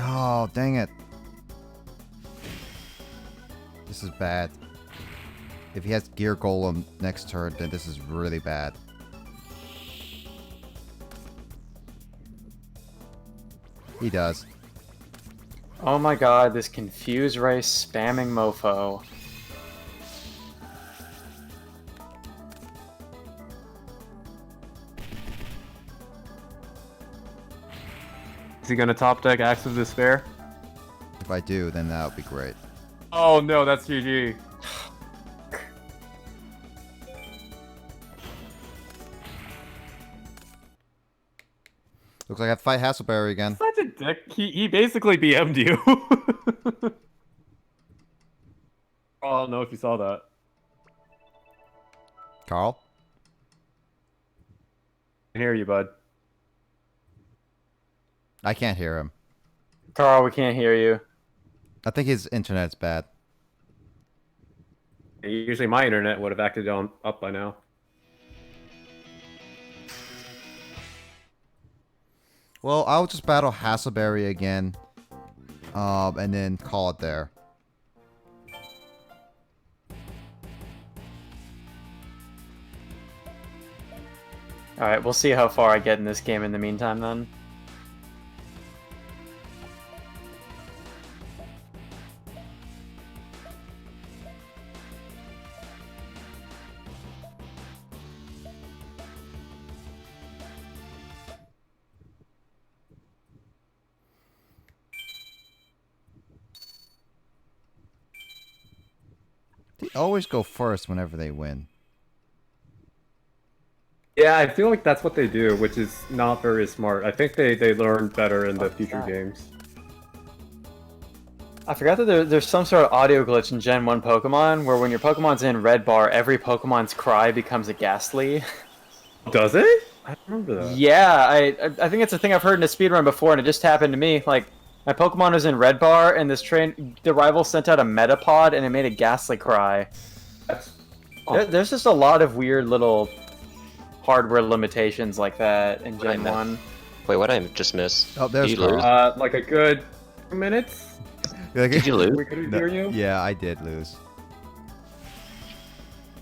Oh, dang it. This is bad. If he has Gear Golem next turn, then this is really bad. He does. Oh my god, this confused race spamming mofo. Is he gonna top deck Axe of Despair? If I do, then that would be great. Oh no, that's GG. Looks like I fight Hasselberry again. Such a dick. He basically BM'd you. Oh, I don't know if you saw that. Carl? I can hear you, bud. I can't hear him. Carl, we can't hear you. I think his internet's bad. Usually my internet would have acted up by now. Well, I'll just battle Hasselberry again. And then call it there. Alright, we'll see how far I get in this game in the meantime then. They always go first whenever they win. Yeah, I feel like that's what they do, which is not very smart. I think they learn better in the future games. I forgot that there's some sort of audio glitch in Gen 1 Pokemon where when your Pokemon's in red bar, every Pokemon's cry becomes a ghastly. Does it? I don't remember that. Yeah, I think it's a thing I've heard in a speedrun before, and it just happened to me. Like, my Pokemon was in red bar, and the rival sent out a Metapod, and it made a ghastly cry. There's just a lot of weird little hardware limitations like that in Gen 1. Wait, what did I just miss? Oh, there's Did you lose? Like a good 2 minutes? Did you lose? We couldn't hear you? Yeah, I did lose.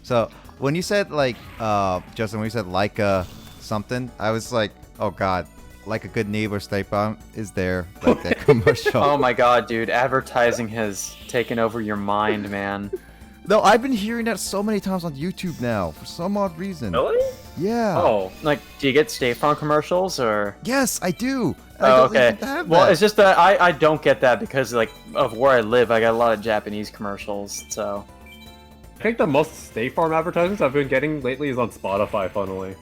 So, when you said, like, Justin, when you said like something, I was like, oh god, like a good neighbor State Farm is there, like that commercial. Oh my god, dude, advertising has taken over your mind, man. No, I've been hearing that so many times on YouTube now, for some odd reason. Really? Yeah. Oh, like, do you get State Farm commercials, or? Yes, I do. Oh, okay. Well, that. it's just that I don't get that because, like, of where I live, I got a lot of Japanese commercials, so... I think the most State Farm advertisements I've been getting lately is on Spotify, funnily.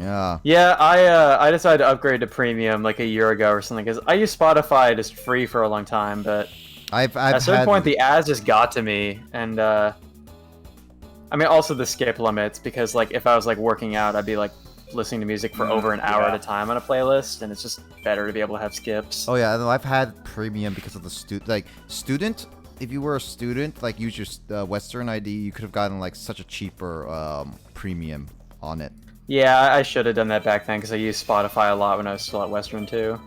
Yeah. Yeah, I decided to upgrade to premium like a year ago or something, because I used Spotify just free for a long time, but I've at a certain had... point the ads just got to me, and I mean also the skip limits, because like if I was like working out, I'd be like listening to music for over an hour at a time on a playlist, and it's just better to be able to have skips. Oh yeah, no, I've had premium because of the student. If you were a student, like use your Western ID, you could have gotten like such a cheaper premium on it. Yeah, I should have done that back then because I used Spotify a lot when I was still at Western too.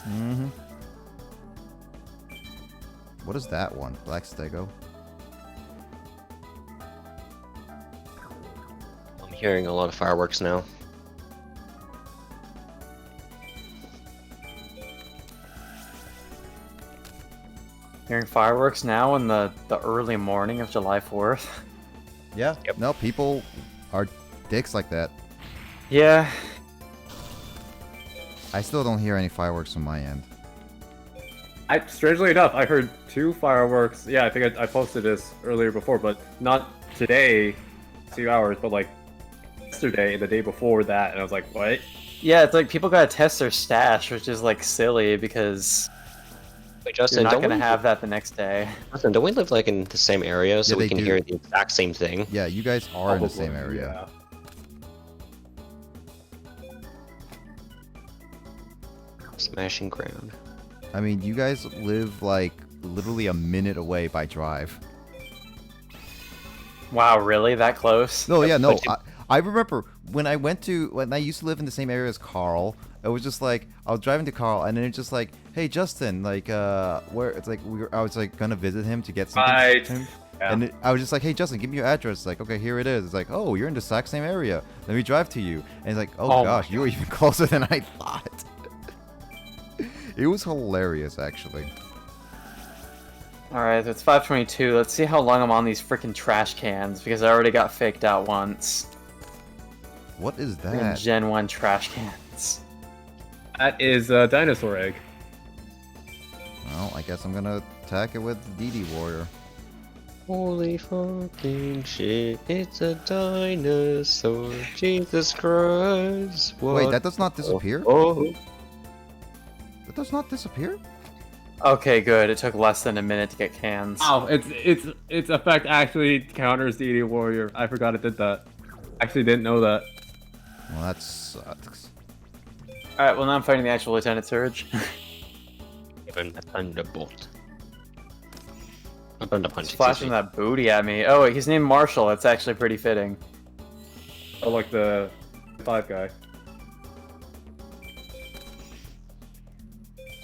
Mm-hmm. What is that one? Black Stego? I'm hearing a lot of fireworks now. Hearing fireworks now in the early morning of July 4th. Yeah. Yep. No, people are dicks like that. Yeah. I still don't hear any fireworks on my end. Strangely enough, I heard 2 fireworks. Yeah, I think I posted this earlier before, but not today, 2 hours, but like yesterday and the day before that, and I was like, what? Yeah, it's like people gotta test their stash, which is like silly because Wait, Justin, you're not don't gonna we, have that the next day. Justin, don't we live like in the same area so Yeah, we they can do. hear the exact same thing? Yeah, you guys are in the same Probably, area. Smashing ground. I mean, you guys live like literally a minute away by drive. Wow, really? That close? No, yeah, no. But I remember when I used to live in the same area as Carl. It was just like I was driving to Carl, and then it's just like, hey, Justin, like, where? It's like I was like gonna visit him to get something. Right. To him. Yeah. And I was just like, hey, Justin, give me your address. It's like, okay, here it is. It's like, oh, you're in the exact same area. Let me drive to you. And it's like, oh Oh my gosh, you were even closer than I thought. It was hilarious, actually. Alright, it's 5:22. Let's see how long I'm on these freaking trash cans, because I already got faked out once. What is Freaking that? Gen 1 trash cans. That is a dinosaur egg. Well, I guess I'm gonna attack it with DD Warrior. Holy fucking shit, it's a dinosaur. Jesus Christ. Wait, that does not disappear? Oh. That does not disappear? Okay, good. It took less than a minute to get cans. Oh, its effect actually counters the DD Warrior. I forgot it did that. Actually didn't know that. Well, that sucks. Alright, well now I'm fighting the actual Lieutenant Surge. Even a thunderbolt. A thunder punch. He's flashing that booty at me. Oh, wait, he's named Marshall. That's actually pretty fitting. Oh, like the 5 guy.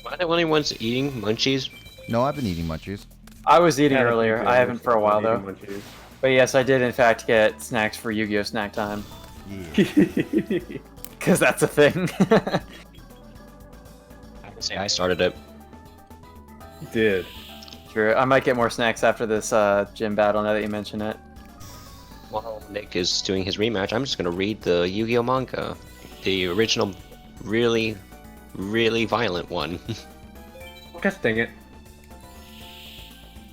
Am I the only ones eating munchies? No, I've been eating munchies. I was eating Yeah, earlier. I haven't for a while though. But yes, I did in fact get snacks for Yu-Gi-Oh! Snack Time. Yeah. Because that's a thing. I can say I started it. Did. True. I might get more snacks after this gym battle now that you mention it. While Nick is doing his rematch, I'm just gonna read the Yu-Gi-Oh! Manga. The original, really, really violent one. Gosh dang it.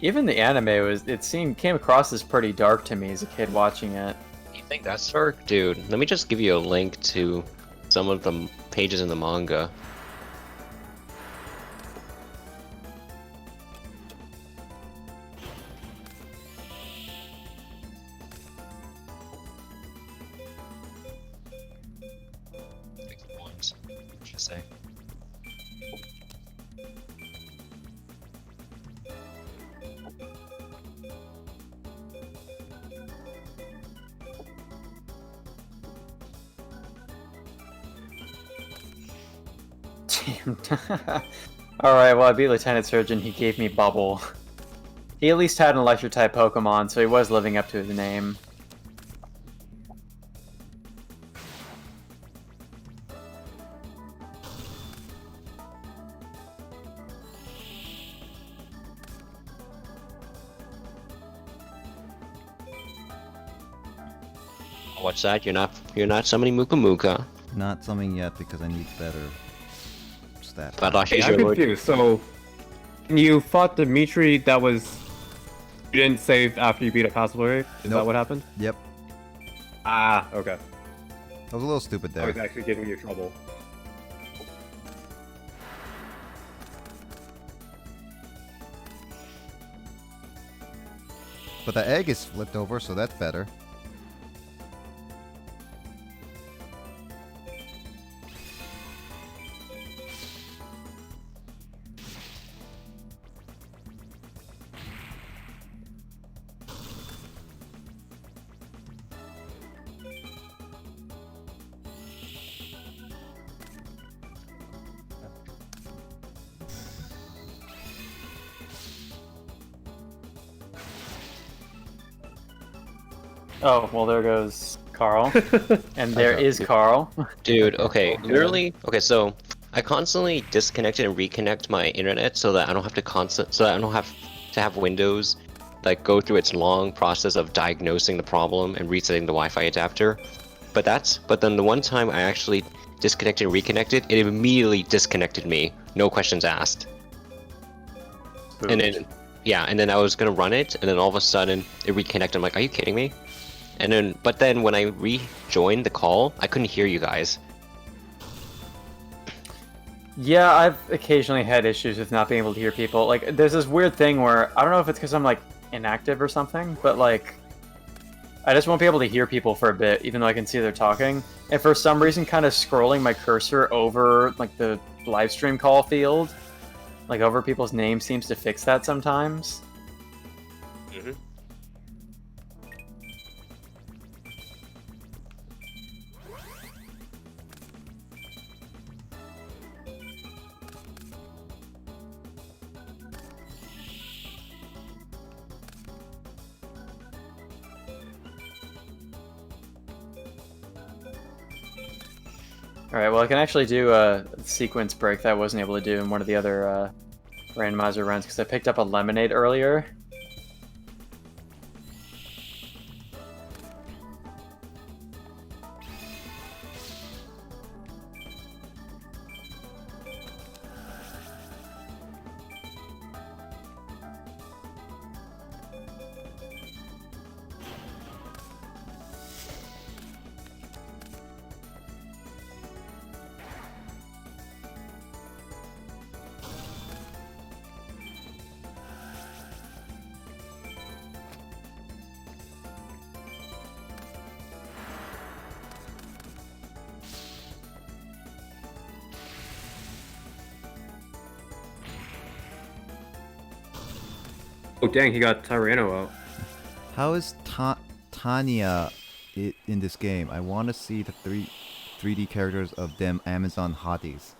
Even the anime came across as pretty dark to me as a kid watching it. You think that's dark? Dude, let me just give you a link to some of the pages in the manga. Should say. Alright, well I beat Lieutenant Surge and he gave me Bubble. He at least had an electric type Pokemon, so he was living up to his name. What's that? You're not summoning Muka Muka. Not something yet because I need better stats. But Hey, I'm confused. So, when you fought Dimitri, that was... You didn't save after you beat a passable rate? Is that Nope. what happened? Yep. Ah, okay. I was a little stupid I there. was actually giving you trouble. But the egg is flipped over, so that's better. Oh, well there goes Carl. And there is Carl. Dude, okay, literally, okay, so I constantly disconnect and reconnect my internet so that I don't have to have Windows like go through its long process of diagnosing the problem and resetting the Wi-Fi adapter. But then the one time I actually disconnected and reconnected, it immediately disconnected me, no questions asked. And then I was gonna run it, and then all of a sudden it reconnected. I'm like, are you kidding me? But then when I rejoined the call, I couldn't hear you guys. Yeah, I've occasionally had issues with not being able to hear people. Like, there's this weird thing where, I don't know if it's because I'm, like, inactive or something, but, like, I just won't be able to hear people for a bit, even though I can see they're talking. And for some reason, kind of scrolling my cursor over, like, the live stream call field, like, over people's names seems to fix that sometimes. Mm-hmm. Alright, well I can actually do a sequence break that I wasn't able to do in one of the other randomizer runs because I picked up a lemonade earlier. Oh dang, he got Tyranno out. How is Tanya in this game? I want to see the 3D characters of them Amazon hotties.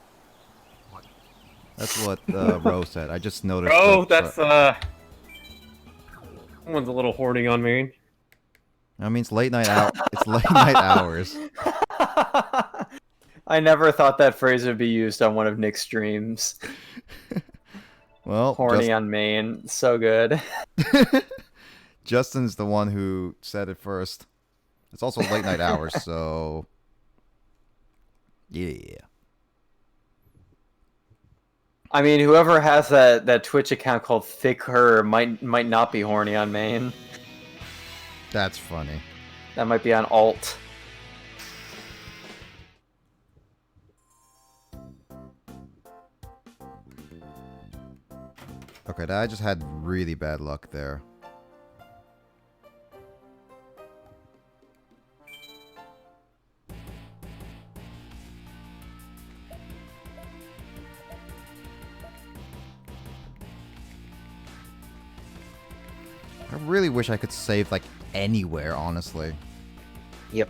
That's what Rose said. I just noticed. Oh, that's someone's a little horny on me. That means late night out. It's late night hours. I never thought that phrase would be used on one of Nick's streams. Well, horny on main, so good. Justin's the one who said it first. It's also late night hours, so yeah. I mean, whoever has that Twitch account called Thick Her might not be horny on main. That's funny. That might be on alt. Okay, I just had really bad luck there. I really wish I could save, like, anywhere, honestly. Yep.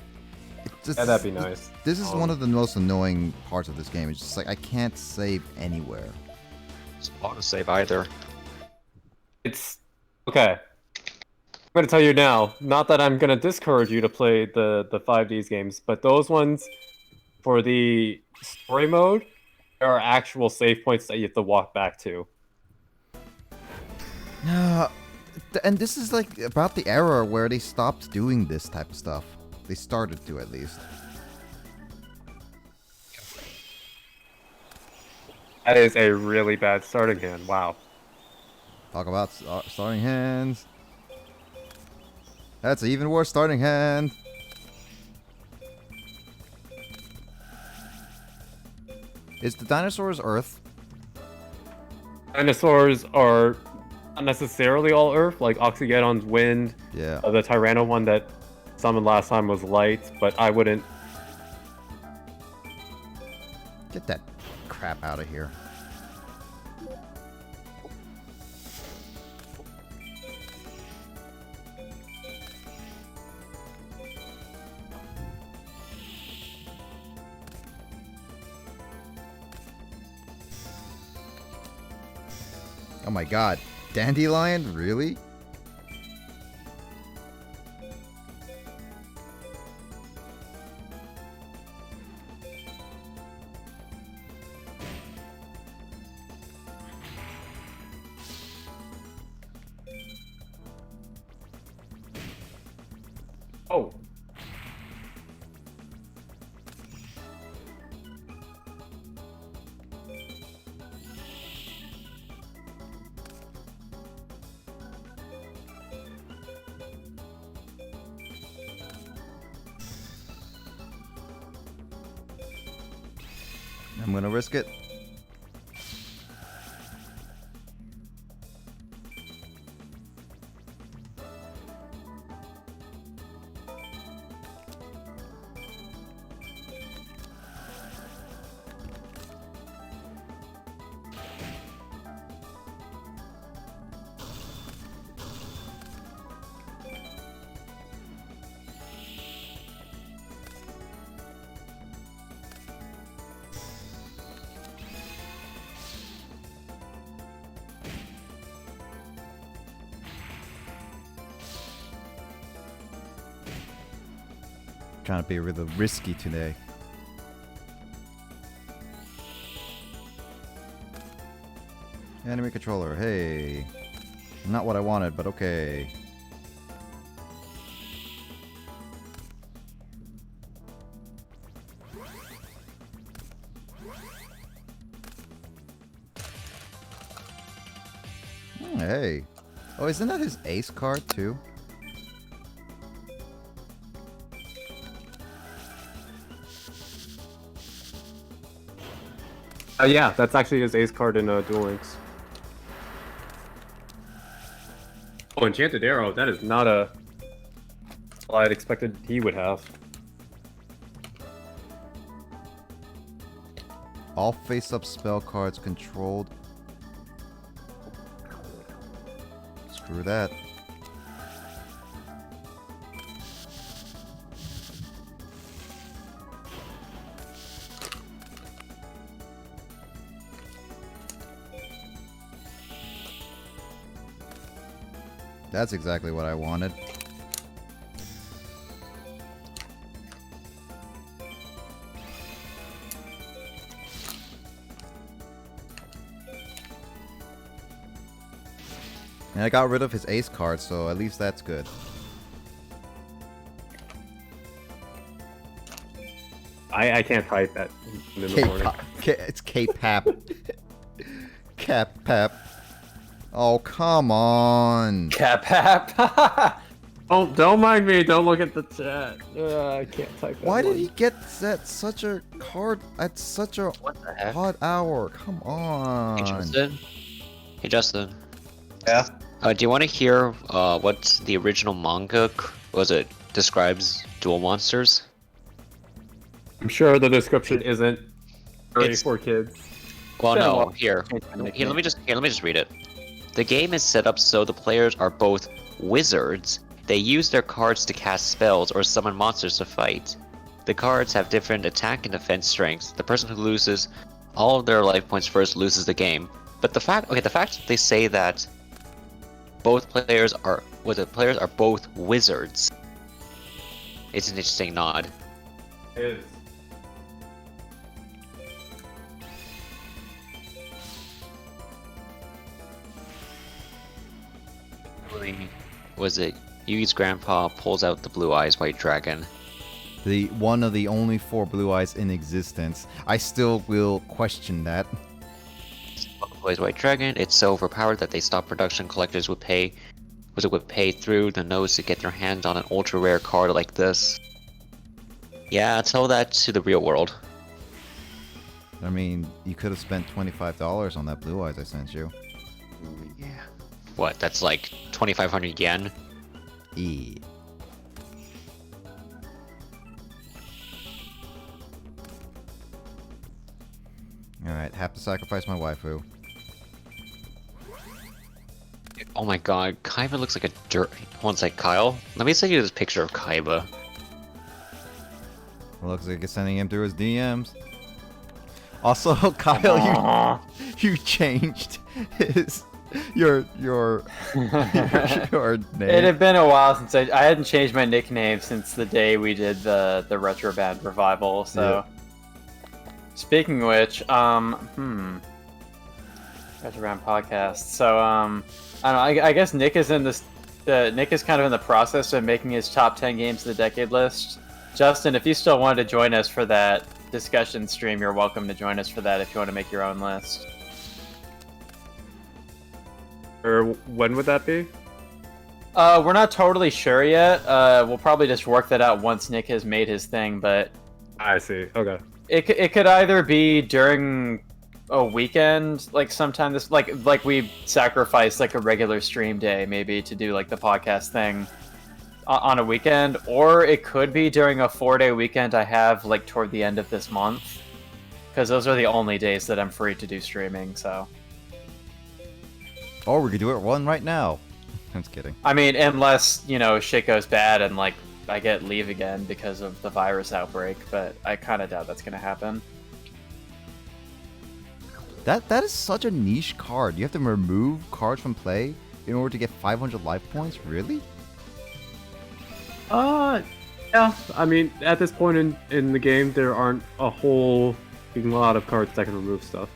Yeah, that'd be nice. This is one of the most annoying parts of this game. It's just like, I can't save anywhere. It's autosave either. It's... okay. I'm gonna tell you now, not that I'm gonna discourage you to play the 5Ds games, but those ones, for the story mode, there are actual save points that you have to walk back to. And this is like about the era where they stopped doing this type of stuff. They started to, at least. That is a really bad starting hand. Wow. Talk about starting hands. That's an even worse starting hand. Is the dinosaurs Earth? Dinosaurs are not necessarily all Earth, like Oxygeddon's wind. Yeah. The Tyranno one that summoned last time was light, but I wouldn't... Get that crap out of here. Oh my god. Dandelion? Really? Oh. I'm gonna risk it. Trying to be really risky today. Enemy controller, hey. Not what I wanted, but okay. Hey. Oh, isn't that his ace card too? Yeah, that's actually his ace card in Duel Links. Oh, Enchanted Arrow, that is not a... Well, I'd expected he would have. All face-up spell cards controlled. Screw that. That's exactly what I wanted. And I got rid of his ace card, so at least that's good. I can't type that in the morning. It's K-Pap. Cap-Pap. Oh, come on. Cap-Pap. Oh, don't mind me. Don't look at the chat. I can't type that. Why did he get that such a card at such a odd hour? Come on. Hey, Justin. Hey, Justin. Yeah? Do you want to hear what the original manga describes duel monsters? I'm sure the description isn't ready for kids. Well, Yeah, no. well, Here, let me just read it. The game is set up so the players are both wizards. They use their cards to cast spells or summon monsters to fight. The cards have different attack and defense strengths. The person who loses all of their life points first loses the game. But the fact they say that both players are both wizards. It's an interesting nod. It is. Was it Yugi's grandpa pulls out the blue eyes white dragon? The one of the only 4 blue eyes in existence. I still will question that. Blue white dragon. It's so overpowered that they stop production. Collectors would pay through the nose to get their hands on an ultra rare card like this. Yeah, tell that to the real world. I mean, you could have spent $25 on that blue eyes I sent you. Yeah. What? That's like 2,500 yen. E. Alright, have to sacrifice my waifu. Oh my god, Kaiba looks like a dirt. One sec, Kyle. Let me send you this picture of Kaiba. Looks like it's sending him through his DMs. Also, Kyle, you changed your name. It had been a while since I hadn't changed my nickname since the day we did the Retro Band revival. So, Speaking of which, Retro Band podcast. So, I don't know. I guess Nick is in this. Nick is kind of in the process of making his top 10 games of the decade list. Justin, if you still wanted to join us for that discussion stream, you're welcome to join us for that if you want to make your own list. Or when would that be? We're not totally sure yet. We'll probably just work that out once Nick has made his thing, but... I see, okay. It could either be during a weekend, like sometime this... Like we sacrifice like a regular stream day, maybe, to do like the podcast thing on a weekend, or it could be during a 4-day weekend I have like toward the end of this month, because those are the only days that I'm free to do streaming, so... Or we could do it one right now. I'm just kidding. I mean, unless, you know, shit goes bad and, like, I get leave again because of the virus outbreak, but I kind of doubt that's going to happen. That is such a niche card. You have to remove cards from play in order to get 500 life points? Really? Yeah. I mean, at this point in the game, there aren't a whole lot of cards that can remove stuff.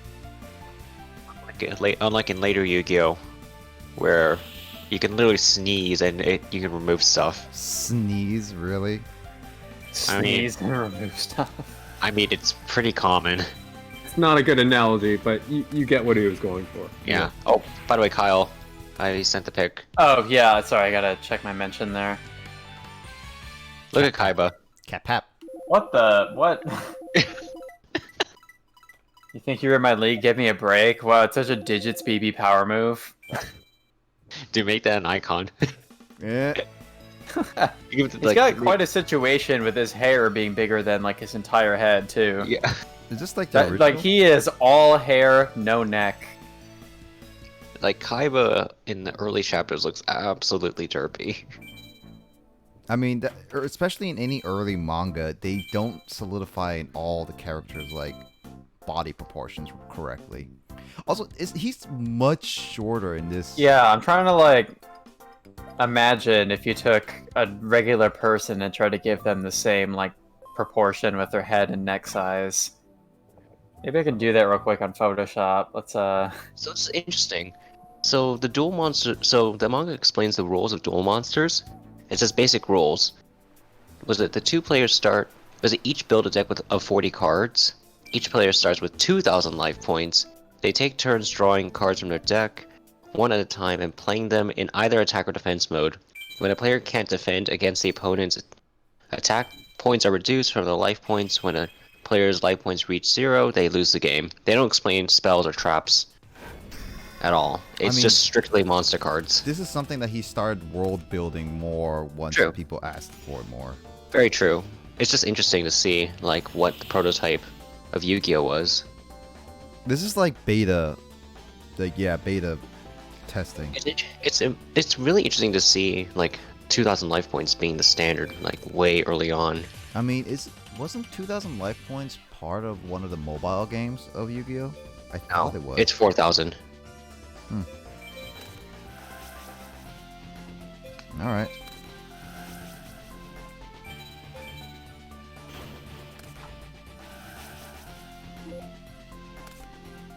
unlike in later Yu-Gi-Oh, where you can literally sneeze and you can remove stuff. Sneeze, really? Sneeze and remove stuff. I mean, it's pretty common. It's not a good analogy, but you get what he was going for. Yeah. Oh, by the way, Kyle, I sent the pic. Oh yeah, sorry, I gotta check my mention there. Look at Kaiba. Cap. What the what? You think you were in my league? Give me a break. Wow, it's such a digits BB power move. Dude, make that an icon. Yeah. You give it, He's got quite a situation with his hair being bigger than like his entire head too. Yeah. Is this like the original? Like he is all hair, no neck. Like Kaiba in the early chapters looks absolutely derpy. I mean, especially in any early manga, they don't solidify all the characters like body proportions correctly. Also, he's much shorter in this. Yeah, I'm trying to like imagine if you took a regular person and tried to give them the same like proportion with their head and neck size. Maybe I can do that real quick on Photoshop. Let's So it's interesting. So the duel monster. So the manga explains the rules of duel monsters. It says basic rules. Was it the two players start? Was it each build a deck of 40 cards? Each player starts with 2,000 life points. They take turns drawing cards from their deck, one at a time, and playing them in either attack or defense mode. When a player can't defend against the opponent's attack, points are reduced from the life points. When a player's life points reach 0, they lose the game. They don't explain spells or traps at all. It's just strictly monster cards. This is something that he started world building more once True. people asked for it more. Very true. It's just interesting to see like what the prototype of Yu-Gi-Oh was. This is like beta, beta testing. It's really interesting to see like 2,000 life points being the standard like way early on. I mean, wasn't 2,000 life points part of one of the mobile games of Yu-Gi-Oh? I thought it was. It's 4,000. All right.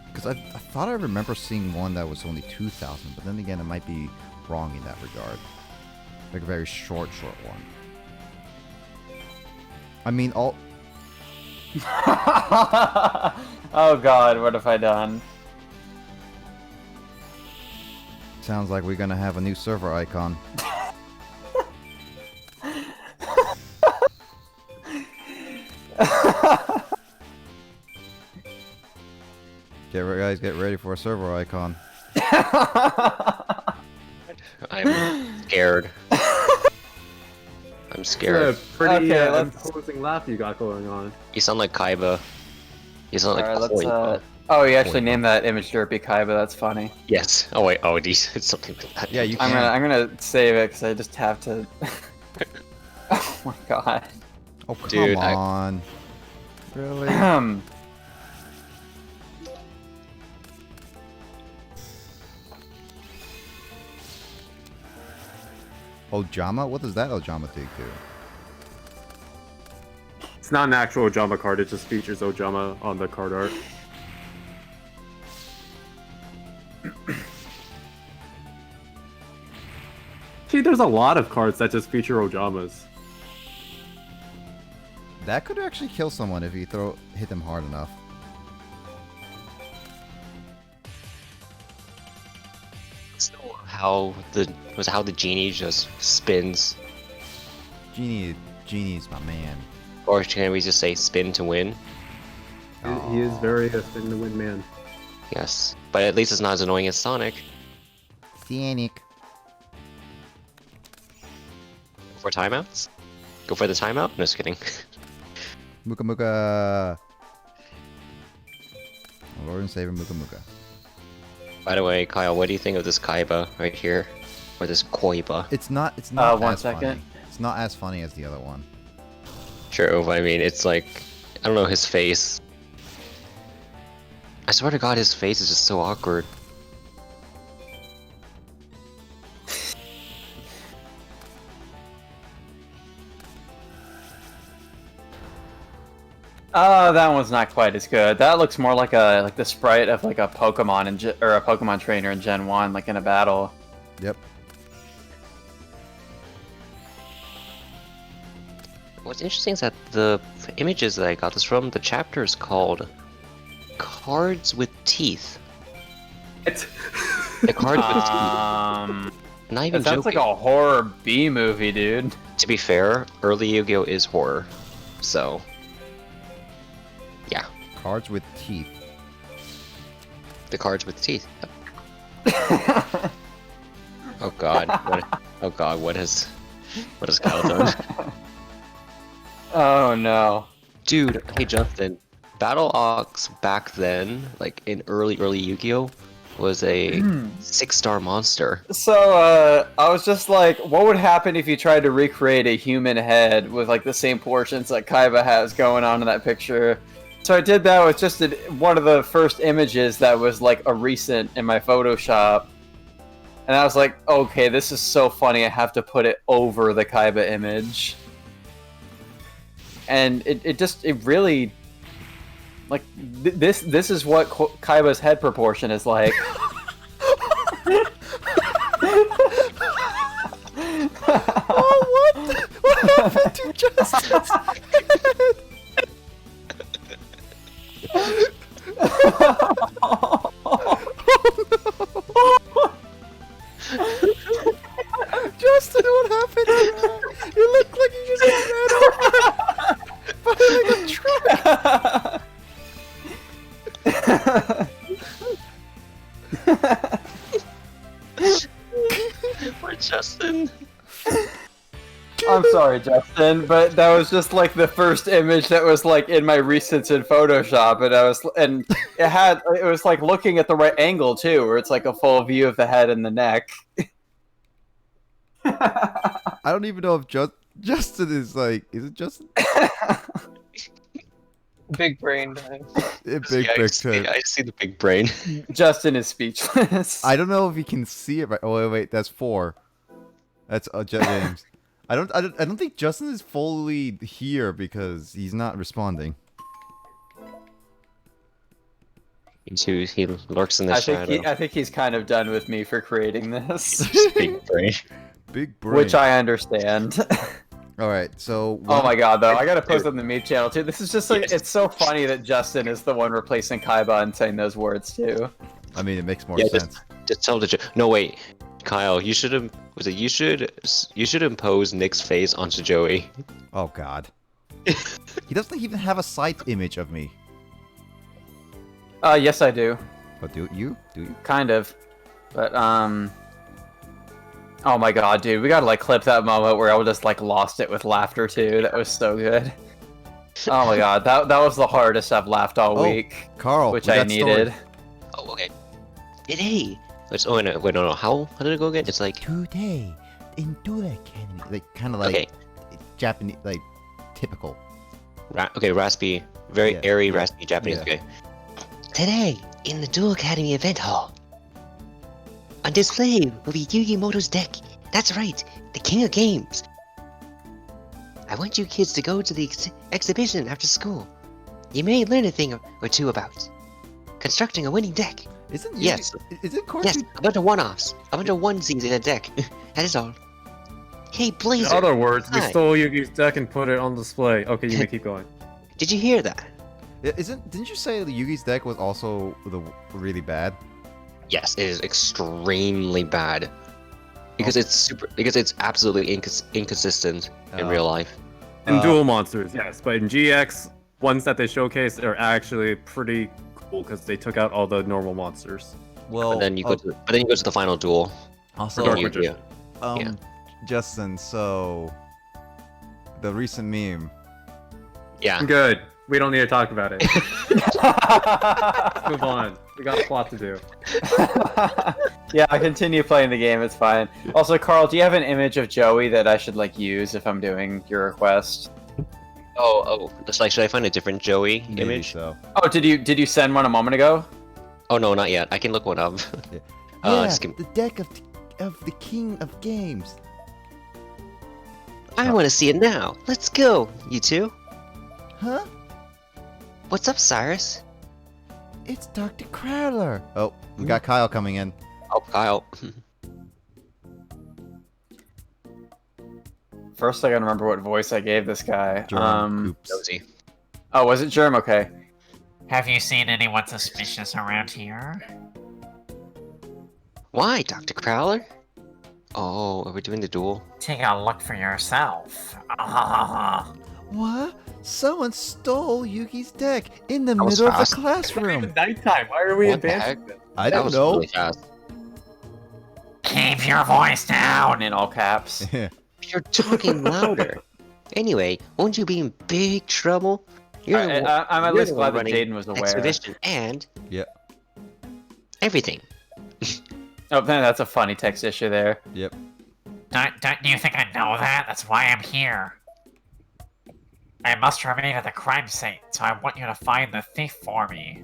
Because I thought I remember seeing one that was only 2,000, but then again, it might be wrong in that regard. Like a very short one. I mean, all... Oh god, what have I done? Sounds like we're gonna have a new server icon. Guys, get ready for a server icon. I'm scared. I'm scared. It's a pretty Okay, imposing laugh you got going on. You sound like Kaiba. You sound like Alright, Koi, let's Oh, you actually named that image Derpy Kaiba, that's funny. Yes. Oh wait, it's something like that. Yeah, you I'm can. gonna save it because I just have to. Oh my god. Oh, come Dude, on. Really? Ojama? What does that Ojama do to? It's not an actual Ojama card, it just features Ojama on the card art. See, there's a lot of cards that just feature Ojamas. That could actually kill someone if you hit them hard enough. Still, how the genie just spins, Genie's my man. or can we just say spin to win? He is very a spin to win man. Yes, but at least it's not as annoying as Sonic. Sonic. For timeouts? Go for the timeout? No, just kidding. Muka Muka. Lord and Savior Muka Muka. By the way, Kyle, what do you think of this Kaiba right here? Or this Koiba? It's not one as second. funny. It's not as funny as the other one. True, but I mean, it's like, I don't know, his face. I swear to God, his face is just so awkward. Oh, that one's not quite as good. That looks more like the sprite of like a Pokemon or a Pokemon trainer in Gen 1, like in a battle. Yep. What's interesting is that the images that I got this from, the chapter is called Cards with Teeth. The Cards with Teeth. Not even That sounds like joking. a horror B movie, dude. To be fair, early Yu-Gi-Oh is horror, so yeah. Cards with teeth. The cards with teeth. Oh god. Oh god, what has Kyle done? Oh no. Dude, hey Justin. Battle Ox back then, like in early Yu-Gi-Oh, was a 6-star monster. So, I was just like, what would happen if you tried to recreate a human head with like the same portions that Kaiba has going on in that picture? So I did that with just one of the first images that was like a recent in my Photoshop. And I was like, okay, this is so funny, I have to put it over the Kaiba image. And it really, like, this is what Kaiba's head proportion is like. Oh, what happened to Justin's head? Justin, what happened to you? You look like you just got ran over by like a truck. Poor Justin. I'm sorry, Justin, but that was just like the first image that was like in my recents in Photoshop, and it was like looking at the right angle too, where it's like a full view of the head and the neck. I don't even know if Justin is like. Is it Justin? Big brain. Big I time. just see the big brain. Justin is speechless. I don't know if you can see it right. Oh wait, that's 4. That's James. I don't think Justin is fully here because he's not responding. He lurks in the shadow. I think he's kind of done with me for creating this. Big brain. Big brain. Which I understand. All right, so. Oh my god, though, I gotta post on the meme channel too. This is just like, it's so funny that Justin is the one replacing Kaiba and saying those words too. I mean, it makes more Yeah, sense. Just tell the no wait, Kyle. You should you should impose Nick's face onto Joey. Oh god. He doesn't even have a sight image of me. Yes I do. But do you? Kind of. But, oh my god, dude, we gotta like clip that moment where I just like lost it with laughter too. That was so good. Oh my god, that was the hardest I've laughed all week. Carl, which we I got needed. story. Oh okay. Today. Oh no, wait, no. How did it go again? It's like Today in Duel Academy, like kind of like okay. Japanese, like typical. Okay, raspy, very airy, yeah, raspy Japanese. yeah. Okay. Today in the Duel Academy event hall. On display will be Yugi Moto's deck. That's right, the king of games. I want you kids to go to the exhibition after school. You may learn a thing or two about constructing a winning deck. Isn't Yes. Is it Yes, a bunch of one-offs, a bunch of onesies in a deck. That is all. Hey, Blazer. In other words, we Hi. stole Yugi's deck and put it on display. Okay, you may keep going. Did you hear that? Didn't you say the Yugi's deck was also really bad? Yes, it is extremely bad. Because it's absolutely inconsistent in real life. In dual monsters, yes, but in GX, ones that they showcased are actually pretty cool because they took out all the normal monsters. Well, But then you go to the final duel. also, Dark in Magician. Yu-Gi-Oh. Yeah. Justin. So the recent meme. Yeah. Good. We don't need to talk about it. Let's move on. We got a plot to do. Yeah, I continue playing the game, it's fine. Also, Carl, do you have an image of Joey that I should like use if I'm doing your request? Oh, it's like, should I find a different Joey Maybe image? So. Oh, did you send one a moment ago? Oh no, not yet. I can look one up. Yeah, just give- the deck of the king of games. I want to see it now. Let's go, you two. Huh? What's up, Cyrus? It's Dr. Crowler. Oh, we got Kyle coming in. Oh, Kyle. First, I gotta remember what voice I gave this guy. Oops. Nosy. Oh, was it Germ? Okay. Have you seen anyone suspicious around here? Why, Dr. Crowler? Oh, are we doing the duel? Take a look for yourself. What? Someone stole Yuki's deck in the That was middle of the fast. It's not classroom. even nighttime. Why are we What the heck? advancing? I That don't was know. really fast. Keep your voice down. In all caps. You're talking louder. Anyway, won't you be in big trouble? You're the one- I'm at you're least the one glad that running Jaden was aware. Expedition and Yep. everything. Oh, man, that's a funny text issue there. Yep. Don't you think I know that? That's why I'm here. I must remain at the crime scene, so I want you to find the thief for me.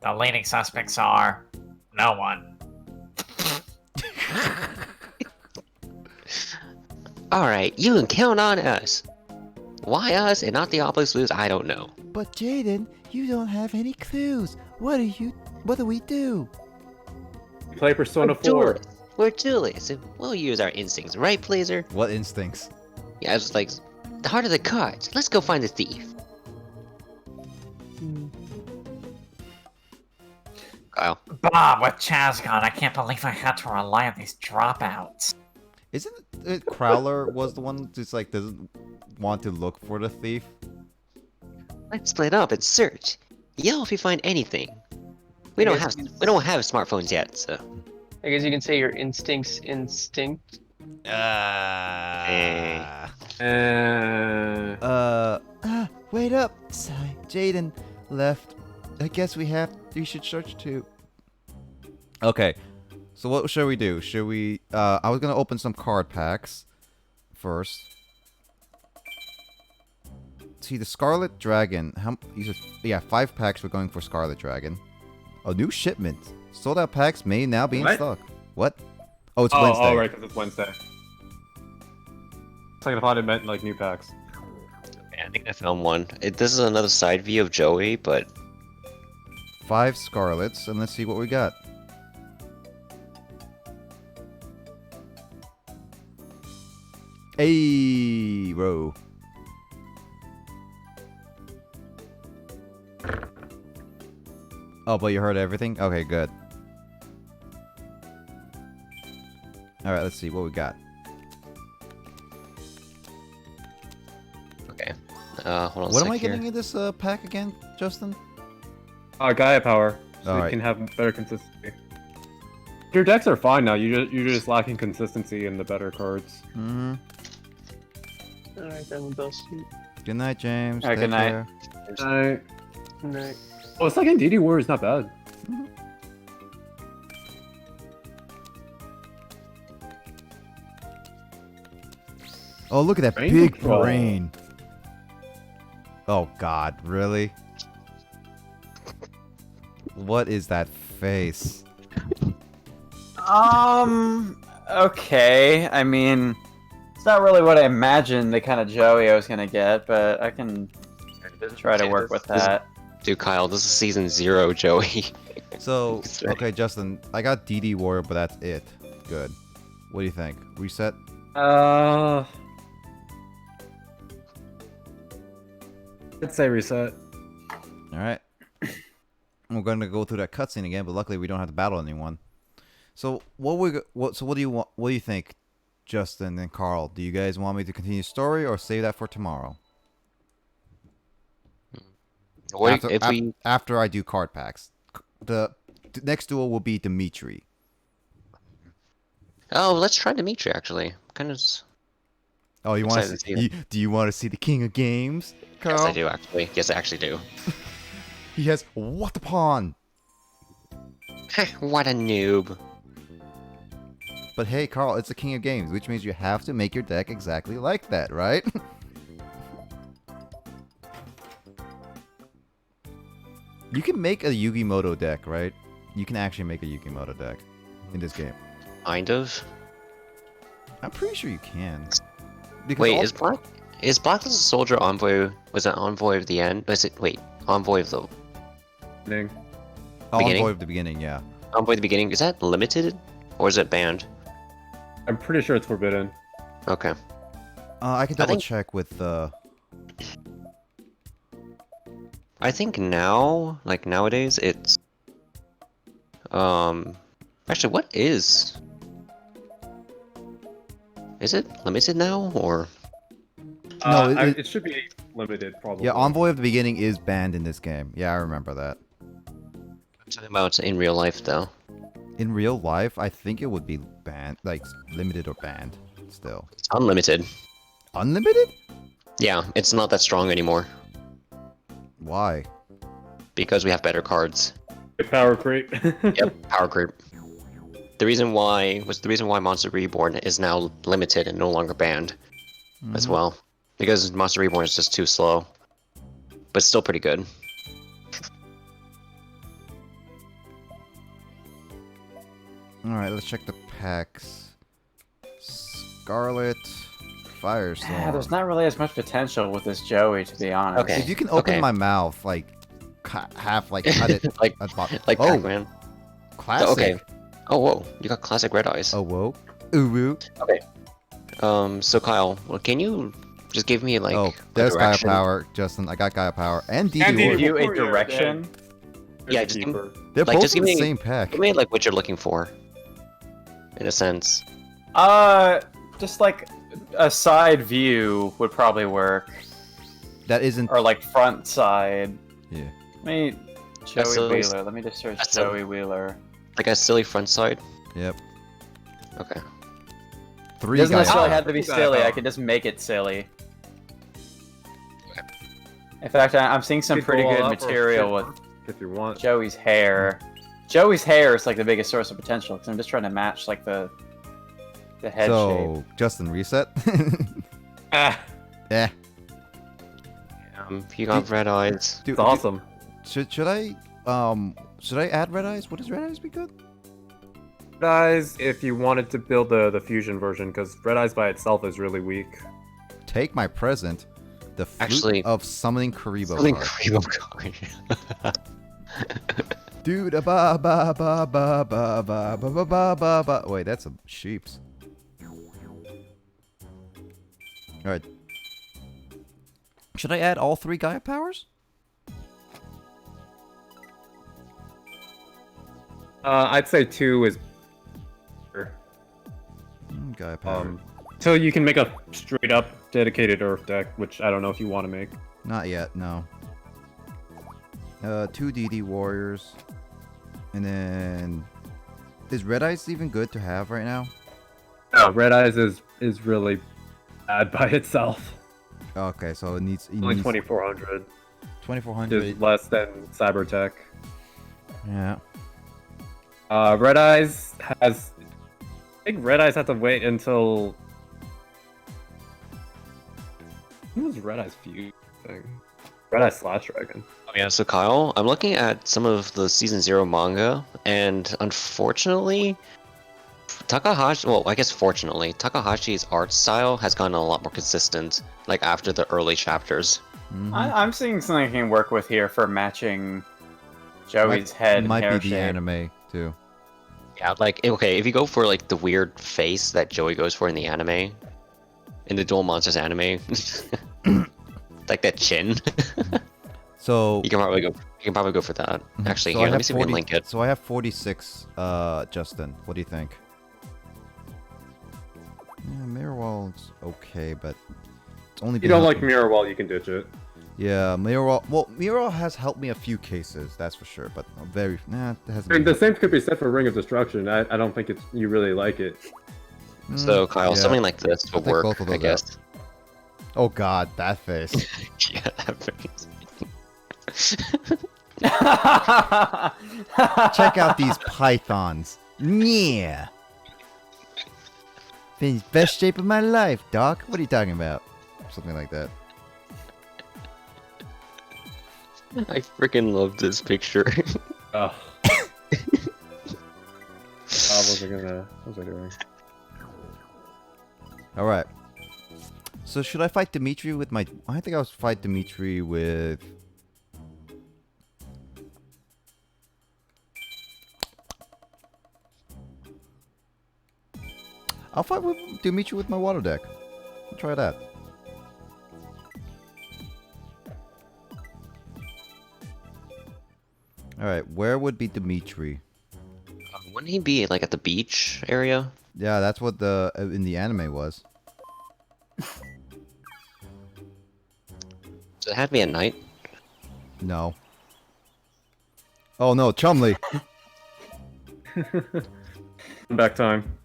The leading suspects are... no one. Alright, you can count on us. Why us and not the Obelisk Blues, I don't know. But Jaden, you don't have any clues. What do we do? Play Persona 4. Duelists. We're duelists, and we'll use our instincts, right, Blazer? What instincts? Yeah, I was like, the heart of the cards. Let's go find the thief. Kyle. Bob, with Chaz gone, I can't believe I had to rely on these dropouts. Isn't it Crowler was the one who's like doesn't want to look for the thief? Let's split up and search. Yell if you find anything. We don't have smartphones yet, so. I guess you can say your instincts instinct. Wait up, Sai. Jaden left. I guess we should search too. Okay, so what should we do? Should we, I was gonna open some card packs first. See, the Scarlet Dragon, yeah, 5 packs we're going for Scarlet Dragon. A new shipment. Sold out packs may now be in What? stock. What? Oh, it's Wednesday. Oh, right, because it's Wednesday. Second thought it meant like new packs. I think I found one. This is another side view of Joey, but 5 Scarlets, and let's see what we got. Hey, bro. Oh, but you heard everything? Okay, good. Alright, let's see what we got. okay. Hold on. What am I getting in this pack again, Justin? Gaia power, so Alright. you can have better consistency. Your decks are fine now. You're just lacking consistency in the better cards. Mm-hmm. Alright, then we'll go sleep. Good night, James. Alright, Take good night. care. Good night. Oh, second DD War is not bad. Oh, look at that Brain big control. brain. Oh, God, really? What is that face? Okay. I mean, it's not really what I imagined the kind of Joey I was gonna get, but I can try to Okay, work this- with this- that. Dude, Kyle, this is season 0, Joey. So, Sorry. okay, Justin, I got DD Warrior, but that's it. Good. What do you think? Reset? I'd say reset. Alright. We're going to go through that cutscene again, but luckily we don't have to battle anyone. So, what do you want? What do you think, Justin and Carl? Do you guys want me to continue story or save that for tomorrow? What if we? After I do card packs. The next duel will be Dimitri. Oh, let's try Dimitri. Actually, kind of. Oh, you want to Excited to see see? Do you want to see the King of Games, Carl? Yes, I do actually. Yes, I actually do. He has what the pawn. What a noob. But hey, Carl, it's the King of Games, which means you have to make your deck exactly like that, right? You can make a Yugimoto deck, right? You can actually make a Yugimoto deck in this game. Kind of. I'm pretty sure you can. Because Wait, all- Is Blacklist Soldier Envoy, was it Envoy of the End? Was it, wait, Envoy of the Beginning. Beginning? Envoy of the beginning, yeah. Envoy of the Beginning, is that limited? Or is it banned? I'm pretty sure it's forbidden. Okay. I can double check with I think now, like nowadays, it's actually what is it limited now or No, it should be limited probably. Yeah, Envoy of the Beginning is banned in this game. Yeah, I remember that. I'm talking about in real life though? In real life, I think it would be banned, like limited or banned still. It's unlimited. Unlimited? Yeah, it's not that strong anymore Why? because we have better cards. Power creep. Yep, power creep. The reason why Monster Reborn is now limited and no longer banned as well. Because Monster Reborn is just too slow. But still pretty good. Alright, let's check the packs. Scarlet, Firestorm. Yeah, there's not really as much potential with this Joey, to be honest. Okay. If you can open my mouth, like, half, like, cut it. like Pac-Man. Classic. Okay. Oh, whoa. You got classic Red Eyes. Oh, whoa. Ooh, woo. Okay. So Kyle, well, can you just give me, like, Oh, a there's Gaia direction? Power, Justin. I got Gaia Power. And DD Give Warrior. you a direction? Yeah, just give, They're like, both just in give the me, same pack. give me, like, what you're looking for. In a sense. Just like a side view would probably work. That isn't... Or like front side. Yeah. Let me... Joey silly. Wheeler. Let me just search That's Joey Wheeler. Like a silly front side? Yep. Okay. It 3 doesn't Gaia necessarily Power. have to be silly, I can just make it silly. In fact, I'm seeing some pretty good material with if you want. Joey's hair. Joey's hair is like the biggest source of potential because I'm just trying to match like the head So, Justin, reset? Ah. Yeah. You got Red Eyes. Dude, It's awesome. Should I add Red Eyes? Would Red Eyes be good? Red Eyes, if you wanted to build the fusion version, because Red Eyes by itself is really weak. Take my present. The Flute Actually, of Summoning Karibo Summoning card. Karibo card. Dude, ba ba ba ba ba ba ba ba ba ba ba. Wait, that's a sheep's. Alright. Should I add all 3 Gaia powers? I'd say 2 is Gaia power. so you can make a straight up dedicated Earth deck, which I don't know if you want to make. Not yet, no. 2 DD Warriors. And then... Is Red Eyes even good to have right now? No, Red Eyes is really bad by itself. Okay, so it needs... Only 2400. 2400. Is less than Cybertech. Yeah. Red Eyes has... I think Red Eyes have to wait until... When was Red Eyes Fuse thing? Red Eyes Slash Dragon. Oh yeah, so Kyle, I'm looking at some of the Season 0 manga, and unfortunately, Takahashi, well, I guess fortunately, Takahashi's art style has gotten a lot more consistent, like after the early chapters. I'm seeing something I can work with here for matching Joey's head and Might hair be the shape. anime, too. Yeah, like, okay, if you go for like the weird face that Joey goes for in the anime, in the Duel Monsters anime, like that chin, So... you can probably go for that. Actually, so here, I let have me see if we can link it. So I have 46, Justin. What do you think? Yeah, Mirror Wall's okay, but it's only If been you don't like helping- Mirror Wall, you can ditch it. Yeah, Mirror Wall. Well, Mirror Wall has helped me a few cases, that's for sure. But very, nah, it hasn't. I mean, been- the same could be said for Ring of Destruction. I don't think you really like it. So Kyle, yeah. something like this I'll would take work, both of I those guess. Oh God, that face. Yeah, that face. Check out these pythons. Yeah. Best shape of my life, Doc. What are you talking about? Something like that. I freaking love this picture. Ugh. What was I doing? All right. So should I fight Dimitri with my... I think I'll fight Dimitri with... I'll fight with Dimitri with my water deck. I'll try that. Alright, where would be Dimitri? Wouldn't he be like at the beach area? Yeah, that's what the in the anime was. Does it have to be at night? No. Oh no, Chumley! Back time.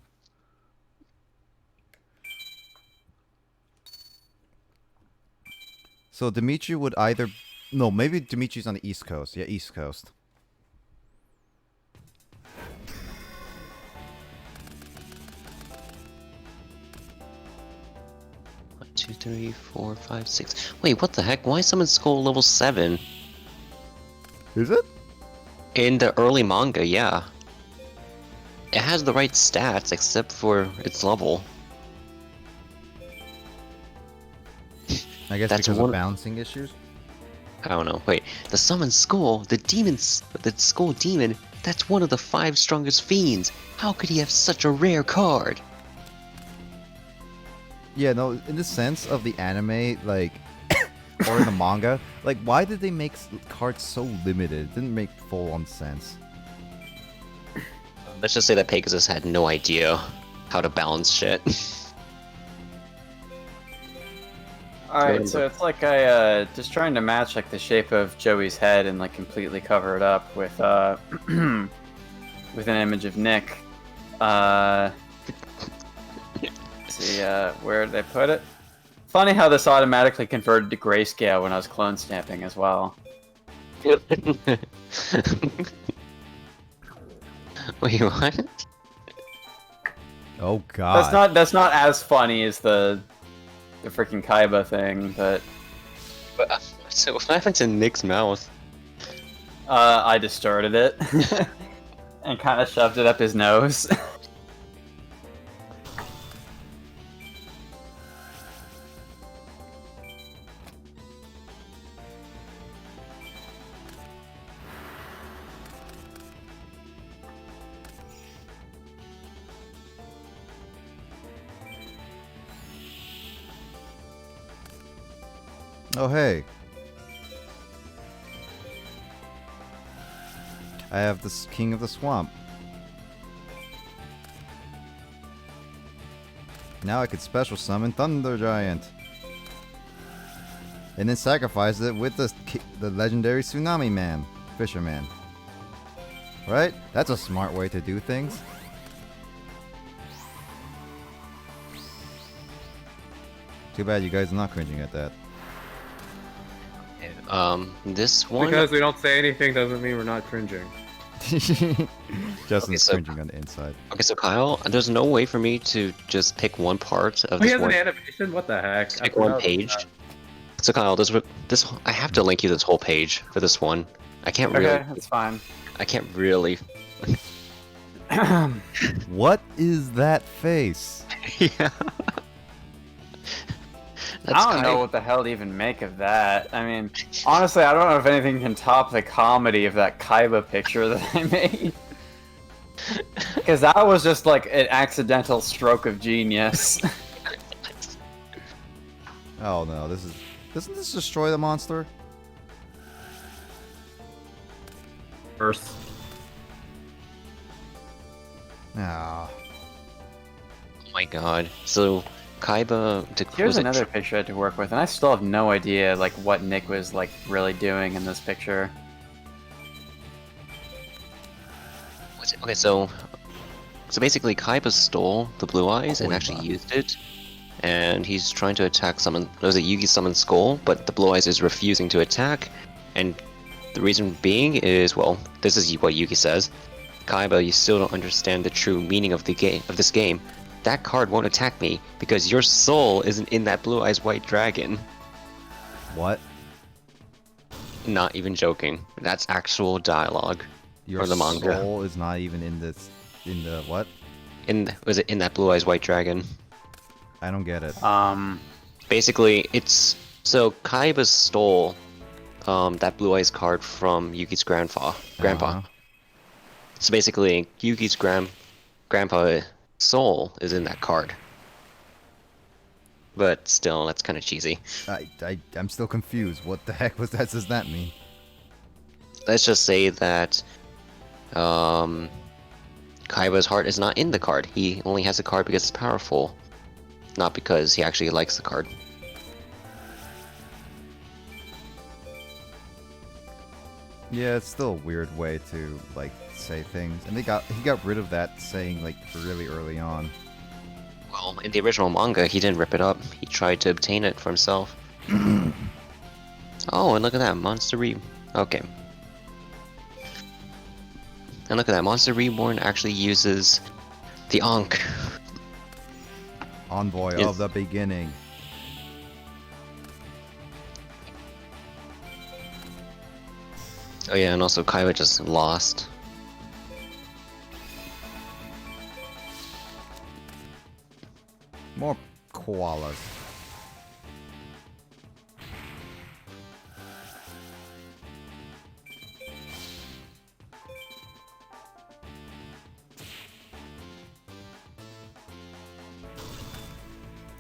So Dimitri would either... No, maybe Dimitri's on the East Coast. Yeah, East Coast. 2, 3, 4, 5, 6. Wait, what the heck? Why is Summon Skull level 7? Is it? In the early manga, yeah. It has the right stats except for its level. I guess That's because one... of balancing issues? I don't know. Wait, the Summon Skull, the Skull Demon, that's one of the 5 strongest fiends. How could he have such a rare card? Yeah, no, in the sense of the anime, like, or in the manga, like, why did they make cards so limited? It didn't make full-on sense. Let's just say that Pegasus had no idea how to balance shit. Alright, so it's like I, just trying to match, like, the shape of Joey's head and, like, completely cover it up with, with an image of Nick. See, where did I put it? Funny how this automatically converted to grayscale when I was clone stamping as well. Wait, what? Oh god. That's not as funny as the freaking Kaiba thing, but So what happened to Nick's mouth? I distorted it and kind of shoved it up his nose. Oh, hey. I have this King of the Swamp. Now I could special summon Thunder Giant. And then sacrifice it with the legendary Tsunami Man. Fisherman. Right? That's a smart way to do things. Too bad you guys are not cringing at that. This one... Because we don't say anything doesn't mean we're not cringing. Justin's cringing on the inside. Okay, so Kyle, there's no way for me to just pick one part of He this has one... an animation? What the heck? Pick one page. So Kyle, this I have to link you this whole page for this one. I can't really... Okay, that's fine. I can't really... What is that face? Yeah. I don't know what the hell to even make of that. I mean, honestly, I don't know if anything can top the comedy of that Kaiba picture that I made. Because that was just like an accidental stroke of genius. Oh no, doesn't this destroy the monster? First. Ah. Oh my god. So... Kaiba... Here's another picture I had to work with, and I still have no idea like what Nick was like really doing in this picture. Okay, so basically Kaiba stole the blue eyes and actually used it, and he's trying to attack someone. Was it Yugi summon Skull? But the blue eyes is refusing to attack, and the reason being is, well, this is what Yugi says: Kaiba, you still don't understand the true meaning of the game of this game. That card won't attack me because your soul isn't in that blue eyes white dragon. What? Not even joking. That's actual dialogue Your from the manga. soul is not even in this. In the what? Was it in that blue eyes white dragon? I don't get it. Basically, it's so Kaiba stole that Blue Eyes card from Yuki's grandpa. So basically, Yuki's grandpa soul is in that card. But still, that's kind of cheesy. I'm still confused. What the heck does that mean? Let's just say that Kaiba's heart is not in the card. He only has the card because it's powerful, not because he actually likes the card. Yeah, it's still a weird way to like say things, and he got rid of that saying like really early on. Well, in the original manga, he didn't rip it up. He tried to obtain it for himself. Oh, and look at that, Monster Okay. And look at that, Monster Reborn actually uses the Ankh. Envoy of the beginning. Oh yeah, and also Kaiba just lost. More koalas.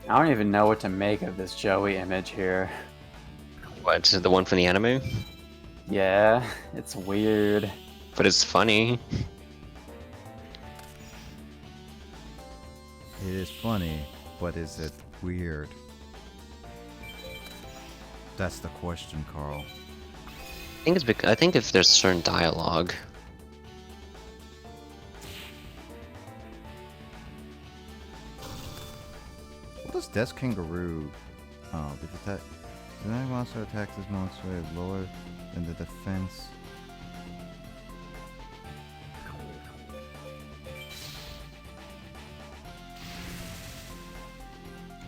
I don't even know what to make of this Joey image here. What, the one from the anime? Yeah, it's weird. But it's funny. It is funny, but is it weird? That's the question, Carl. I think it's because I think if there's certain dialogue. What does Death Kangaroo? Oh, the enemy monster attacks this monster is lower than the defense.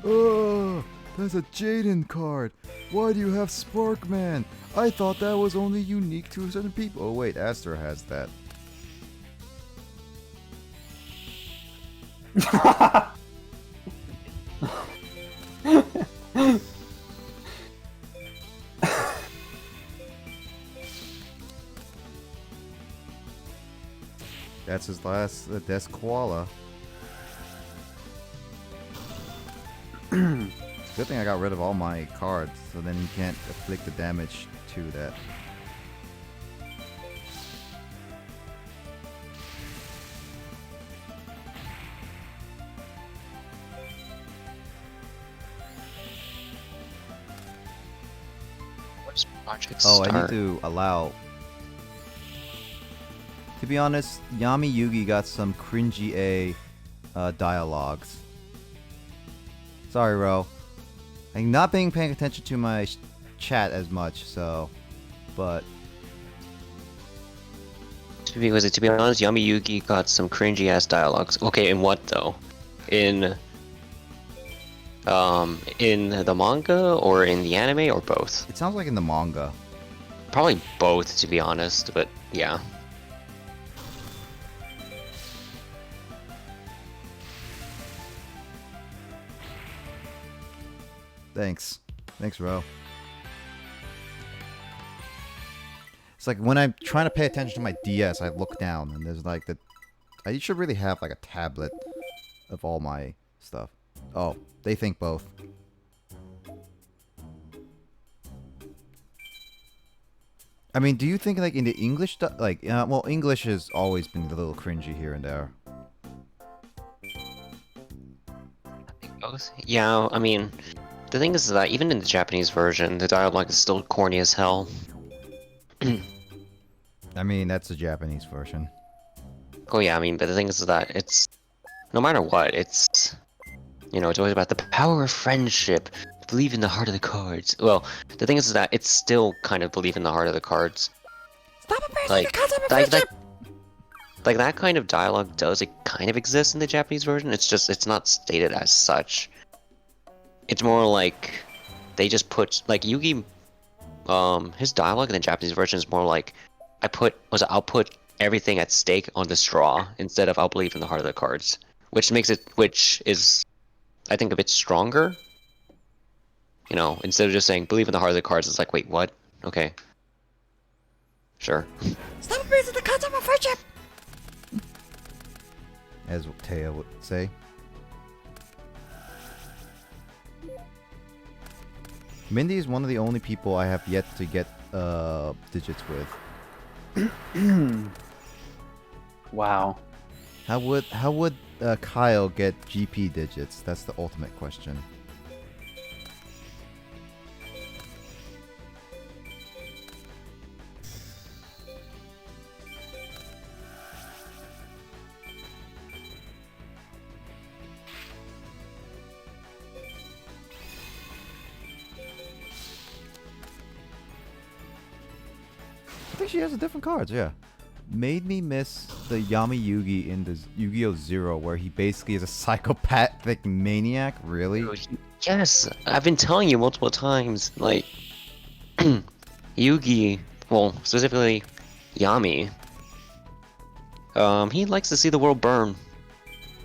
Oh, that's a Jaden card. Why do you have Sparkman? I thought that was only unique to certain people. Oh wait, Aster has that. That's his last Death Koala. Good thing I got rid of all my cards, so then you can't afflict the damage to that. Where's Project Oh, Start? I need to allow... To be honest, Yami Yugi got some cringy dialogues. Sorry, Ro. I'm not paying attention to my chat as much, so... But... To be honest, Yami Yugi got some cringy ass dialogues. Okay, in what though? In the manga or in the anime or both? It sounds like in the manga. Probably both, to be honest, but yeah. Thanks. Thanks, Ro. It's like when I'm trying to pay attention to my DS, I look down and there's like the... I should really have like a tablet of all my stuff. Oh, they think both. I mean, do you think like in the English, like, well, English has always been a little cringy here and there. Both? Yeah, I mean, the thing is that even in the Japanese version, the dialogue is still corny as hell. I mean, that's the Japanese version. Oh yeah, I mean, but the thing is that it's... No matter what, it's... You know, it's always about the power of friendship. Believe in the heart of the cards. Well, the thing is that it's still kind of believe in the heart of the cards. Stop embracing Like, the concept of like, friendship! like that kind of dialogue does, it kind of exists in the Japanese version. It's just, it's not stated as such. It's more like, they just put, like Yugi, his dialogue in the Japanese version is more like, I'll put everything at stake on the straw, instead of I'll believe in the heart of the cards. Which makes it, which is, I think, a bit stronger. You know, instead of just saying believe in the heart of the cards, it's like, wait, what? Okay. Sure. Stop abusing the concept of friendship! As Taya would say. Mindy is one of the only people I have yet to get digits with. Wow. How would Kyle get GP digits? That's the ultimate question. I think she has different cards, yeah. Made me miss the Yami Yugi in the Yu-Gi-Oh! Zero, where he basically is a psychopathic maniac, really? Yes, I've been telling you multiple times, like, Yugi, well, specifically, Yami, he likes to see the world burn.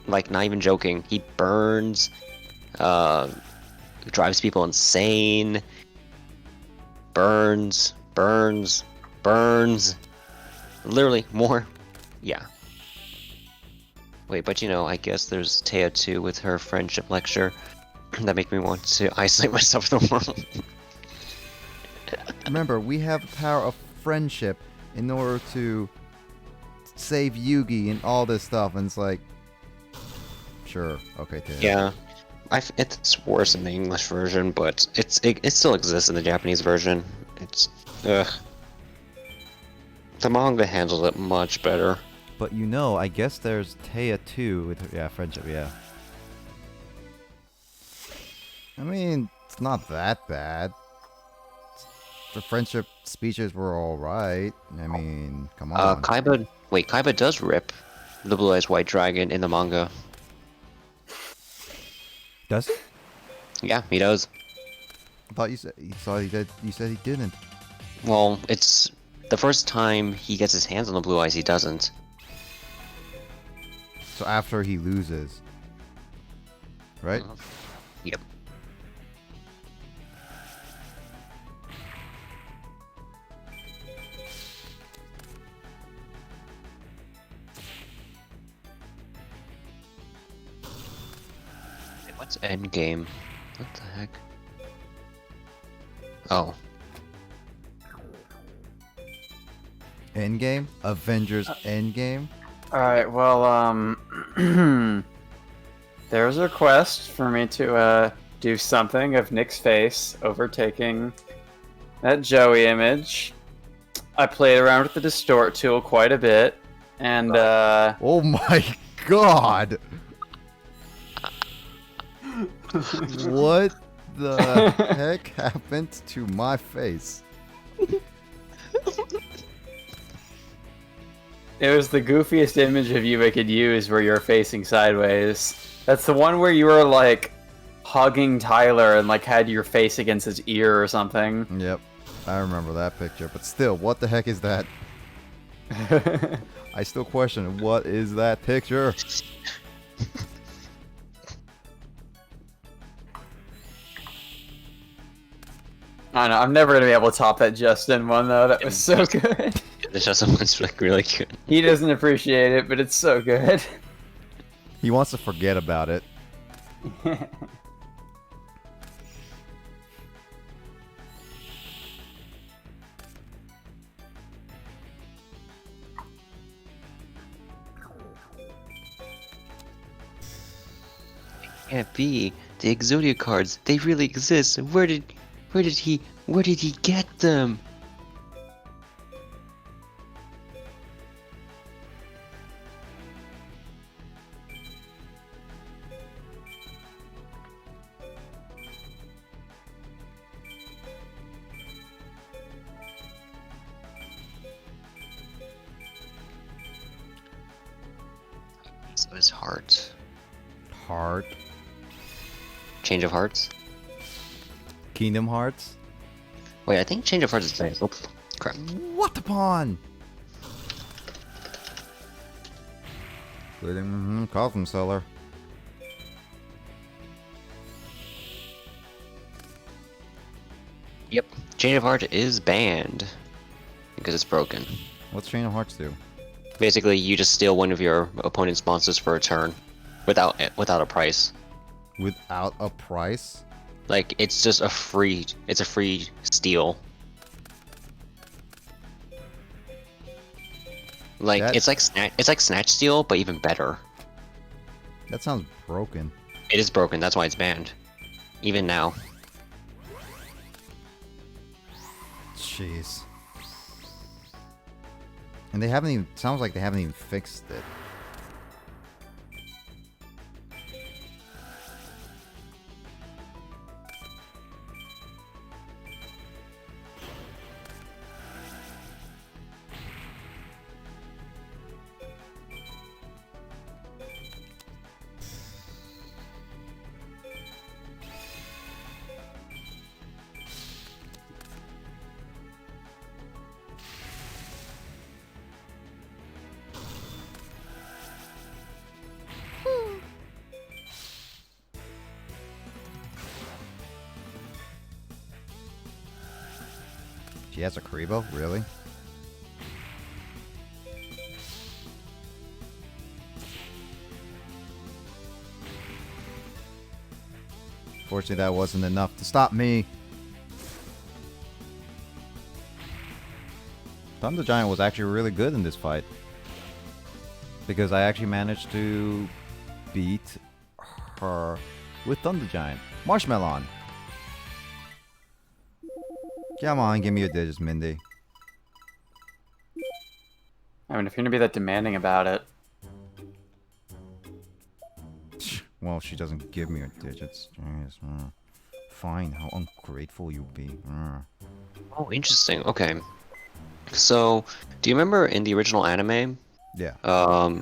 Like, not even joking. He burns, drives people insane, burns. Literally, more. Yeah. Wait, but you know, I guess there's Taya too with her friendship lecture. That make me want to isolate myself from the world. Remember, we have the power of friendship in order to save Yugi and all this stuff, and it's like... Sure, okay, Taya. Yeah. It's worse in the English version, but it still exists in the Japanese version. It's... ugh. The manga handles it much better. But you know, I guess there's Taya too with her, yeah, friendship, yeah. I mean, it's not that bad. The friendship speeches were alright. I mean, come on. Kaiba does rip the Blue Eyes White Dragon in the manga. Does he? Yeah, he does. I thought you said he did. You said he didn't. Well, it's the first time he gets his hands on the Blue Eyes, he doesn't. So after he loses, right? Yep. Wait, what's Endgame? What the heck? Oh. Endgame? Avengers Endgame? Alright, well, there's a request for me to, do something of Nick's face overtaking that Joey image. I played around with the distort tool quite a bit, and, Oh my god! What the heck happened to my face? It was the goofiest image of you I could use where you're facing sideways. That's the one where you were, like, hugging Tyler and, like, had your face against his ear or something. Yep, I remember that picture, but still, what the heck is that? I still question, what is that picture? I don't know, I'm never gonna be able to top that Justin one, though. That was so good. The Justin one's like really good. He doesn't appreciate it, but it's so good. He wants to forget about it. Can't be. The Exodia cards, they really exist. Where did he get them? So his heart. Heart. Change of Hearts? Kingdom Hearts? Wait, I think Change of Hearts is nice. Oops. Crap. What the pawn? Cosm Seller. Yep. Chain of Heart is banned because it's broken. What's Chain of Hearts do? Basically, you just steal one of your opponent's monsters for a turn, without a price. Without a price? Like it's just a free. It's a free steal. Like it's like snatch steal, but even better. That sounds broken. It is broken. That's why it's banned, even now. Jeez. And they haven't even. Sounds like they haven't even fixed it. She has a Karibo? Really? Fortunately, that wasn't enough to stop me. Thunder Giant was actually really good in this fight. Because I actually managed to beat her with Thunder Giant. Marshmallow. Come on, give me your digits, Mindy. I mean, if you're gonna be that demanding about it. Well, she doesn't give me her digits. Jeez, fine, how ungrateful you be. Oh, interesting. Okay. So, do you remember in the original anime? Yeah.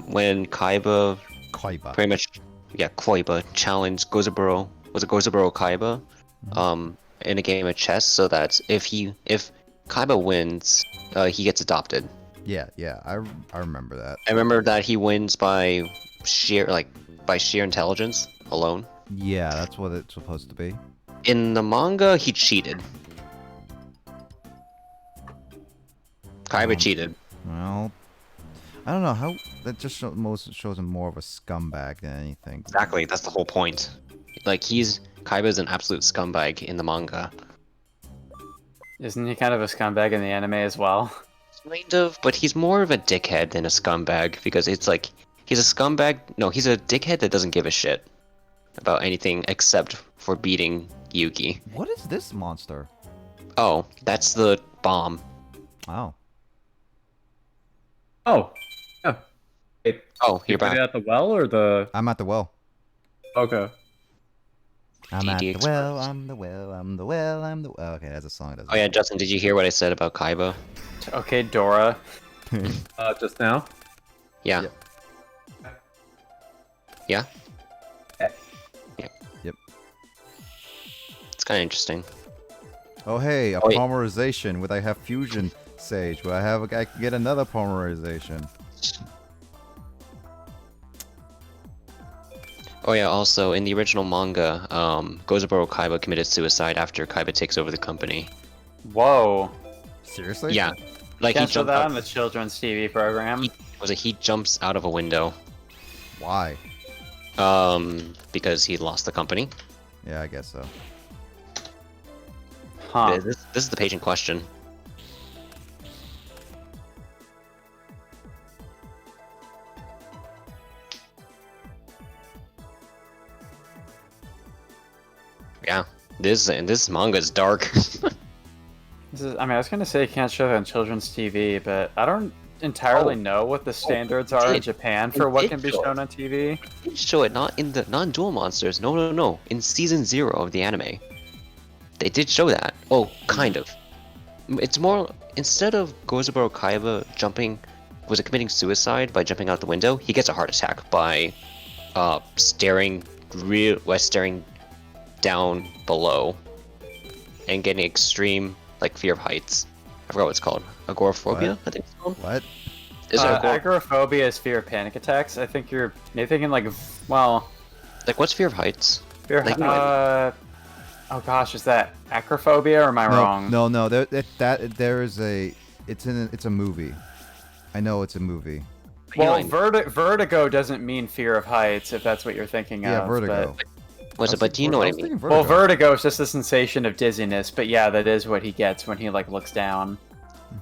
When Kaiba pretty much, yeah, Koiba challenged Gozaburo. Was it Gozaburo Kaiba? In a game of chess, so that if Kaiba wins, he gets adopted. Yeah, I remember that. I remember that he wins by sheer intelligence alone. Yeah, that's what it's supposed to be. In the manga, he cheated. Kaiba cheated. Well, I don't know how. That just shows him more of a scumbag than anything. Exactly, that's the whole point. Like Kaiba's an absolute scumbag in the manga. Isn't he kind of a scumbag in the anime as well? Kind of, but he's more of a dickhead than a scumbag because it's like he's a scumbag. No, he's a dickhead that doesn't give a shit about anything except for beating Yugi. What is this monster? Oh, that's the bomb. Oh. Oh. Yeah. Wait, oh, you're back. back. At the well or the? I'm at the well. Okay. I'm at the well, I'm the well, I'm the well, I'm the well. Okay, that's a song. Oh yeah, Justin, did you hear what I said about Kaiba? Okay, Dora. Just now? Yeah. Yep. Yeah? Yep. It's kind of interesting. Oh hey, a wait. polymerization. Would I have fusion sage? Would I can get another polymerization? Oh yeah, also, in the original manga, Gozaburo Kaiba committed suicide after Kaiba takes over the company. Whoa. Seriously? Yeah. Like Can't he show jumped that out, on the children's TV program. he jumps out of a window. Why? Because he lost the company. Yeah, I guess so. Huh. This is the page in question. Yeah, this manga is dark. I mean, I was gonna say you can't show that on children's TV, but I don't entirely know what the standards are in Japan for what can be shown on TV. They show it not in Duel Monsters. No. In season 0 of the anime, they did show that. Oh, kind of. It's more instead of Gozaburo Kaiba committing suicide by jumping out the window, he gets a heart attack by staring down below and getting extreme fear of heights. I forgot what it's called. Agoraphobia, What? I think it's called. What? Is it Agoraphobia is fear of panic attacks. I think you're thinking what's fear of heights? Fear. Oh gosh, is that acrophobia or am I wrong? No. There is a. It's a movie. I know it's a movie. Well, vertigo doesn't mean fear of heights, if that's what you're thinking of. Yeah, vertigo. But do you know what I mean? Well, vertigo is just the sensation of dizziness, but yeah, that is what he gets when he like looks down.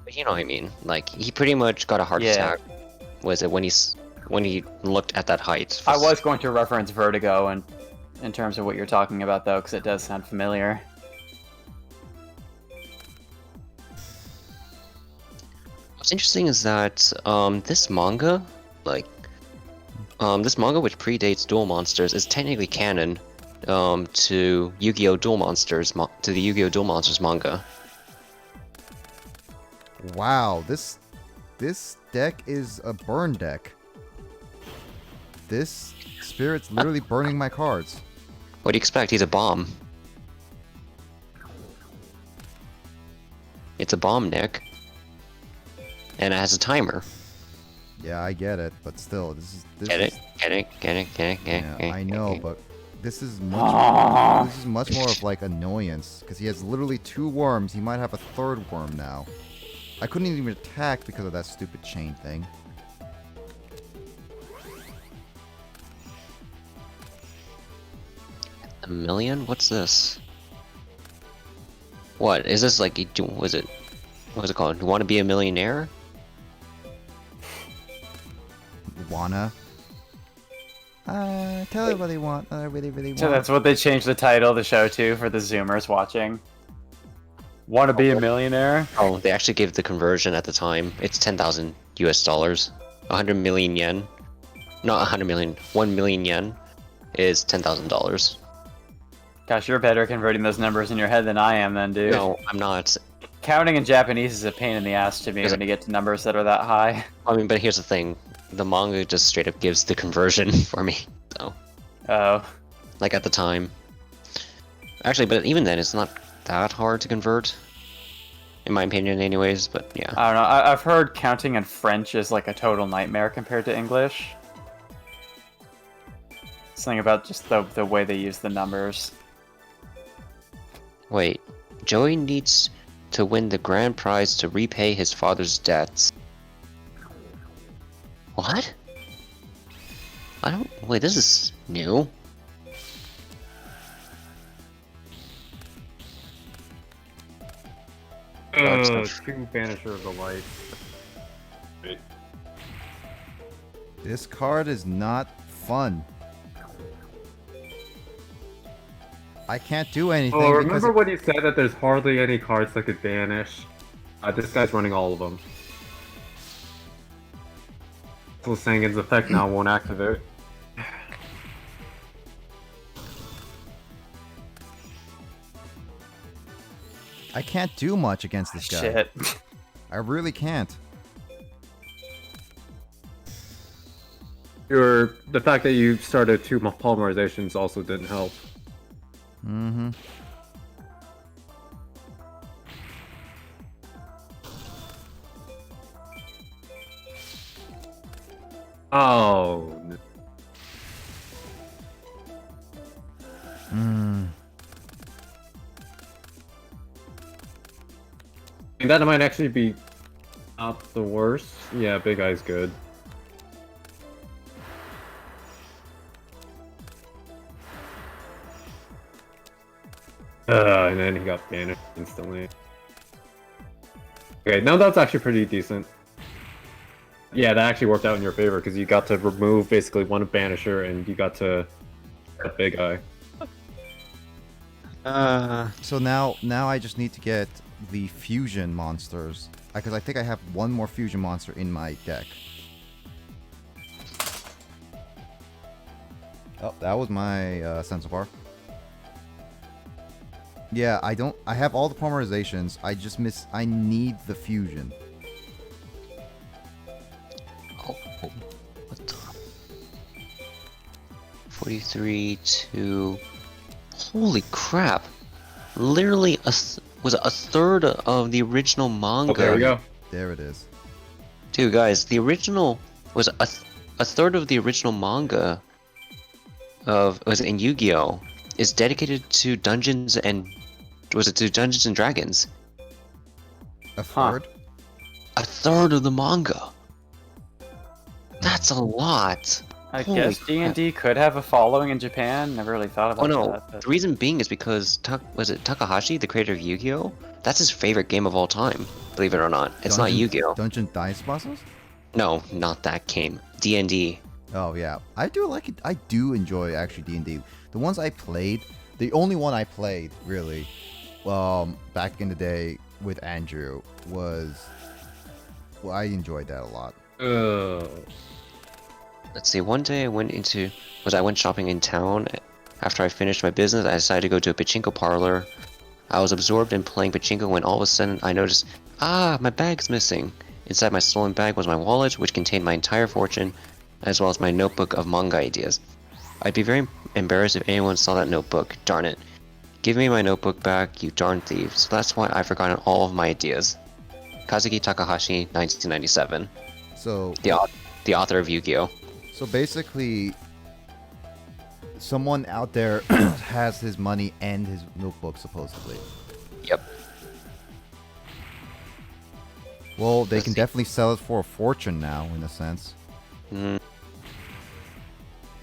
But you know what I mean? Like he pretty much got a heart attack. Was it when he looked at that height? I was going to reference vertigo in terms of what you're talking about though, because it does sound familiar. What's interesting is that this manga, this manga which predates Duel Monsters is technically canon to Yu-Gi-Oh! Duel Monsters to the Yu-Gi-Oh! Duel Monsters manga. Wow, this deck is a burn deck. This spirit's literally burning my cards. What do you expect? He's a bomb. It's a bomb, Nick. And it has a timer. Yeah, I get it, but still, this Get it? Yeah, I know, but this is much more of like annoyance because he has literally 2 worms. He might have a 3rd worm now. I couldn't even attack because of that stupid chain thing. $1 million? What's this? What is this like? What is it called? You want to be a millionaire? Wanna? Tell everybody I want. I really want. So that's what they changed the title of the show to for the Zoomers watching. Want to be a millionaire? Oh, they actually gave the conversion at the time. It's 10,000 US dollars. 100 million yen. Not 100 million. 1 million yen is $10,000. Gosh, you're better at converting those numbers in your head than I am then, dude. No, I'm not. Counting in Japanese is a pain in the ass to me when you get to numbers that are that high. I mean, but here's the thing. The manga just straight up gives the conversion for me. So. Oh. Like at the time. Actually, but even then, it's not that hard to convert. In my opinion, anyways, but yeah. I don't know. I've heard counting in French is like a total nightmare compared to English. Something about just the way they use the numbers. Wait. Joey needs to win the grand prize to repay his father's debts. What? I don't... Wait, this is new. Two Banisher of the Light. Wait. This card is not fun. I can't do anything. Oh, remember when you said that there's hardly any cards that could banish? This guy's running all of them. So Sangen's effect now won't activate. I can't do much against this guy. Shit. I really can't. The fact that you started 2 polymerizations also didn't help. Mm-hmm. Oh. That might actually be not the worst. Yeah, Big Eye's good. And then he got banished instantly. Okay, now that's actually pretty decent. Yeah, that actually worked out in your favor because you got to remove basically one Banisher and you got to get Big Eye. So now I just need to get the fusion monsters because I think I have one more fusion monster in my deck. Oh, that was my Sense Bar. Yeah, I have all the polymerizations. I need the fusion. Oh, what the? 43 to... Holy crap! Literally was a third of the original manga. Oh, there we go. There it is. Dude, guys, the original was a third of the original manga was in Yu-Gi-Oh! is dedicated to Dungeons and Dragons. A third? A third of the manga. That's a lot. I Holy guess D&D could have a following in Japan. Never really thought about no. that. But... The reason being is because Takahashi, the creator of Yu-Gi-Oh? That's his favorite game of all time. Believe it or not, it's not Yu-Gi-Oh. Dungeon Dice Masters? No, not that game. D&D. Oh yeah, I do like it. I do enjoy actually D&D. The ones I played, the only one I played really, back in the day with Andrew was. Well, I enjoyed that a lot. Let's see. One day I went shopping in town. After I finished my business, I decided to go to a pachinko parlor. I was absorbed in playing pachinko when all of a sudden I noticed, my bag's missing. Inside my stolen bag was my wallet, which contained my entire fortune, as well as my notebook of manga ideas. I'd be very embarrassed if anyone saw that notebook. Darn it. Give me my notebook back, you darn thief. So that's why I've forgotten all of my ideas. Kazuki Takahashi, 1997. So the author of Yu-Gi-Oh! So basically, someone out there has his money and his notebook, supposedly. Yep. Well, they can definitely sell it for a fortune now, in a sense.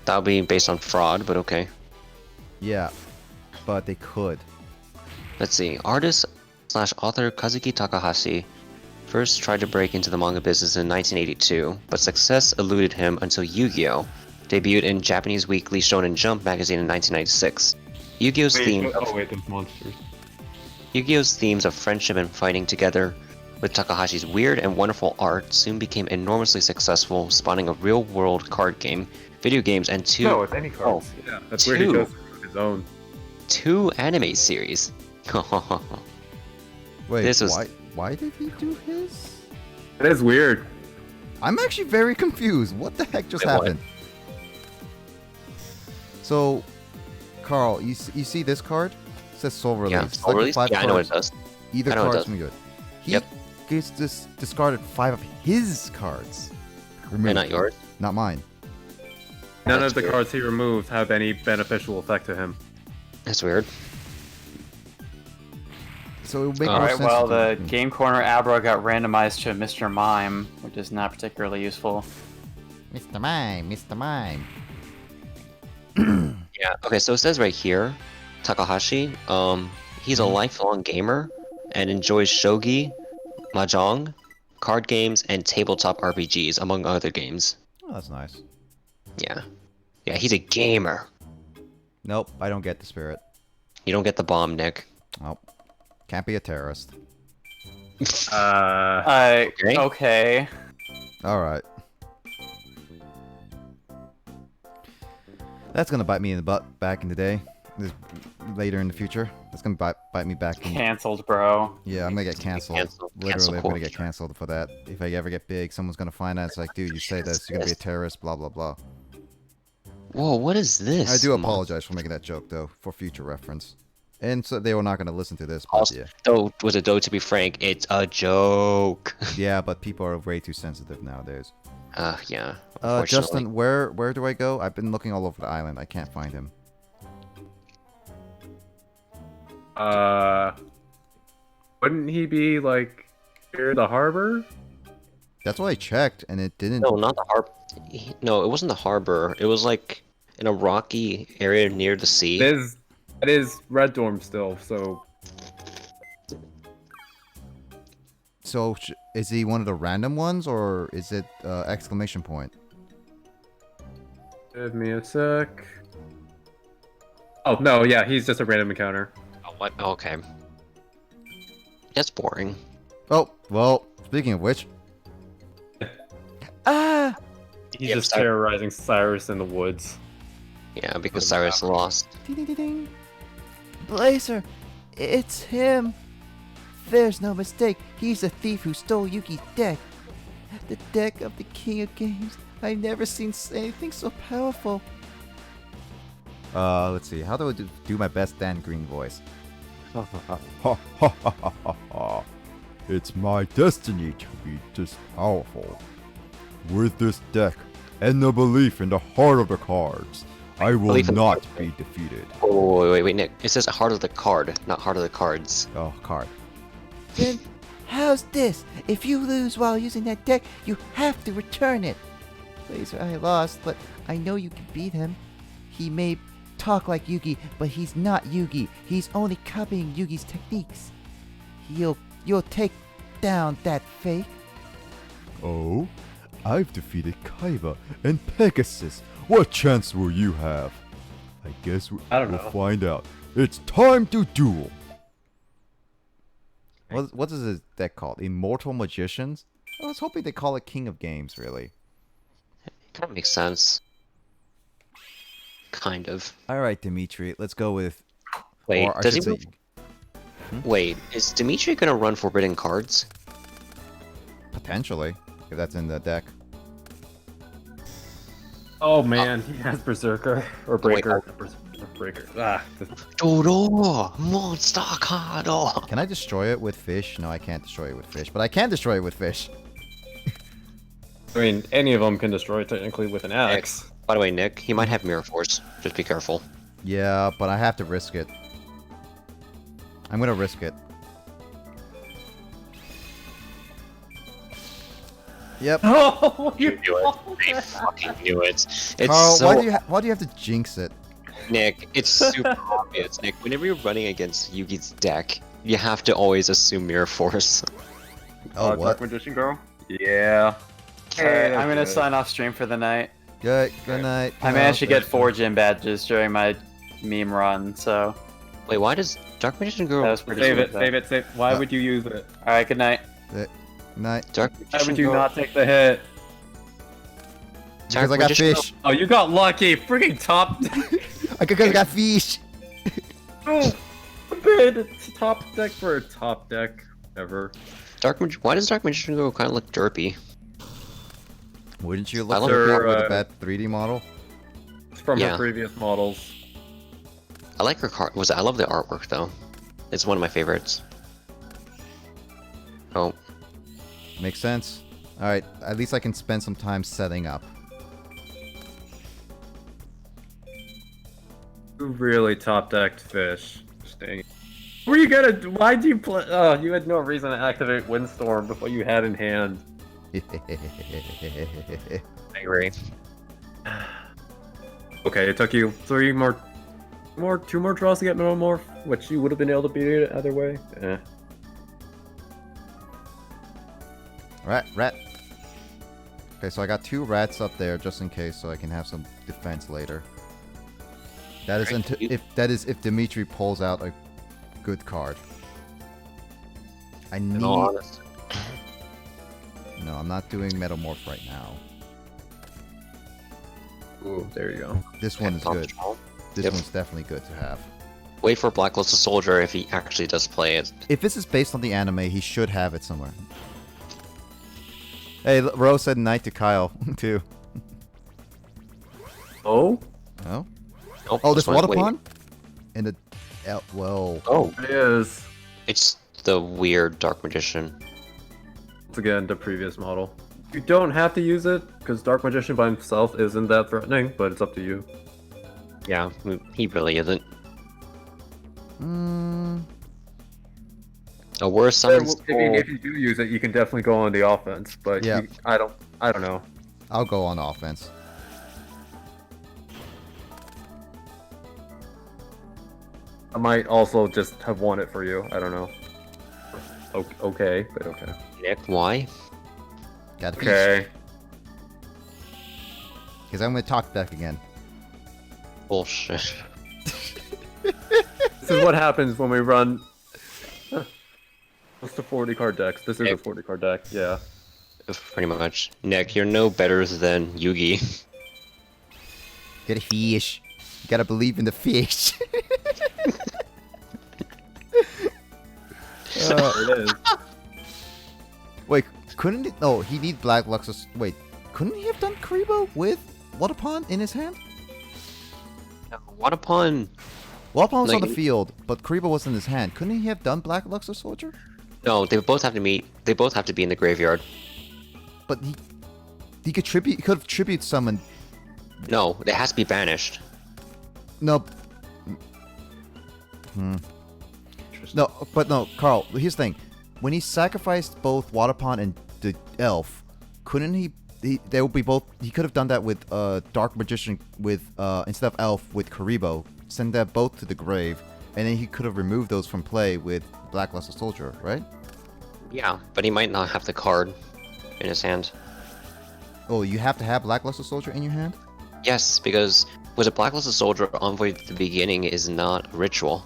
That'll be based on fraud, but okay. Yeah, but they could. Let's see. Artist/author Kazuki Takahashi first tried to break into the manga business in 1982, but success eluded him until Yu-Gi-Oh! Debuted in Japanese weekly Shonen Jump magazine in 1996. Yu-Gi-Oh's those monsters. Yu-Gi-Oh's themes of friendship and fighting together with Takahashi's weird and wonderful art soon became enormously successful, spawning a real-world card game, video games, and two... No, it's any cards. Yeah, that's where he goes through his own. 2 anime series. Wait, why did he do his? That is weird. I'm actually very confused. What the heck just happened? So, Carl, you see this card? It says Soul Release. Yeah, Soul Release? Yeah, I know what it does. Either card's gonna be good. He gets discarded 5 of his cards. And not yours? Not mine. None of the cards he removed have any beneficial effect to him. That's weird. So it would make more Alright, sense. well, the Game Corner Abra got randomized to Mr. Mime, which is not particularly useful. Mr. Mime, Mr. Mime. Yeah, okay, so it says right here, Takahashi, he's a lifelong gamer and enjoys shogi, mahjong, card games, and tabletop RPGs, among other games. Oh, that's nice. Yeah. Yeah, he's a gamer. Nope, I don't get the spirit. You don't get the bomb, Nick. Nope. Can't be a terrorist. Okay. Alright. That's gonna bite me in the butt back in the day. Later in the future. That's gonna bite me back in... Cancelled, bro. Yeah, I'm gonna get cancelled. Literally, I'm gonna get cancelled for that. If I ever get big, someone's gonna find out. It's like, dude, you say this, you're gonna be a terrorist, blah, blah, blah. Whoa, what is this? I do apologize for making that joke, though, for future reference. And so they were not gonna listen to this, but Also, yeah. Though, to be frank, it's a joke. Yeah, but people are way too sensitive nowadays. Yeah. Justin, where do I go? I've been looking all over the island. I can't find him. Wouldn't he be, like, near the harbor? That's what I checked, and it didn't... No, not the harbor. No, it wasn't the harbor. It was, like, in a rocky area near the sea. It is Red Dorm still, so... So, is he one of the random ones, or is it exclamation point? Give me a sec. Oh, no, yeah, he's just a random encounter. Oh, what? Okay. That's boring. Oh, well, speaking of which... He's just terrorizing Cyrus in the woods. Yeah, because Cyrus lost. Ding, ding, ding, ding. Blazer, it's him. There's no mistake. He's the thief who stole Yuki's deck. The deck of the King of Games. I've never seen anything so powerful. Let's see. How do I do my best Dan Green voice? It's my destiny to be this powerful. With this deck and the belief in the heart of the cards, I will Believe in- not be defeated. Oh, wait, Nick. It says heart of the card, not heart of the cards. Oh, card. Then, how's this? If you lose while using that deck, you have to return it. Blazer, I lost, but I know you can beat him. He may talk like Yugi, but he's not Yugi. He's only copying Yugi's techniques. You'll take down that fake. Oh? I've defeated Kaiba and Pegasus. What chance will you have? I guess I don't we'll know. find out. It's time to duel. What is this deck called? Immortal Magicians? I was hoping they call it King of Games, really. Kind of makes sense. Kind of. Alright, Dimitri, let's go with... Wait, or I does he... should say- Wait, is Dimitri gonna run Forbidden Cards? Potentially, if that's in the deck. Oh man, he has Berserker or Breaker. Breaker. Dodo! Monster card! Can I destroy it with fish? No, I can't destroy it with fish, but I can destroy it with fish. I mean, any of them can destroy technically with an axe. By the way, Nick, he might have Mirror Force. Just be careful. Yeah, but I have to risk it. I'm gonna risk it. Yep. Oh, You knew it. I fucking knew it. It's Carl, so... why do you have to jinx it? Nick, it's super obvious. Nick, whenever you're running against Yugi's deck, you have to always assume Mirror Force. Oh, what? Dark Magician Girl? Yeah. Alright, I'm gonna sign off stream for the night. Good night. I managed to get 4 gym badges during my meme run, so... Wait, why does Dark Magician Girl... That was pretty Save sweet, it, though. save it, save it. Why would you use it? Alright, good night. Night. Dark Why Magician would you Girl... not take the hit? Because I got Magician fish. Oh, you got lucky. Freaking top. Because I got fish. Oh, bid. It's a top deck for a top deck ever. Why does Dark Magician Girl kind of look derpy? Wouldn't you I look love at her, it with a bad 3D model? It's from Yeah. her previous models. I like her card. I love the artwork though. It's one of my favorites. Oh, Makes sense. Alright, at least I can spend some time setting up. You really top decked fish. Staying. Were you gonna? Why'd you play? Oh, you had no reason to activate Windstorm with what you had in hand. I agree. Okay, it took you 2 more draws to get Metamorph, which you would have been able to beat it either way. Eh. Rat. Okay, so I got 2 rats up there just in case, so I can have some defense later. That is if Dimitri pulls out a good card. I need. In all honesty. No, I'm not doing Metamorph right now. Ooh, there you go. This one is good. This Yep. one's definitely good to have. Wait for Blacklisted Soldier if he actually does play it. If this is based on the anime, he should have it somewhere. Hey, Rose said night to Kyle, too. Oh? Oh? Nope, Oh, this one- water wait. pond? In the... Whoa. Oh, It is. it's the weird Dark Magician. Once again, the previous model. You don't have to use it, because Dark Magician by himself isn't that threatening, but it's up to you. Yeah, he really isn't. A worse summon If you do use it, you can definitely go on the offense, but Yeah. I don't know. I'll go on offense. I might also just have won it for you. I don't know. Okay, but okay. Nick, why? Got Okay. Because I'm going to talk back again. Bullshit. This is what happens when we run. What's the 40 card decks? This is a 40 card deck, yeah. Pretty much. Nick, you're no better than Yugi. Get a fish. You gotta believe in the fish. It is. Wait, couldn't it? Oh, he need Black Luxus. Wait, couldn't he have done Karibo with Waterpond in his hand? Waterpond. Waterpond was on Like- the field, but Karibo was in his hand. Couldn't he have done Black Luxus Soldier? No, they both have to meet. They both have to be in the graveyard. But he could have tribute summoned. No, it has to be banished. No. No, but no, Carl. Here's the thing: when he sacrificed both Waterpond and the elf, couldn't he? They would be both. He could have done that with Dark Magician with instead of elf with Karibo. Send that both to the grave, and then he could have removed those from play with Blackluster Soldier, right? Yeah, but he might not have the card in his hand. Oh, you have to have Blackluster Soldier in your hand? Yes, because with a Blacklisted Soldier, Envoy at the beginning is not a ritual.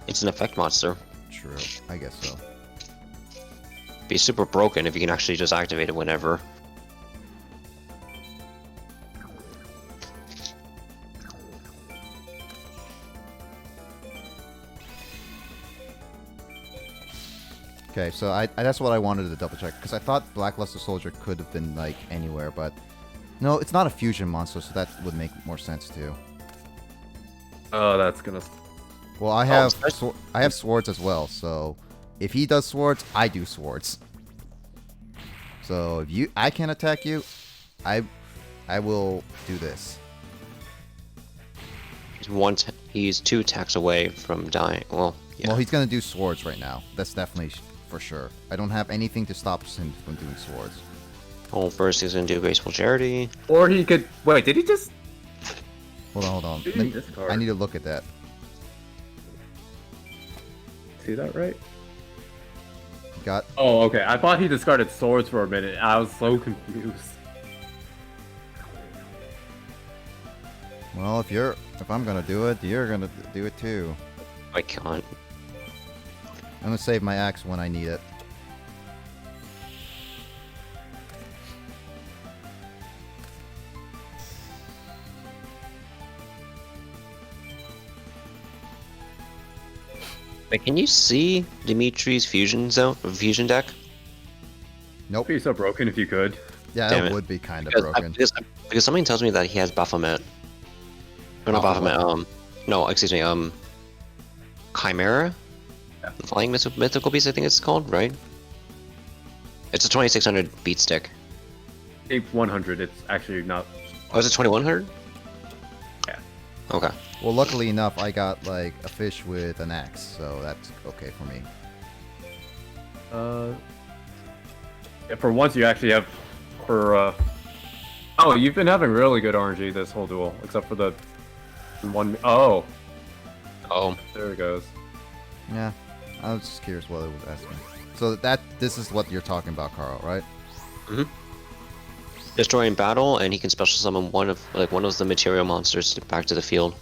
It's an effect monster. True, I guess so. Be super broken if you can actually just activate it whenever. Okay, so I that's what I wanted to double check, because I thought Blackluster Soldier could have been like anywhere, but no, it's not a fusion monster, so that would make more sense too. Oh, that's gonna. Well, I have I have swords as well, so if he does swords, I do swords. So if I can attack you, I will do this. He's 2 attacks away from dying. Well, yeah. Well, he's gonna do swords right now. That's definitely for sure. I don't have anything to stop him from doing swords. Well, first he's gonna do graceful charity. Or he could. Wait, did he just? Hold on. I need to look at that. See that right? Got. Oh, okay. I thought he discarded swords for a minute. I was so confused. Well, if I'm gonna do it, you're gonna do it too. I can't. I'm gonna save my axe when I need it. Wait, can you see Dimitri's fusion deck? Nope. Be so broken if you could. Yeah, Damn that it. would be kind of Because broken. because something tells me that he has Baphomet. Or not Baphomet. No, excuse me. Chimera. Yeah. The flying mythical beast, I think it's called, right? It's a 2600 beat stick. It's 100. It's actually not. Oh, is it 2100? Yeah. Okay. Well, luckily enough, I got like a fish with an axe, so that's okay for me. Yeah, for once you actually have. Oh, you've been having really good RNG this whole duel, except for the one. Oh. There it goes. Yeah, I was just curious what it was asking. So this is what you're talking about, Carl, right? Mm-hmm. Destroy in battle, and he can special summon one of the material monsters back to the field.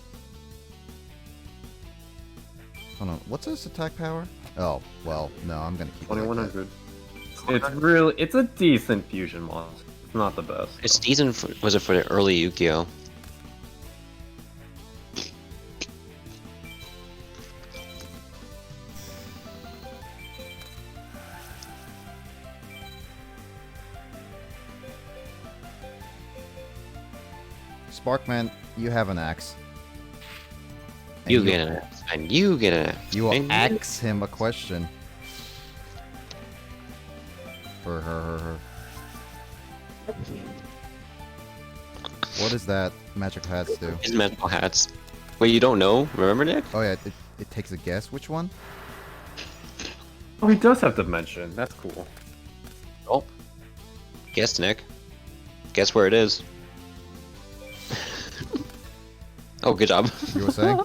Hold on, what's his attack power? Oh, well, no, I'm gonna keep it like that. 2100. It's a decent fusion monster. It's not the best. It's decent. Was it for the early Yu-Gi-Oh? Sparkman, you have an axe. And You get an axe, and you get an axe. You will And ask him a question. For her. What does that magic hats do? His magical hats. Wait, you don't know? Remember, Nick? Oh yeah, it takes a guess. Which one? Oh, he does have dimension. That's cool. Oh. Guess, Nick. Guess where it is. Oh, good job. You were saying?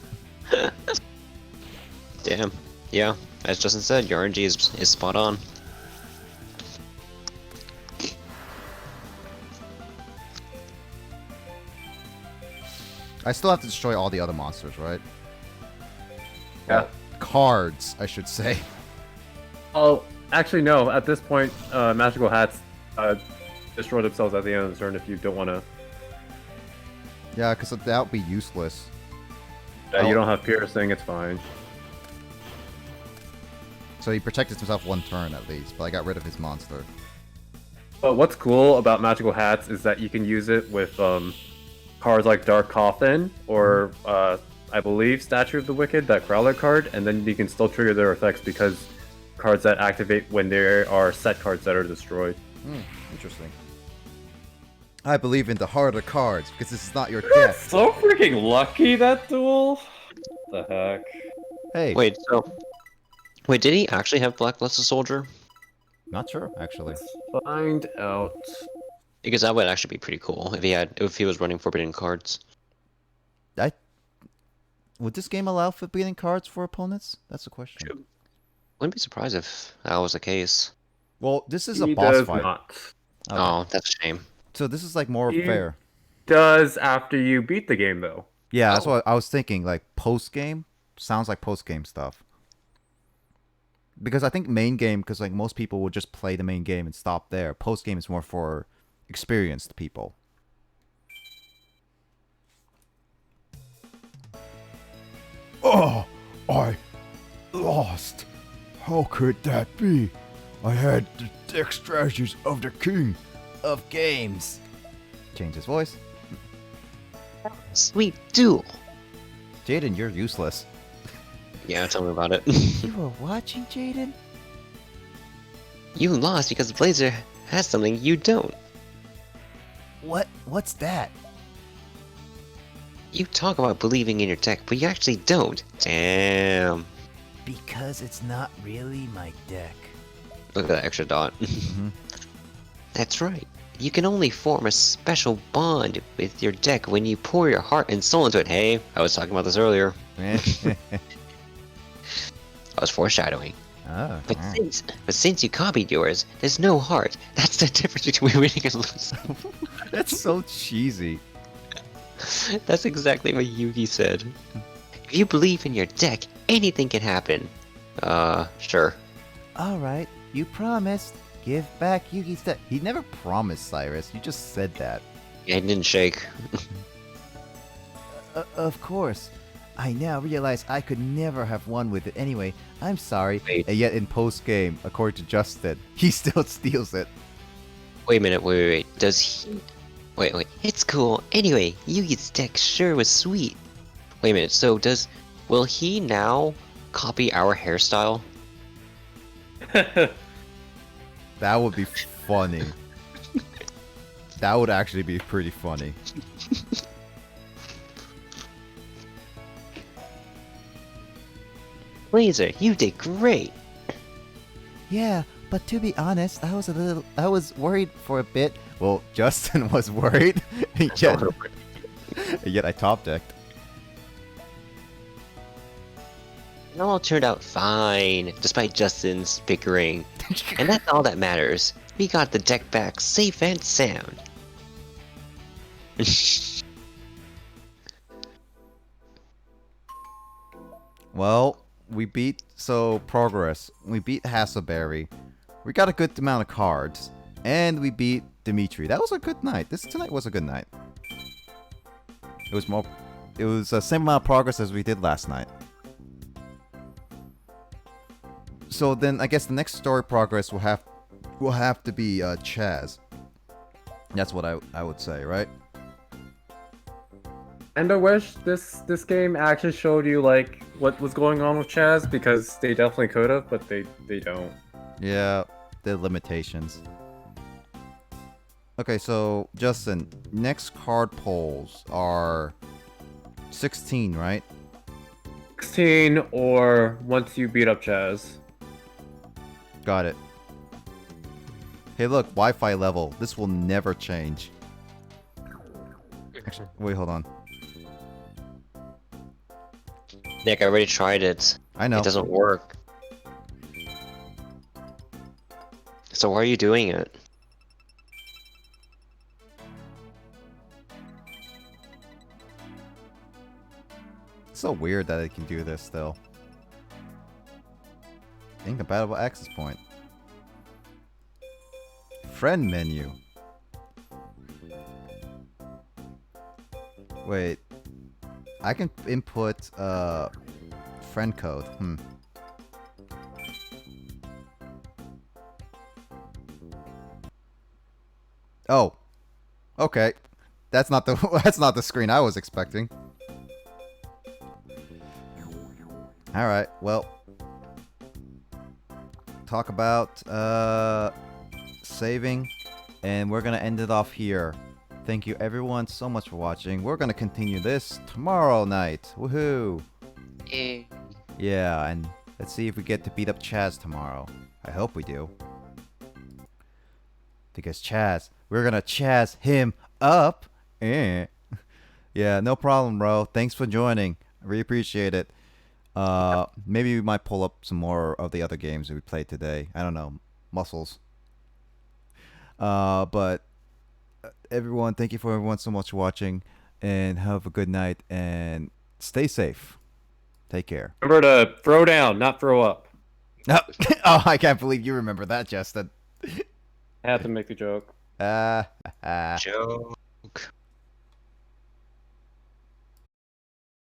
Damn. Yeah, as Justin said, your RNG is spot on. I still have to destroy all the other monsters, right? Yeah. Cards, I should say. Oh, actually, no. At this point, magical hats destroy themselves at the end of the turn if you don't want to. Yeah, because that would be useless. You don't have piercing, it's fine. So he protected himself one turn at least, but I got rid of his monster. But what's cool about magical hats is that you can use it with cards like Dark Coffin or I believe Statue of the Wicked, that Growler card, and then you can still trigger their effects because cards that activate when there are set cards that are destroyed. Interesting. I believe in the harder cards because this is not your deck. So freaking lucky that duel. The heck. Hey, Wait, wait, did he actually have Black Luster Soldier? not sure actually. Let's find out. Because that would actually be pretty cool if he was running forbidden cards. Would this game allow forbidden cards for opponents? That's the question. True. Wouldn't be surprised if that was the case. Well, this is a He boss does fight. not. Okay. Oh, that's a shame. So this is like more He fair. Does after you beat the game though. Yeah, that's what I was thinking. Like post game sounds like post game stuff. Because I think main game, because like most people would just play the main game and stop there. Post game is more for experienced people. Oh, I lost. How could that be? I had the deck strategies of the king Of games. Change his voice. Sweet duel. Jaden, you're useless. Yeah, tell me about it. You were watching, Jaden? You lost because Blazer has something you don't. What's that? You talk about believing in your deck, but you actually don't. Damn. Because it's not really my deck. Look at that extra dot. That's right. You can only form a special bond with your deck when you pour your heart and soul into it. Hey, I was talking about this earlier. I was foreshadowing. Oh, But since you copied yours, there's no heart. That's the difference between winning and losing. That's so cheesy. That's exactly what Yugi said. If you believe in your deck, anything can happen. Sure. Alright, you promised. Give back Yugi's deck. He never promised, Cyrus. You just said that. Yeah, it didn't shake. Of course. I now realize I could never have won with it anyway. I'm sorry. Wait. And yet in post game, according to Justin, he still steals it. Wait a minute, wait. Does he... Wait. It's cool. Anyway, Yugi's deck sure was sweet. Wait a minute, so will he now copy our hairstyle? That would be funny. That would actually be pretty funny. Blazer, you did great. Yeah, but to be honest, I was worried for a bit. Well, Justin was worried, and yet I top decked. It all turned out fine, despite Justin's bickering. And that's all that matters. We got the deck back safe and sound. Well, we beat progress. We beat Hasselberry. We got a good amount of cards, and we beat Dimitri. That was a good night. Tonight was a good night. It was the same amount of progress as we did last night. So then I guess the next story progress will have to be Chaz. That's what I would say, right? And I wish this game actually showed you like what was going on with Chaz, because they definitely could have, but they don't. Yeah, the limitations. Okay, so Justin, next card polls are 16, right? 16 or once you beat up Chaz. Got it. Hey, look, Wi-Fi level. This will never change. Actually, wait, hold on. Nick, I already tried it. I know. It doesn't work. So why are you doing it? It's so weird that it can do this still. Incompatible access point. Friend menu. Wait. I can input friend code. Oh. Okay. That's not the screen I was expecting. Alright, well. Talk about saving, and we're gonna end it off here. thank you everyone so much for watching. We're gonna continue this tomorrow night. Woohoo! Eh. Yeah, and let's see if we get to beat up Chaz tomorrow. I hope we do. Because Chaz, we're gonna Chaz him up. Eh. Yeah, no problem, bro. Thanks for joining. I really appreciate it. Maybe we might pull up some more of the other games that we played today. I don't know, muscles. But everyone, thank you for everyone so much for watching, and have a good night and stay safe. Take care. Remember to throw down, not throw up. Oh, I can't believe you remember that, Justin. I had to make the joke. Joke.